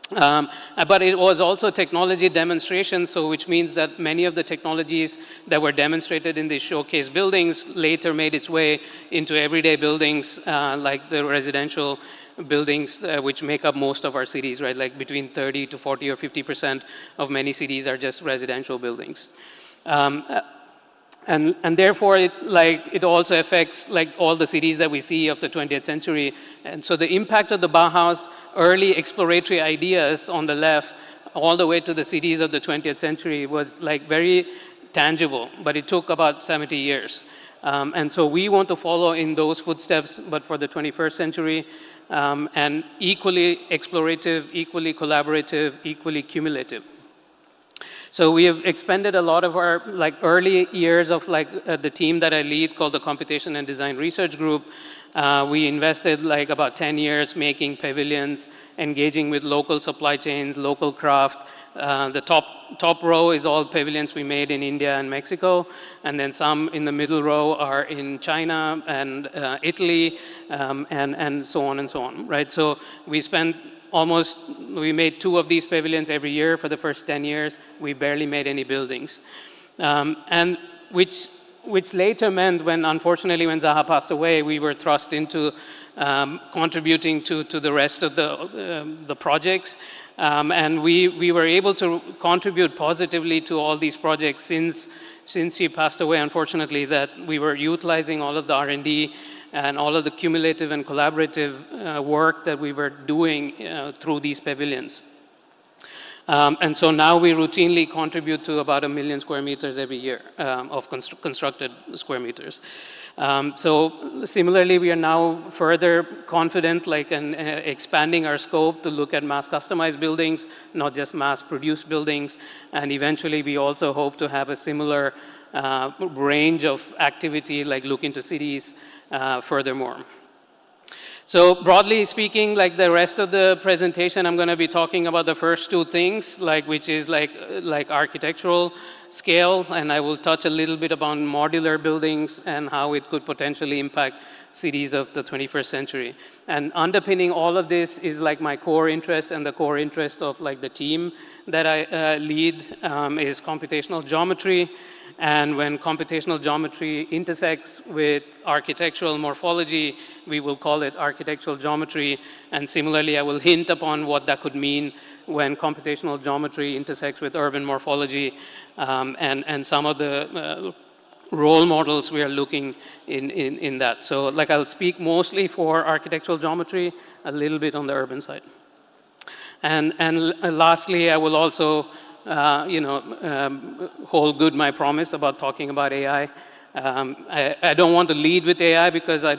But it was also technology demonstration, so which means that many of the technologies that were demonstrated in these showcase buildings later made its way into everyday buildings, like the residential buildings, which make up most of our cities, right? Like between 30 to 40 or 50% of many cities are just residential buildings. And therefore, it also affects like all the cities that we see of the 20th century. And so the impact of the Bauhaus early exploratory ideas on the left, all the way to the cities of the 20th century was like very tangible, but it took about 70 years. And so we want to follow in those footsteps, but for the 21st century, and equally explorative, equally collaborative, equally cumulative. So we have expended a lot of our like early years of like the team that I lead called the Computation and Design Research Group. We invested like about 10 years making pavilions, engaging with local supply chains, local craft. The top row is all pavilions we made in India and Mexico, and then some in the middle row are in China and Italy, and so on and so on, right? So we made 2 of these pavilions every year for the first 10 years. We barely made any buildings. And which later meant unfortunately, when Zaha passed away, we were thrust into contributing to the rest of the projects. And we were able to contribute positively to all these projects since she passed away, unfortunately, that we were utilizing all of the R&D and all of the cumulative and collaborative work that we were doing through these pavilions. And so now we routinely contribute to about 1 million square meters every year of constructed square meters. So similarly, we are now further confident, like in expanding our scope to look at mass customized buildings, not just mass produced buildings. And eventually, we also hope to have a similar range of activity, like look into cities furthermore. So broadly speaking, like the rest of the presentation, I'm going to be talking about the first 2 things, which is like architectural scale, and I will touch a little bit about modular buildings and how it could potentially impact cities of the 21st century. And underpinning all of this is like my core interest, and the core interest of like the team that I lead is computational geometry. And when computational geometry intersects with architectural morphology, we will call it architectural geometry. And similarly, I will hint upon what that could mean when computational geometry intersects with urban morphology, and some of the role models we are looking in that. So like I'll speak mostly for architectural geometry, a little bit on the urban side. And lastly, I will also hold good my promise about talking about AI. I don't want to lead with AI because I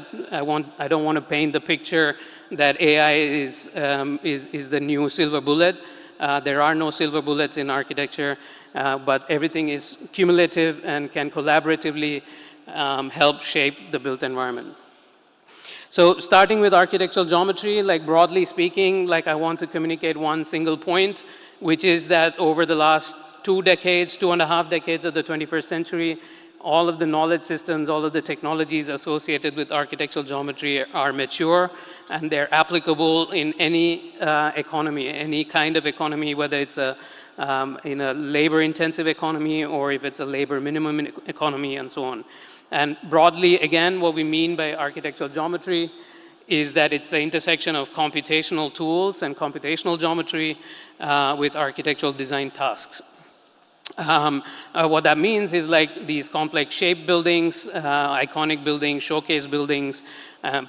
don't want to paint the picture that AI is the new silver bullet. There are no silver bullets in architecture, but everything is cumulative and can collaboratively help shape the built environment. So starting with architectural geometry, like broadly speaking, like I want to communicate one single point, which is that over the last 2.5 decades of the 21st century, all of the knowledge systems, all of the technologies associated with architectural geometry are mature, and they're applicable in any economy, any kind of economy, whether it's in a labor-intensive economy or if it's a labor minimum economy and so on. And broadly, again, what we mean by architectural geometry is that it's the intersection of computational tools and computational geometry with architectural design tasks. What that means is like these complex shaped buildings, iconic buildings, showcase buildings,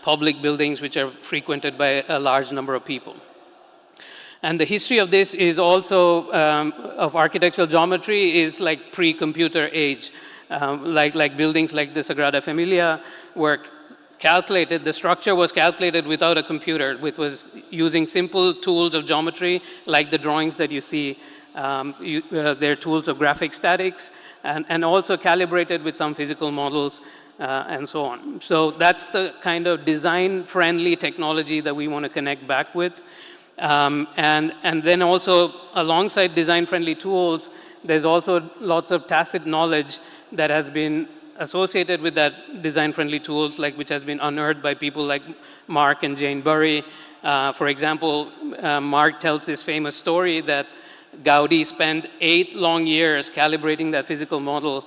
public buildings which are frequented by a large number of people. And the history of this is also, of architectural geometry, is like pre-computer age. like buildings like the Sagrada Familia were calculated, the structure was calculated without a computer, which was using simple tools of geometry, like the drawings that you see. They're tools of graphic statics, and also calibrated with some physical models, and so on. So that's the kind of design-friendly technology that we want to connect back with. And then also, alongside design-friendly tools, there's also lots of tacit knowledge that has been associated with that design-friendly tools, like which has been unearthed by people like Mark and Jane Burry. For example, Mark tells this famous story that Gaudi spent 8 long years calibrating that physical model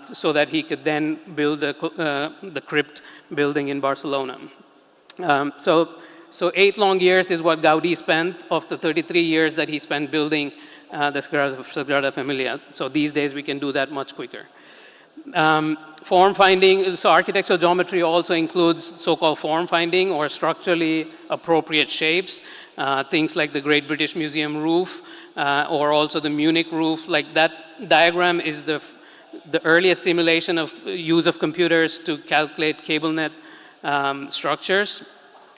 so that he could then build the crypt building in Barcelona. So 8 long years is what Gaudi spent of the 33 years that he spent building the Sagrada Familia. So these days we can do that much quicker. Form finding, so architectural geometry also includes so-called form finding or structurally appropriate shapes, things like the Great British Museum roof or also the Munich roof. Like that diagram is the earliest simulation of use of computers to calculate cable net structures.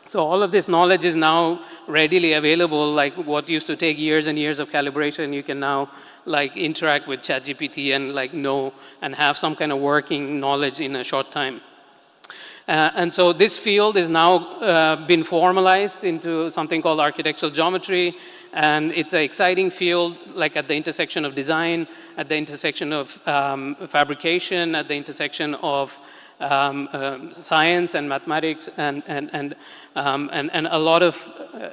So all of this knowledge is now readily available, like what used to take years and years of calibration, you can now like interact with ChatGPT and like know and have some kind of working knowledge in a short time. And so this field is now been formalized into something called architectural geometry, and it's an exciting field, like at the intersection of design, at the intersection of fabrication, at the intersection of science and mathematics, and a lot of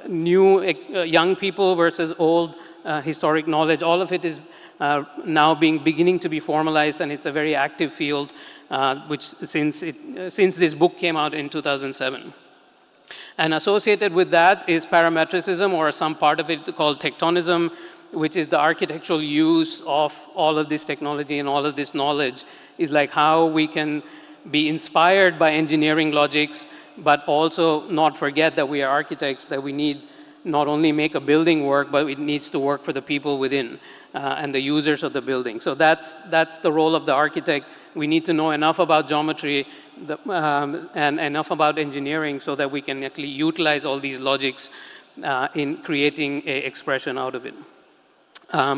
new young people versus old historic knowledge. All of it is now beginning to be formalized, and it's a very active field, which since this book came out in 2007. And associated with that is parametricism, or some part of it called tectonism, which is the architectural use of all of this technology and all of this knowledge, is like how we can be inspired by engineering logics, but also not forget that we are architects, that we need not only make a building work, but it needs to work for the people within and the users of the building. So that's the role of the architect. We need to know enough about geometry and enough about engineering so that we can actually utilize all these logics in creating an expression out of it.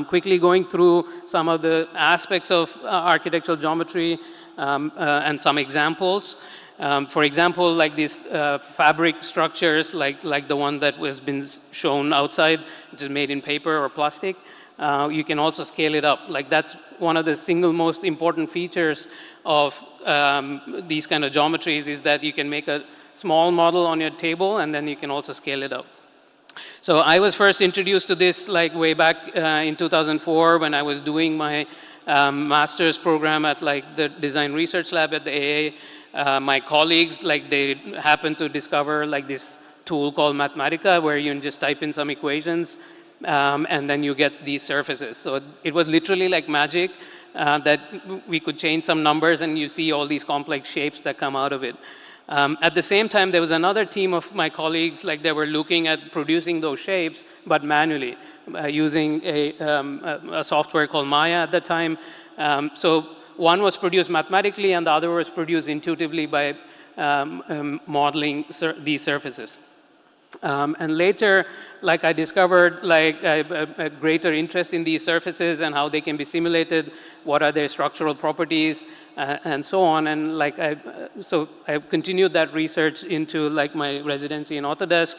Quickly going through some of the aspects of architectural geometry and some examples. For example, like these fabric structures, like the one that has been shown outside, which is made in paper or plastic, you can also scale it up. Like that's one of the single most important features of these kind of geometries, is that you can make a small model on your table and then you can also scale it up. So I was first introduced to this like way back in 2004 when I was doing my master's program at like the Design Research Lab at the AA. My colleagues, like they happened to discover like this tool called Mathematica, where you can just type in some equations and then you get these surfaces. So it was literally like magic that we could change some numbers and you see all these complex shapes that come out of it. At the same time, there was another team of my colleagues, like they were looking at producing those shapes, but manually, using a software called Maya at the time. So one was produced mathematically and the other was produced intuitively by modeling these surfaces. And later, like I discovered like a greater interest in these surfaces and how they can be simulated, what are their structural properties, and so on. And like so I continued that research into like my residency in Autodesk.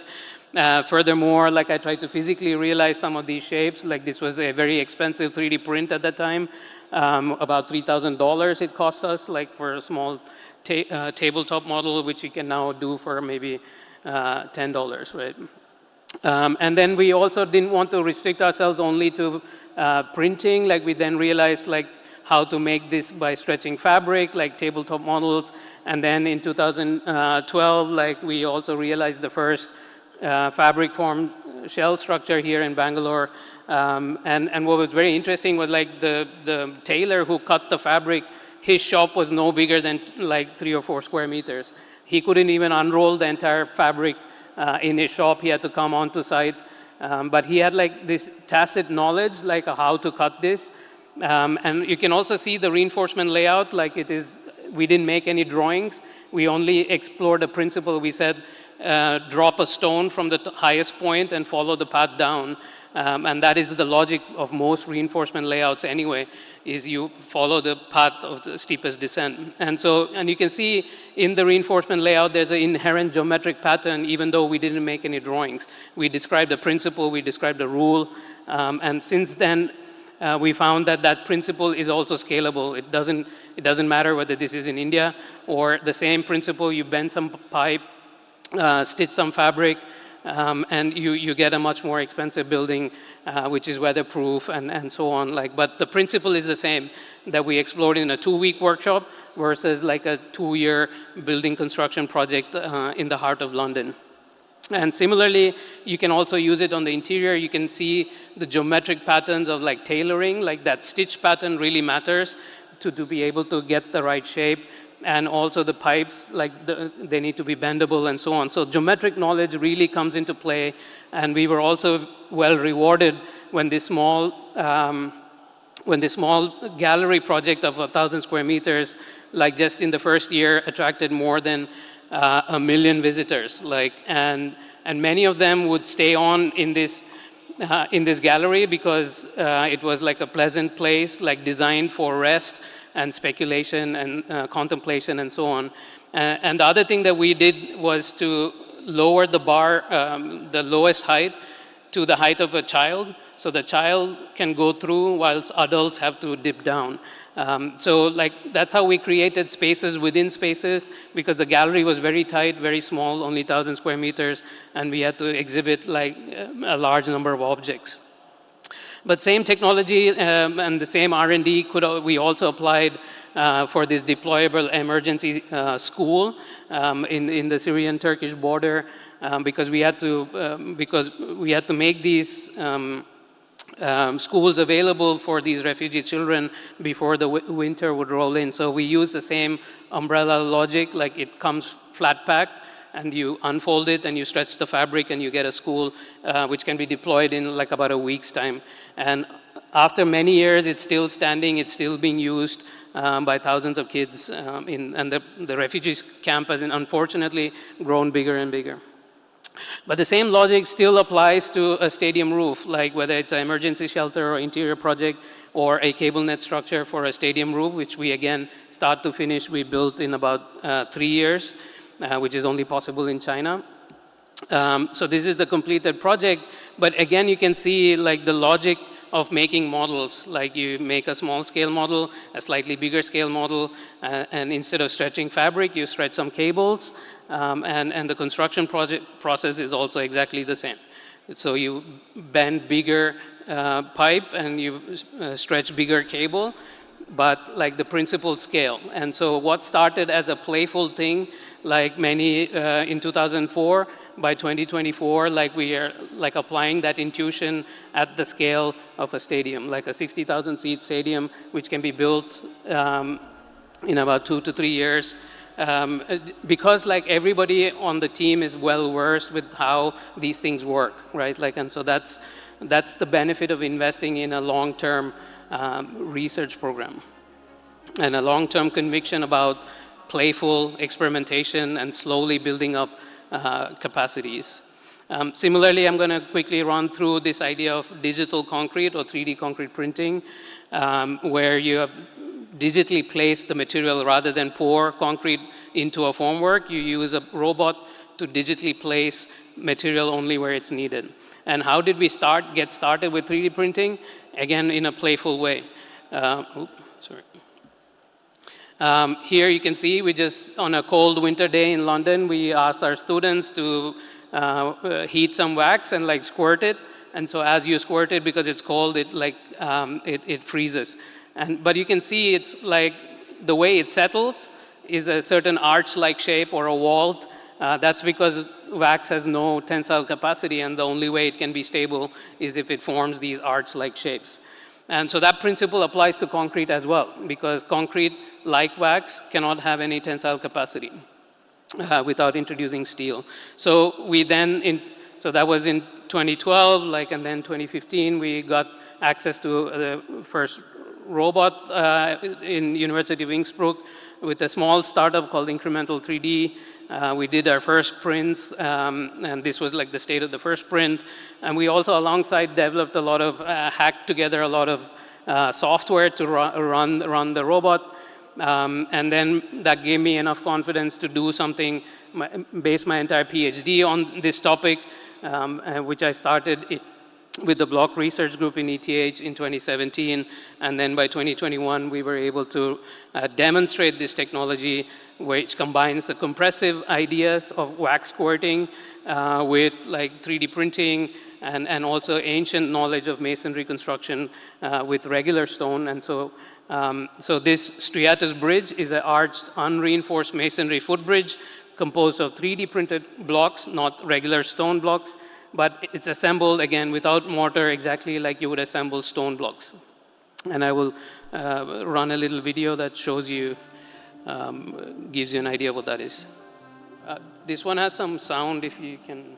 Furthermore, like I tried to physically realize some of these shapes. Like this was a very expensive 3D print at that time, about $3,000 it cost us, like for a small tabletop model, which you can now do for maybe $10, right? And then we also didn't want to restrict ourselves only to printing. Like we then realized like how to make this by stretching fabric, like tabletop models. And then in 2012, like we also realized the first fabric formed shell structure here in Bangalore. And what was very interesting was like the tailor who cut the fabric, his shop was no bigger than like 3 or 4 square meters. He couldn't even unroll the entire fabric in his shop. He had to come onto site. But he had like this tacit knowledge, like how to cut this. And you can also see the reinforcement layout, like it is, we didn't make any drawings. We only explored the principle. We said, drop a stone from the highest point and follow the path down. And that is the logic of most reinforcement layouts anyway, is you follow the path of the steepest descent. And so, and you can see in the reinforcement layout, there's an inherent geometric pattern, even though we didn't make any drawings. We described the principle, we described the rule, and since then, we found that that principle is also scalable. It doesn't matter whether this is in India or the same principle, you bend some pipe, stitch some fabric, and you get a much more expensive building, which is weatherproof and so on. But the principle is the same that we explored in a 2-week workshop versus like a 2-year building construction project in the heart of London. And similarly, you can also use it on the interior. You can see the geometric patterns of like tailoring, like that stitch pattern really matters to be able to get the right shape. And also the pipes, like they need to be bendable and so on. So geometric knowledge really comes into play. And we were also well rewarded when this small gallery project of 1,000 square meters, like just in the first year, attracted more than 1 million visitors. And many of them would stay on in this gallery because it was like a pleasant place, like designed for rest and speculation and contemplation and so on. And the other thing that we did was to lower the bar, the lowest height, to the height of a child, so the child can go through whilst adults have to dip down. So like that's how we created spaces within spaces, because the gallery was very tight, very small, only 1,000 square meters, and we had to exhibit like a large number of objects. But same technology and the same R&D we also applied for this deployable emergency school in the Syrian-Turkish border, because we had to make these schools available for these refugee children before the winter would roll in. So we use the same umbrella logic, like it comes flat packed, and you unfold it and you stretch the fabric and you get a school which can be deployed in like about a week's time. And after many years, it's still standing, it's still being used by thousands of kids, and the refugee camp has unfortunately grown bigger and bigger. But the same logic still applies to a stadium roof, like whether it's an emergency shelter or interior project or a cable net structure for a stadium roof, which we again, start to finish, we built in about 3 years, which is only possible in China. So this is the completed project, but again, you can see like the logic of making models, like you make a small scale model, a slightly bigger scale model, and instead of stretching fabric, you stretch some cables, and the construction process is also exactly the same. So you bend bigger pipe and you stretch bigger cable, but like the principal scale. And so what started as a playful thing, like many in 2004, by 2024, like we are like applying that intuition at the scale of a stadium, like a 60,000 seat stadium, which can be built in about 2 to 3 years. Because like everybody on the team is well versed with how these things work, right? Like, and so that's the benefit of investing in a long-term research program and a long-term conviction about playful experimentation and slowly building up capacities. Similarly, I'm going to quickly run through this idea of digital concrete or 3D concrete printing, where you have digitally placed the material rather than pour concrete into a formwork. You use a robot to digitally place material only where it's needed. And how did we get started with 3D printing? Again, in a playful way. Here you can see, we just, on a cold winter day in London, we asked our students to heat some wax and like squirt it. And so as you squirt it, because it's cold, it like, it freezes. But you can see it's like the way it settles is a certain arch-like shape or a vault. That's because wax has no tensile capacity, and the only way it can be stable is if it forms these arch-like shapes. And so that principle applies to concrete as well, because concrete, like wax, cannot have any tensile capacity without introducing steel. So we then, so that was in 2012, like, and then 2015, we got access to the first robot in University of Innsbruck with a small startup called Incremental 3D. We did our first prints, and this was like the state of the first print. And we also, alongside, developed a lot of, hacked together a lot of software to run the robot. And then that gave me enough confidence to do something, base my entire PhD on this topic, which I started with the block research group in ETH in 2017. And then by 2021, we were able to demonstrate this technology, which combines the compressive ideas of wax squirting with like 3D printing and also ancient knowledge of masonry construction with regular stone. And so, so this striatus bridge is an arched, unreinforced masonry footbridge composed of 3D printed blocks, not regular stone blocks, but it's assembled, again, without mortar, exactly like you would assemble stone blocks. And I will run a little video that shows you, gives you an idea what that is. This one has some sound, if you can.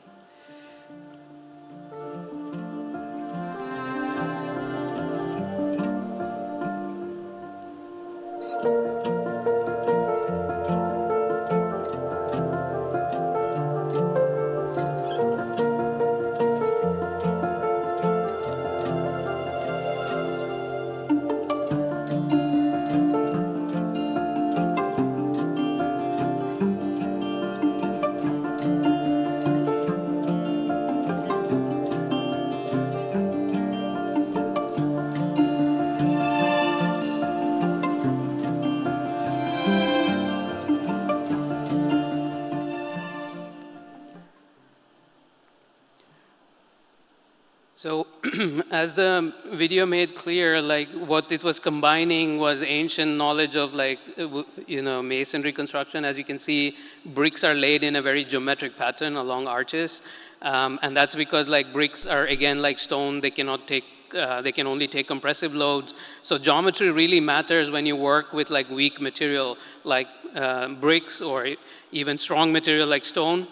So as the video made clear, like what it was combining was ancient knowledge of like, you know, masonry construction. As you can see, bricks are laid in a very geometric pattern along arches. And that's because like bricks are, again, like stone, they cannot take, they can only take compressive loads. So geometry really matters when you work with like weak material like bricks or even strong material like stone,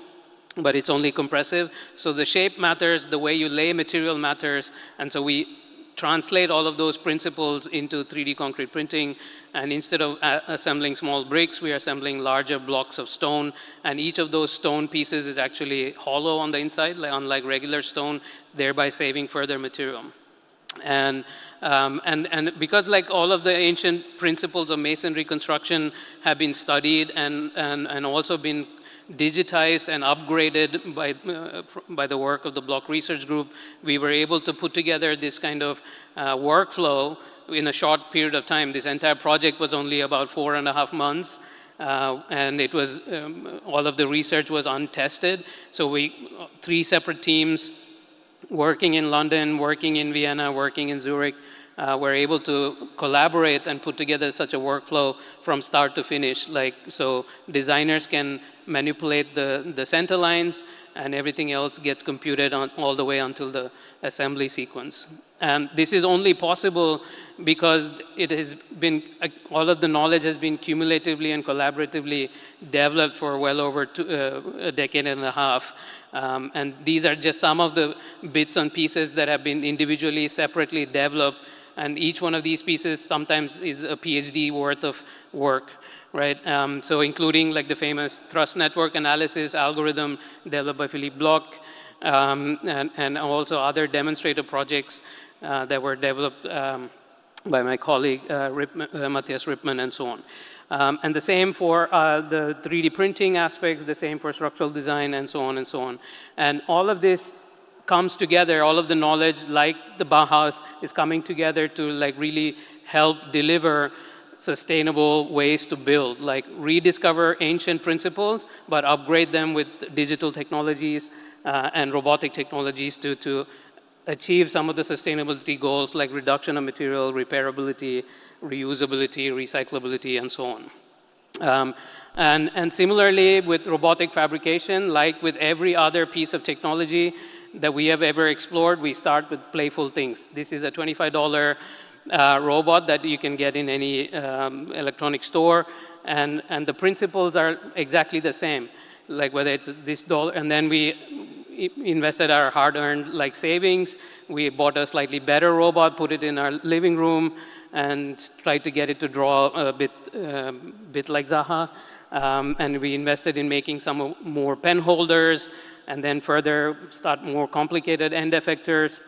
but it's only compressive. So the shape matters, the way you lay material matters, and so we translate all of those principles into 3D concrete printing, and instead of assembling small bricks, we are assembling larger blocks of stone, and each of those stone pieces is actually hollow on the inside, like, unlike regular stone, thereby saving further material. And because like all of the ancient principles of masonry construction have been studied and also been digitized and upgraded by the work of the block research group, we were able to put together this kind of workflow in a short period of time. This entire project was only about 4.5 months. And it was, all of the research was untested. So three separate teams working in London, working in Vienna, working in Zurich, were able to collaborate and put together such a workflow from start to finish. Like, so designers can manipulate the center lines and everything else gets computed on all the way until the assembly sequence. And this is only possible because it has been, all of the knowledge has been cumulatively and collaboratively developed for well over a decade and a half. And these are just some of the bits and pieces that have been individually, separately developed. And each one of these pieces sometimes is a PhD worth of work, right? So including like the famous thrust network analysis algorithm developed by Philippe Bloch, and also other demonstrator projects that were developed by my colleague Matthias Rippmann and so on. And the same for the 3D printing aspects, the same for structural design and so on and so on. And all of this comes together, all of the knowledge, like the Bauhaus, is coming together to like really help deliver sustainable ways to build, like rediscover ancient principles, but upgrade them with digital technologies and robotic technologies to achieve some of the sustainability goals, like reduction of material, repairability, reusability, recyclability, and so on. And similarly with robotic fabrication, like with every other piece of technology that we have ever explored, we start with playful things. This is a $25 robot that you can get in any electronic store, and the principles are exactly the same. Like whether it's this dollar, and then we invested our hard-earned like savings. We bought a slightly better robot, put it in our living room, and tried to get it to draw a bit like Zaha. And we invested in making some more pen holders, and then further start more complicated end effectors,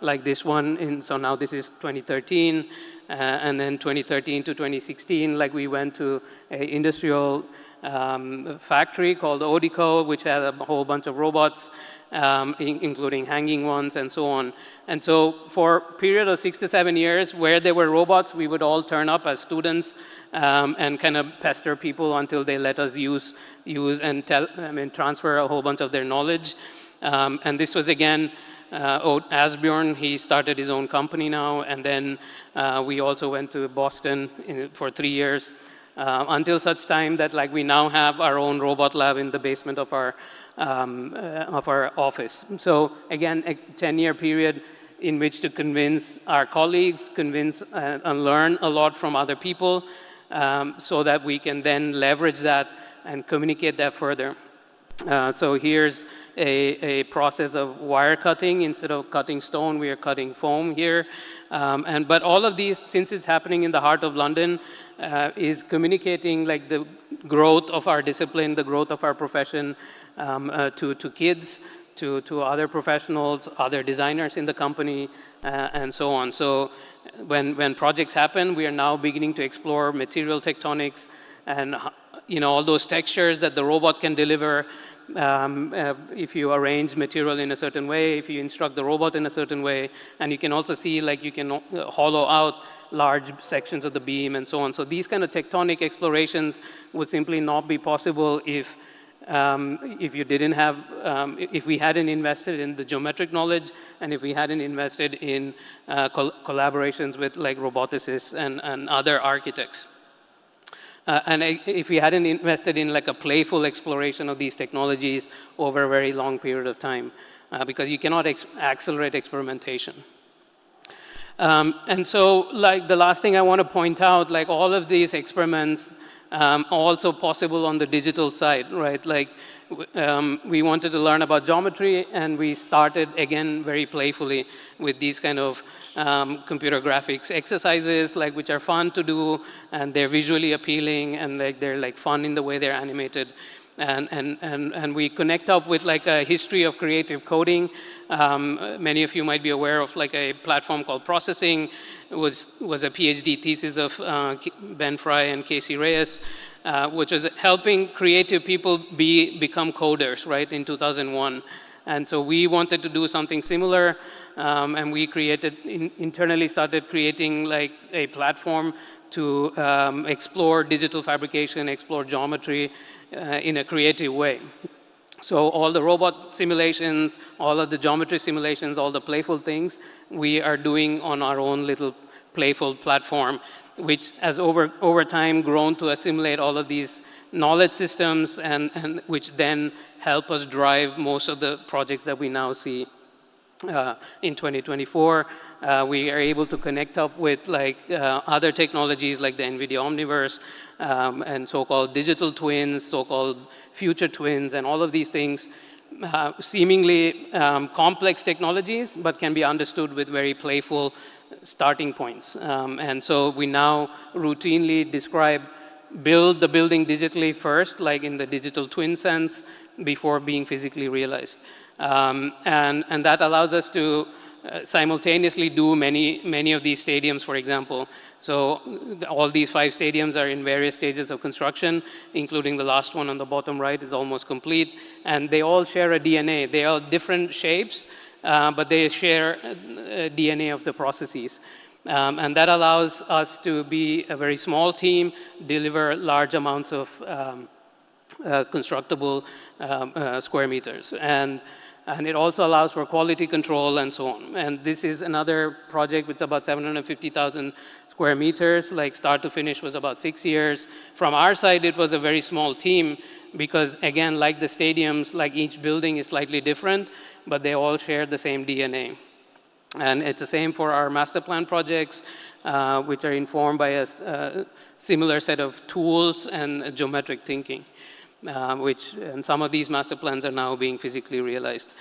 like this one. So now this is 2013, and then 2013 to 2016, like we went to an industrial factory called Odico, which had a whole bunch of robots, including hanging ones and so on. And so for a period of 6 to 7 years, where there were robots, we would all turn up as students and kind of pester people until they let us use and transfer a whole bunch of their knowledge. And this was again, Asbjorn, he started his own company now, and then we also went to Boston for 3 years. Until such time that like we now have our own robot lab in the basement of our office. So again, a 10-year period in which to convince our colleagues, convince and learn a lot from other people, so that we can then leverage that and communicate that further. So here's a process of wire cutting. Instead of cutting stone, we are cutting foam here. But all of these, since it's happening in the heart of London, is communicating like the growth of our discipline, the growth of our profession to kids, to other professionals, other designers in the company, and so on. So when projects happen, we are now beginning to explore material tectonics and all those textures that the robot can deliver. If you arrange material in a certain way, if you instruct the robot in a certain way, and you can also see like you can hollow out large sections of the beam and so on. So these kind of tectonic explorations would simply not be possible if you didn't have, if we hadn't invested in the geometric knowledge, and if we hadn't invested in collaborations with like roboticists and other architects. And if we hadn't invested in like a playful exploration of these technologies over a very long period of time, because you cannot accelerate experimentation. And so like the last thing I want to point out, like all of these experiments also possible on the digital side, right? Like we wanted to learn about geometry, and we started again very playfully with these kind of computer graphics exercises, like which are fun to do, and they're visually appealing, and like they're like fun in the way they're animated. And we connect up with like a history of creative coding. Many of you might be aware of like a platform called Processing. It was a PhD thesis of Ben Fry and Casey Reyes, which is helping creative people become coders, right, in 2001. And so we wanted to do something similar, and we internally started creating like a platform to explore digital fabrication, explore geometry in a creative way. So all the robot simulations, all of the geometry simulations, all the playful things, we are doing on our own little playful platform, which has over time grown to assimilate all of these knowledge systems, and which then help us drive most of the projects that we now see. In 2024, we are able to connect up with like other technologies like the NVIDIA Omniverse, and so-called digital twins, so-called future twins, and all of these things, seemingly complex technologies, but can be understood with very playful starting points. And so we now routinely build the building digitally first, like in the digital twin sense, before being physically realized. And that allows us to simultaneously do many of these stadiums, for example. So all these 5 stadiums are in various stages of construction, including the last one on the bottom right is almost complete. And they all share a DNA. They are different shapes, but they share a DNA of the processes. And that allows us to be a very small team, deliver large amounts of constructible square meters. And it also allows for quality control and so on. And this is another project which is about 750,000 square meters, like start to finish was about 6 years. From our side, it was a very small team because, again, like the stadiums, like each building is slightly different, but they all share the same DNA. And it's the same for our master plan projects, which are informed by a similar set of tools and geometric thinking. And some of these master plans are now being physically realized.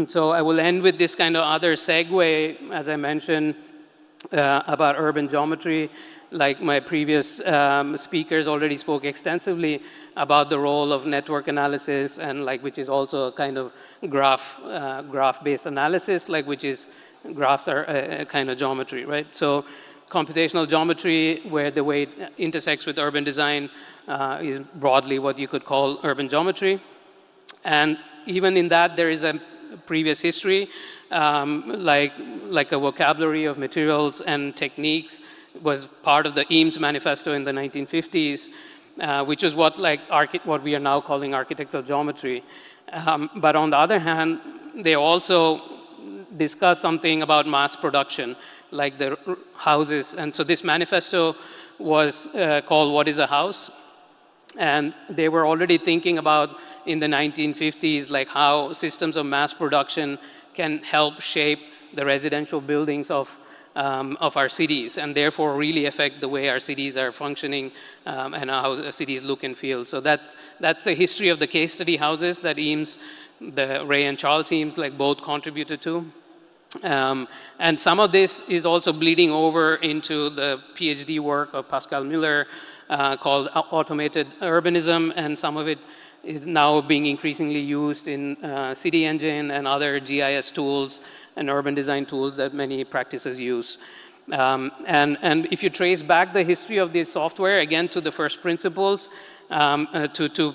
So I will end with this kind of other segue. As I mentioned, about urban geometry. Like my previous speakers already spoke extensively about the role of network analysis and which is also a kind of graph-based analysis, which is graphs are a kind of geometry, right? So computational geometry, where the way it intersects with urban design is broadly what you could call urban geometry. And even in that, there is a previous history, like a vocabulary of materials and techniques was part of the Eames Manifesto in the 1950s, which is what we are now calling architectural geometry. But on the other hand, they also discuss something about mass production, like the houses. And so this manifesto was called What is a House? And they were already thinking about in the 1950s, how systems of mass production can help shape the residential buildings of our cities, and therefore really affect the way our cities are functioning and how cities look and feel. So that's the history of the case study houses that Eames, the Ray and Charles Eames, both contributed to. And some of this is also bleeding over into the PhD work of Pascal Miller called Automated Urbanism, and some of it is now being increasingly used in City Engine and other GIS tools and urban design tools that many practices use. And if you trace back the history of this software, again, to the first principles, to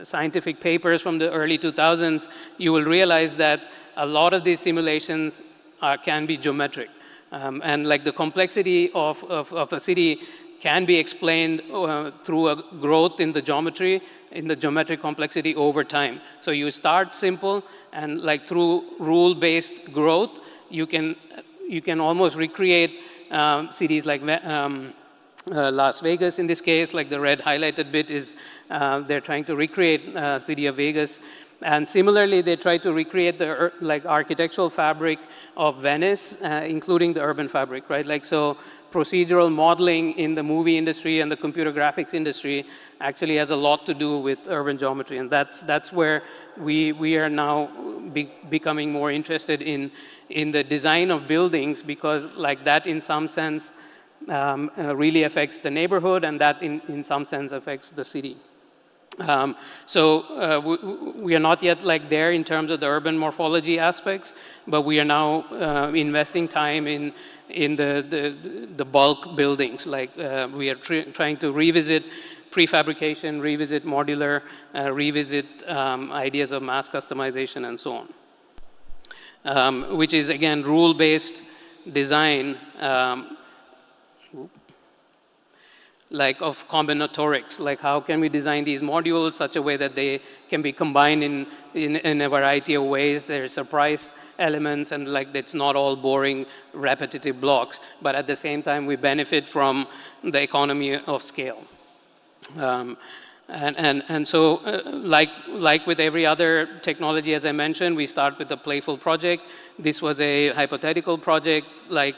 scientific papers from the early 2000s, you will realize that a lot of these simulations can be geometric. And the complexity of a city can be explained through a growth in the geometry, in the geometric complexity over time. So you start simple, and through rule-based growth, you can almost recreate cities like Las Vegas in this case. The red highlighted bit is they're trying to recreate city of Vegas. And similarly, they try to recreate the architectural fabric of Venice, including the urban fabric, right? So procedural modeling in the movie industry and the computer graphics industry actually has a lot to do with urban geometry, and that's where we are now becoming more interested in the design of buildings, because that in some sense really affects the neighborhood, and that in some sense affects the city. We are not yet there in terms of the urban morphology aspects, but we are now investing time in the bulk buildings. We are trying to revisit prefabrication, revisit modular, revisit ideas of mass customization and so on, which is again rule-based design of combinatorics, how can we design these modules such a way that they can be combined in a variety of ways. There's surprise elements, and it's not all boring, repetitive blocks, but at the same time we benefit from the economy of scale. And so, like with every other technology, as I mentioned, we start with a playful project. This was a hypothetical project,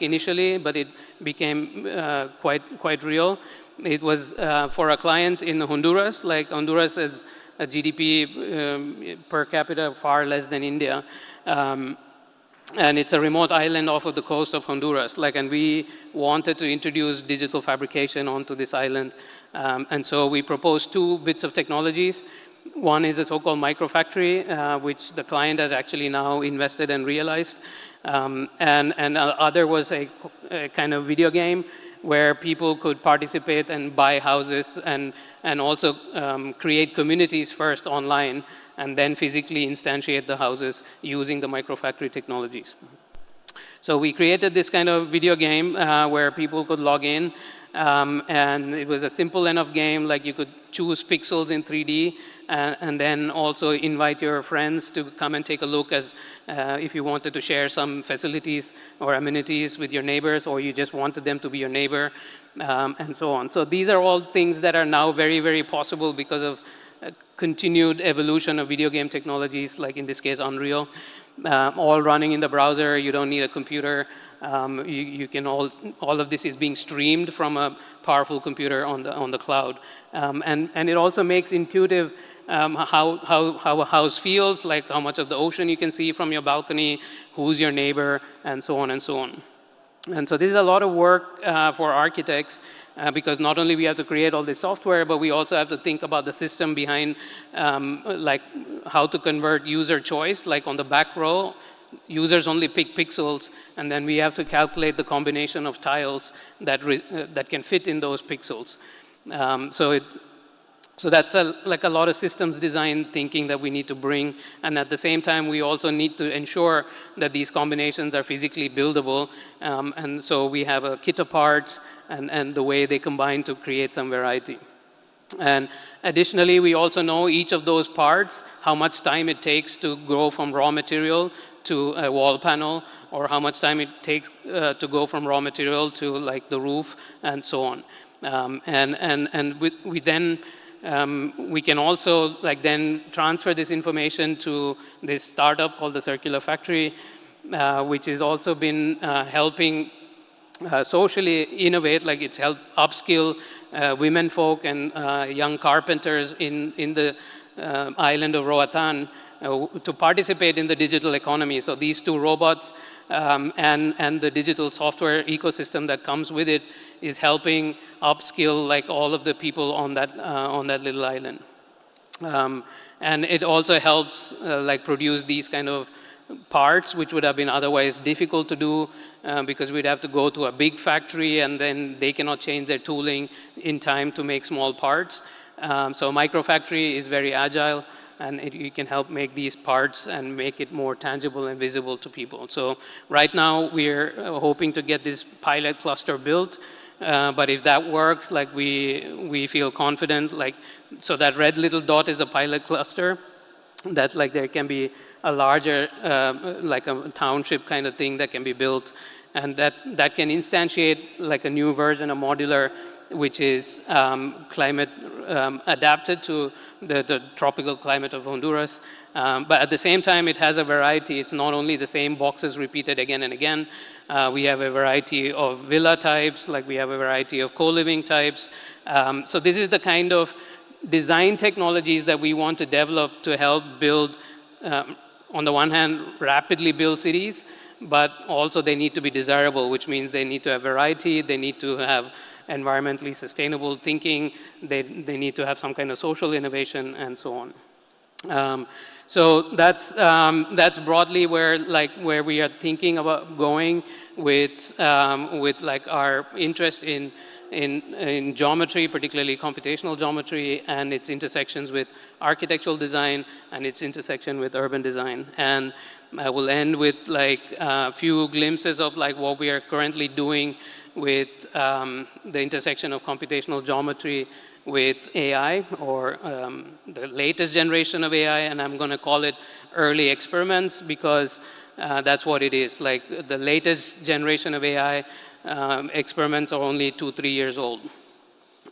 initially, but it became quite real. It was for a client in Honduras. Honduras has a GDP per capita far less than India. And it's a remote island off of the coast of Honduras. And we wanted to introduce digital fabrication onto this island. And so we proposed two bits of technologies. One is a so-called microfactory, which the client has actually now invested and realized. And the other was a kind of video game where people could participate and buy houses and also create communities first online, and then physically instantiate the houses using the microfactory technologies. So we created this kind of video game where people could log in, and it was a simple enough game, you could choose pixels in 3D, and then also invite your friends to come and take a look as if you wanted to share some facilities or amenities with your neighbors, or you just wanted them to be your neighbor, and so on. So these are all things that are now very, very possible because of continued evolution of video game technologies, in this case Unreal, all running in the browser. You don't need a computer. You can all of this is being streamed from a powerful computer on the cloud, and it also makes intuitive how a house feels, how much of the ocean you can see from your balcony, who's your neighbor, and so on and so on. And so this is a lot of work for architects because not only we have to create all this software, but we also have to think about the system behind like how to convert user choice. Like on the back row, users only pick pixels, and then we have to calculate the combination of tiles that can fit in those pixels. So that's like a lot of systems design thinking that we need to bring. And at the same time, we also need to ensure that these combinations are physically buildable. And so we have a kit of parts and the way they combine to create some variety. And additionally, we also know each of those parts, how much time it takes to go from raw material to a wall panel, or how much time it takes to go from raw material to like the roof, and so on. We then we can also like then transfer this information to this startup called the Circular Factory, which has also been helping socially innovate, like it's helped upskill women folk and young carpenters in the island of Roatan to participate in the digital economy. So these two robots and the digital software ecosystem that comes with it is helping upskill like all of the people on that little island. And it also helps like produce these kind of parts which would have been otherwise difficult to do because we'd have to go to a big factory and then they cannot change their tooling in time to make small parts. So micro factory is very agile, and you can help make these parts and make it more tangible and visible to people. So right now we're hoping to get this pilot cluster built, but if that works, like we feel confident, like, so that red little dot is a pilot cluster, that like there can be a larger, like a township kind of thing that can be built, and that can instantiate like a new version of modular, which is climate adapted to the tropical climate of Honduras. But at the same time, it has a variety. It's not only the same boxes repeated again and again. We have a variety of villa types, like we have a variety of co-living types. So this is the kind of design technologies that we want to develop to help build, on the one hand, rapidly build cities, but also they need to be desirable, which means they need to have variety, they need to have environmentally sustainable thinking, they need to have some kind of social innovation, and so on. So that's broadly where we are thinking about going with like our interest in geometry, particularly computational geometry, and its intersections with architectural design and its intersection with urban design. And I will end with like a few glimpses of like what we are currently doing with the intersection of computational geometry with AI, or the latest generation of AI, and I'm going to call it early experiments because that's what it is. Like the latest generation of AI experiments are only 2-3 years old.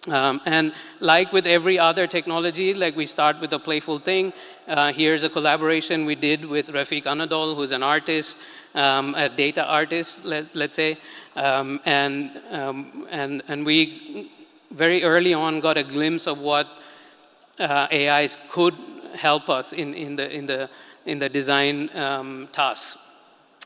And like with every other technology, like we start with a playful thing. Here's a collaboration we did with Rafiq Anadol, who's an artist, a data artist, let's say, and we very early on got a glimpse of what AIs could help us in the design tasks.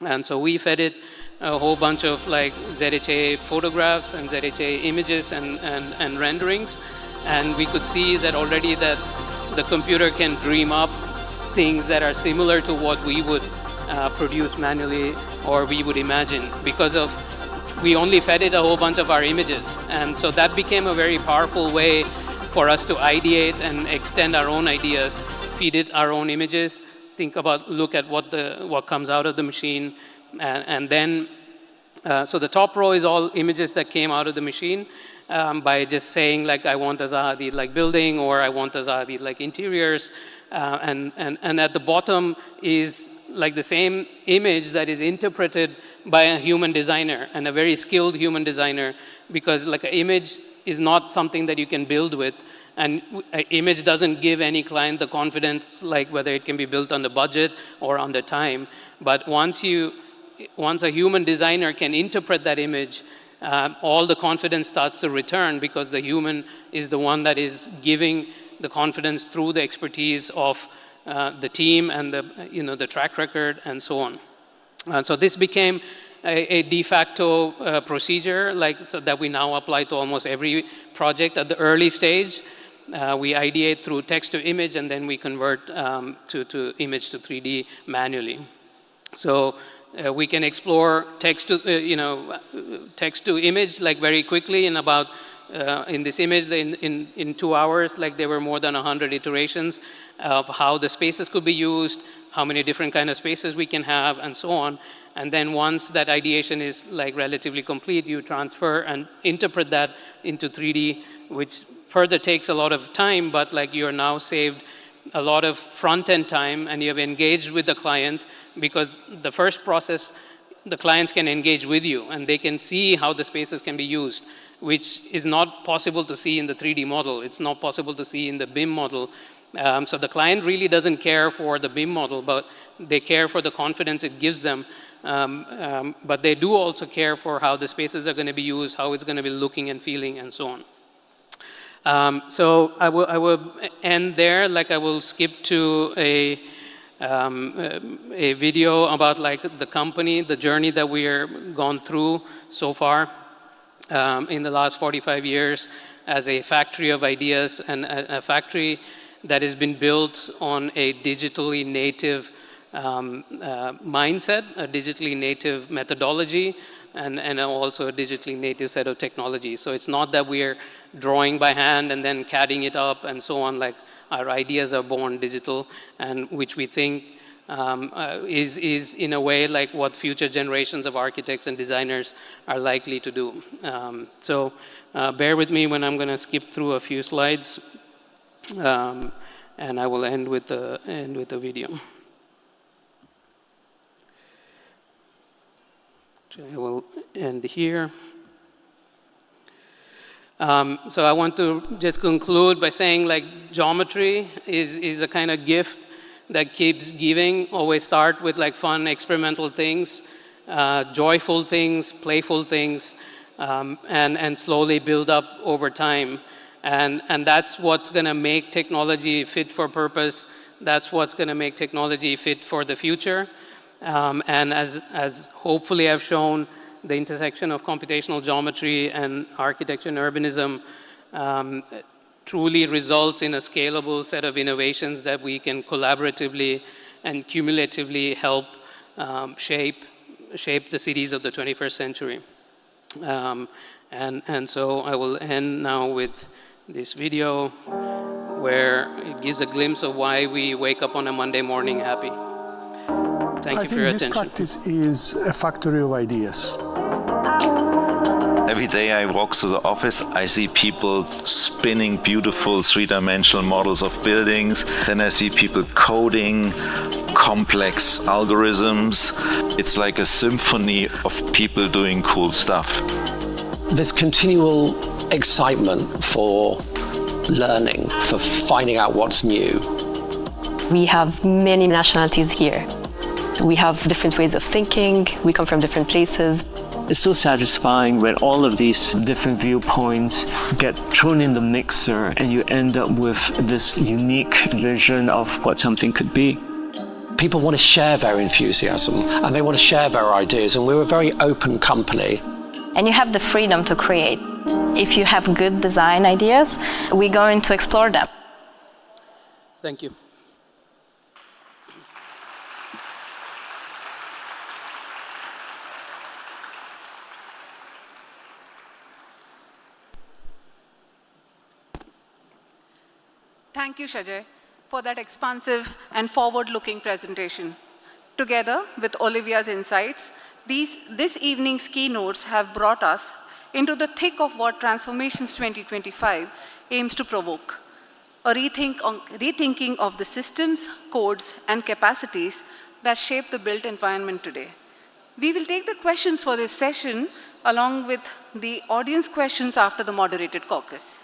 And so we fed it a whole bunch of like ZHA photographs and ZHA images and renderings, and we could see that already that the computer can dream up things that are similar to what we would produce manually or we would imagine, because of we only fed it a whole bunch of our images. And so that became a very powerful way for us to ideate and extend our own ideas, feed it our own images, look at what comes out of the machine, and then so the top row is all images that came out of the machine by just saying like I want a Zaha Hadid like building, or I want a Zaha Hadid like interiors, and at the bottom is like the same image that is interpreted by a human designer, and a very skilled human designer, because like an image is not something that you can build with. And an image doesn't give any client the confidence, like whether it can be built on the budget or on the time. But once a human designer can interpret that image, all the confidence starts to return, because the human is the one that is giving the confidence through the expertise of the team and the track record and so on. So this became a de facto procedure so that we now apply to almost every project at the early stage. We ideate through text to image, and then we convert to image to 3D manually. So we can explore text to image very quickly in about in this image in 2 hours. There were more than 100 iterations of how the spaces could be used, how many different kind of spaces we can have, and so on. And then once that ideation is relatively complete, you transfer and interpret that into 3D, which further takes a lot of time, but you're now saved a lot of front-end time, and you have engaged with the client, because the first process, the clients can engage with you, and they can see how the spaces can be used, which is not possible to see in the 3D model. It's not possible to see in the BIM model. So the client really doesn't care for the BIM model, but they care for the confidence it gives them. But they do also care for how the spaces are going to be used, how it's going to be looking and feeling, and so on. So I will end there. I will skip to a video about the company, the journey that we are gone through so far in the last 45 years as a factory of ideas, and a factory that has been built on a digitally native mindset, a digitally native methodology, and also a digitally native set of technologies. So it's not that we're drawing by hand and then CADing it up and so on. Our ideas are born digital, and which we think is in a way what future generations of architects and designers are likely to do. So bear with me when I'm going to skip through a few slides, and I will end with the video. I will end here. So I want to just conclude by saying geometry is a kind of gift that keeps giving. Always start with fun experimental things, joyful things, playful things, and slowly build up over time. And that's what's going to make technology fit for purpose. That's what's going to make technology fit for the future. And as hopefully I've shown, the intersection of computational geometry and architecture and urbanism truly results in a scalable set of innovations that we can collaboratively and cumulatively help shape the cities of the 21st century. And so I will end now with this video where it gives a glimpse of why we wake up on a Monday morning happy. Thank you for your attention. I think this practice is a factory of ideas. Every day I walk through the office, I see people spinning beautiful three-dimensional models of buildings. Then I see people coding complex algorithms. It's like a symphony of people doing cool stuff. There's continual excitement for learning, for finding out what's new. We have many nationalities here. We have different ways of thinking. We come from different places. It's so satisfying when all of these different viewpoints get thrown in the mixer and you end up with this unique vision of what something could be. People want to share their enthusiasm and they want to share their ideas, and we're a very open company. And you have the freedom to create. If you have good design ideas, we're going to explore them. Thank you. Thank you, Shajay, for that expansive and forward-looking presentation. Together with Olivia's insights, this evening's keynotes have brought us into the thick of what Transformations 2025 aims to provoke, a rethinking of the systems, codes, and capacities that shape the built environment today. We will take the questions for this session along with the audience questions after the moderated caucus.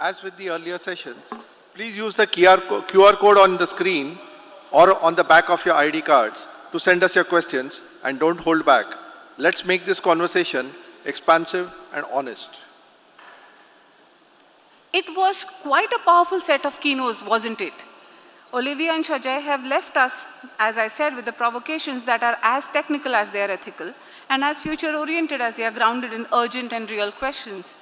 As with the earlier sessions, please use the QR code on the screen or on the back of your ID cards to send us your questions, and don't hold back. Let's make this conversation expansive and honest. It was quite a powerful set of keynotes, wasn't it? Olivia and Shajay have left us, as I said, with the provocations that are as technical as they are ethical and as future-oriented as they are grounded in urgent and real questions.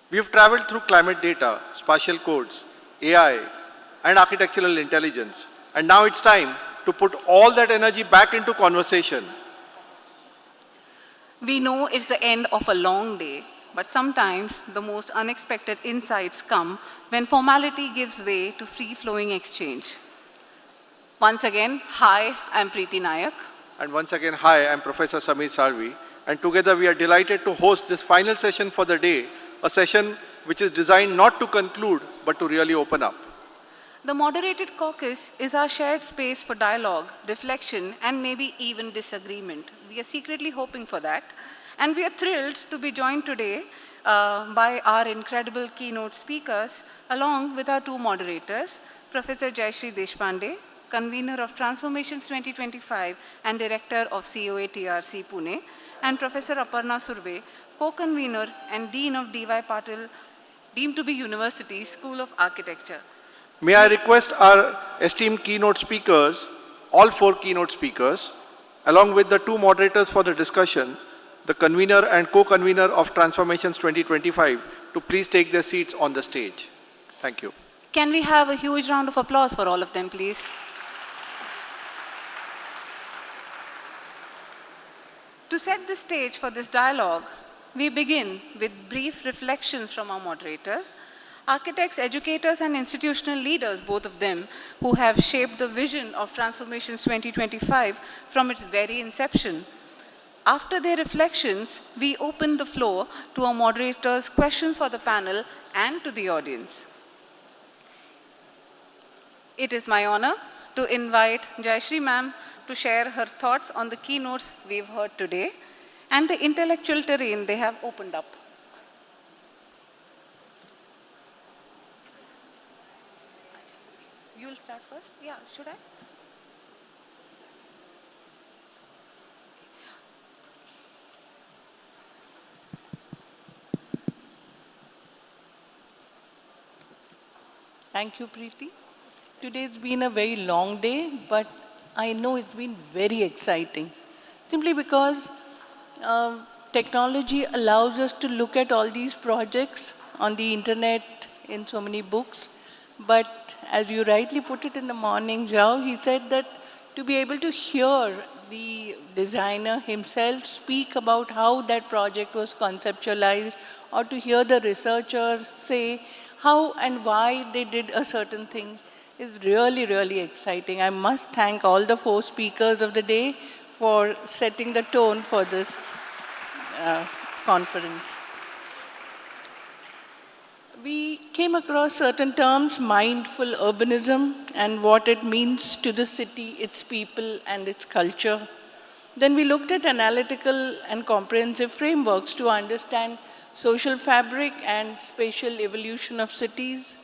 We have traveled through climate data, spatial codes, AI, and architectural intelligence. And now it's time to put all that energy back into conversation. We know it's the end of a long day, but sometimes the most unexpected insights come when formality gives way to free-flowing exchange. Once again, hi, I'm Preeti Nayak. And once again, hi, I'm Professor Samir Sarvi. And together we are delighted to host this final session for the day, a session which is designed not to conclude, but to really open up. The moderated caucus is our shared space for dialogue, reflection, and maybe even disagreement. We are secretly hoping for that. And we are thrilled to be joined today by our incredible keynote speakers, along with our two moderators, Professor Jayashree Deshpande, convener of Transformations 2025 and director of COA TRC Pune, and Professor Aparna Surve, co-convener and dean of DY Patil, deemed to be University School of Architecture. May I request our esteemed keynote speakers, all four keynote speakers, along with the two moderators for the discussion, the convener and co-convener of Transformations 2025, to please take their seats on the stage. Thank you. Can we have a huge round of applause for all of them, please? To set the stage for this dialogue, we begin with brief reflections from our moderators, architects, educators, and institutional leaders, both of them, who have shaped the vision of Transformations 2025 from its very inception. After their reflections, we open the floor to our moderators' questions for the panel and to the audience. It is my honor to invite Jayashree ma'am to share her thoughts on the keynotes we've heard today and the intellectual terrain they have opened up. You'll start first? Yeah, should I? Thank you, Preeti. Today's been a very long day, but I know it's been very exciting. Simply because technology allows us to look at all these projects on the internet, in so many books. But as you rightly put it in the morning, Joao, he said that to be able to hear the designer himself speak about how that project was conceptualized, or to hear the researchers say how and why they did a certain thing is really, really exciting. I must thank all the four speakers of the day for setting the tone for this conference. We came across certain terms, mindful urbanism and what it means to the city, its people, and its culture. Then we looked at analytical and comprehensive frameworks to understand social fabric and spatial evolution of cities.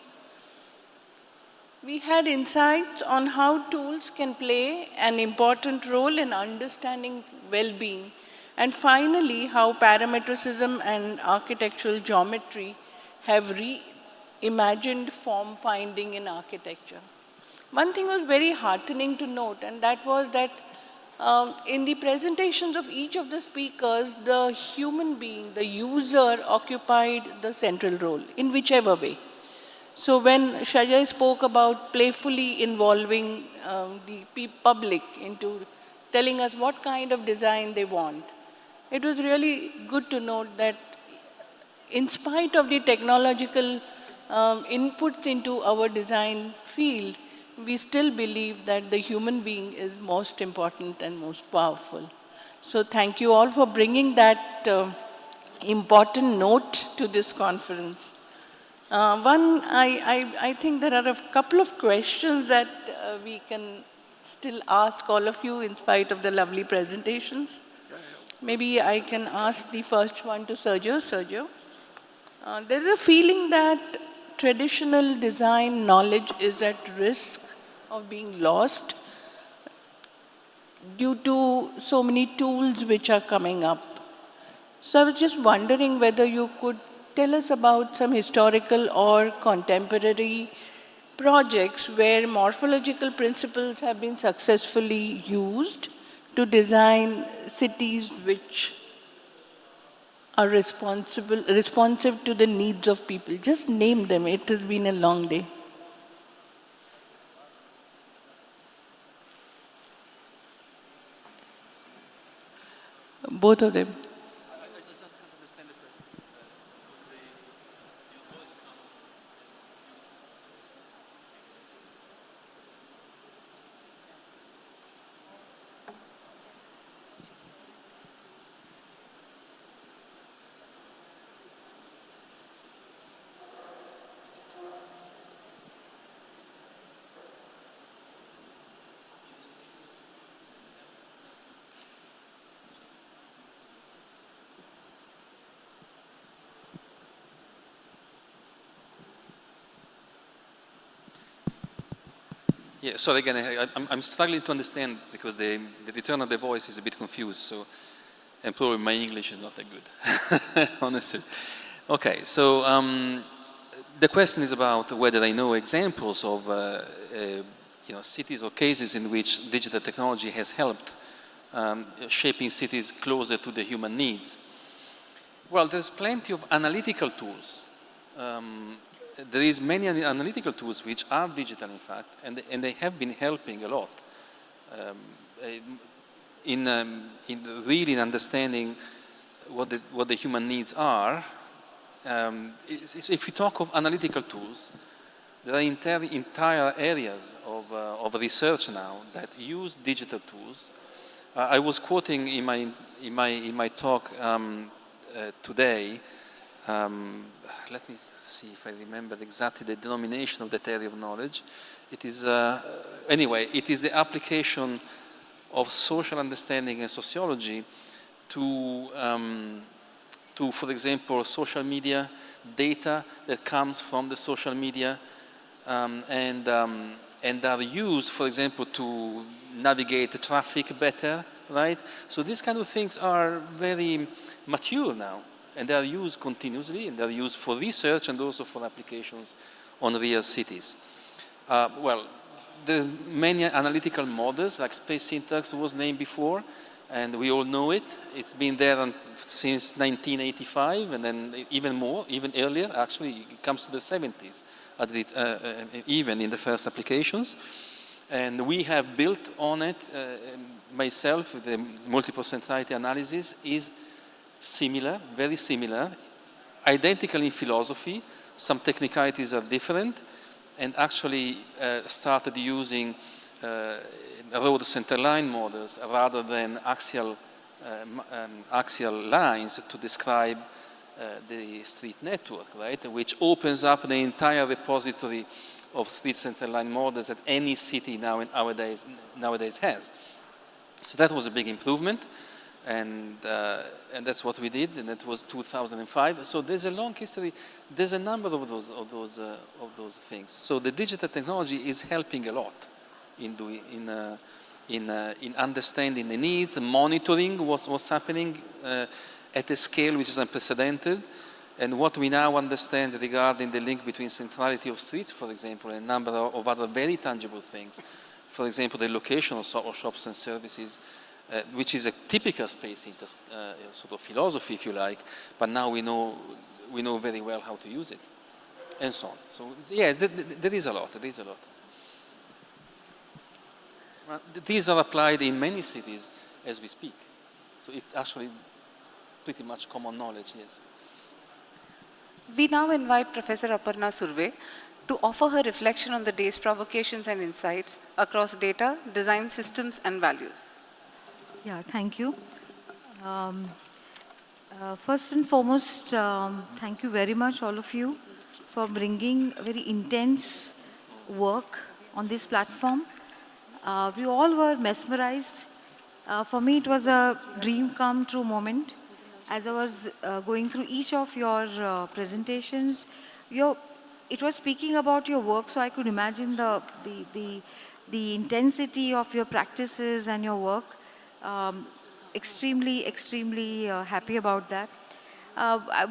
We had insights on how tools can play an important role in understanding well-being. And finally, how parametricism and architectural geometry have reimagined form finding in architecture. One thing was very heartening to note, and that was that in the presentations of each of the speakers, the human being, the user, occupied the central role, in whichever way. So when Shajay spoke about playfully involving the public into telling us what kind of design they want, it was really good to note that in spite of the technological inputs into our design field, we still believe that the human being is most important and most powerful. So thank you all for bringing that important note to this conference. I think there are a couple of questions that we can still ask all of you in spite of the lovely presentations. Maybe I can ask the first one to Sergio. Sergio, there's a feeling that traditional design knowledge is at risk of being lost due to so many tools which are coming up. So I was just wondering whether you could tell us about some historical or contemporary projects where morphological principles have been successfully used to design cities which are responsive to the needs of people. Just name them. It has been a long day. Both of them. Yeah, so again, I'm struggling to understand because the return of the voice is a bit confused, so, and probably my English is not that good, honestly. Okay, so the question is about whether I know examples of cities or cases in which digital technology has helped shaping cities closer to the human needs. Well, there's plenty of analytical tools. There is many analytical tools which are digital, in fact, and they have been helping a lot in really understanding what the human needs are. If you talk of analytical tools, there are entire areas of research now that use digital tools. I was quoting in my talk today. Let me see if I remember exactly the denomination of that area of knowledge. It is, anyway, it is the application of social understanding and sociology to, for example, social media data that comes from the social media and are used, for example, to navigate the traffic better, right? So these kind of things are very mature now. And they are used continuously, and they are used for research and also for applications on real cities. Well, there are many analytical models, like space syntax was named before, and we all know it. It's been there since 1985, and then even more, even earlier. Actually, it comes to the 70s, even in the first applications. And we have built on it, myself, the multiple centrality analysis is similar, very similar, identical in philosophy. Some technicalities are different, and actually started using road centerline models rather than axial lines to describe the street network, right? Which opens up the entire repository of street centerline models that any city nowadays has. So that was a big improvement. And that's what we did, and that was 2005. So there's a long history. There's a number of those things. So the digital technology is helping a lot in understanding the needs, monitoring what's happening at a scale which is unprecedented, and what we now understand regarding the link between centrality of streets, for example, and a number of other very tangible things. For example, the location of shops and services. Which is a typical space sort of philosophy, if you like, but now we know very well how to use it, and so on. So yeah, there is a lot. There is a lot. These are applied in many cities as we speak. So it's actually pretty much common knowledge. Yes. We now invite Professor Aparna Surve to offer her reflection on the day's provocations and insights across data, design systems, and values. Yeah, thank you. First and foremost, thank you very much, all of you, for bringing very intense work on this platform. We all were mesmerized. For me, it was a dream come true moment. As I was going through each of your presentations, it was speaking about your work, so I could imagine the intensity of your practices and your work. Extremely happy about that.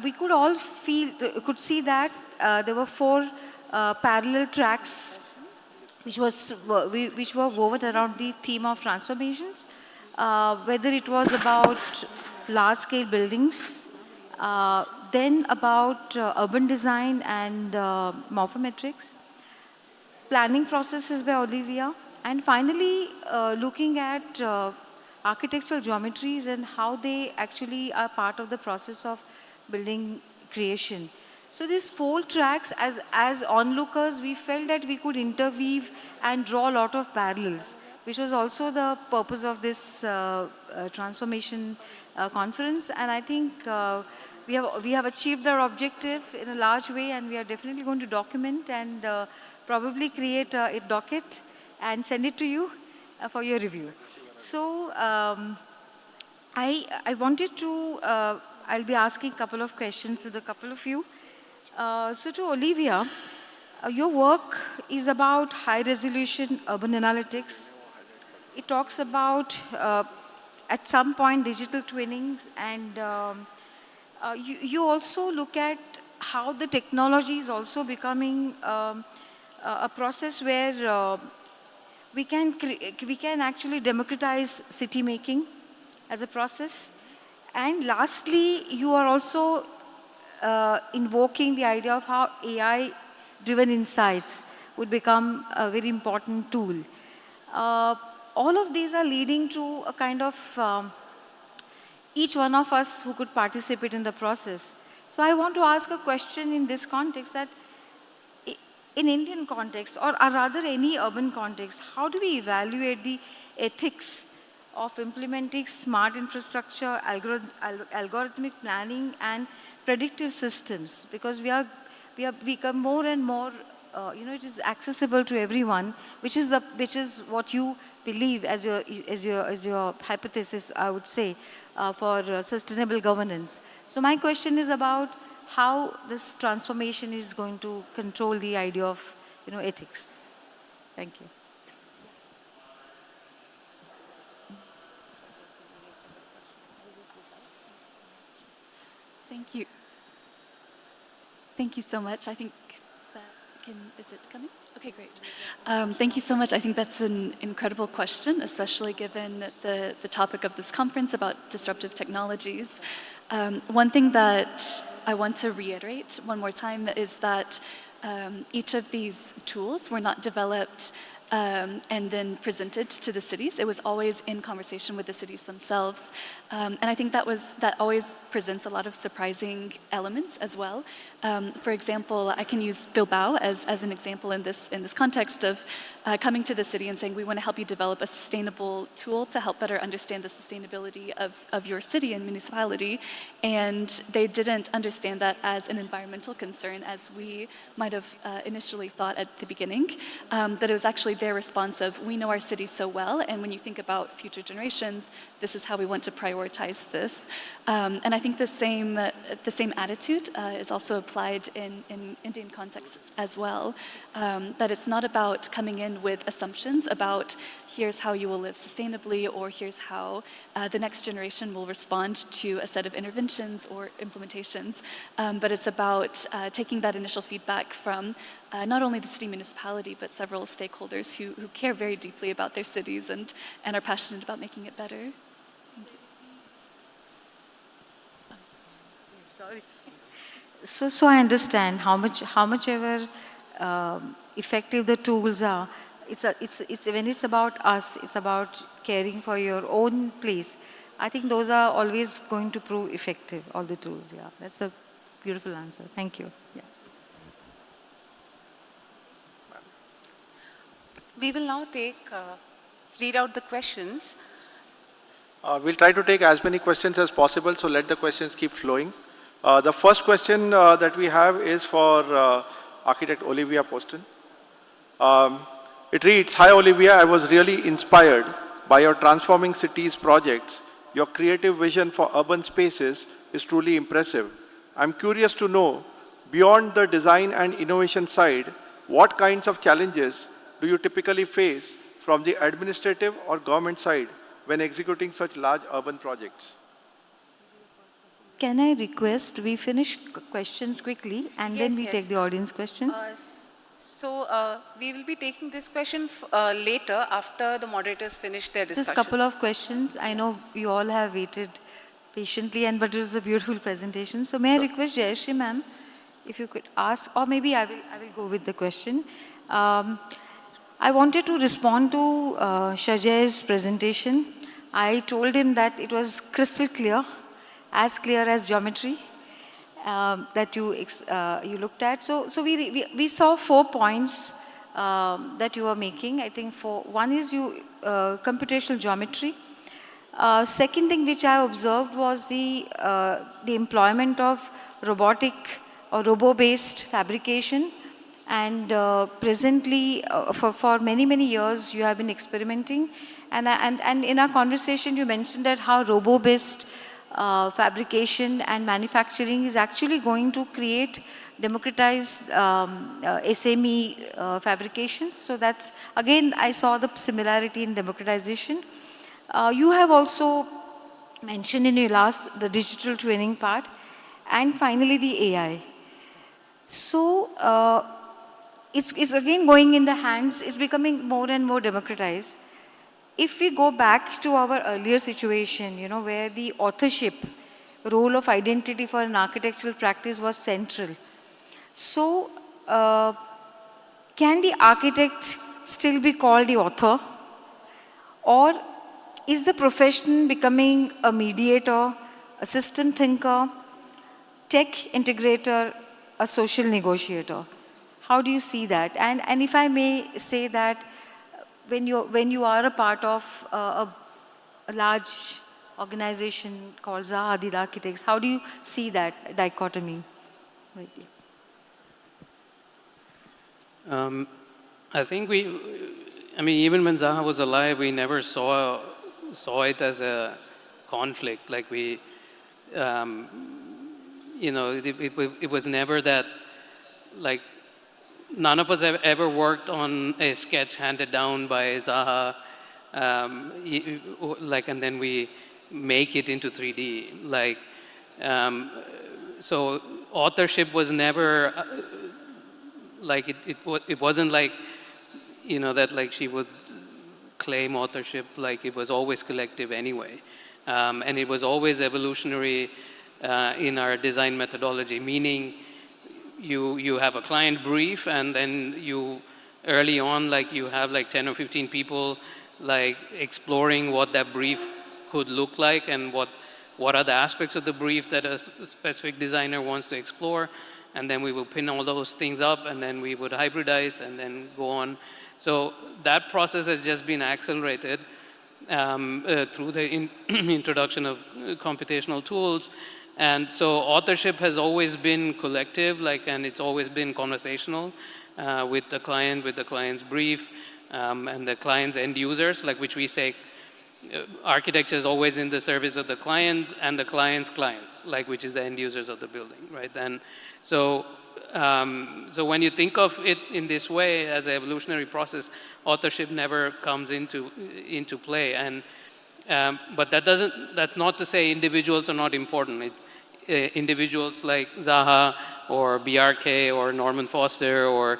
We could all see that there were 4 parallel tracks which were woven around the theme of transformations, whether it was about large-scale buildings, then about urban design and morphometrics, planning processes by Olivia, and finally looking at architectural geometries and how they actually are part of the process of building creation. So these 4 tracks, as onlookers, we felt that we could interweave and draw a lot of parallels, which was also the purpose of this transformation conference. And I think we have achieved our objective in a large way, and we are definitely going to document and probably create a docket and send it to you for your review. So I wanted to, I'll be asking a couple of questions to the couple of you. So to Olivia, your work is about high-resolution urban analytics. It talks about, at some point, digital twinning, and you also look at how the technology is also becoming a process where we can actually democratize city making as a process. And lastly, you are also invoking the idea of how AI-driven insights would become a very important tool. All of these are leading to a kind of each one of us who could participate in the process. So I want to ask a question in this context, that in Indian context, or rather any urban context, how do we evaluate the ethics of implementing smart infrastructure, algorithmic planning, and predictive systems? Because we become more and more, it is accessible to everyone, which is what you believe as your hypothesis, I would say, for sustainable governance. So my question is about how this transformation is going to control the idea of, ethics. Thank you. Thank you. Thank you so much. I think that is it coming? Okay, great. Thank you so much. I think that's an incredible question, especially given the topic of this conference about disruptive technologies. One thing that I want to reiterate one more time is that each of these tools were not developed and then presented to the cities. It was always in conversation with the cities themselves. And I think that always presents a lot of surprising elements as well. For example, I can use Bilbao as an example in this context of coming to the city and saying, we want to help you develop a sustainable tool to help better understand the sustainability of your city and municipality. And they didn't understand that as an environmental concern, as we might have initially thought at the beginning, that it was actually their response of, we know our city so well, and when you think about future generations, this is how we want to prioritize this. And I think the same attitude is also applied in Indian contexts as well, that it's not about coming in with assumptions about here's how you will live sustainably, or here's how the next generation will respond to a set of interventions or implementations, but it's about taking that initial feedback from not only the city municipality, but several stakeholders who care very deeply about their cities and are passionate about making it better. Sorry. So I understand how much ever effective the tools are. When it's about us, it's about caring for your own place. I think those are always going to prove effective, all the tools. Yeah, that's a beautiful answer. Thank you. Yeah. We will now read out the questions. We'll try to take as many questions as possible, so let the questions keep flowing. The first question that we have is for architect Olivia Poston. It reads, "Hi Olivia, I was really inspired by your Transforming Cities projects. Your creative vision for urban spaces is truly impressive. I'm curious to know, beyond the design and innovation side, what kinds of challenges do you typically face from the administrative or government side when executing such large urban projects?" Can I request we finish questions quickly and then we take the audience questions? We will be taking this question later after the moderators finish their discussion. Just a couple of questions. I know you all have waited patiently, but it was a beautiful presentation. So may I request Jayashree ma'am, if you could ask, or maybe I will go with the question. I wanted to respond to Shajay's presentation. I told him that it was crystal clear, as clear as geometry. That you looked at. So we saw 4 points that you were making. I think one is computational geometry. Second thing which I observed was the employment of robotic or robo-based fabrication. And presently, for many years, you have been experimenting. And in our conversation, you mentioned that how robo-based fabrication and manufacturing is actually going to create democratized SME fabrications. So that's, again, I saw the similarity in democratization. You have also mentioned in your the digital twinning part, and finally the AI. So it's again going in the hands, it's becoming more and more democratized. If we go back to our earlier situation, where the authorship role of identity for an architectural practice was central. So, can the architect still be called the author? Or is the profession becoming a mediator, a system thinker, tech integrator, a social negotiator? How do you see that? And if I may say that, when you are a part of a large organization called Zaha, Hadid Architects, how do you see that dichotomy? I think even when Zaha was alive, we never saw it as a conflict. Like it was never that, like, none of us have ever worked on a sketch handed down by Zaha, and then we make it into 3D. So authorship was never it wasn't like that like she would claim authorship. Like, it was always collective anyway, and it was always evolutionary in our design methodology, meaning you have a client brief, and then early on, you have 10 or 15 people exploring what that brief could look like, and what are the aspects of the brief that a specific designer wants to explore, and then we will pin all those things up, and then we would hybridize and then go on. So that process has just been accelerated through the introduction of computational tools. And so authorship has always been collective, and it's always been conversational with the client's brief, and the client's end users, which we say architecture is always in the service of the client and the client's clients, which is the end users of the building, right? And so when you think of it in this way as an evolutionary process, authorship never comes into play. And but that's not to say individuals are not important. Individuals like Zaha or BRK or Norman Foster, or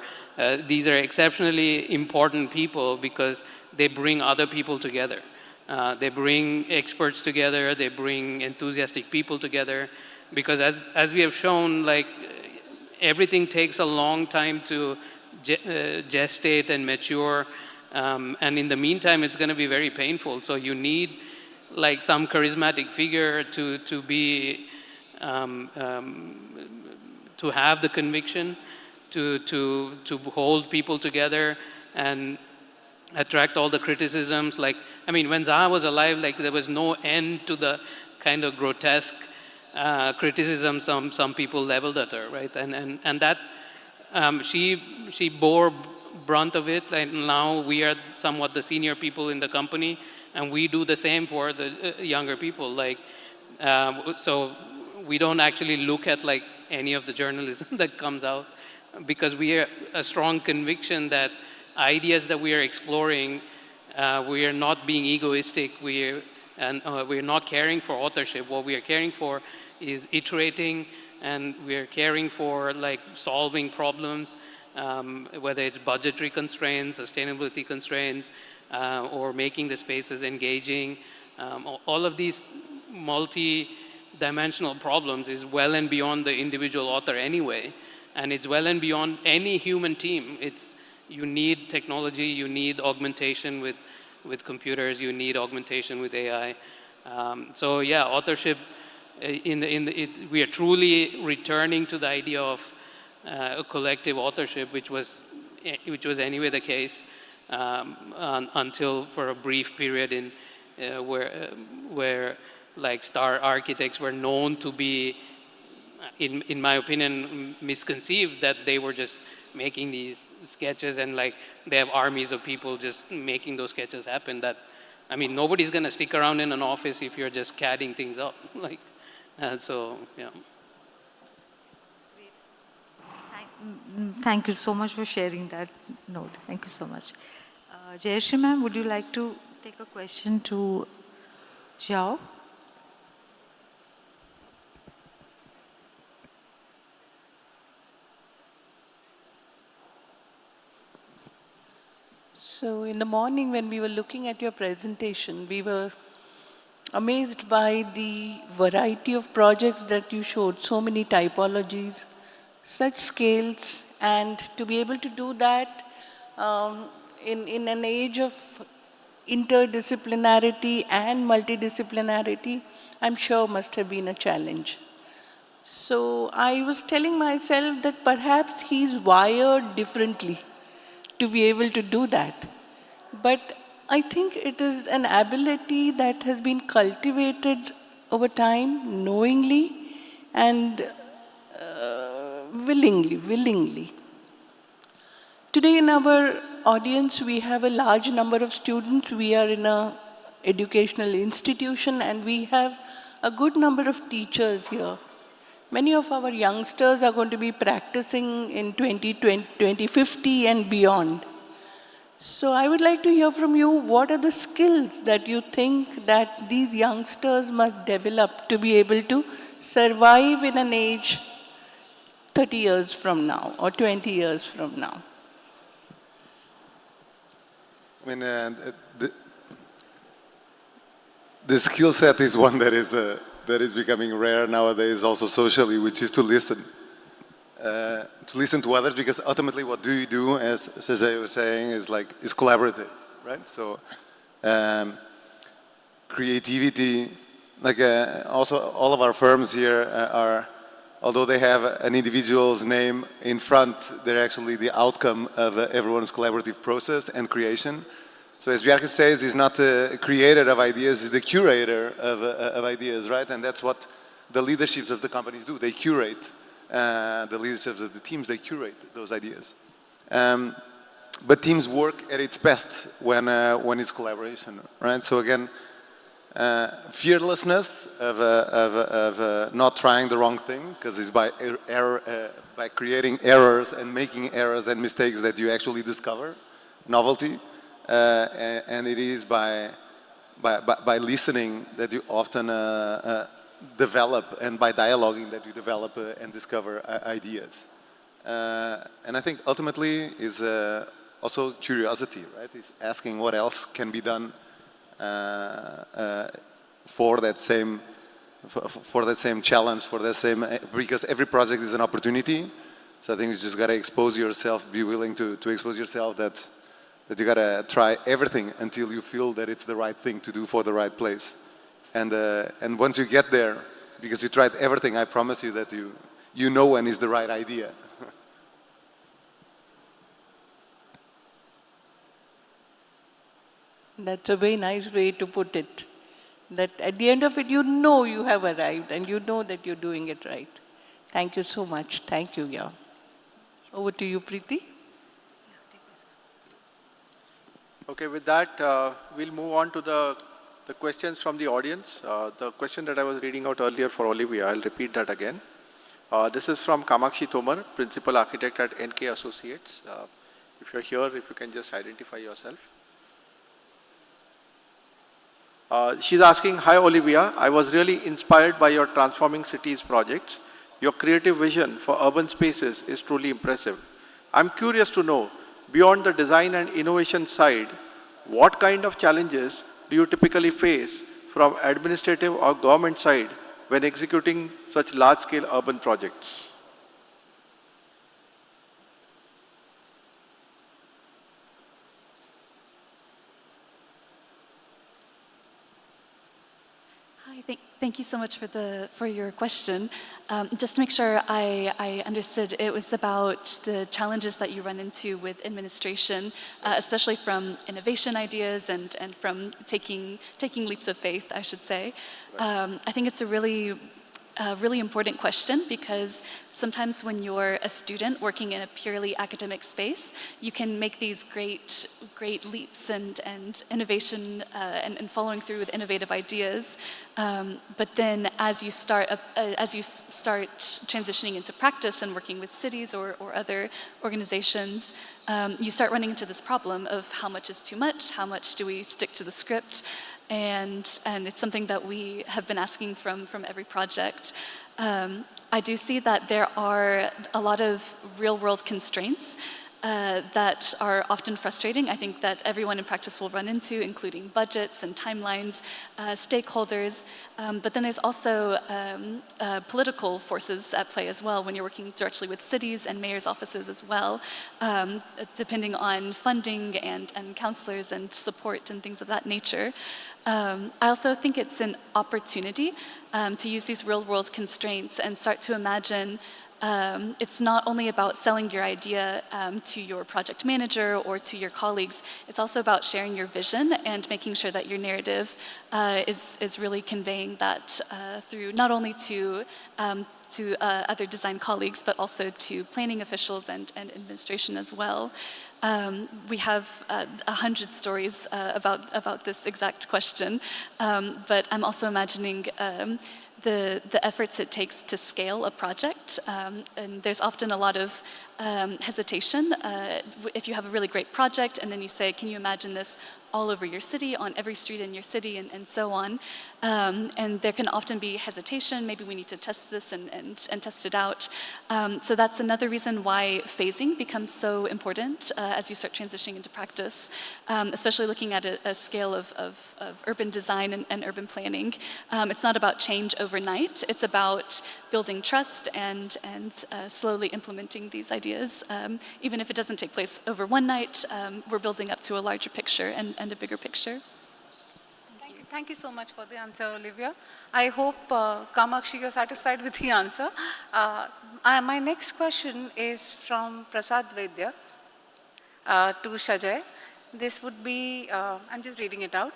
these are exceptionally important people because they bring other people together. They bring experts together, they bring enthusiastic people together, because as we have shown, everything takes a long time to gestate and mature, and in the meantime it's going to be very painful. So you need some charismatic figure to be to have the conviction to hold people together and attract all the criticisms. When Zaha was alive, there was no end to the kind of grotesque criticism some people leveled at her, right? And that she bore brunt of it, and now we are somewhat the senior people in the company, and we do the same for the younger people. So we don't actually look at any of the journalism that comes out, because we are a strong conviction that ideas that we are exploring, we are not being egoistic, we're not caring for authorship. What we are caring for is iterating, and we are caring for solving problems whether it's budgetary constraints, sustainability constraints, or making the spaces engaging. All of these multi-dimensional problems is well and beyond the individual author anyway, and it's well and beyond any human team. You need technology, you need augmentation with computers, you need augmentation with AI. So yeah, authorship, we are truly returning to the idea of a collective authorship, which was anyway the case until for a brief period where like star architects were known to be, in my opinion, misconceived, that they were just making these sketches and like they have armies of people just making those sketches happen. I mean, nobody's going to stick around in an office if you're just CADing things up. So, yeah. Thank you so much for sharing that note. Thank you so much. Jayashree ma'am, would you like to take a question to Joao? So in the morning when we were looking at your presentation, we were amazed by the variety of projects that you showed, so many typologies, such scales, and to be able to do that in an age of interdisciplinarity and multidisciplinarity, I'm sure must have been a challenge. So I was telling myself that perhaps he's wired differently to be able to do that. But I think it is an ability that has been cultivated over time, knowingly and willingly. Today in our audience, we have a large number of students. We are in an educational institution and we have a good number of teachers here. Many of our youngsters are going to be practicing in 2050 and beyond. So I would like to hear from you, what are the skills that you think that these youngsters must develop to be able to survive in an age 30 years from now or 20 years from now? I mean, the skill set is one that is becoming rare nowadays, also socially, which is to listen to others, because ultimately, what do you do, as Shajay was saying, is collaborative, right? So, creativity, also all of our firms here are, although they have an individual's name in front, they're actually the outcome of everyone's collaborative process and creation. So as Bjarke says, he's not the creator of ideas, he's the curator of ideas, right? And that's what the leaderships of the companies do. They curate, the leaderships of the teams, they curate those ideas. But teams work at its best when it's collaboration, right? So again, fearlessness of not trying the wrong thing, because it's by creating errors and making errors and mistakes that you actually discover novelty. And it is by listening that you often develop, and by dialoguing that you develop and discover ideas. And I think ultimately is also curiosity, right? It's asking what else can be done for that same challenge, because every project is an opportunity. So I think you just got to expose yourself, be willing to expose yourself that you got to try everything until you feel that it's the right thing to do for the right place. And once you get there, because you tried everything, I promise you that you know when is the right idea. That's a very nice way to put it. That at the end of it, you know you have arrived and you know that you're doing it right. Thank you so much. Thank you, yeah. Over to you, Preeti. Okay, with that, we'll move on to the questions from the audience. The question that I was reading out earlier for Olivia, I'll repeat that again. This is from Kamakshi Tomar, Principal Architect at NK Associates. If you're here, if you can just identify yourself. She's asking, hi Olivia, I was really inspired by your Transforming Cities projects. Your creative vision for urban spaces is truly impressive. I'm curious to know, beyond the design and innovation side, what kind of challenges do you typically face from administrative or government side when executing such large-scale urban projects? Thank you so much for your question. Just to make sure I understood, it was about the challenges that you run into with administration, especially from innovation ideas and from taking leaps of faith, I should say. I think it's a really important question because sometimes when you're a student working in a purely academic space, you can make these great leaps and innovation and following through with innovative ideas. But then as you start transitioning into practice and working with cities or other organizations, you start running into this problem of how much is too much, how much do we stick to the script, and it's something that we have been asking from every project. I do see that there are a lot of real-world constraints that are often frustrating. I think that everyone in practice will run into, including budgets and timelines, stakeholders, but then there's also political forces at play as well when you're working directly with cities and mayor's offices as well, depending on funding and counselors and support and things of that nature. I also think it's an opportunity to use these real-world constraints and start to imagine it's not only about selling your idea to your project manager or to your colleagues, it's also about sharing your vision and making sure that your narrative is really conveying that through not only to other design colleagues, but also to planning officials and administration as well. We have 100 stories about this exact question, but I'm also imagining the efforts it takes to scale a project. And there's often a lot of hesitation. If you have a really great project and then you say, can you imagine this all over your city, on every street in your city, and so on. And there can often be hesitation. Maybe we need to test this and test it out. So that's another reason why phasing becomes so important as you start transitioning into practice, especially looking at a scale of urban design and urban planning. It's not about change overnight. It's about building trust and slowly implementing these ideas. Even if it doesn't take place over one night, we're building up to a larger picture and a bigger picture. Thank you so much for the answer, Olivia. I hope, Kamakshi, you're satisfied with the answer. My next question is from Prasad Vaidya to Shajay. This would be, I'm just reading it out.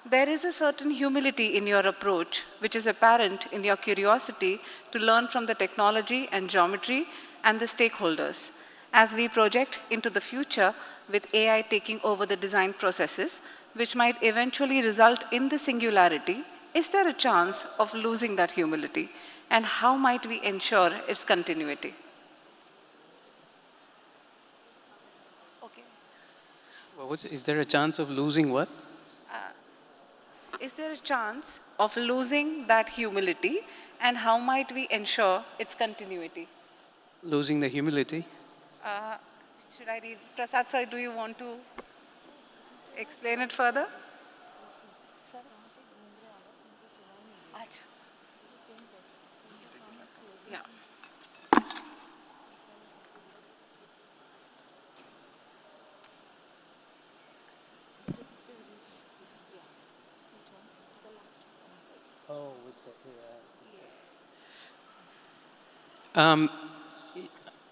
There is a certain humility in your approach, which is apparent in your curiosity to learn from the technology and geometry and the stakeholders. As we project into the future with AI taking over the design processes, which might eventually result in the singularity, is there a chance of losing that humility? And how might we ensure its continuity? Okay. Well, is there a chance of losing what? Is there a chance of losing that humility? And how might we ensure its continuity? Losing the humility? Should I read? Prasad sir, do you want to explain it further? Yeah.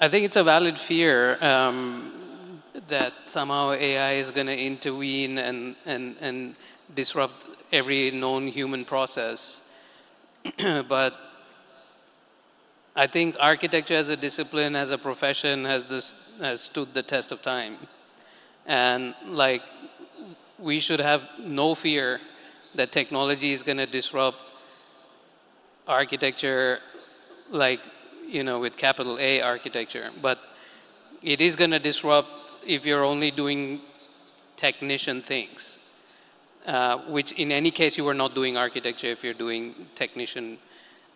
I think it's a valid fear that somehow AI is going to intervene and disrupt every known human process. But I think architecture as a discipline, as a profession, has stood the test of time. And like, we should have no fear that technology is going to disrupt architecture, like, you know, with capital A architecture. But it is going to disrupt if you're only doing technician things, which in any case you are not doing architecture if you're doing technician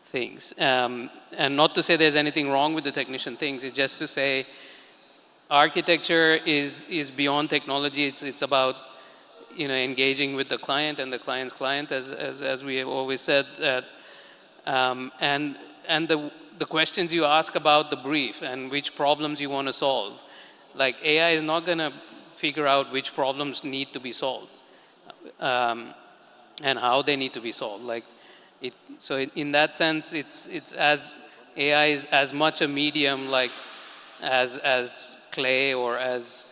things. And not to say there's anything wrong with the technician things, it's just to say architecture is beyond technology. It's about engaging with the client and the client's client, as we have always said. That and the questions you ask about the brief and which problems you want to solve. Like AI is not going to figure out which problems need to be solved and how they need to be solved. So in that sense, it's as AI is as much a medium like as clay or as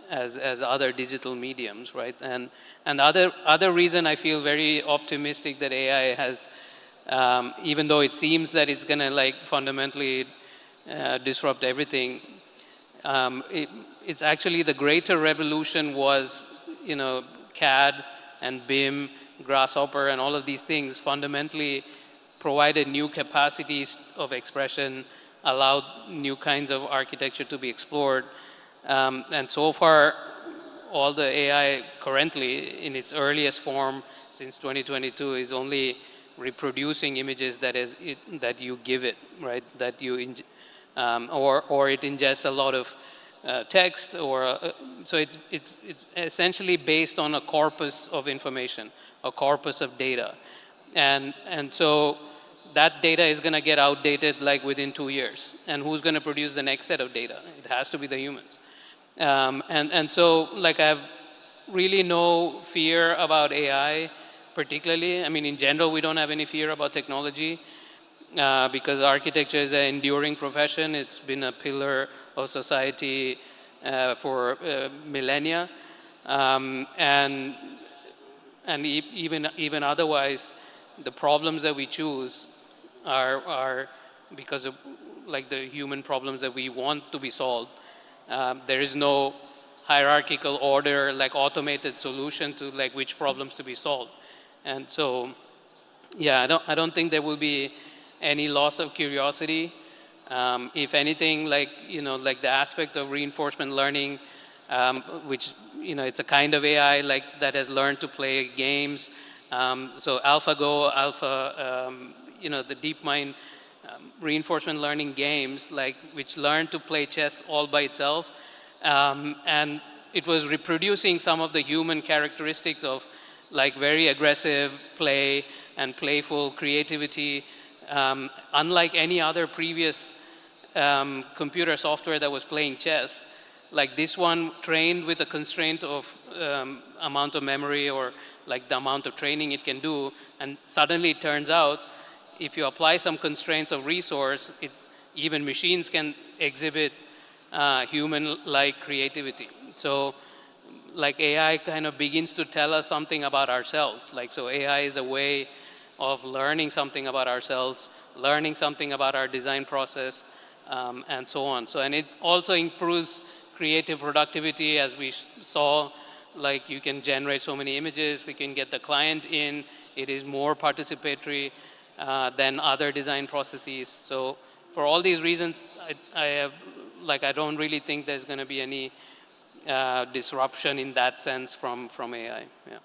other digital mediums, right? And the other reason I feel very optimistic that AI has, even though it seems that it's going to fundamentally disrupt everything, it's actually the greater revolution was, CAD and BIM, Grasshopper, and all of these things fundamentally provided new capacities of expression, allowed new kinds of architecture to be explored. And so far, all the AI currently, in its earliest form since 2022, is only reproducing images that you give it, right? That you, or it ingests a lot of text, so it's essentially based on a corpus of information, a corpus of data, and so that data is going to get outdated within 2 years. And who's going to produce the next set of data? It has to be the humans. And so I have really no fear about AI, particularly. I mean, in general, we don't have any fear about technology because architecture is an enduring profession. It's been a pillar of society for millennia, and even otherwise, the problems that we choose are because of the human problems that we want to be solved. There is no hierarchical order, automated solution to which problems to be solved. And so, yeah, I don't think there will be any loss of curiosity. If anything, the aspect of reinforcement learning, which it's a kind of AI that has learned to play games. So AlphaGo, the DeepMind reinforcement learning games, which learn to play chess all by itself, and it was reproducing some of the human characteristics of very aggressive play and playful creativity, unlike any other previous computer software that was playing chess. This one trained with a constraint of amount of memory or the amount of training it can do, and suddenly it turns out if you apply some constraints of resource, even machines can exhibit human-like creativity. So AI kind of begins to tell us something about ourselves. So AI is a way of learning something about ourselves, learning something about our design process, and so on. And it also improves creative productivity, as we saw. You can generate so many images, you can get the client in, it is more participatory than other design processes. So for all these reasons, I don't really think there's going to be any disruption in that sense from AI. Yeah.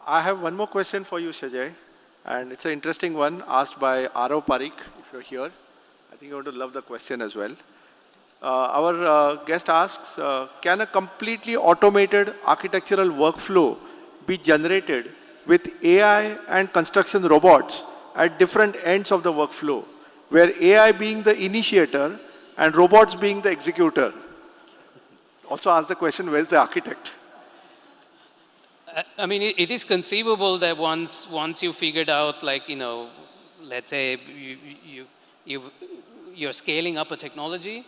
I have one more question for you, Shajay, and it's an interesting one asked by Arav Parikh, if you're here. I think you're going to love the question as well. Our guest asks, can a completely automated architectural workflow be generated with AI and construction robots at different ends of the workflow, where AI being the initiator and robots being the executor? Also ask the question, where's the architect? I mean, it is conceivable that once you figured out, let's say you're scaling up a technology,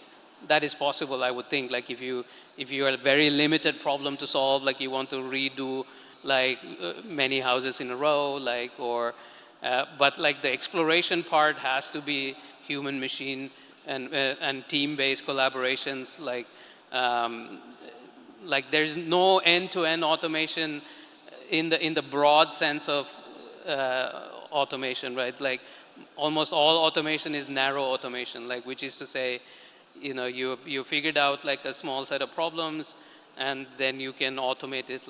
that is possible, I would think. If you have a very limited problem to solve, you want to redo many houses in a row, but the exploration part has to be human machine and team-based collaborations. There's no end-to-end automation in the broad sense of automation, right? Almost all automation is narrow automation, which is to say, you figured out a small set of problems, and then you can automate it.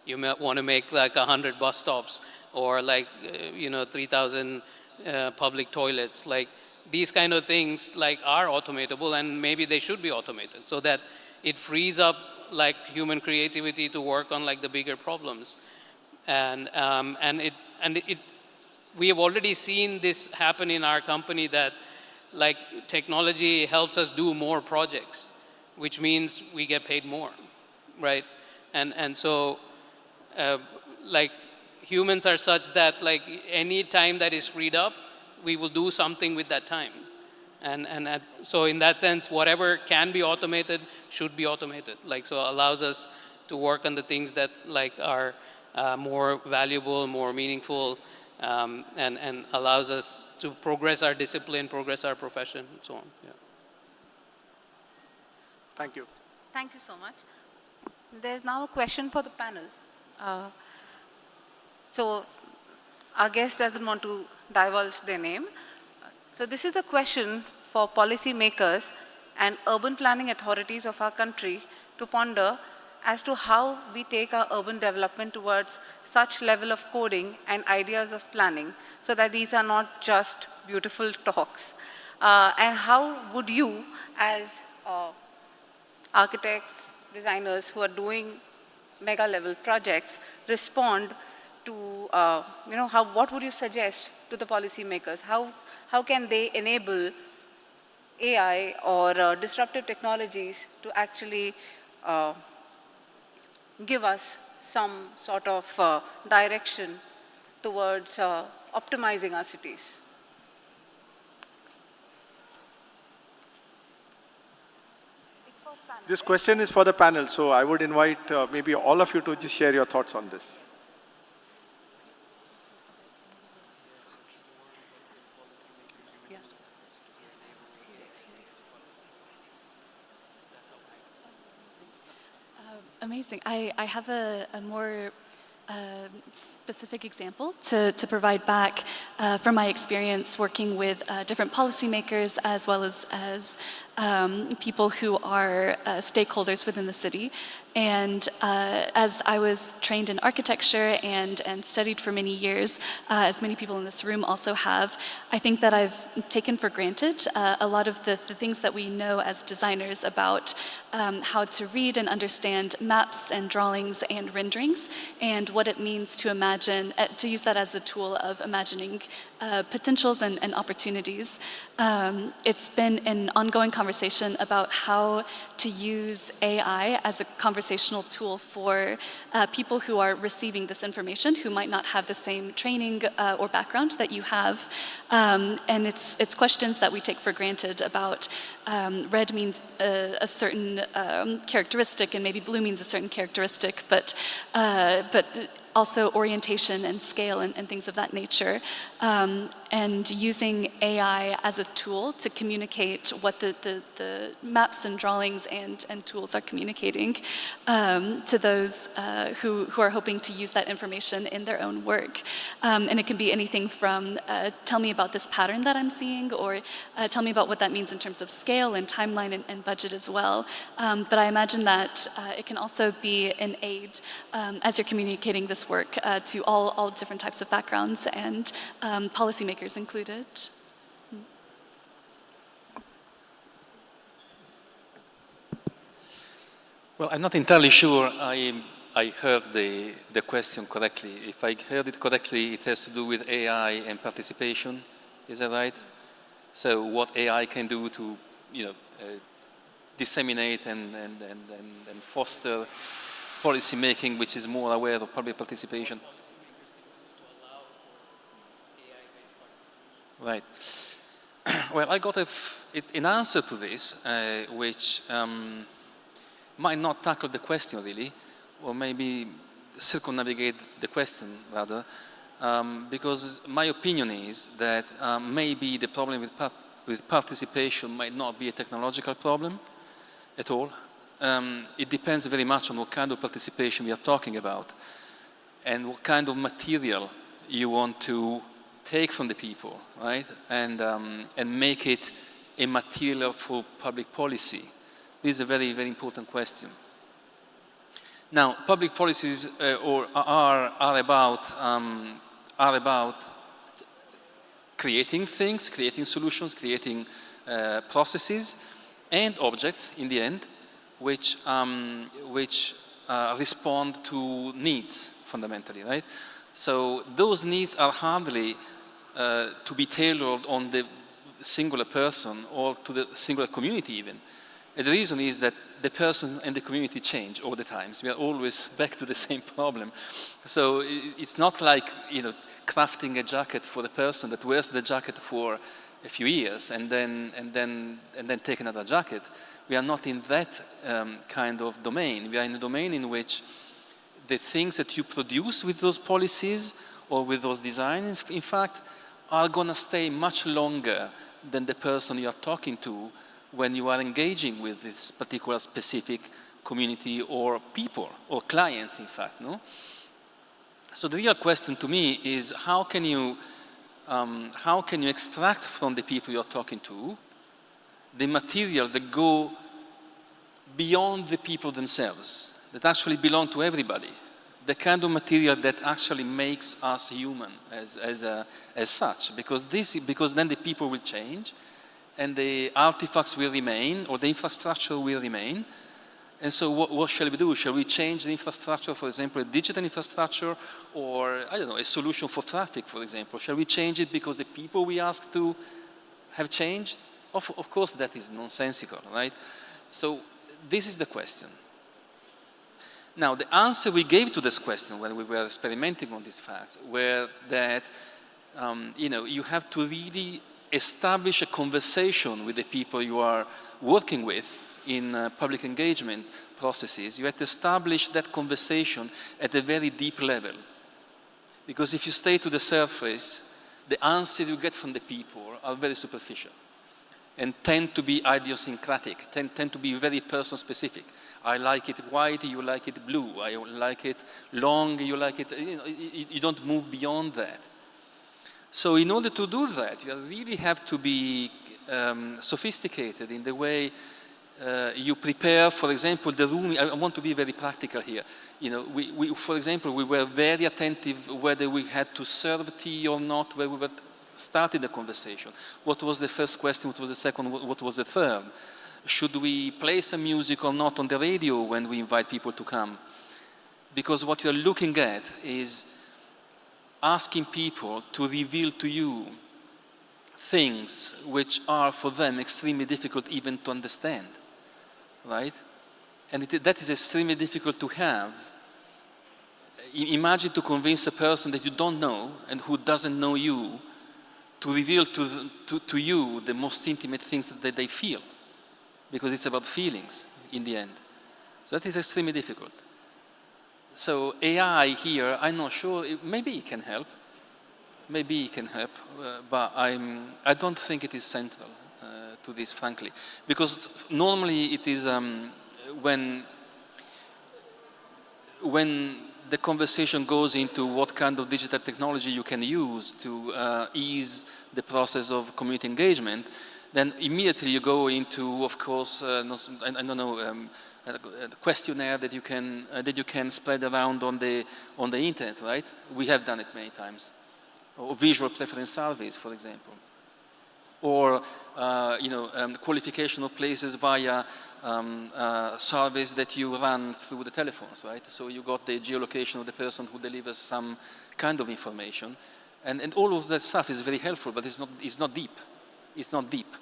You might want to make 100 bus stops or 3,000 public toilets. these kind of things like are automatable, and maybe they should be automated so that it frees up like human creativity to work on like the bigger problems. And we have already seen this happen in our company, that like technology helps us do more projects, which means we get paid more, right? And so like humans are such that like any time that is freed up, we will do something with that time. And so in that sense, whatever can be automated should be automated. Like, so allows us to work on the things that like are more valuable, more meaningful, and allows us to progress our discipline, progress our profession, and so on. Yeah. Thank you. Thank you so much. There's now a question for the panel. So our guest doesn't want to divulge their name. So this is a question for policymakers and urban planning authorities of our country to ponder as to how we take our urban development towards such level of coding and ideas of planning, so that these are not just beautiful talks. And how would you, as architects, designers who are doing mega level projects, respond to, what would you suggest to the policymakers? How can they enable AI or disruptive technologies to actually give us some sort of direction towards optimizing our cities? This question is for the panel, so I would invite maybe all of you to just share your thoughts on this. Amazing. I have a more specific example to provide back from my experience working with different policymakers as well as people who are stakeholders within the city. And as I was trained in architecture and studied for many years, as many people in this room also have, I think that I've taken for granted a lot of the things that we know as designers about how to read and understand maps and drawings and renderings, and what it means to imagine, to use that as a tool of imagining potentials and opportunities. It's been an ongoing conversation about how to use AI as a conversational tool for people who are receiving this information, who might not have the same training or background that you have. And it's questions that we take for granted about red means a certain characteristic, and maybe blue means a certain characteristic, but also orientation and scale and things of that nature. And using AI as a tool to communicate what the maps and drawings and tools are communicating to those who are hoping to use that information in their own work. And it can be anything from tell me about this pattern that I'm seeing, or tell me about what that means in terms of scale and timeline and budget as well. But I imagine that it can also be an aid as you're communicating this work to all different types of backgrounds, and policymakers included. Well, I'm not entirely sure I heard the question correctly. If I heard it correctly, it has to do with AI and participation. Is that right? So what AI can do to, disseminate and foster policy making which is more aware of public participation. Right. Well, I got an answer to this, which might not tackle the question really, or maybe circumnavigate the question rather, because my opinion is that maybe the problem with participation might not be a technological problem at all. It depends very much on what kind of participation we are talking about and what kind of material you want to take from the people, right? And make it a material for public policy. This is a very, very important question. Now, public policies are about creating things, creating solutions, creating processes, and objects in the end, which respond to needs fundamentally, right? So those needs are hardly to be tailored on the singular person or to the singular community even. And the reason is that the person and the community change all the time. So we are always back to the same problem. So it's not like, you know, crafting a jacket for the person that wears the jacket for a few years and then take another jacket. We are not in that kind of domain. We are in a domain in which the things that you produce with those policies or with those designs, in fact, are going to stay much longer than the person you are talking to when you are engaging with this particular specific community or people or clients, in fact, no? So the real question to me is how can you extract from the people you're talking to the material that go beyond the people themselves, that actually belong to everybody, the kind of material that actually makes us human as such, because then the people will change, and the artifacts will remain, or the infrastructure will remain. And so what shall we do? Shall we change the infrastructure, for example, a digital infrastructure, or, I don't know, a solution for traffic, for example? Shall we change it because the people we ask to have changed? Of course, that is nonsensical, right? So this is the question. Now, the answer we gave to this question when we were experimenting on these facts were that, you know, you have to really establish a conversation with the people you are working with in public engagement processes. You have to establish that conversation at a very deep level. Because if you stay to the surface, the answers you get from the people are very superficial and tend to be idiosyncratic, tend to be very person-specific. I like it white, you like it blue. I like it long, you like it, you know, you don't move beyond that. So in order to do that, you really have to be sophisticated in the way you prepare, for example, the room. I want to be very practical here. You know, for example, we were very attentive whether we had to serve tea or not, where we were starting the conversation. What was the first question? What was the second? What was the third? Should we play some music or not on the radio when we invite people to come? Because what you're looking at is asking people to reveal to you things which are for them extremely difficult even to understand, right? And that is extremely difficult to have. Imagine to convince a person that you don't know and who doesn't know you to reveal to you the most intimate things that they feel, because it's about feelings in the end. So that is extremely difficult. So AI here, I'm not sure, maybe it can help. Maybe it can help, but I don't think it is central to this, frankly. Because normally it is when the conversation goes into what kind of digital technology you can use to ease the process of community engagement, then immediately you go into, of course, I don't know, a questionnaire that you can spread around on the internet, right? We have done it many times. Or visual preference surveys, for example. Or qualification of places via surveys that you run through the telephones, right? So you got the geolocation of the person who delivers some kind of information, and all of that stuff is very helpful, but it's not deep. It's not deep.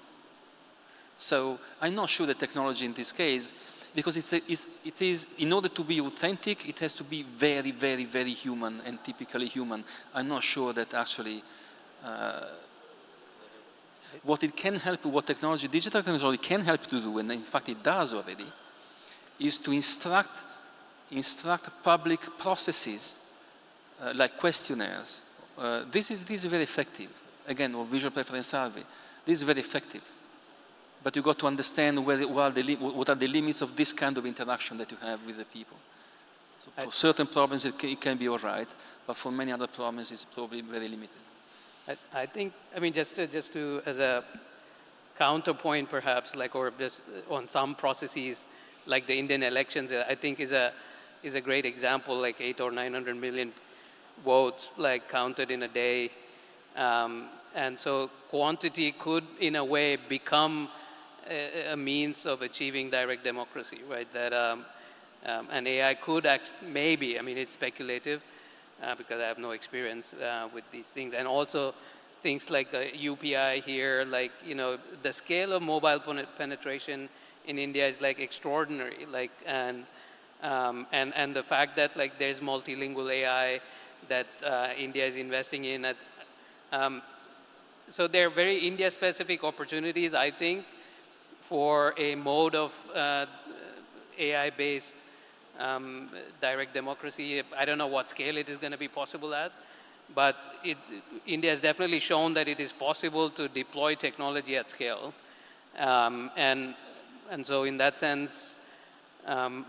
So I'm not sure the technology in this case, because it is, in order to be authentic, it has to be very, very, very human and typically human. I'm not sure that actually what it can help, what technology, digital technology can help to do, and in fact it does already, is to instruct public processes like questionnaires. This is very effective. Again, or visual preference survey. This is very effective. But you got to understand what are the limits of this kind of interaction that you have with the people. So for certain problems, it can be all right, but for many other problems, it's probably very limited. I think, I mean, just to as a counterpoint, perhaps, like, or just on some processes, like the Indian elections, I think is a great example, like 800 or 900 million votes, like counted in a day. And so quantity could, in a way, become a means of achieving direct democracy, right? That an AI could maybe, I mean, it's speculative because I have no experience with these things. And also things like the UPI here, like, you know, the scale of mobile penetration in India is like extraordinary. Like, and the fact that like there's multilingual AI that India is investing in. So there are very India-specific opportunities, I think, for a mode of AI-based direct democracy. I don't know what scale it is going to be possible at, but India has definitely shown that it is possible to deploy technology at scale. And so in that sense, I'm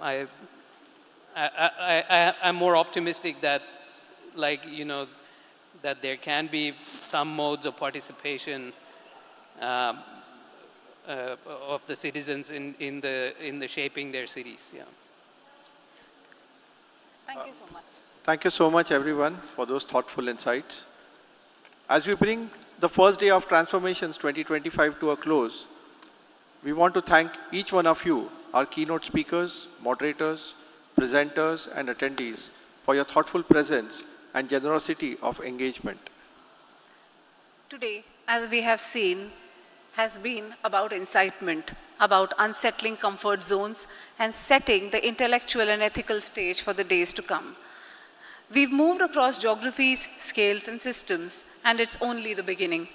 more optimistic that, like, you know, that there can be some modes of participation of the citizens in the shaping their cities. Yeah. Thank you so much. Thank you so much, everyone, for those thoughtful insights. As we bring the first day of Transformations 2025 to a close, we want to thank each one of you, our keynote speakers, moderators, presenters, and attendees, for your thoughtful presence and generosity of engagement. Today, as we have seen, has been about incitement, about unsettling comfort zones, and setting the intellectual and ethical stage for the days to come. We've moved across geographies, scales, and systems, and it's only the beginning.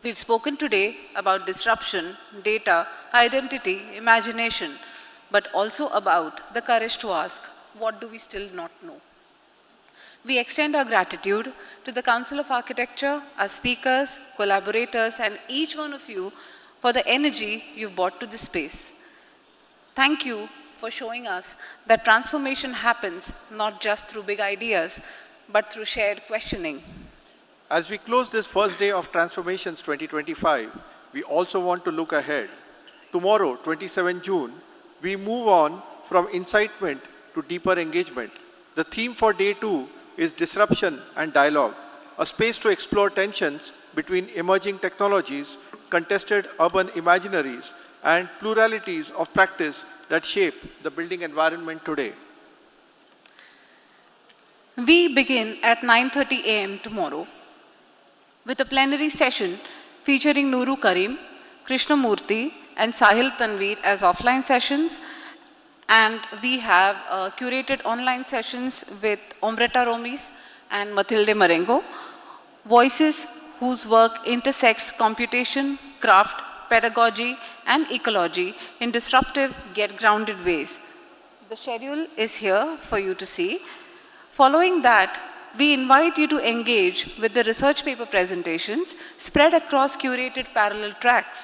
We've spoken today about disruption, data, identity, imagination, but also about the courage to ask, what do we still not know? We extend our gratitude to the Council of Architecture, our speakers, collaborators, and each one of you for the energy you've brought to this space. Thank you for showing us that transformation happens not just through big ideas, but through shared questioning. As we close this first day of Transformations 2025, we also want to look ahead. Tomorrow, 27 June, we move on from incitement to deeper engagement. The theme for day 2 is disruption and dialogue, a space to explore tensions between emerging technologies, contested urban imaginaries, and pluralities of practice that shape the building environment today. We begin at 9:30 a.m. tomorrow with a plenary session featuring Nuru Karim, Krishnamurthy, and Sahil Tanveer as offline sessions. And we have curated online sessions with Ombretta Romis and Matilde Marengo, voices whose work intersects computation, craft, pedagogy, and ecology in disruptive yet grounded ways. The schedule is here for you to see. Following that, we invite you to engage with the research paper presentations spread across curated parallel tracks.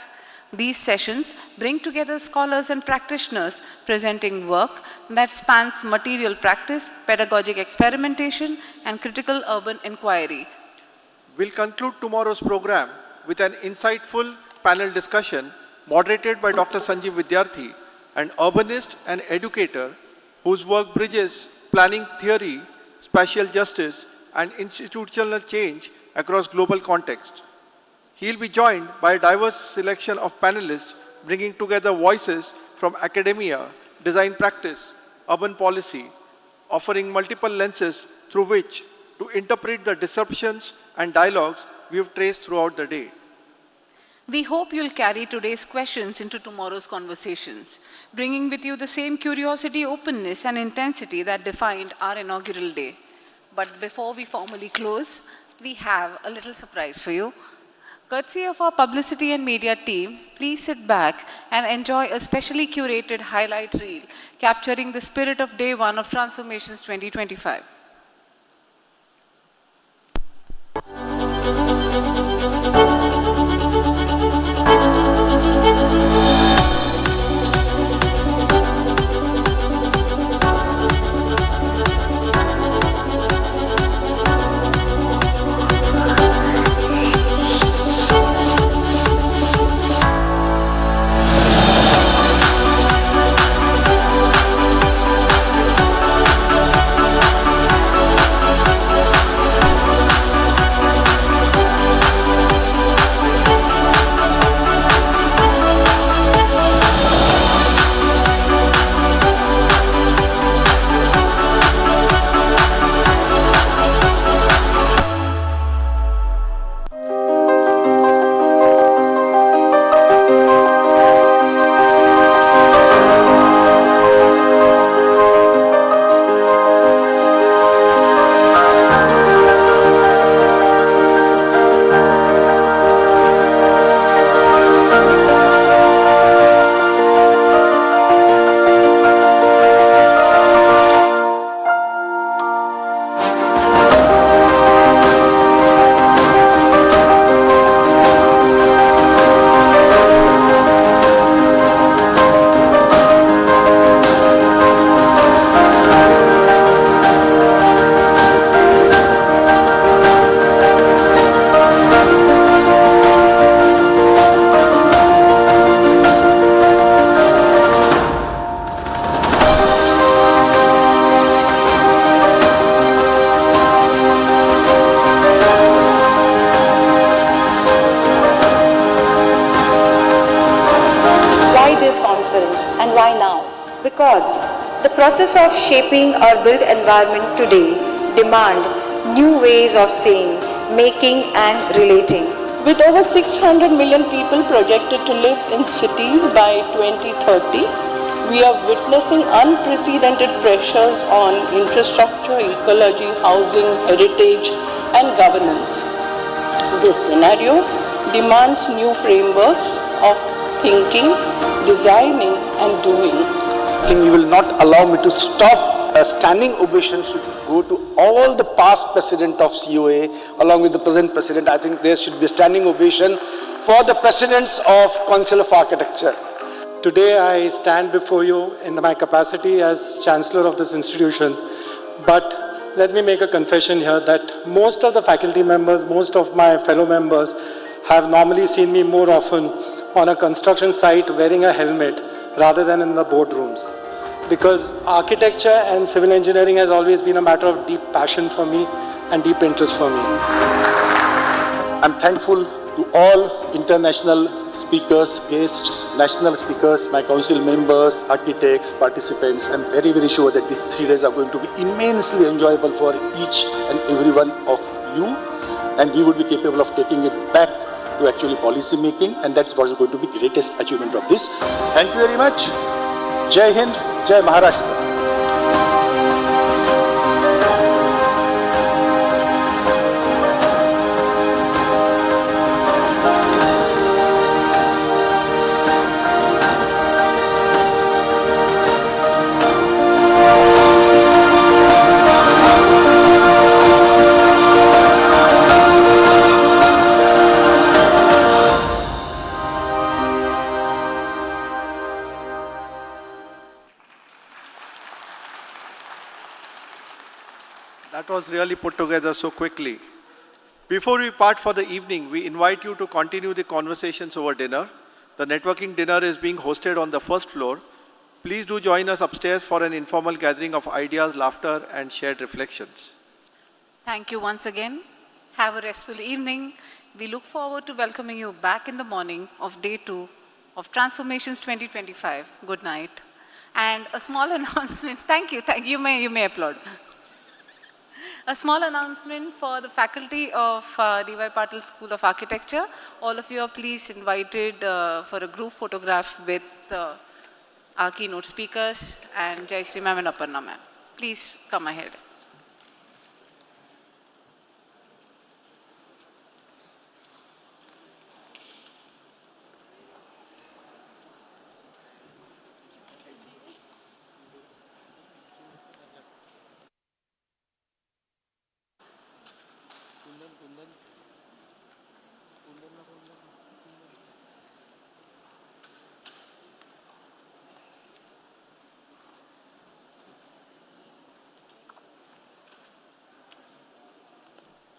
These sessions bring together scholars and practitioners presenting work that spans material practice, pedagogic experimentation, and critical urban inquiry. We'll conclude tomorrow's program with an insightful panel discussion moderated by Dr. Sanjeev Vidyarthi, an urbanist and educator whose work bridges planning theory, spatial justice, and institutional change across global context. He'll be joined by a diverse selection of panelists bringing together voices from academia, design practice, urban policy, offering multiple lenses through which to interpret the disruptions and dialogues we've traced throughout the day. We hope you'll carry today's questions into tomorrow's conversations, bringing with you the same curiosity, openness, and intensity that defined our inaugural day. But before we formally close, we have a little surprise for you. Courtesy of our publicity and media team, please sit back and enjoy a specially curated highlight reel capturing the spirit of Day 1 of Transformations 2025. Because the process of shaping our built environment today demand new ways of saying, making and relating. With over 600 million people projected to live in cities by 2030, we are witnessing unprecedented pressures on infrastructure, ecology, housing, heritage, and governance. This scenario demands new frameworks of thinking, designing, and doing. I think you will not allow me to stop standing ovations should go to all the past president of COA along with the present president. I think there should be a standing ovation for the presidents of Council of Architecture. Today I stand before you in my capacity as Chancellor of this institution, but let me make a confession here that most of the faculty members, most of my fellow members have normally seen me more often on a construction site wearing a helmet rather than in the boardrooms. Because architecture and civil engineering has always been a matter of deep passion for me and deep interest for me. I'm thankful to all international speakers, guests, national speakers, my council members, architects, participants. I'm very, very sure that these 3 days are going to be immensely enjoyable for each and every one of you. And we would be capable of taking it back to actually policy making. And that's what is going to be the greatest achievement of this. Thank you very much. Jai Hind, Jai Maharashtra. That was really put together so quickly. Before we part for the evening, we invite you to continue the conversations over dinner. The networking dinner is being hosted on the first floor. Please do join us upstairs for an informal gathering of ideas, laughter, and shared reflections. Thank you once again. Have a restful evening. We look forward to welcoming you back in the morning of day 2 of Transformations 2025. Good night. And a small announcement. Thank you. You may applaud. A small announcement for the faculty of D.Y. Patil School of Architecture. All of you are please invited for a group photograph with our keynote speakers and Jayashree ma'am and Aparna ma'am. Please come ahead.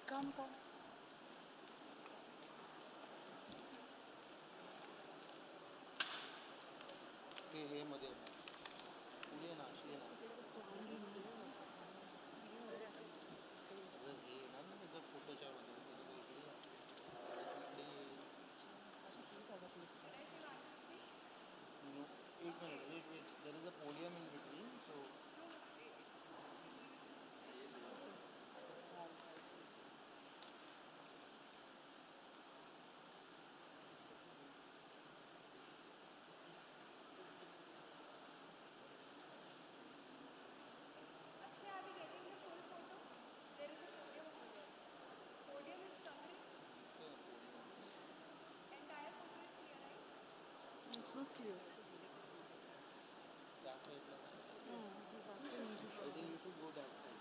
Come. There is a podium in between, so It's not clear. I think you should go that side.